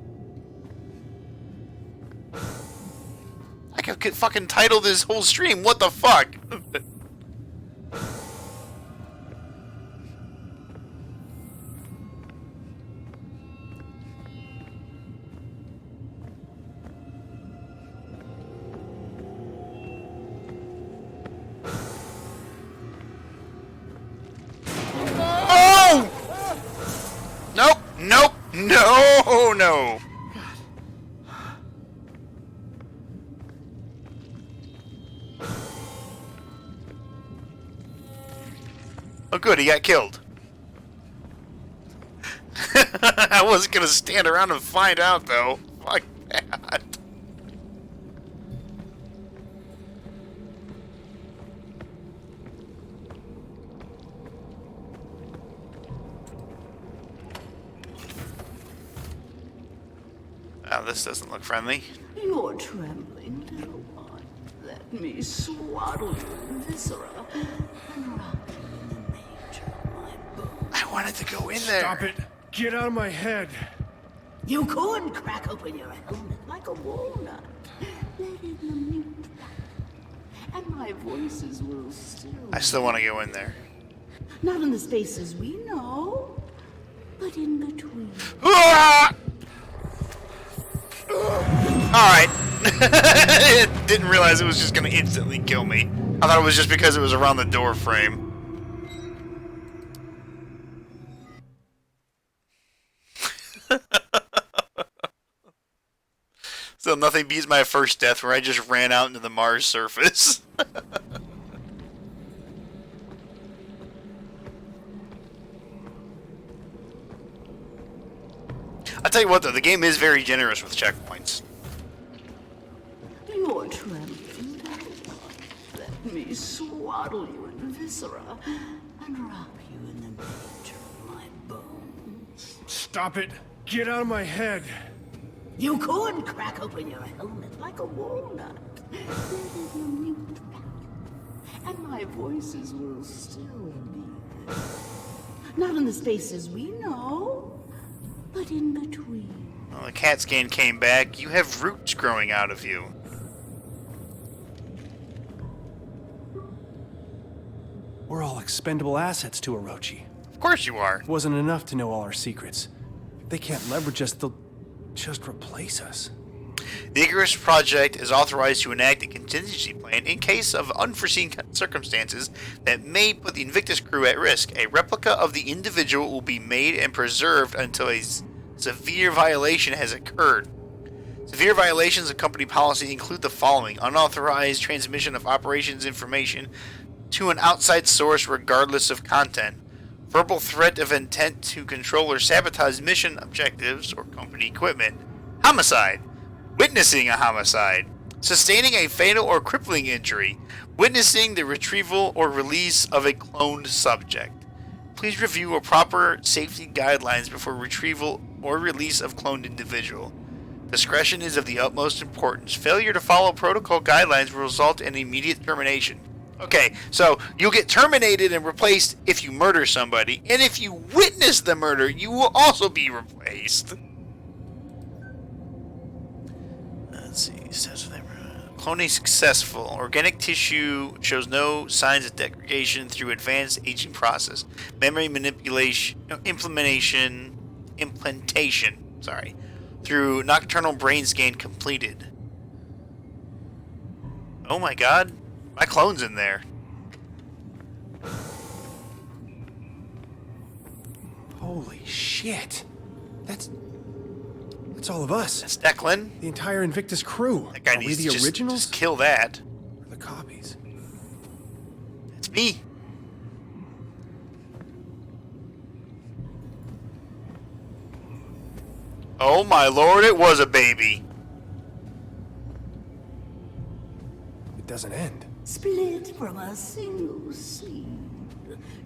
I could fucking title this whole stream, what the fuck? no! Oh good, he got killed. I wasn't gonna stand around and find out though. Fuck that. Oh, this doesn't look friendly.
You're trembling, little one. Let me swaddle you in viscera and rock you in the nature of my bone.
I wanted to go in there.
Stop it! Get out of my head!
You could crack open your helmet like a walnut. Let in the mute light, and my voices will still.
I still want to go in there.
Not in the spaces we know, but in between.
Ah! Alright. Didn't realize it was just gonna instantly kill me. I thought it was just because it was around the door frame. So nothing beats my first death where I just ran out into the Mars surface. I'll tell you what though, the game is very generous with checkpoints.
You're trembling, little one. Let me swaddle you in viscera and wrap you in the nature of my bones.
Stop it! Get out of my head!
You could crack open your helmet like a walnut. Let in the mute light, and my voices will still be there. Not in the spaces we know, but in between.
Well, the CAT scan came back. You have roots growing out of you.
We're all expendable assets to Orochi.
Of course you are.
It wasn't enough to know all our secrets. If they can't leverage us, they'll just replace us.
The Icarus Project is authorized to enact a contingency plan in case of unforeseen circumstances that may put the Invictus crew at risk. A replica of the individual will be made and preserved until a severe violation has occurred. Severe violations of company policy include the following: unauthorized transmission of operations information to an outside source regardless of content, verbal threat of intent to control or sabotage mission objectives or company equipment, homicide, witnessing a homicide, sustaining a fatal or crippling injury, witnessing the retrieval or release of a cloned subject. Please review a proper safety guidelines before retrieval or release of cloned individual. Discretion is of the utmost importance. Failure to follow protocol guidelines will result in immediate termination. Okay, so you'll get terminated and replaced if you murder somebody, and if you witness the murder, you will also be replaced. Let's see. Cloning successful. Organic tissue shows no signs of degradation through advanced aging process. Memory manipulation, implantation, through nocturnal brain scan completed. Oh my god. My clone's in there.
Holy shit. That's all of us.
That's Declan.
The entire Invictus crew.
That guy
Are we
needs
the
to
originals?
just kill that.
Or the copies?
It's me. Oh my lord, it was a baby.
It doesn't end.
Split from a single seed.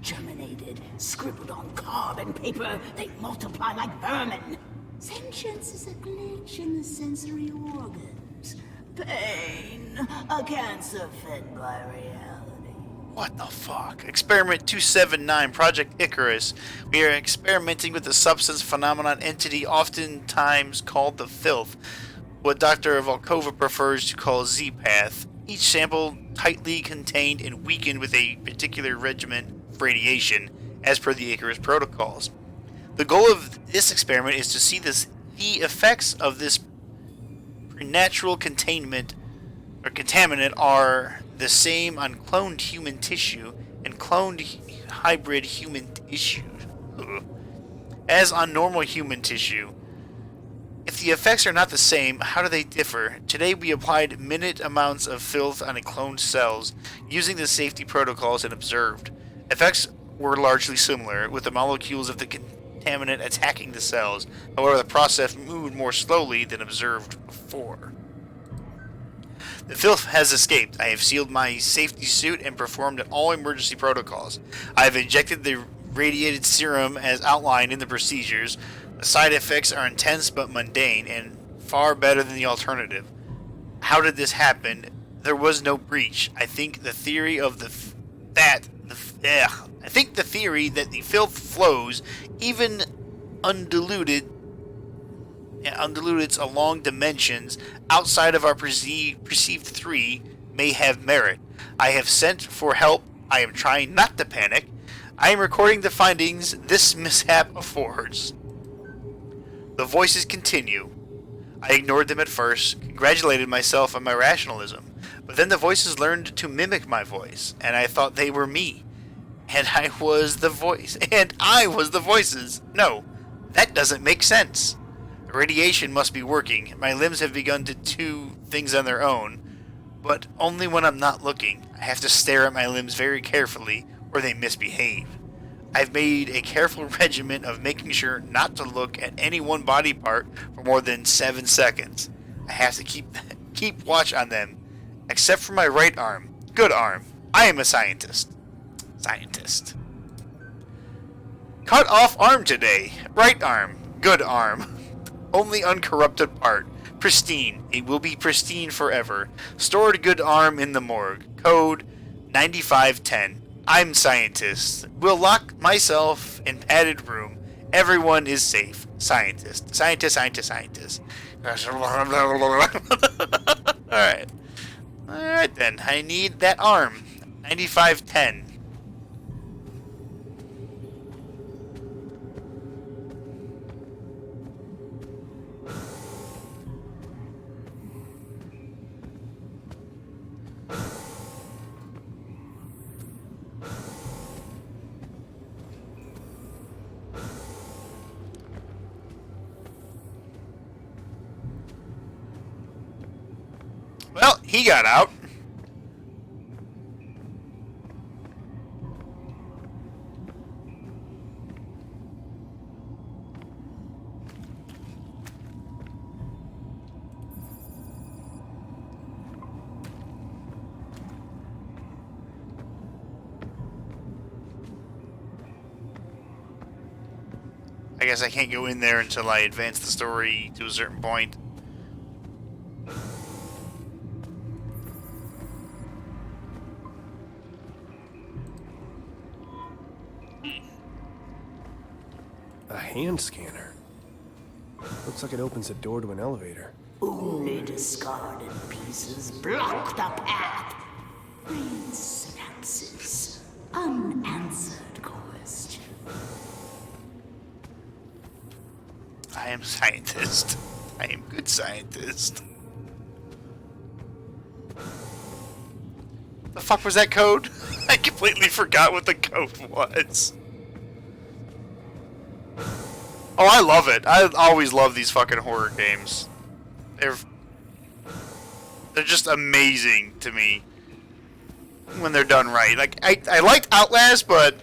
Germinated, scribbled on carbon paper, they multiply like vermin. Sentience is a glitch in the sensory organs. Pain, a cancer fed by reality.
What the fuck? Experiment 279, Project Icarus. We are experimenting with the substance phenomenon entity oftentimes called the filth, what Dr. Volkova prefers to call Z-Path. Each sample tightly contained and weakened with a particular regimen of radiation, as per the Icarus protocols. The goal of this experiment is to see the effects of this preternatural containment or contaminant are the same on cloned human tissue and cloned hybrid human tissue as on normal human tissue. the effects are not the same, how do they differ? Today we applied minute amounts of filth on a cloned cells, using the safety protocols and observed. Effects were largely similar, with the molecules of the contaminant attacking the cells. However, the process moved more slowly than observed before. The filth has escaped. I have sealed my safety suit and performed all emergency protocols. I have injected the radiated serum as outlined in the procedures. The side effects are intense but mundane and far better than the alternative. How did this happen? There was no breach. I think the theory that the filth flows, even undiluted along dimensions outside of our perceived three, may have merit. I have sent for help. I am trying not to panic. I am recording the findings this mishap affords. The voices continue. I ignored them at first, congratulated myself on my rationalism, but then the voices learned to mimic my voice, and I thought they were me. And I was the voice. And I was the voices. No, that doesn't make sense. The radiation must be working. My limbs have begun to do things on their own, but only when I'm not looking. I have to stare at my limbs very carefully, or they misbehave. I've made a careful regimen of making sure not to look at any one body part for more than 7 seconds. I have to keep watch on them, except for my right arm. Good arm. I am a scientist. Cut off arm today. Right arm. Good arm. Only uncorrupted part. Pristine. It will be pristine forever. Stored good arm in the morgue. Code 9510. I'm scientist. Will lock myself in padded room. Everyone is safe. Scientist. Scientist. Alright. Alright then. I need that arm. 9510. Well, he got out. I guess I can't go in there until I advance the story to a certain point.
A hand scanner. Looks like it opens a door to an elevator.
Only discarded pieces block the path. Read synapses. Unanswered question.
I am scientist. I am good scientist. The fuck was that code? I completely forgot what the code was. Oh, I love it. I always love these fucking horror games. They're just amazing to me when they're done right. Like, I liked Outlast, but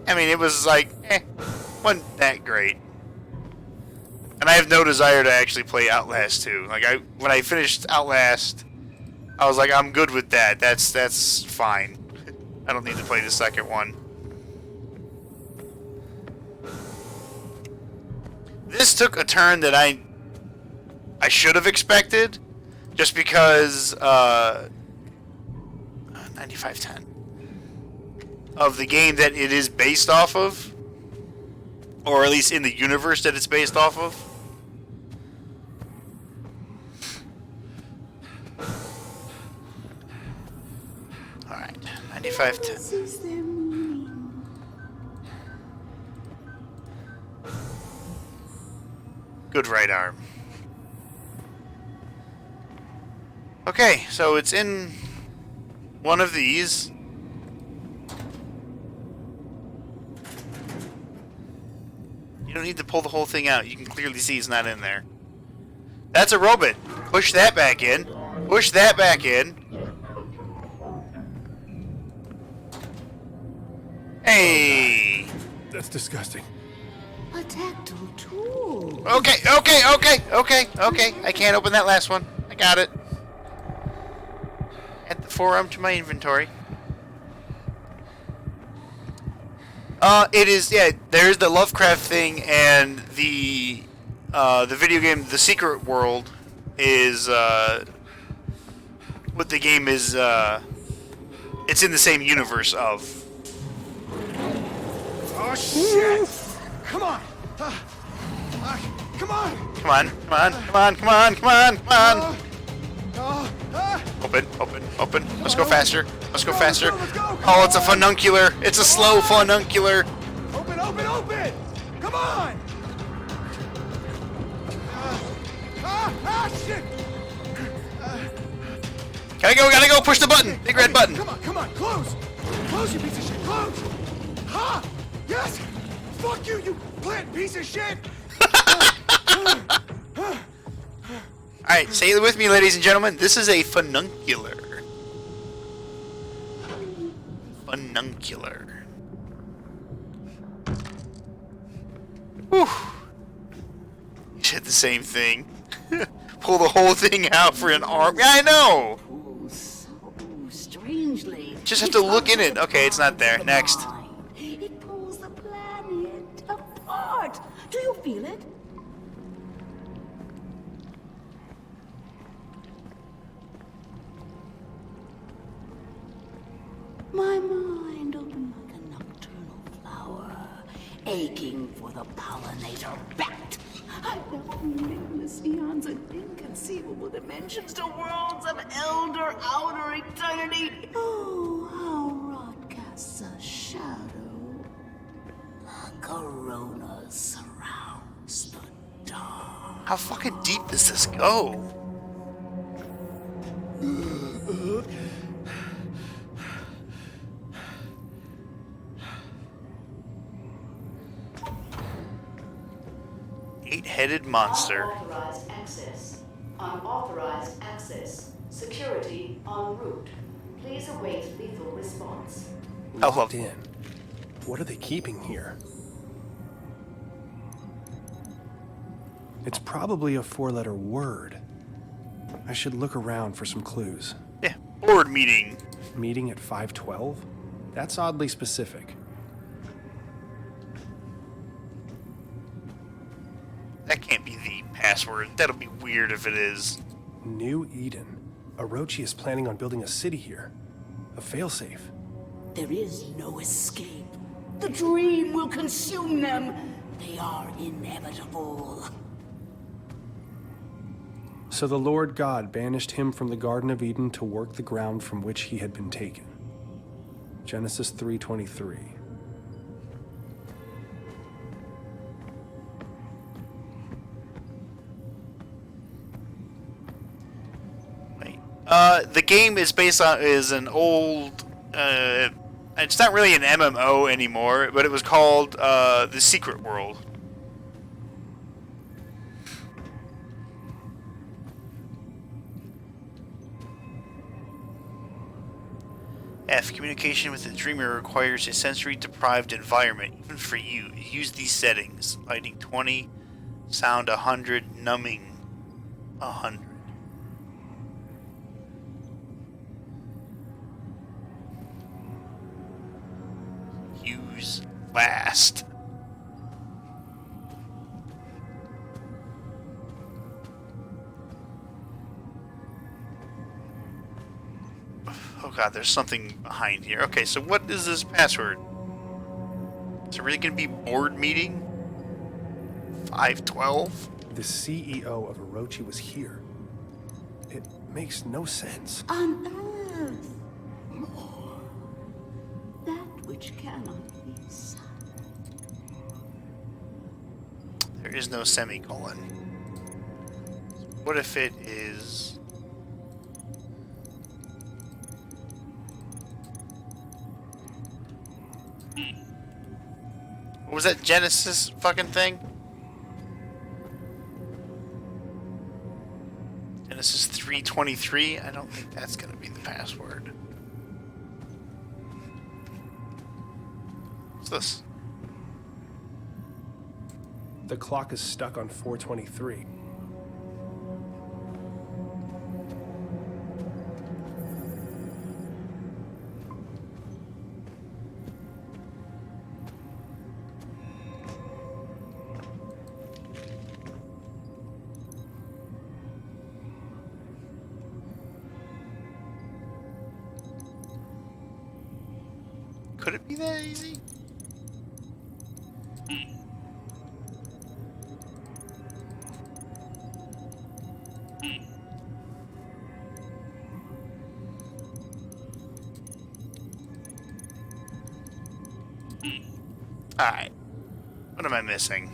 I mean, it was like, wasn't that great. And I have no desire to actually play Outlast 2. Like, when I finished Outlast, I was like, I'm good with that. That's fine. I don't need to play the second one. This took a turn that I should have expected, just because 9510 of the game that it is based off of, or at least in the universe that it's based off of. All right, 9510. Good right arm. Okay, so it's in one of these. You don't need to pull the whole thing out. You can clearly see it's not in there. That's a robot. Push that back in. Push that back in. Hey!
That's disgusting.
A tactile tool.
Okay. I can't open that last one. I got it. Add the forearm to my inventory. It is, yeah, there's the Lovecraft thing, and the video game, The Secret World, is, what the game is, it's in the same universe of.
Oh, shit! Come on! Come on!
Come on! Open. Let's go faster.
Let's go!
Oh, it's a fununcular. It's a slow fununcular.
Open! Come on! Shit!
Gotta go, push the button. Big red button.
Come on, close! Close, you piece of shit, close! Ha! Yes! Fuck you, you plant piece of shit!
Alright, say it with me, ladies and gentlemen. This is a fununcular. Fununcular. Whew. You said the same thing. Pull the whole thing out for an arm. Yeah, I know!
Oh, so strangely.
Just have to look in it. Okay, it's not there. Next.
It pulls the planet apart. Do you feel it? My mind opened like a nocturnal flower, aching for the pollinator bat. I felt limitless eons and inconceivable dimensions to worlds of elder outer eternity. Oh, how rot casts a shadow. A corona surrounds the dark.
How fucking deep does this go? Eight-headed monster.
Unauthorized access. Unauthorized access. Security en route. Please await lethal response.
Locked in. What are they keeping here? It's probably a 4-letter word. I should look around for some clues.
Yeah, board meeting.
Meeting at 5:12? That's oddly specific.
That can't be the password. That'll be weird if it is.
New Eden. Orochi is planning on building a city here. A failsafe.
There is no escape. The dream will consume them. They are inevitable.
So the Lord God banished him from the Garden of Eden to work the ground from which he had been taken. Genesis 3:23.
The game is based on an old. It's not really an MMO anymore, but it was called The Secret World. F. Communication with the dreamer requires a sensory-deprived environment, even for you. Use these settings: lighting 20, sound 100, numbing 100. Use last. Oh god, there's something behind here. Okay, so what is this password? Is it really gonna be board meeting? 512?
The CEO of Orochi was here. It makes no sense.
On Earth, more. That which cannot be sung.
There is no semicolon. What if it is... What was that Genesis fucking thing? Genesis 3:23? I don't think that's gonna be the password. What's this?
The clock is stuck on 4:23.
Could it be that easy? Alright. What am I missing?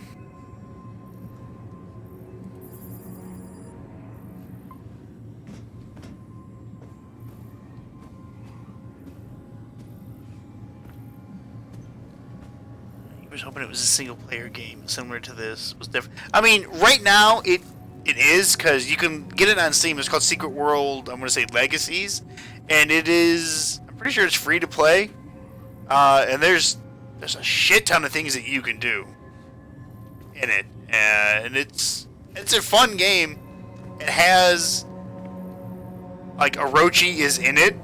I was hoping it was a single player game similar to this. It was different. I mean, right now it is, because you can get it on Steam. It's called Secret World, I'm going to say Legacies. And it is, I'm pretty sure it's free to play. And there's a shit ton of things that you can do in it. And it's a fun game. It has, like, Orochi is in it.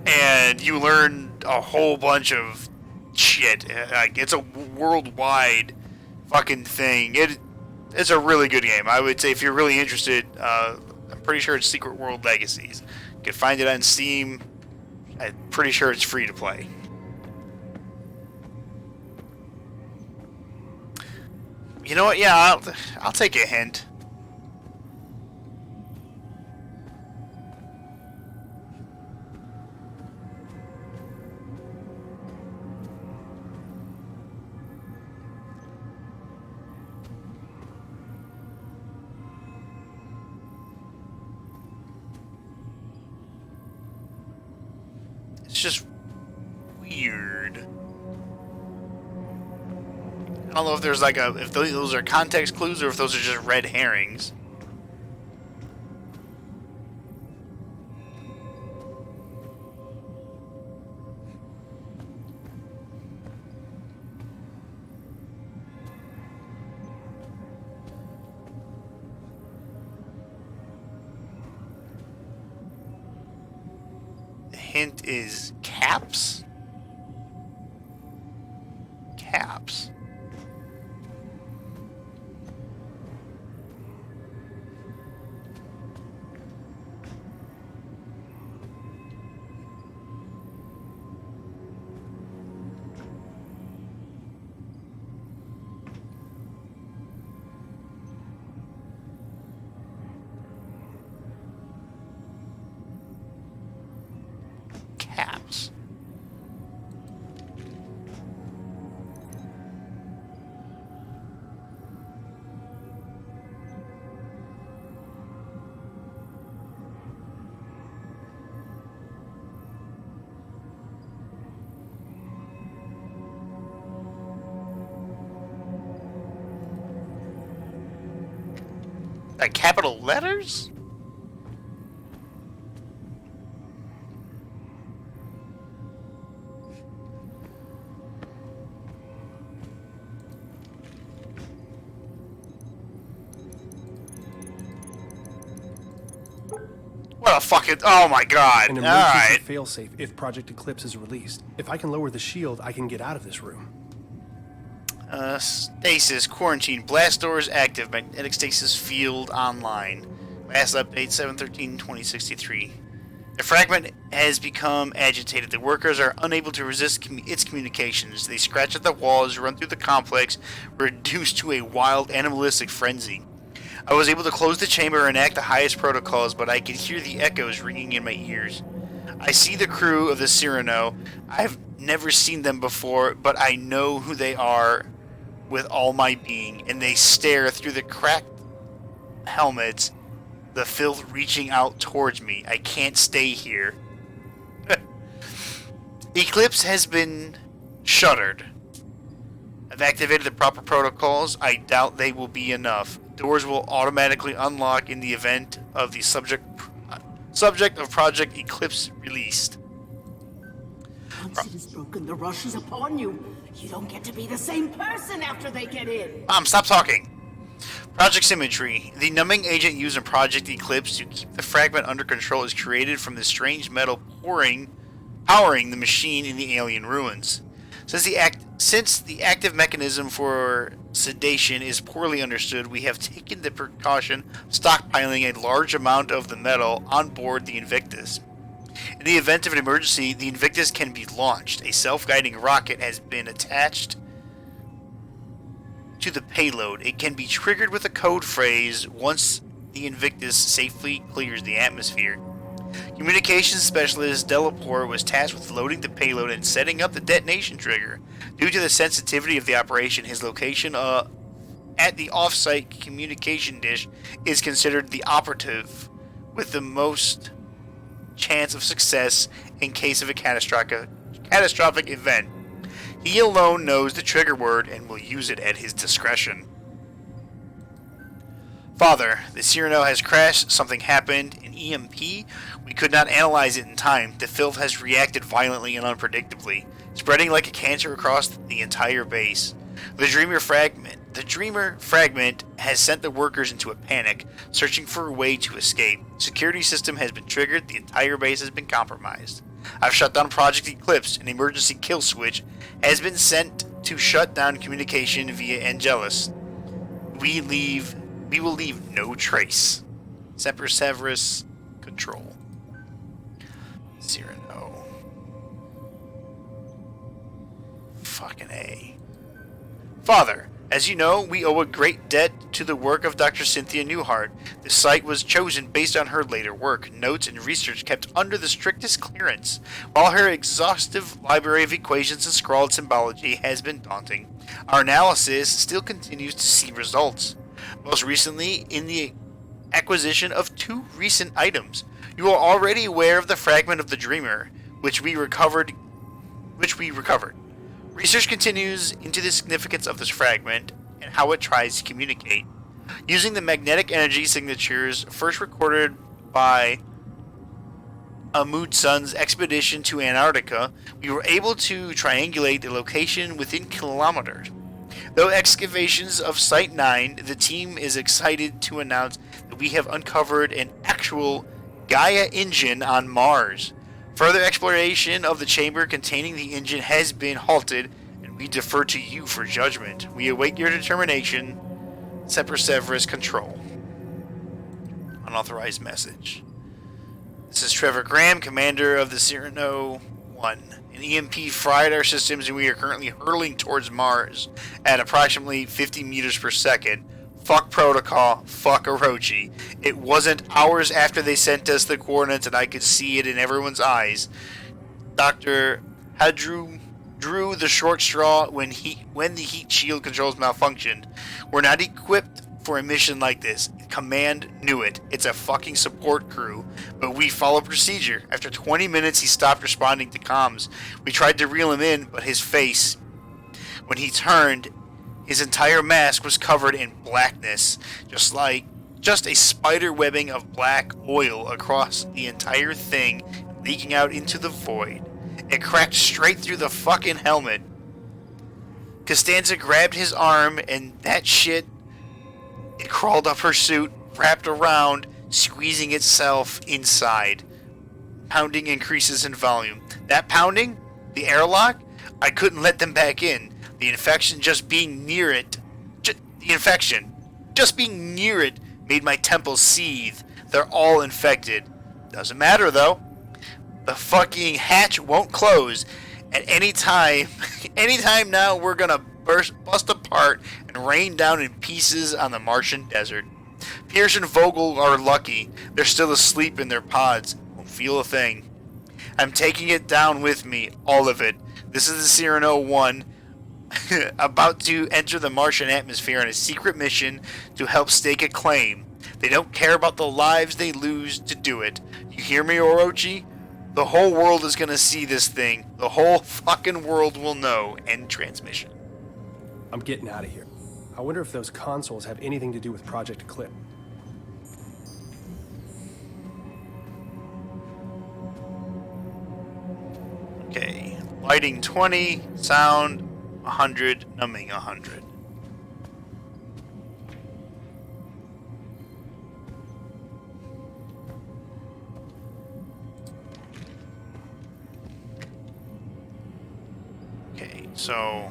And you learn a whole bunch of shit. Like, it's a worldwide fucking thing. It's a really good game. I would say if you're really interested, I'm pretty sure it's Secret World Legacies. You can find it on Steam. I'm pretty sure it's free to play. You know what? Yeah, I'll take a hint. It's just weird. I don't know if there's like if those are context clues or if those are just red herrings. The hint is caps? Caps. Caps. Like capital letters? What a fucking... Oh my god.
An
All
emergency
right.
failsafe if Project Eclipse is released. If I can lower the shield, I can get out of this room.
Stasis, quarantine, blast doors active, magnetic stasis field online. Last update 7/13/2063. The fragment has become agitated. The workers are unable to resist its communications. They scratch at the walls, run through the complex, reduced to a wild animalistic frenzy. I was able to close the chamber and enact the highest protocols, but I could hear the echoes ringing in my ears. I see the crew of the Cyrano. I've never seen them before, but I know who they are with all my being, and they stare through the cracked helmets, the filth reaching out towards me. I can't stay here. Eclipse has been shuttered. I've activated the proper protocols. I doubt they will be enough. Doors will automatically unlock in the event of the subject of Project Eclipse released.
Once it is broken, the rush is upon you. You don't get to be the same person after they get in.
Mom, stop talking. Project Symmetry. The numbing agent used in Project Eclipse to keep the fragment under control is created from the strange metal powering the machine in the alien ruins. Since the active mechanism for sedation is poorly understood, we have taken the precaution of stockpiling a large amount of the metal on board the Invictus. In the event of an emergency, the Invictus can be launched. A self-guiding rocket has been attached to the payload. It can be triggered with a code phrase once the Invictus safely clears the atmosphere. Communications specialist Delapore was tasked with loading the payload and setting up the detonation trigger. Due to the sensitivity of the operation, his location at the off-site communication dish is considered the operative with the most chance of success in case of a catastrophic event. He alone knows the trigger word and will use it at his discretion. Father, the Cyrano has crashed. Something happened. An EMP? We could not analyze it in time. The filth has reacted violently and unpredictably, spreading like a cancer across the entire base. The Dreamer fragment has sent the workers into a panic, searching for a way to escape. Security system has been triggered. The entire base has been compromised. I've shut down Project Eclipse. An emergency kill switch has been sent to shut down communication via Angelus. We will leave no trace. Semper Severus, Control. Cyrano. Fucking A. Father, as you know, we owe a great debt to the work of Dr. Cynthia Newhart. The site was chosen based on her later work, notes, and research kept under the strictest clearance, while her exhaustive library of equations and scrawled symbology has been daunting. Our analysis still continues to see results. Most recently, in the acquisition of 2 recent items. You are already aware of the fragment of the Dreamer, which we recovered. Research continues into the significance of this fragment and how it tries to communicate. Using the magnetic energy signatures first recorded by Amundsen's expedition to Antarctica, we were able to triangulate the location within kilometers. Though excavations of Site 9, the team is excited to announce that we have uncovered an actual Gaia engine on Mars. Further exploration of the chamber containing the engine has been halted, and we defer to you for judgment. We await your determination. Semper Severus, Control. Unauthorized message. This is Trevor Graham, commander of the Cyrano 1. An EMP fried our systems and we are currently hurtling towards Mars at approximately 50 meters per second. Fuck protocol, fuck Orochi. It wasn't hours after they sent us the coordinates and I could see it in everyone's eyes. Dr. Hadru drew the short straw when the heat shield controls malfunctioned. We're not equipped for a mission like this. Command knew it. It's a fucking support crew, but we follow procedure. After 20 minutes, he stopped responding to comms. We tried to reel him in, but his face, when he turned, his entire mask was covered in blackness, just a spider webbing of black oil across the entire thing, leaking out into the void. It cracked straight through the fucking helmet. Costanza grabbed his arm, and that shit, it crawled up her suit, wrapped around, squeezing itself inside. Pounding increases in volume. That pounding? The airlock? I couldn't let them back in. The infection just being near it made my temples seethe. They're all infected. Doesn't matter though. The fucking hatch won't close. At any time now we're gonna bust apart and rain down in pieces on the Martian desert. Pierce and Vogel are lucky. They're still asleep in their pods. Won't feel a thing. I'm taking it down with me, all of it. This is the Cyrano 1, about to enter the Martian atmosphere on a secret mission to help stake a claim. They don't care about the lives they lose to do it. You hear me, Orochi? The whole world is gonna see this thing. The whole fucking world will know. End transmission.
I'm getting out of here. I wonder if those consoles have anything to do with Project Eclipse.
Okay. Lighting 20, sound 100, numbing 100. Okay, so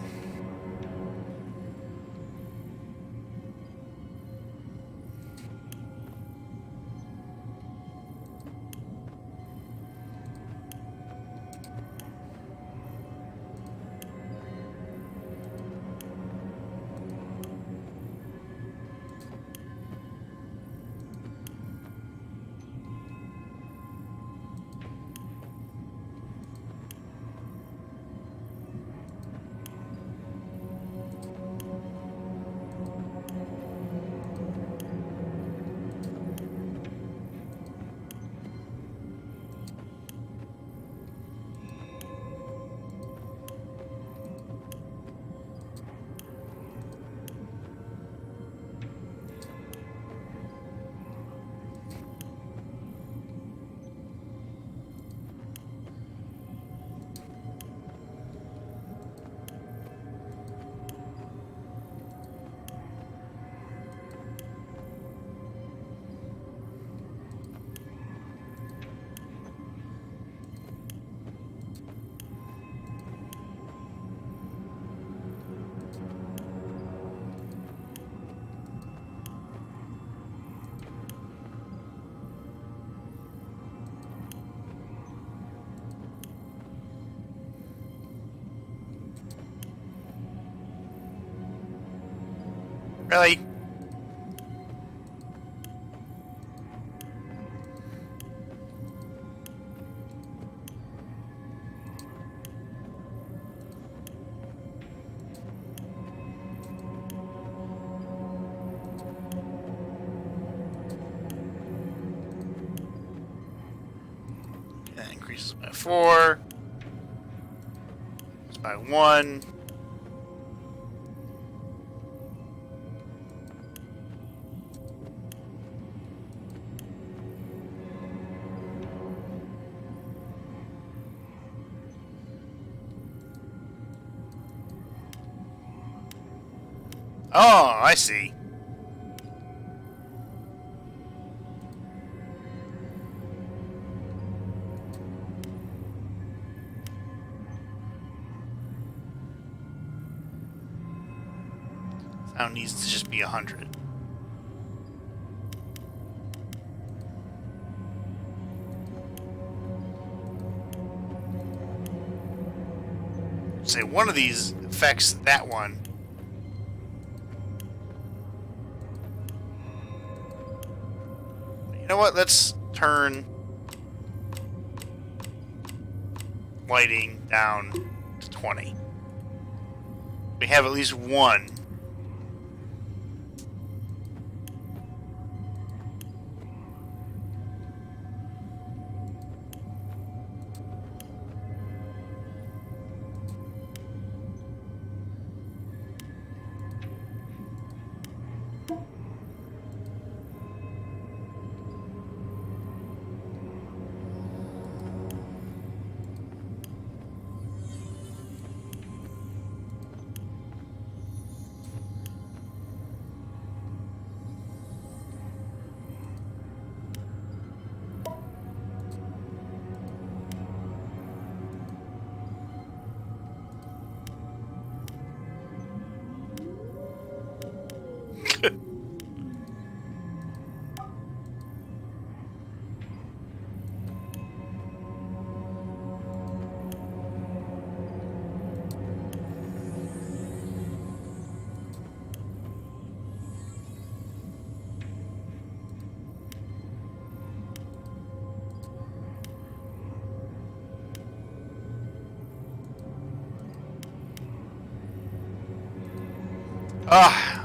really? That increases by 4. It's by 1. Oh, I see. Sound needs to just be 100. Say one of these affects that one. You know what? Let's turn lighting down to 20. We have at least one. Ah.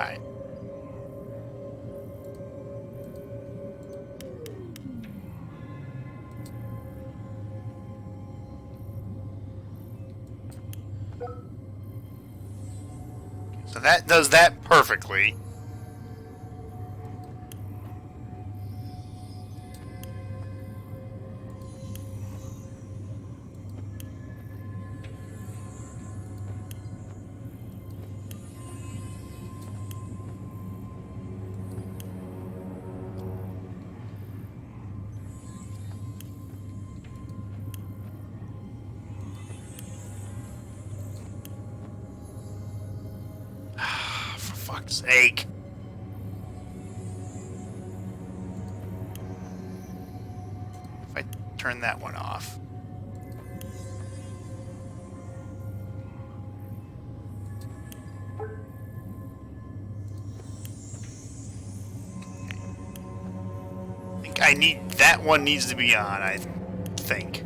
Alright. So that does that perfectly. For fuck's sake. If I turn that one off. I think I need that one needs to be on, I think.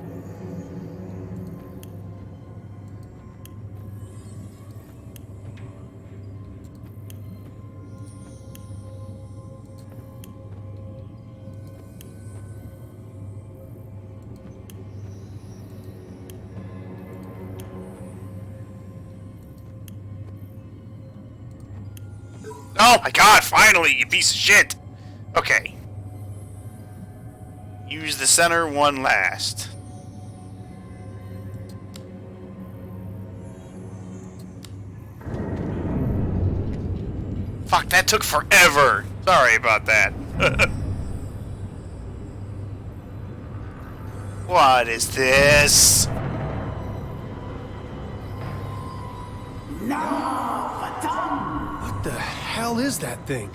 Oh my god, finally, you piece of shit! Okay. Use the center one last. Fuck, that took forever! Sorry about that. What is this?
What the hell is that thing?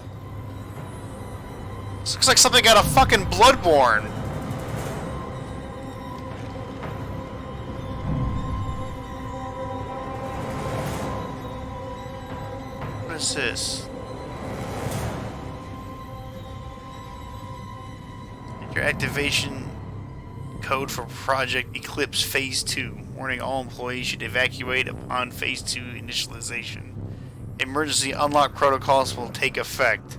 This looks like something out of fucking Bloodborne. What is this? Enter activation code for Project Eclipse Phase 2. Warning, all employees should evacuate upon Phase 2 initialization. Emergency unlock protocols will take effect.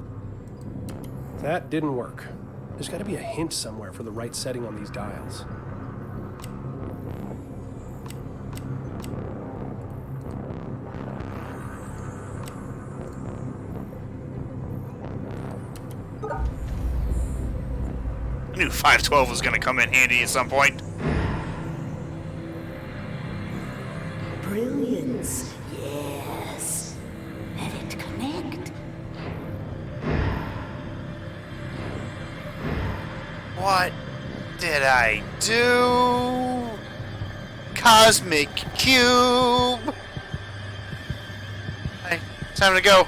That didn't work. There's got to be a hint somewhere for the right setting on these dials.
I knew 512 was going to come in handy at some point.
Brilliance, yes. Let it connect.
What did I do? Cosmic Cube! Hey, time to go.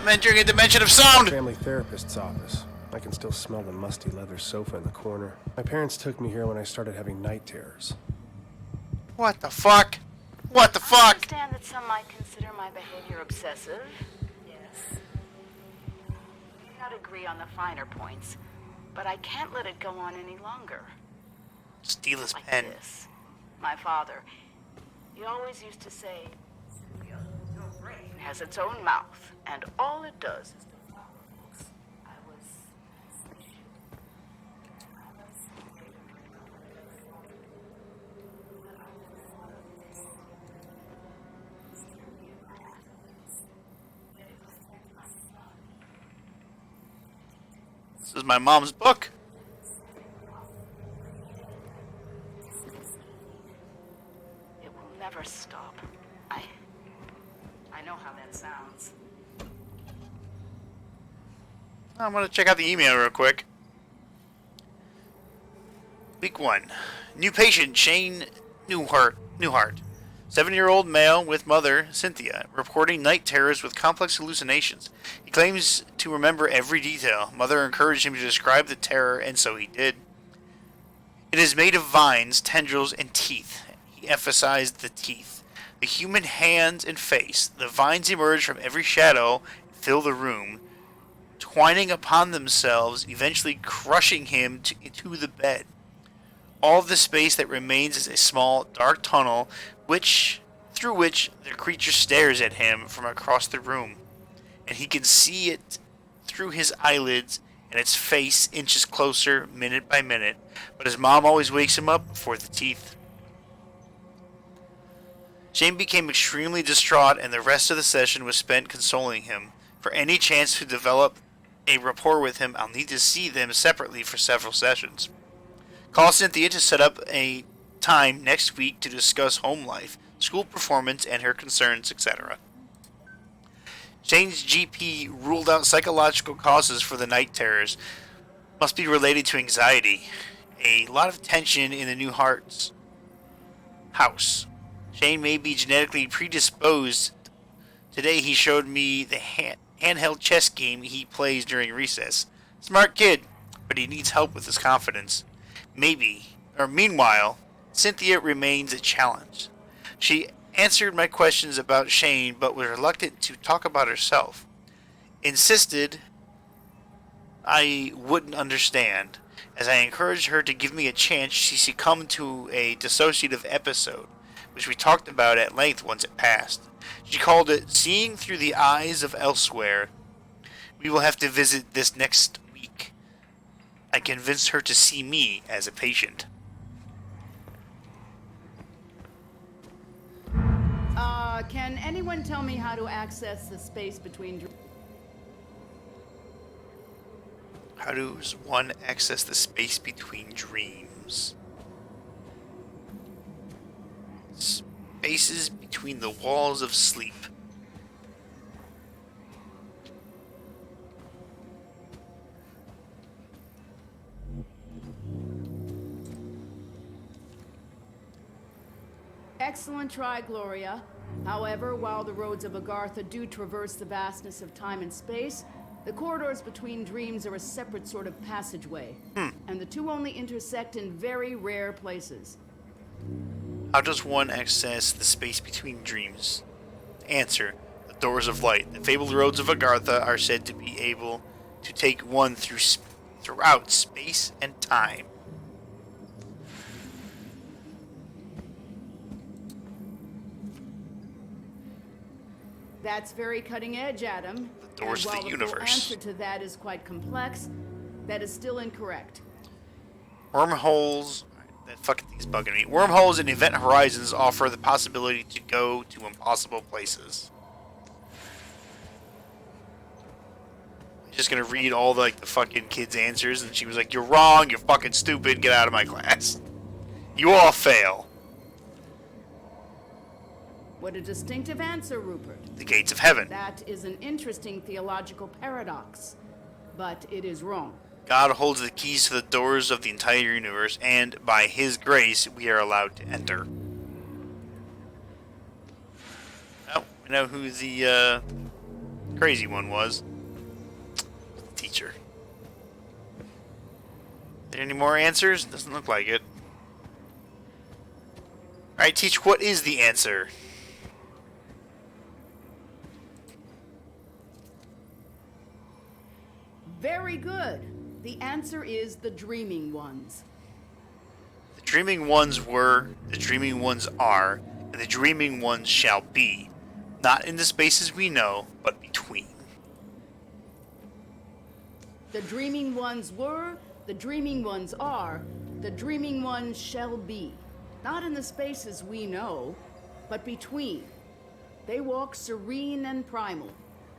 I'm entering a dimension of sound!
Family therapist's office. I can still smell the musty leather sofa in the corner. My parents took me here when I started having night terrors.
What the fuck? What the
I
fuck?
understand that some might consider my behavior obsessive. Yes. We may not agree on the finer points, but I can't let it go on any longer.
Steal his
Like
pen.
this. My father, he always used to say, your brain has its own mouth, and all it does is to follow books.
This is my mom's book.
It will never stop. I know how that sounds.
I'm gonna check out the email real quick. Week 1. New patient, Shane Newhart. 7-year-old male with mother, Cynthia, reporting night terrors with complex hallucinations. He claims to remember every detail. Mother encouraged him to describe the terror, and so he did. It is made of vines, tendrils, and teeth. He emphasized the teeth. The human hands and face. The vines emerge from every shadow and fill the room, twining upon themselves, eventually crushing him to the bed. All of the space that remains is a small, dark tunnel through which the creature stares at him from across the room. And he can see it through his eyelids, and its face inches closer minute by minute. But his mom always wakes him up before the teeth. Shane became extremely distraught, and the rest of the session was spent consoling him. For any chance to develop a rapport with him, I'll need to see them separately for several sessions. Call Cynthia to set up a time next week to discuss home life, school performance, and her concerns, etc. Shane's GP ruled out psychological causes for the night terrors. Must be related to anxiety. A lot of tension in the new heart's house. Shane may be genetically predisposed. Today he showed me the handheld chess game he plays during recess. Smart kid, but he needs help with his confidence. Meanwhile, Cynthia remains a challenge. She answered my questions about Shane, but was reluctant to talk about herself. Insisted I wouldn't understand. As I encouraged her to give me a chance, she succumbed to a dissociative episode, which we talked about at length once it passed. She called it seeing through the eyes of elsewhere. We will have to visit this next week. I convinced her to see me as a patient.
Can anyone tell me how to access the space between...
How does one access the space between dreams? Spaces between the walls of sleep.
Excellent try, Gloria. However, while the roads of Agartha do traverse the vastness of time and space, the corridors between dreams are a separate sort of passageway. And the two only intersect in very rare places.
How does one access the space between dreams? Answer: the doors of light. The fabled roads of Agartha are said to be able to take one throughout space and time.
That's very cutting edge, Adam.
The doors of the universe.
The answer to that is quite complex. That is still incorrect.
Wormholes. That fucking thing's bugging me. Wormholes and event horizons offer the possibility to go to impossible places. I'm just gonna read all the fucking kids' answers, and she was like, "You're wrong. You're fucking stupid. Get out of my class. You all fail."
What a distinctive answer, Rupert.
The gates of heaven.
That is an interesting theological paradox, but it is wrong.
God holds the keys to the doors of the entire universe, and by His grace, we are allowed to enter. Oh, we know who the crazy one was. The teacher. Are there any more answers? Doesn't look like it. Alright, teach, what is the answer?
Very good. The answer is the dreaming ones.
The dreaming ones were, the dreaming ones are, and the dreaming ones shall be. Not in the spaces we know, but between.
The dreaming ones were, the dreaming ones are, the dreaming ones shall be. Not in the spaces we know, but between. They walk serene and primal,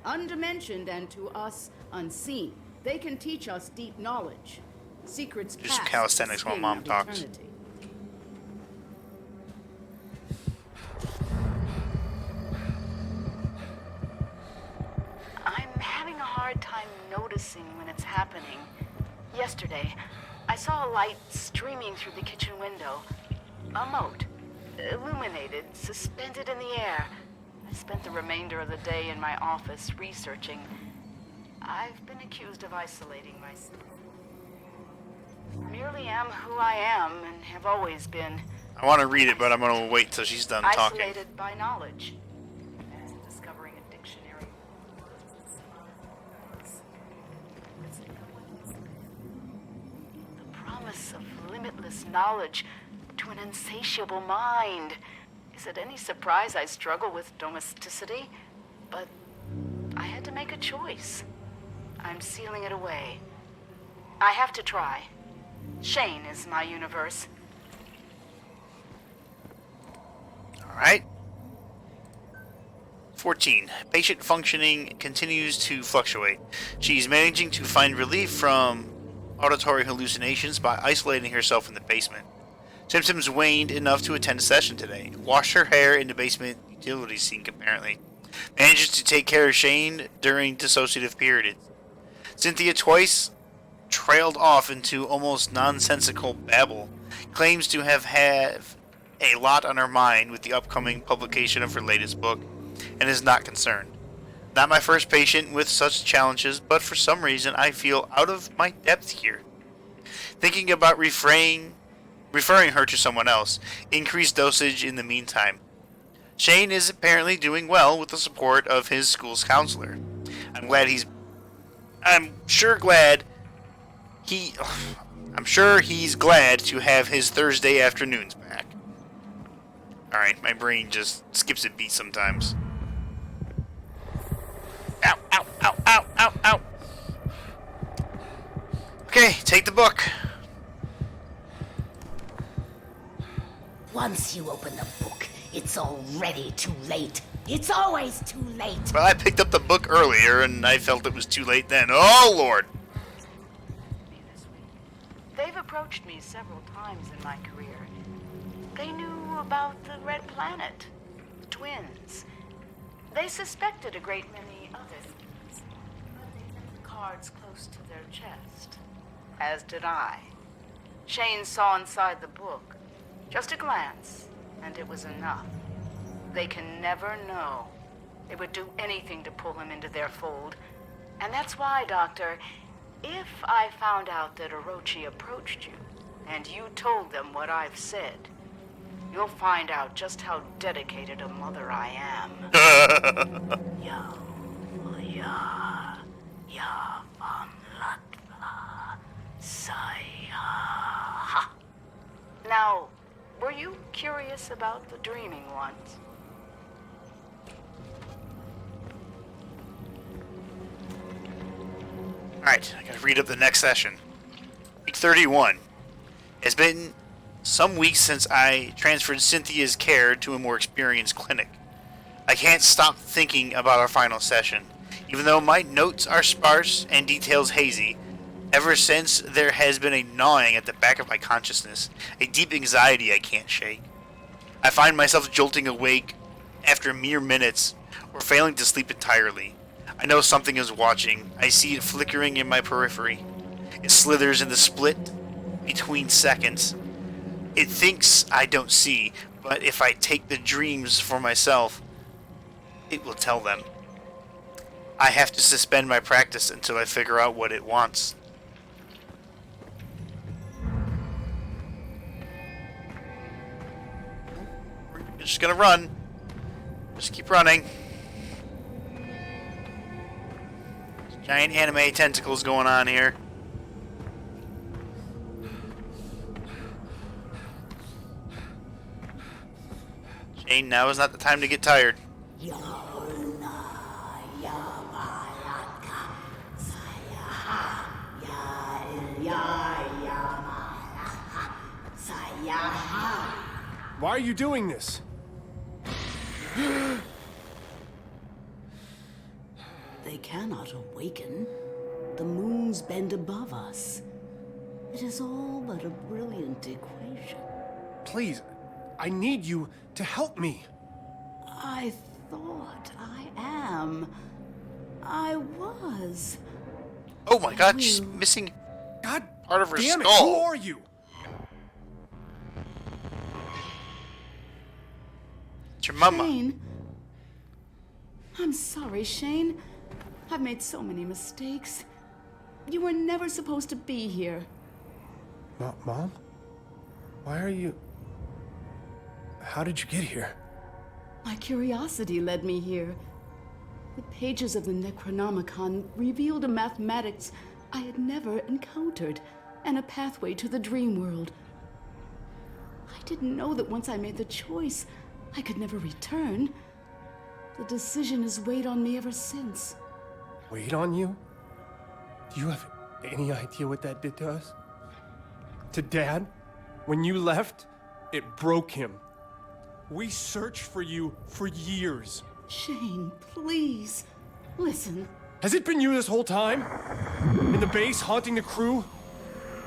undimensioned and to us unseen. They can teach us deep knowledge, secrets
Do some
past
calisthenics
the
while
skin
Mom
of
talks.
eternity.
I'm having a hard time noticing when it's happening. Yesterday, I saw a light streaming through the kitchen window. A mote, illuminated, suspended in the air. I spent the remainder of the day in my office researching. I've been accused of isolating myself. Merely am who I am and have always been.
I want to read it, but I'm going to wait till she's done talking.
Isolated by knowledge. As discovering a dictionary. The promise of limitless this knowledge to an insatiable mind. Is it any surprise I struggle with domesticity? But I had to make a choice. I'm sealing it away. I have to try. Shane is my universe.
Alright. 14. Patient functioning continues to fluctuate. She's managing to find relief from auditory hallucinations by isolating herself in the basement. Symptoms waned enough to attend a session today. Washed her hair in the basement utility sink, apparently. Manages to take care of Shane during dissociative periods. Cynthia twice trailed off into almost nonsensical babble. Claims to have had a lot on her mind with the upcoming publication of her latest book, and is not concerned. Not my first patient with such challenges, but for some reason I feel out of my depth here. Thinking about referring her to someone else. Increased dosage in the meantime. Shane is apparently doing well with the support of his school's counselor. I'm sure he's glad to have his Thursday afternoons back. Alright, my brain just skips a beat sometimes. Ow, ow, ow, ow, ow, ow. Okay, take the book.
Once you open the book, it's already too late. It's always too late.
Well, I picked up the book earlier, and I felt it was too late then. Oh, Lord!
They've approached me several times in my career. They knew about the Red Planet, the twins. They suspected a great many other things, but they kept the cards close to their chest. As did I. Shane saw inside the book. Just a glance, and it was enough. They can never know. They would do anything to pull him into their fold. And that's why, Doctor, if I found out that Orochi approached you, and you told them what I've said, you'll find out just how dedicated a mother I am. Ya van Latva Saya. Now, were you curious about the dreaming ones?
Alright, I gotta read up the next session. Week 31. It's been some weeks since I transferred Cynthia's care to a more experienced clinic. I can't stop thinking about our final session. Even though my notes are sparse and details hazy, ever since there has been a gnawing at the back of my consciousness, a deep anxiety I can't shake. I find myself jolting awake after mere minutes, or failing to sleep entirely. I know something is watching. I see it flickering in my periphery. It slithers in the split between seconds. It thinks I don't see, but if I take the dreams for myself, it will tell them. I have to suspend my practice until I figure out what it wants. We're just gonna run. Just keep running. Giant anime tentacles going on here. Shane, now is not the time to get tired.
Why are you doing this?
They cannot awaken. The moons bend above us. It is all but a brilliant equation.
Please, I need you to help me.
I thought I am. I was.
Oh my god, she's missing
God
part of her
damn it,
skull.
who are you?
It's your mama.
Shane. I'm sorry, Shane. I've made so many mistakes. You were never supposed to be here.
Mom? Why are you... How did you get here?
My curiosity led me here. The pages of the Necronomicon revealed a mathematics I had never encountered, and a pathway to the dream world. I didn't know that once I made the choice, I could never return. The decision has weighed on me ever since.
Weighed on you? Do you have any idea what that did to us? To Dad? When you left, it broke him. We searched for you for years.
Shane, please, listen.
Has it been you this whole time? In the base, haunting the crew?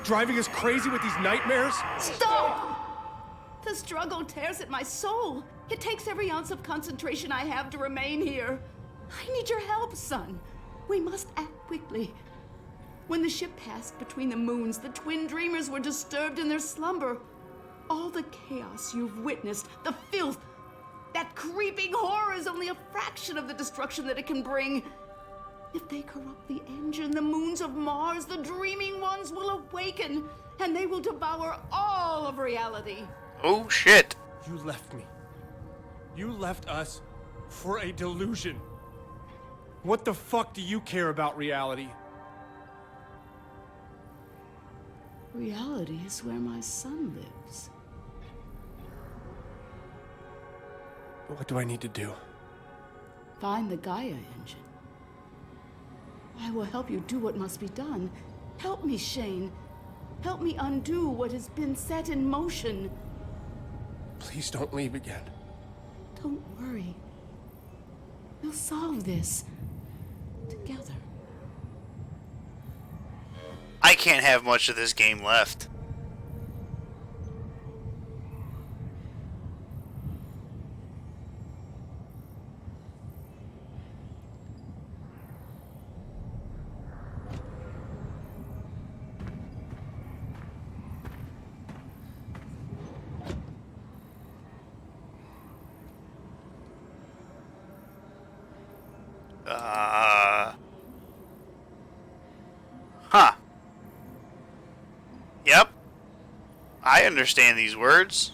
Driving us crazy with these nightmares?
Stop! The struggle tears at my soul. It takes every ounce of concentration I have to remain here. I need your help, son. We must act quickly. When the ship passed between the moons, the twin dreamers were disturbed in their slumber. All the chaos you've witnessed, the filth, that creeping horror is only a fraction of the destruction that it can bring. If they corrupt the engine, the moons of Mars, the dreaming ones will awaken, and they will devour all of reality.
Oh, shit.
You left me. You left us for a delusion. What the fuck do you care about reality?
Reality is where my son lives.
What do I need to do?
Find the Gaia engine. I will help you do what must be done. Help me, Shane. Help me undo what has been set in motion.
Please don't leave again.
Don't worry. We'll solve this. Together.
I can't have much of this game left. Huh. Yep. I understand these words.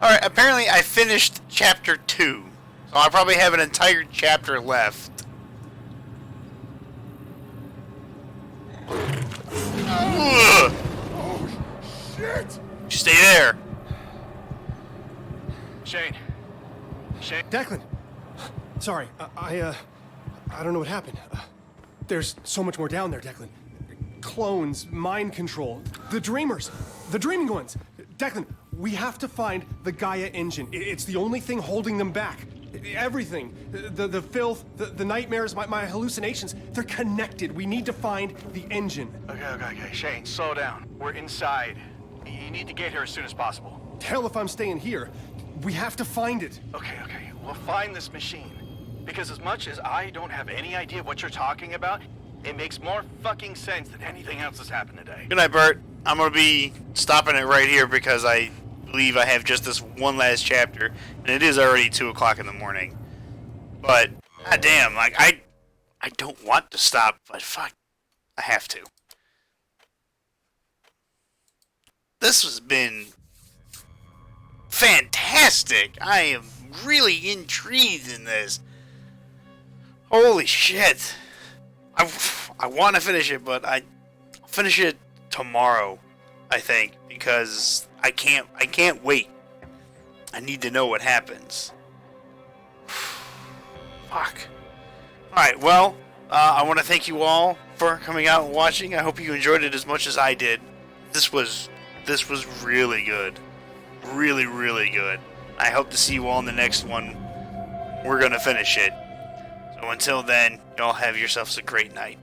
Alright, apparently I finished chapter 2. So I probably have an entire chapter left. Ugh.
Oh, shit!
Stay there.
Shane. Shane.
Declan! Sorry, I don't know what happened. There's so much more down there, Declan. Clones, mind control, the dreamers, the dreaming ones. Declan, we have to find the Gaia engine. It's the only thing holding them back. Everything. The filth, the nightmares, my hallucinations, they're connected. We need to find the engine.
Okay. Shane, slow down. We're inside. You need to get here as soon as possible.
Hell if I'm staying here. We have to find it.
Okay. We'll find this machine. Because as much as I don't have any idea what you're talking about, it makes more fucking sense than anything else that's happened today.
Good night, Bert. I'm going to be stopping it right here because I believe I have just this one last chapter, and it is already 2 o'clock in the morning. But, goddamn, like, I don't want to stop, but fuck, I have to. This has been fantastic. I am really intrigued in this. Holy shit. I want to finish it, but I'll finish it tomorrow, I think, because I can't wait. I need to know what happens. Fuck. Alright, well, I want to thank you all for coming out and watching. I hope you enjoyed it as much as I did. This was really good. Really, really good. I hope to see you all in the next one. We're going to finish it. So until then, y'all have yourselves a great night.